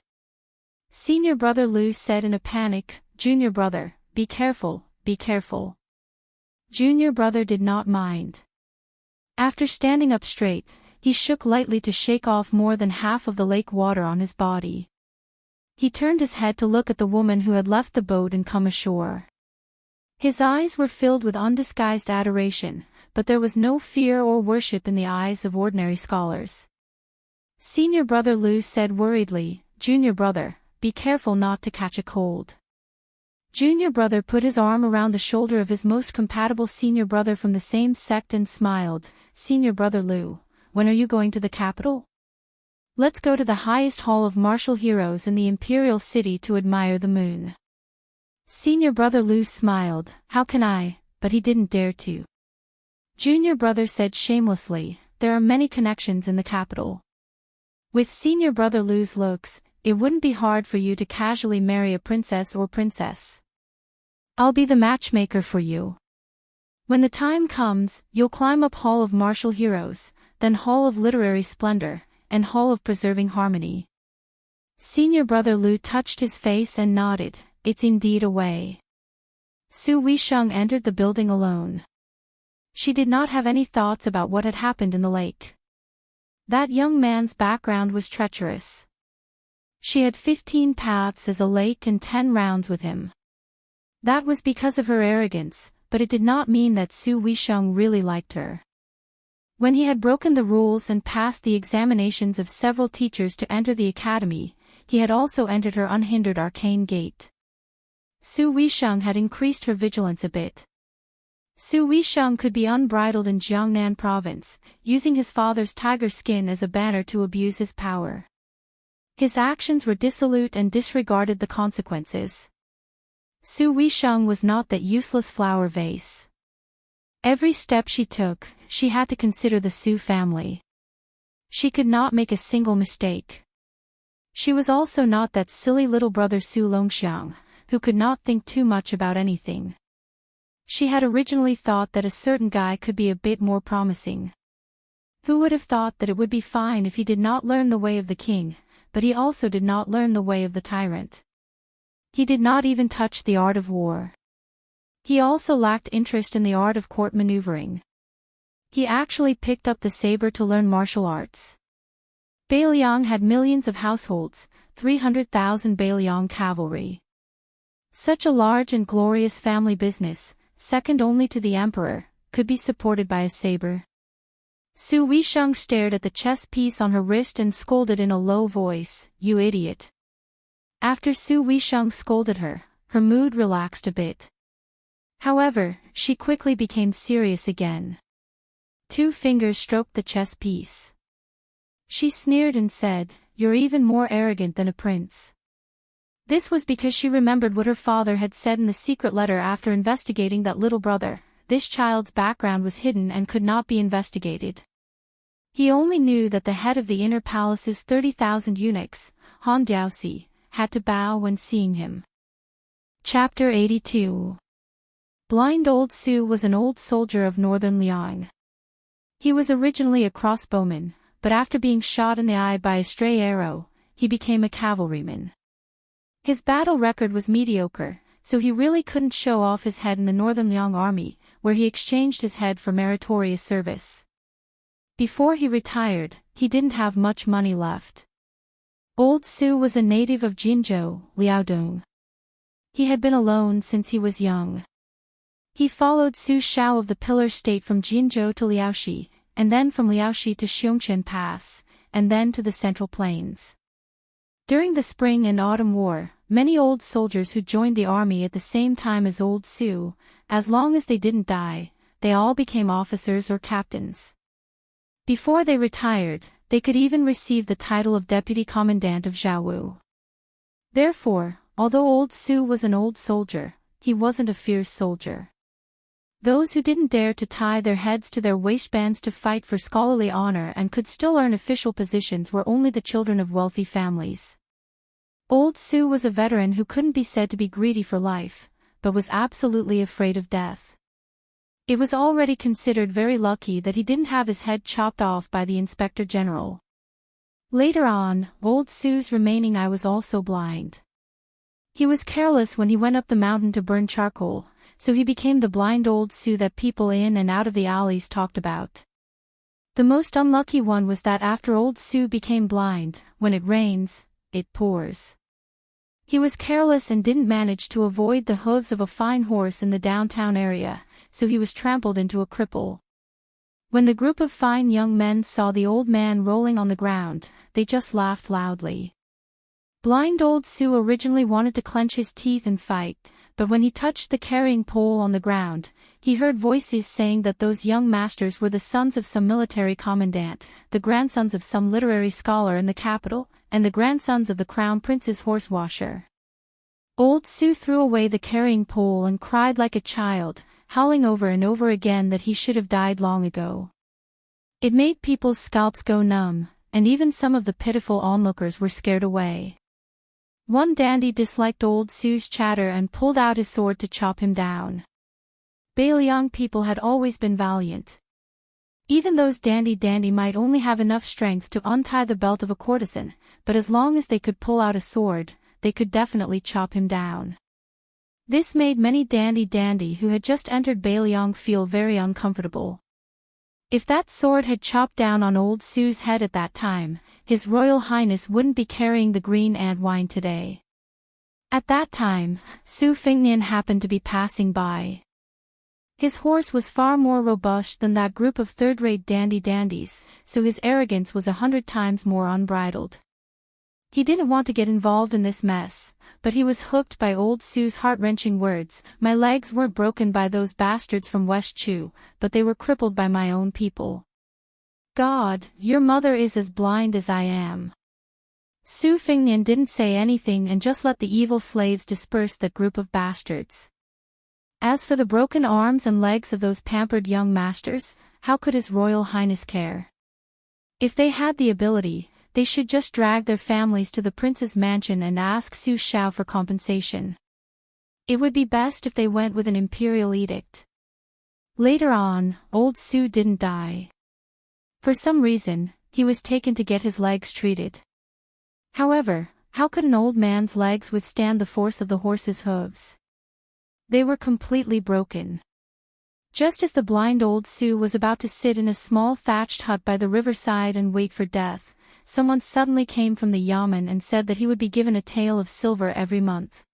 Senior brother Lu said in a panic, "Junior brother, be careful, be careful." Junior brother did not mind. After standing up straight, he shook lightly to shake off more than half of the lake water on his body. He turned his head to look at the woman who had left the boat and come ashore. His eyes were filled with undisguised adoration, but there was no fear or worship in the eyes of ordinary scholars. Senior brother Lu said worriedly, "Junior brother, be careful not to catch a cold." Junior brother put his arm around the shoulder of his most compatible senior brother from the same sect and smiled, "Senior brother Lu, when are you going to the capital? Let's go to the highest hall of martial heroes in the imperial city to admire the moon." Senior brother Lu smiled, "How can I?" but he didn't dare to. Junior brother said shamelessly, "There are many connections in the capital. With senior brother Lu's looks, it wouldn't be hard for you to casually marry a princess or princess. I'll be the matchmaker for you. When the time comes, you'll climb up Hall of Martial Heroes, then Hall of Literary Splendor, and Hall of Preserving Harmony." Senior brother Lu touched his face and nodded, "It's indeed a way." Su Weisheng entered the building alone. She did not have any thoughts about what had happened in the lake. That young man's background was treacherous. She had 15 paths as a lake and 10 rounds with him. That was because of her arrogance, but it did not mean that Su Weisheng really liked her. When he had broken the rules and passed the examinations of several teachers to enter the academy, he had also entered her unhindered arcane gate. Su Weisheng had increased her vigilance a bit. Su Weisheng could be unbridled in Jiangnan province, using his father's tiger skin as a banner to abuse his power. His actions were dissolute and disregarded the consequences. Su Weisheng was not that useless flower vase. Every step she took, she had to consider the Su family. She could not make a single mistake. She was also not that silly little brother Su Longxiang, who could not think too much about anything. She had originally thought that a certain guy could be a bit more promising. Who would have thought that it would be fine if he did not learn the way of the king, but he also did not learn the way of the tyrant. He did not even touch the art of war. He also lacked interest in the art of court maneuvering. He actually picked up the saber to learn martial arts. Bailiang had millions of households, 300,000 Bailiang cavalry. Such a large and glorious family business, second only to the emperor, could be supported by a saber. Su Weisheng stared at the chess piece on her wrist and scolded in a low voice, "You idiot." After Su Weisheng scolded her, her mood relaxed a bit. However, she quickly became serious again. 2 fingers stroked the chess piece. She sneered and said, "You're even more arrogant than a prince." This was because she remembered what her father had said in the secret letter after investigating that little brother. This child's background was hidden and could not be investigated. He only knew that the head of the inner palace's 30,000 eunuchs, Han Diaoxi, had to bow when seeing him. Chapter 82. Blind Old Su was an old soldier of northern Liang. He was originally a crossbowman, but after being shot in the eye by a stray arrow, he became a cavalryman. His battle record was mediocre, so he really couldn't show off his head in the northern Liang army, where he exchanged his head for meritorious service. Before he retired, he didn't have much money left. Old Su was a native of Jinzhou, Liaodong. He had been alone since he was young. He followed Su Shao of the Pillar State from Jinzhou to Liaoxi, and then from Liaoxi to Xiongchen Pass, and then to the Central Plains. During the Spring and Autumn War, many old soldiers who joined the army at the same time as Old Su, as long as they didn't die, they all became officers or captains. Before they retired, they could even receive the title of Deputy Commandant of Zhaowu. Therefore, although Old Su was an old soldier, he wasn't a fierce soldier. Those who didn't dare to tie their heads to their waistbands to fight for scholarly honor and could still earn official positions were only the children of wealthy families. Old Su was a veteran who couldn't be said to be greedy for life, but was absolutely afraid of death. It was already considered very lucky that he didn't have his head chopped off by the Inspector General. Later on, Old Su's remaining eye was also blind. He was careless when he went up the mountain to burn charcoal, so he became the blind Old Su that people in and out of the alleys talked about. The most unlucky one was that after Old Su became blind, when it rains, it pours. He was careless and didn't manage to avoid the hooves of a fine horse in the downtown area, so he was trampled into a cripple. When the group of fine young men saw the old man rolling on the ground, they just laughed loudly. Blind Old Su originally wanted to clench his teeth and fight, but when he touched the carrying pole on the ground, he heard voices saying that those young masters were the sons of some military commandant, the grandsons of some literary scholar in the capital, and the grandsons of the crown prince's horse washer. Old Su threw away the carrying pole and cried like a child, howling over and over again that he should have died long ago. It made people's scalps go numb, and even some of the pitiful onlookers were scared away. One dandy disliked Old Su's chatter and pulled out his sword to chop him down. Beiliang people had always been valiant. Even those dandy might only have enough strength to untie the belt of a courtesan, but as long as they could pull out a sword, they could definitely chop him down. This made many dandy who had just entered Beiliang feel very uncomfortable. If that sword had chopped down on Old Su's head at that time, His Royal Highness wouldn't be carrying the green ant wine today. At that time, Su Fingnian happened to be passing by. His horse was far more robust than that group of third-rate dandies, so his arrogance was 100 times more unbridled. He didn't want to get involved in this mess, but he was hooked by Old Su's heart-wrenching words. "My legs weren't broken by those bastards from West Chu, but they were crippled by my own people. God, your mother is as blind as I am." Su Fingnian didn't say anything and just let the evil slaves disperse that group of bastards. As for the broken arms and legs of those pampered young masters, how could His Royal Highness care? If they had the ability, they should just drag their families to the prince's mansion and ask Su Shao for compensation. It would be best if they went with an imperial edict. Later on, Old Su didn't die. For some reason, he was taken to get his legs treated. However, how could an old man's legs withstand the force of the horse's hooves? They were completely broken. Just as the blind Old Su was about to sit in a small thatched hut by the riverside and wait for death, someone suddenly came from the yamen and said that he would be given a tael of silver every month.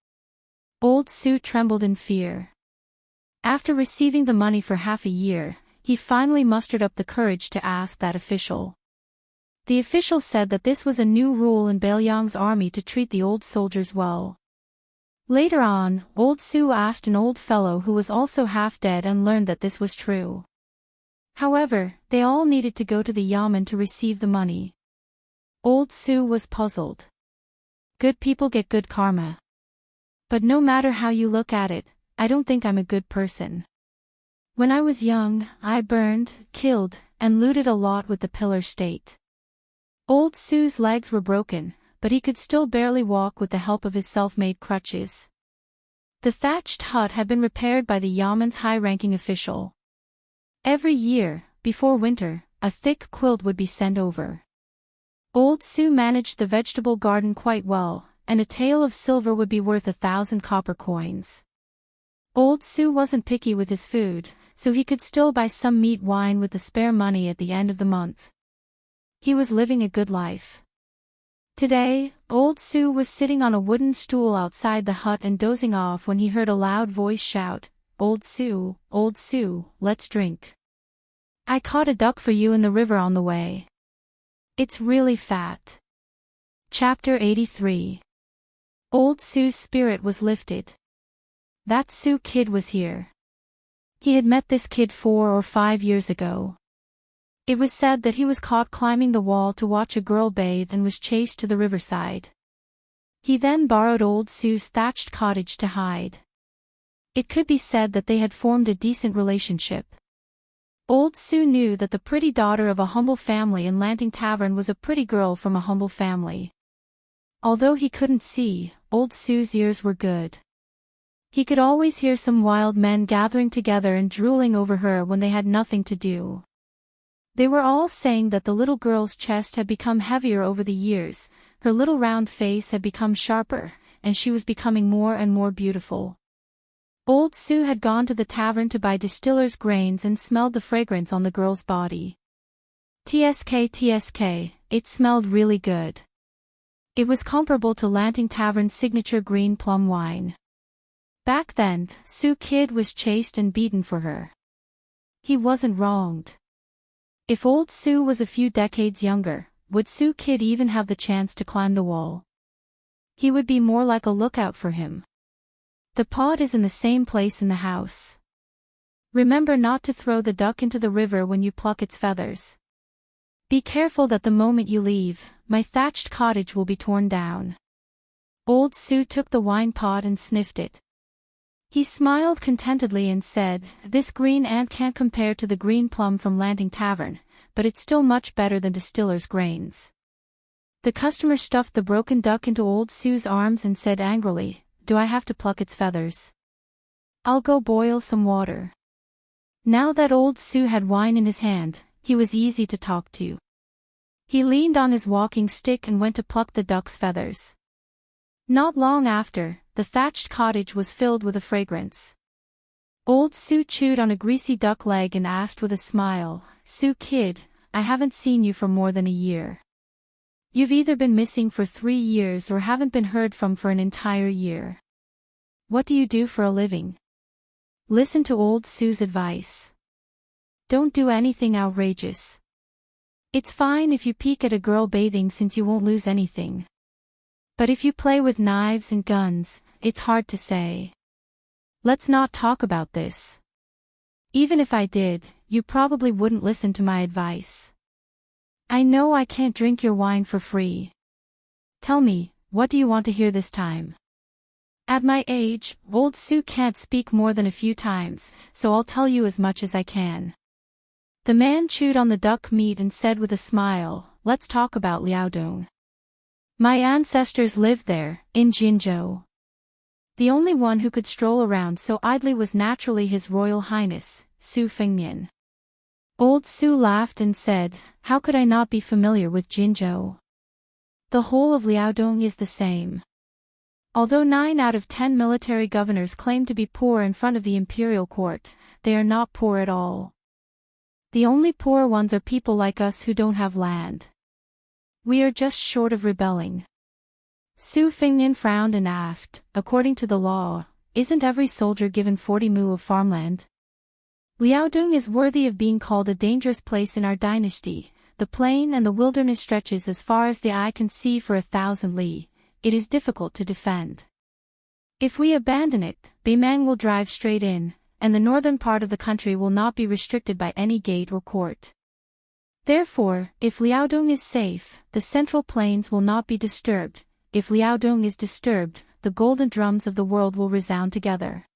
Old Su trembled in fear. After receiving the money for half a year, he finally mustered up the courage to ask that official. The official said that this was a new rule in Baelyang's army to treat the old soldiers well. Later on, Old Su asked an old fellow who was also half dead and learned that this was true. However, they all needed to go to the yamen to receive the money. Old Su was puzzled. Good people get good karma. But no matter how you look at it, I don't think I'm a good person. When I was young, I burned, killed, and looted a lot with the pillar state. Old Su's legs were broken, but he could still barely walk with the help of his self-made crutches. The thatched hut had been repaired by the yamen's high-ranking official. Every year, before winter, a thick quilt would be sent over. Old Su managed the vegetable garden quite well, and a tael of silver would be worth 1,000 copper coins. Old Su wasn't picky with his food, so he could still buy some meat wine with the spare money at the end of the month. He was living a good life. Today, Old Su was sitting on a wooden stool outside the hut and dozing off when he heard a loud voice shout, Old Su, let's drink. I caught a duck for you in the river on the way. It's really fat. Chapter 83. Old Su's spirit was lifted. That Su kid was here. He had met this kid 4 or 5 years ago. It was said that he was caught climbing the wall to watch a girl bathe and was chased to the riverside. He then borrowed Old Su's thatched cottage to hide. It could be said that they had formed a decent relationship. Old Su knew that the pretty daughter of a humble family in Lanting Tavern was a pretty girl from a humble family. Although he couldn't see, Old Su's ears were good. He could always hear some wild men gathering together and drooling over her when they had nothing to do. They were all saying that the little girl's chest had become heavier over the years, her little round face had become sharper, and she was becoming more and more beautiful. Old Su had gone to the tavern to buy distiller's grains and smelled the fragrance on the girl's body. TSK, it smelled really good. It was comparable to Lanting Tavern's signature green plum wine. Back then, Su Kid was chased and beaten for her. He wasn't wronged. If Old Su was a few decades younger, would Su Kid even have the chance to climb the wall? He would be more like a lookout for him. The pot is in the same place in the house. Remember not to throw the duck into the river when you pluck its feathers. Be careful that the moment you leave, my thatched cottage will be torn down. Old Su took the wine pot and sniffed it. He smiled contentedly and said, This green ant can't compare to the green plum from Lanting Tavern, but it's still much better than distiller's grains. The customer stuffed the broken duck into Old Su's arms and said angrily, Do I have to pluck its feathers? I'll go boil some water. Now that Old Su had wine in his hand, he was easy to talk to. He leaned on his walking stick and went to pluck the duck's feathers. Not long after, the thatched cottage was filled with a fragrance. Old Su chewed on a greasy duck leg and asked with a smile, Su Kid, I haven't seen you for more than a year. You've either been missing for 3 years or haven't been heard from for an entire year. What do you do for a living? Listen to Old Su's advice. Don't do anything outrageous. It's fine if you peek at a girl bathing since you won't lose anything. But if you play with knives and guns, it's hard to say. Let's not talk about this. Even if I did, you probably wouldn't listen to my advice. I know I can't drink your wine for free. Tell me, what do you want to hear this time? At my age, Old Su can't speak more than a few times, so I'll tell you as much as I can. The man chewed on the duck meat and said with a smile, Let's talk about Liaodong. My ancestors lived there, in Jinzhou. The only one who could stroll around so idly was naturally His Royal Highness, Su Fengnian. Old Su laughed and said, How could I not be familiar with Jinzhou? The whole of Liaodong is the same. Although 9 out of 10 military governors claim to be poor in front of the imperial court, they are not poor at all. The only poor ones are people like us who don't have land. We are just short of rebelling. Su Fengnian frowned and asked, According to the law, isn't every soldier given 40 mu of farmland? Liaodong is worthy of being called a dangerous place in our dynasty. The plain and the wilderness stretches as far as the eye can see for 1,000 li. It is difficult to defend. If we abandon it, Beimang will drive straight in, and the northern part of the country will not be restricted by any gate or court. Therefore, if Liaodong is safe, the central plains will not be disturbed. If Liaodong is disturbed, the golden drums of the world will resound together.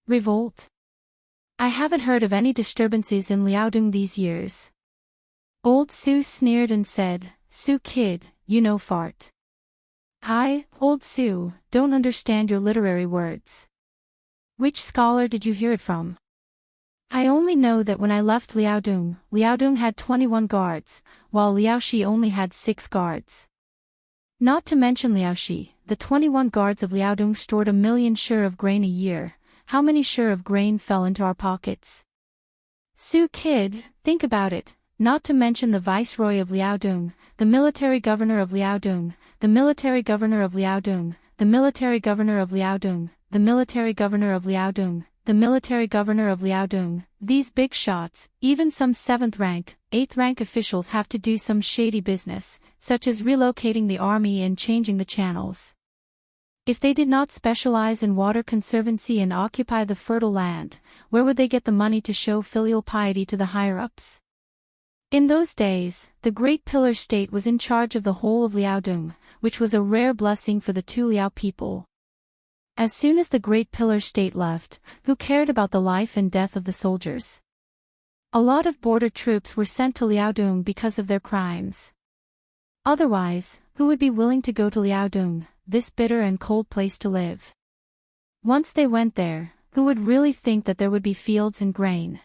Revolt? I haven't heard of any disturbances in Liaodong these years. Old Su sneered and said, Su kid, you know fart. I, Old Su, don't understand your literary words. Which scholar did you hear it from? I only know that when I left Liaodong, Liaodong had 21 guards, while Liaoxi only had 6 guards. Not to mention Liaoxi, the 21 guards of Liaodong stored 1,000,000 shur of grain a year. How many shur of grain fell into our pockets? Su kid, think about it, not to mention the viceroy of Liaodong, the military governor of Liaodong, the military governor of Liaodong, the military governor of Liaodong, the military governor of Liaodong, the military governor of Liaodong. These big shots, even some 7th rank, 8th rank officials have to do some shady business, such as relocating the army and changing the channels. If they did not specialize in water conservancy and occupy the fertile land, where would they get the money to show filial piety to the higher-ups? In those days, the Great Pillar State was in charge of the whole of Liaodong, which was a rare blessing for the Tu Liao people. As soon as the Great Pillar State left, who cared about the life and death of the soldiers? A lot of border troops were sent to Liaodong because of their crimes. Otherwise, who would be willing to go to Liaodong, this bitter and cold place to live? Once they went there, who would really think that there would be fields and grain?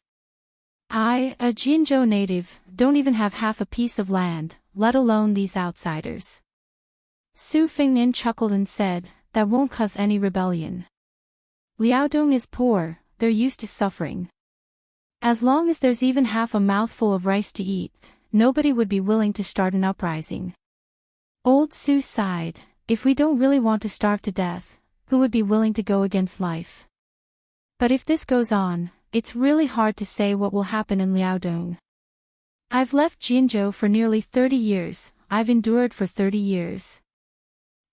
I, a Jinzhou native, don't even have half a piece of land, let alone these outsiders. Su Fingnian chuckled and said, that won't cause any rebellion. Liaodong is poor, they're used to suffering. As long as there's even half a mouthful of rice to eat, nobody would be willing to start an uprising. Old Su sighed, if we don't really want to starve to death, who would be willing to go against life? But if this goes on, it's really hard to say what will happen in Liaodong. I've left Jinzhou for nearly 30 years, I've endured for 30 years.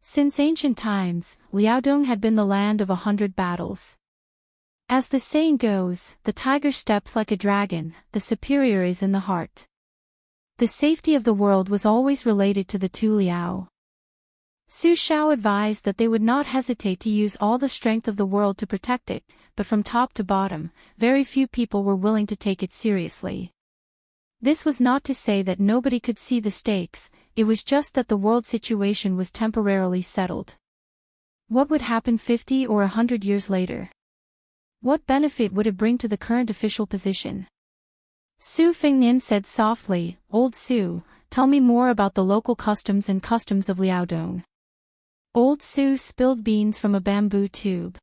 Since ancient times, Liaodong had been the land of 100 battles. As the saying goes, the tiger steps like a dragon, the superior is in the heart. The safety of the world was always related to the Tu Liao. Su Shao advised that they would not hesitate to use all the strength of the world to protect it, but from top to bottom, very few people were willing to take it seriously. This was not to say that nobody could see the stakes, it was just that the world situation was temporarily settled. What would happen 50 or 100 years later? What benefit would it bring to the current official position? Su Fingnian said softly, Old Su, tell me more about the local customs and customs of Liaodong. Old Su spilled beans from a bamboo tube.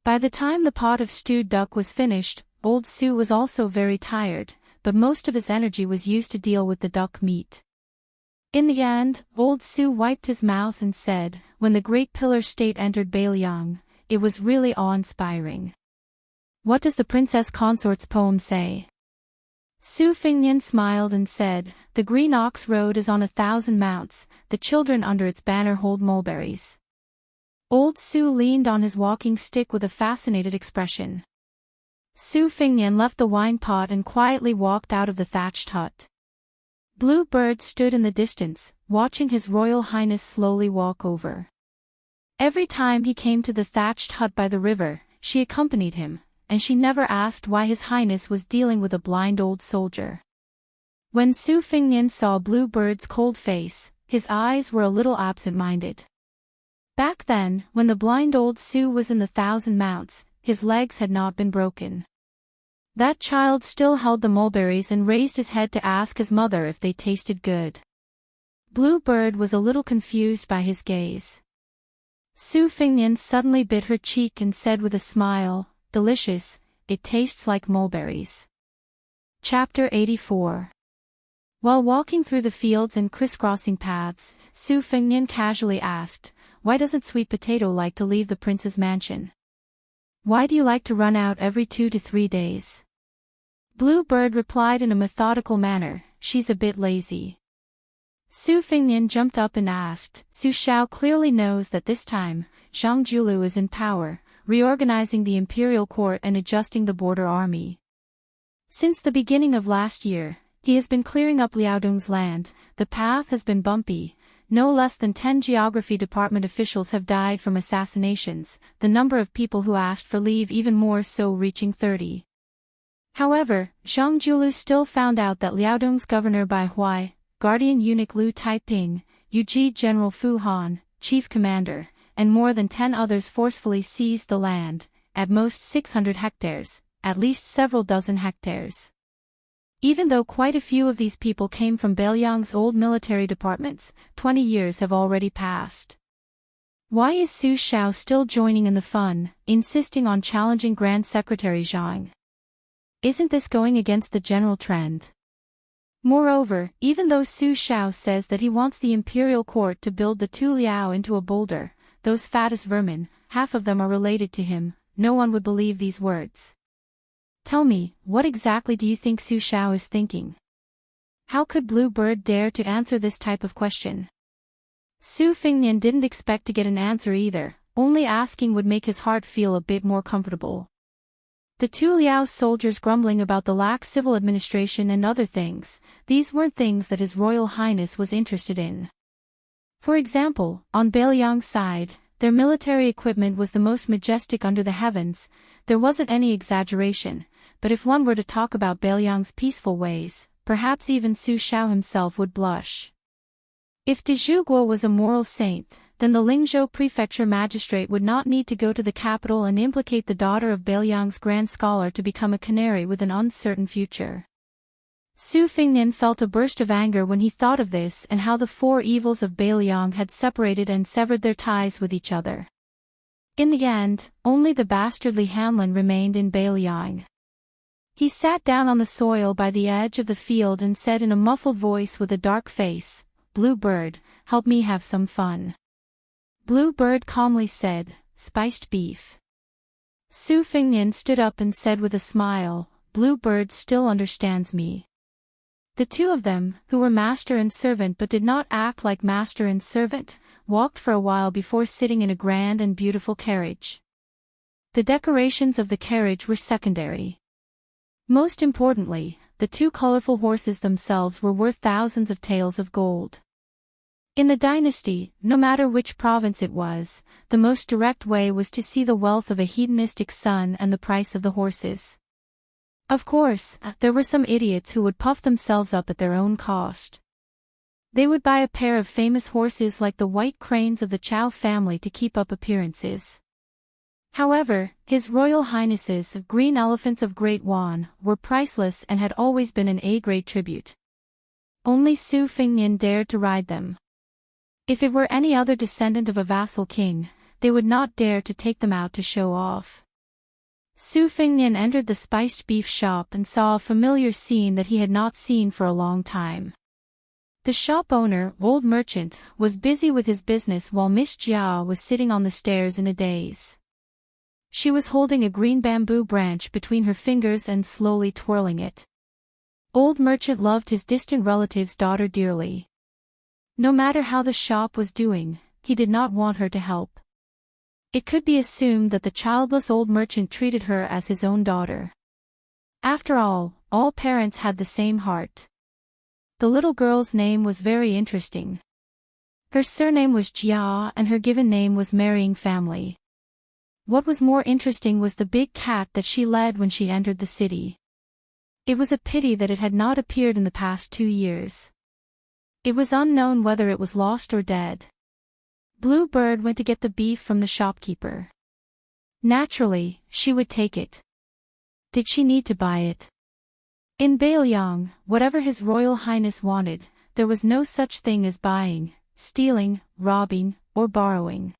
By the time the pot of stewed duck was finished, Old Su was also very tired, but most of his energy was used to deal with the duck meat. In the end, Old Su wiped his mouth and said, when the Great Pillar State entered Beiliang, it was really awe-inspiring. What does the Princess Consort's poem say? Su Fingnian smiled and said, the green ox road is on 1,000 mounts, the children under its banner hold mulberries. Old Su leaned on his walking stick with a fascinated expression. Su Fingnian left the wine pot and quietly walked out of the thatched hut. Blue Bird stood in the distance, watching His Royal Highness slowly walk over. Every time he came to the thatched hut by the river, she accompanied him, and she never asked why His Highness was dealing with a blind old soldier. When Su Fingnian saw Blue Bird's cold face, his eyes were a little absent-minded. Back then, when the blind old Su was in the 1,000 mounts, his legs had not been broken. That child still held the mulberries and raised his head to ask his mother if they tasted good. Blue Bird was a little confused by his gaze. Su Fingnian suddenly bit her cheek and said with a smile, delicious, it tastes like mulberries. Chapter 84. While walking through the fields and crisscrossing paths, Su Fingnian casually asked, why doesn't Sweet Potato like to leave the prince's mansion? Why do you like to run out every 2 to 3 days? Bluebird replied in a methodical manner, she's a bit lazy. Su Fingnian jumped up and asked, Su Xiao clearly knows that this time, Zhang Julu is in power, reorganizing the imperial court and adjusting the border army. Since the beginning of last year, he has been clearing up Liaodong's land, the path has been bumpy, no less than 10 geography department officials have died from assassinations, the number of people who asked for leave even more so reaching 30. However, Zhang Julu still found out that Liaodong's governor Bai Huai, guardian eunuch Lu Taiping, Yuji General Fu Han, chief commander, and more than 10 others forcefully seized the land, at most 600 hectares, at least several dozen hectares. Even though quite a few of these people came from Beiliang's old military departments, 20 years have already passed. Why is Su Xiao still joining in the fun, insisting on challenging Grand Secretary Zhang? Isn't this going against the general trend? Moreover, even though Su Xiao says that he wants the imperial court to build the Tu Liao into a boulder, those fat as vermin, half of them are related to him, no one would believe these words. Tell me, what exactly do you think Su Xiao is thinking? How could Bluebird dare to answer this type of question? Su Fingnian didn't expect to get an answer either, only asking would make his heart feel a bit more comfortable. The Tu Liao soldiers grumbling about the lax civil administration and other things, these weren't things that His Royal Highness was interested in. For example, on Beiliang's side, their military equipment was the most majestic under the heavens, there wasn't any exaggeration, but if one were to talk about Beiliang's peaceful ways, perhaps even Su Xiao himself would blush. If de Zhuguo was a moral saint, then the Lingzhou prefecture magistrate would not need to go to the capital and implicate the daughter of Beiliang's grand scholar to become a canary with an uncertain future. Su Fingnian felt a burst of anger when he thought of this and how the four evils of Beiliang had separated and severed their ties with each other. In the end, only the bastardly Hanlin remained in Beiliang. He sat down on the soil by the edge of the field and said in a muffled voice with a dark face, Bluebird, help me have some fun. Bluebird calmly said, spiced beef. Su Fingnian stood up and said with a smile, Bluebird still understands me. The two of them, who were master and servant but did not act like master and servant, walked for a while before sitting in a grand and beautiful carriage. The decorations of the carriage were secondary. Most importantly, the two colorful horses themselves were worth thousands of taels of gold. In the dynasty, no matter which province it was, the most direct way was to see the wealth of a hedonistic son and the price of the horses. Of course, there were some idiots who would puff themselves up at their own cost. They would buy a pair of famous horses like the white cranes of the Chow family to keep up appearances. However, His Royal Highness's green elephants of Great Wan were priceless and had always been an A-grade tribute. Only Su Fingnian dared to ride them. If it were any other descendant of a vassal king, they would not dare to take them out to show off. Su Fingnian entered the spiced beef shop and saw a familiar scene that he had not seen for a long time. The shop owner, old merchant, was busy with his business while Miss Jia was sitting on the stairs in a daze. She was holding a green bamboo branch between her fingers and slowly twirling it. Old merchant loved his distant relative's daughter dearly. No matter how the shop was doing, he did not want her to help. It could be assumed that the childless old merchant treated her as his own daughter. After all parents had the same heart. The little girl's name was very interesting. Her surname was Jia and her given name was Marrying Family. What was more interesting was the big cat that she led when she entered the city. It was a pity that it had not appeared in the past 2 years. It was unknown whether it was lost or dead. Bluebird went to get the beef from the shopkeeper. Naturally, she would take it. Did she need to buy it? In Beiliang, whatever His Royal Highness wanted, there was no such thing as buying, stealing, robbing, or borrowing.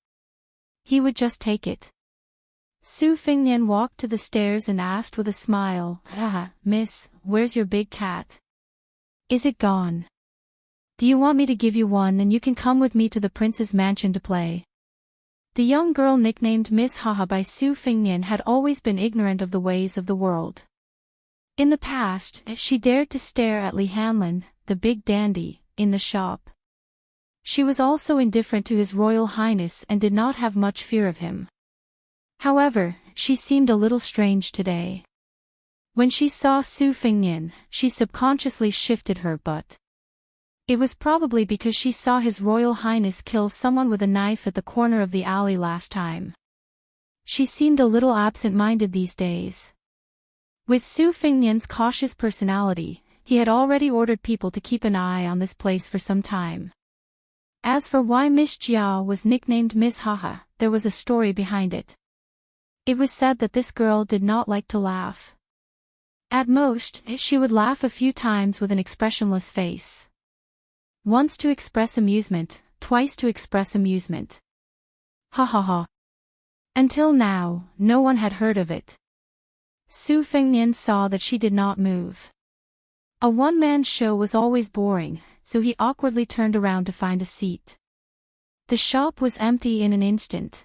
He would just take it. Su Fingnian walked to the stairs and asked with a smile, Miss, where's your big cat? Is it gone? Do you want me to give you one and you can come with me to the prince's mansion to play? The young girl nicknamed Miss Haha by Su Fingnian had always been ignorant of the ways of the world. In the past, she dared to stare at Li Hanlin, the big dandy, in the shop. She was also indifferent to His Royal Highness and did not have much fear of him. However, she seemed a little strange today. When she saw Su Fingnian, she subconsciously shifted her butt. It was probably because she saw His Royal Highness kill someone with a knife at the corner of the alley last time. She seemed a little absent-minded these days. With Su Fingnian's cautious personality, he had already ordered people to keep an eye on this place for some time. As for why Miss Jia was nicknamed Miss Haha, there was a story behind it. It was said that this girl did not like to laugh. At most, she would laugh a few times with an expressionless face. Once to express amusement, twice to express amusement. Ha ha ha. Until now, no one had heard of it. Su Fingnian saw that she did not move. A one-man show was always boring, so he awkwardly turned around to find a seat. The shop was empty in an instant.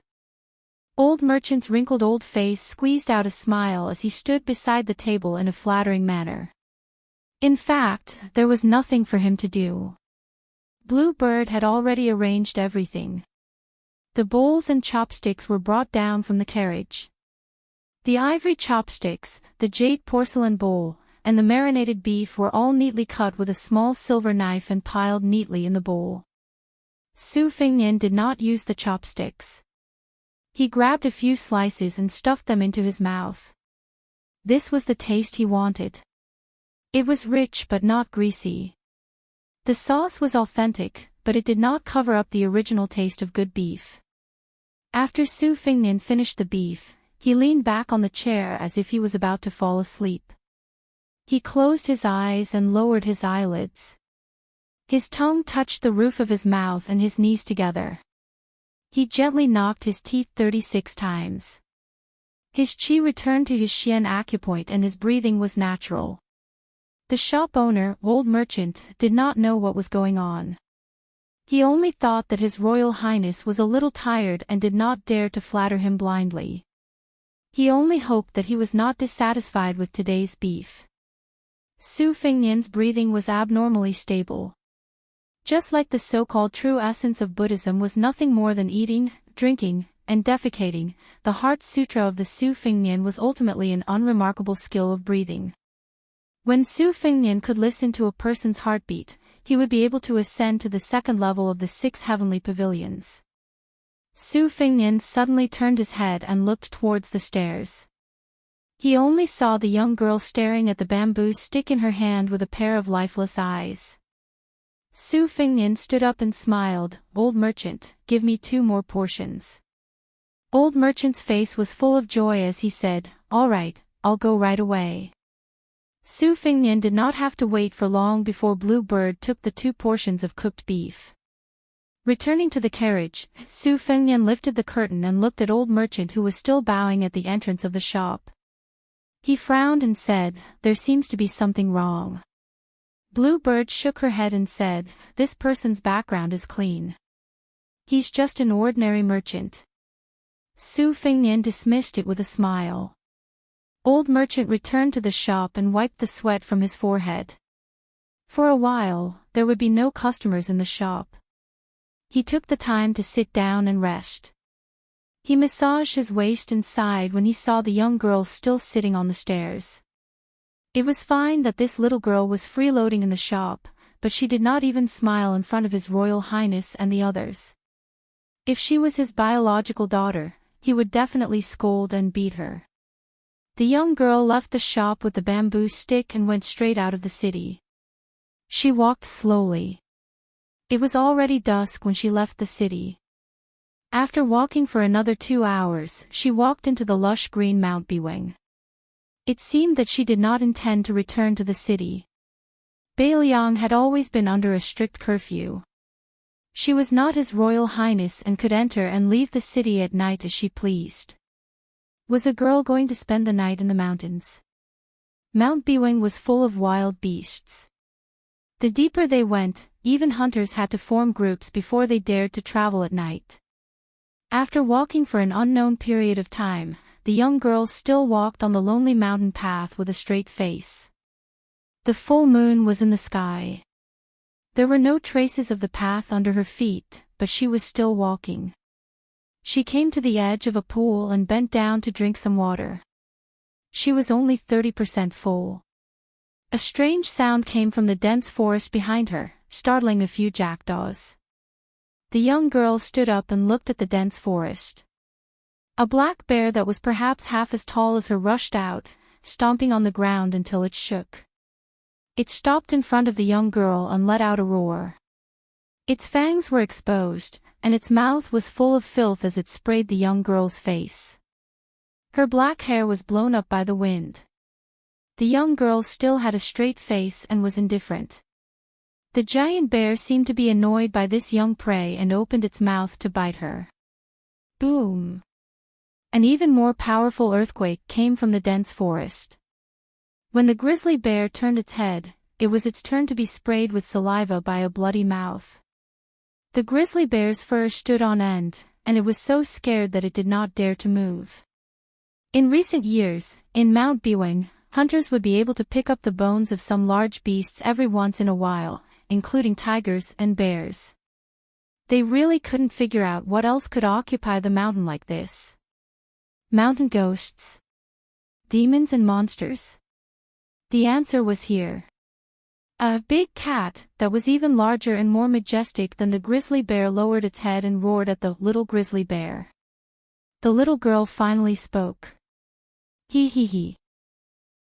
Old Merchant's wrinkled old face squeezed out a smile as he stood beside the table in a flattering manner. In fact, there was nothing for him to do. Blue Bird had already arranged everything. The bowls and chopsticks were brought down from the carriage. The ivory chopsticks, the jade porcelain bowl, and the marinated beef were all neatly cut with a small silver knife and piled neatly in the bowl. Su Fingnian did not use the chopsticks. He grabbed a few slices and stuffed them into his mouth. This was the taste he wanted. It was rich but not greasy. The sauce was authentic, but it did not cover up the original taste of good beef. After Su Fingnian finished the beef, he leaned back on the chair as if he was about to fall asleep. He closed his eyes and lowered his eyelids. His tongue touched the roof of his mouth and his knees together. He gently knocked his teeth 36 times. His chi returned to his Xian acupoint and his breathing was natural. The shop owner, Old Merchant, did not know what was going on. He only thought that His Royal Highness was a little tired and did not dare to flatter him blindly. He only hoped that he was not dissatisfied with today's beef. Su Fingnian's breathing was abnormally stable. Just like the so-called true essence of Buddhism was nothing more than eating, drinking, and defecating, the Heart Sutra of the Su Fingnian was ultimately an unremarkable skill of breathing. When Su Fingnian could listen to a person's heartbeat, he would be able to ascend to the second level of the 6 heavenly pavilions. Su Fingnian suddenly turned his head and looked towards the stairs. He only saw the young girl staring at the bamboo stick in her hand with a pair of lifeless eyes. Su Fingnian stood up and smiled. "Old Merchant, give me 2 more portions." Old Merchant's face was full of joy as he said, "All right, I'll go right away." Su Fingnian did not have to wait for long before Blue Bird took the 2 portions of cooked beef. Returning to the carriage, Su Fingnian lifted the curtain and looked at Old Merchant who was still bowing at the entrance of the shop. He frowned and said, "There seems to be something wrong." Blue Bird shook her head and said, "This person's background is clean. He's just an ordinary merchant." Su Fingnian dismissed it with a smile. Old Merchant returned to the shop and wiped the sweat from his forehead. For a while, there would be no customers in the shop. He took the time to sit down and rest. He massaged his waist and sighed when he saw the young girl still sitting on the stairs. It was fine that this little girl was freeloading in the shop, but she did not even smile in front of His Royal Highness and the others. If she was his biological daughter, he would definitely scold and beat her. The young girl left the shop with the bamboo stick and went straight out of the city. She walked slowly. It was already dusk when she left the city. After walking for another 2 hours, she walked into the lush green Mount Biweng. It seemed that she did not intend to return to the city. Beiliang had always been under a strict curfew. She was not His Royal Highness and could enter and leave the city at night as she pleased. Was a girl going to spend the night in the mountains? Mount Biweng was full of wild beasts. The deeper they went, even hunters had to form groups before they dared to travel at night. After walking for an unknown period of time, the young girl still walked on the lonely mountain path with a straight face. The full moon was in the sky. There were no traces of the path under her feet, but she was still walking. She came to the edge of a pool and bent down to drink some water. She was only 30% full. A strange sound came from the dense forest behind her, startling a few jackdaws. The young girl stood up and looked at the dense forest. A black bear that was perhaps half as tall as her rushed out, stomping on the ground until it shook. It stopped in front of the young girl and let out a roar. Its fangs were exposed, and its mouth was full of filth as it sprayed the young girl's face. Her black hair was blown up by the wind. The young girl still had a straight face and was indifferent. The giant bear seemed to be annoyed by this young prey and opened its mouth to bite her. Boom! An even more powerful earthquake came from the dense forest. When the grizzly bear turned its head, it was its turn to be sprayed with saliva by a bloody mouth. The grizzly bear's fur stood on end, and it was so scared that it did not dare to move. In recent years, in Mount Bewang, hunters would be able to pick up the bones of some large beasts every once in a while, including tigers and bears. They really couldn't figure out what else could occupy the mountain like this. Mountain ghosts? Demons and monsters? The answer was here. A big cat, that was even larger and more majestic than the grizzly bear, lowered its head and roared at the little grizzly bear. The little girl finally spoke. He.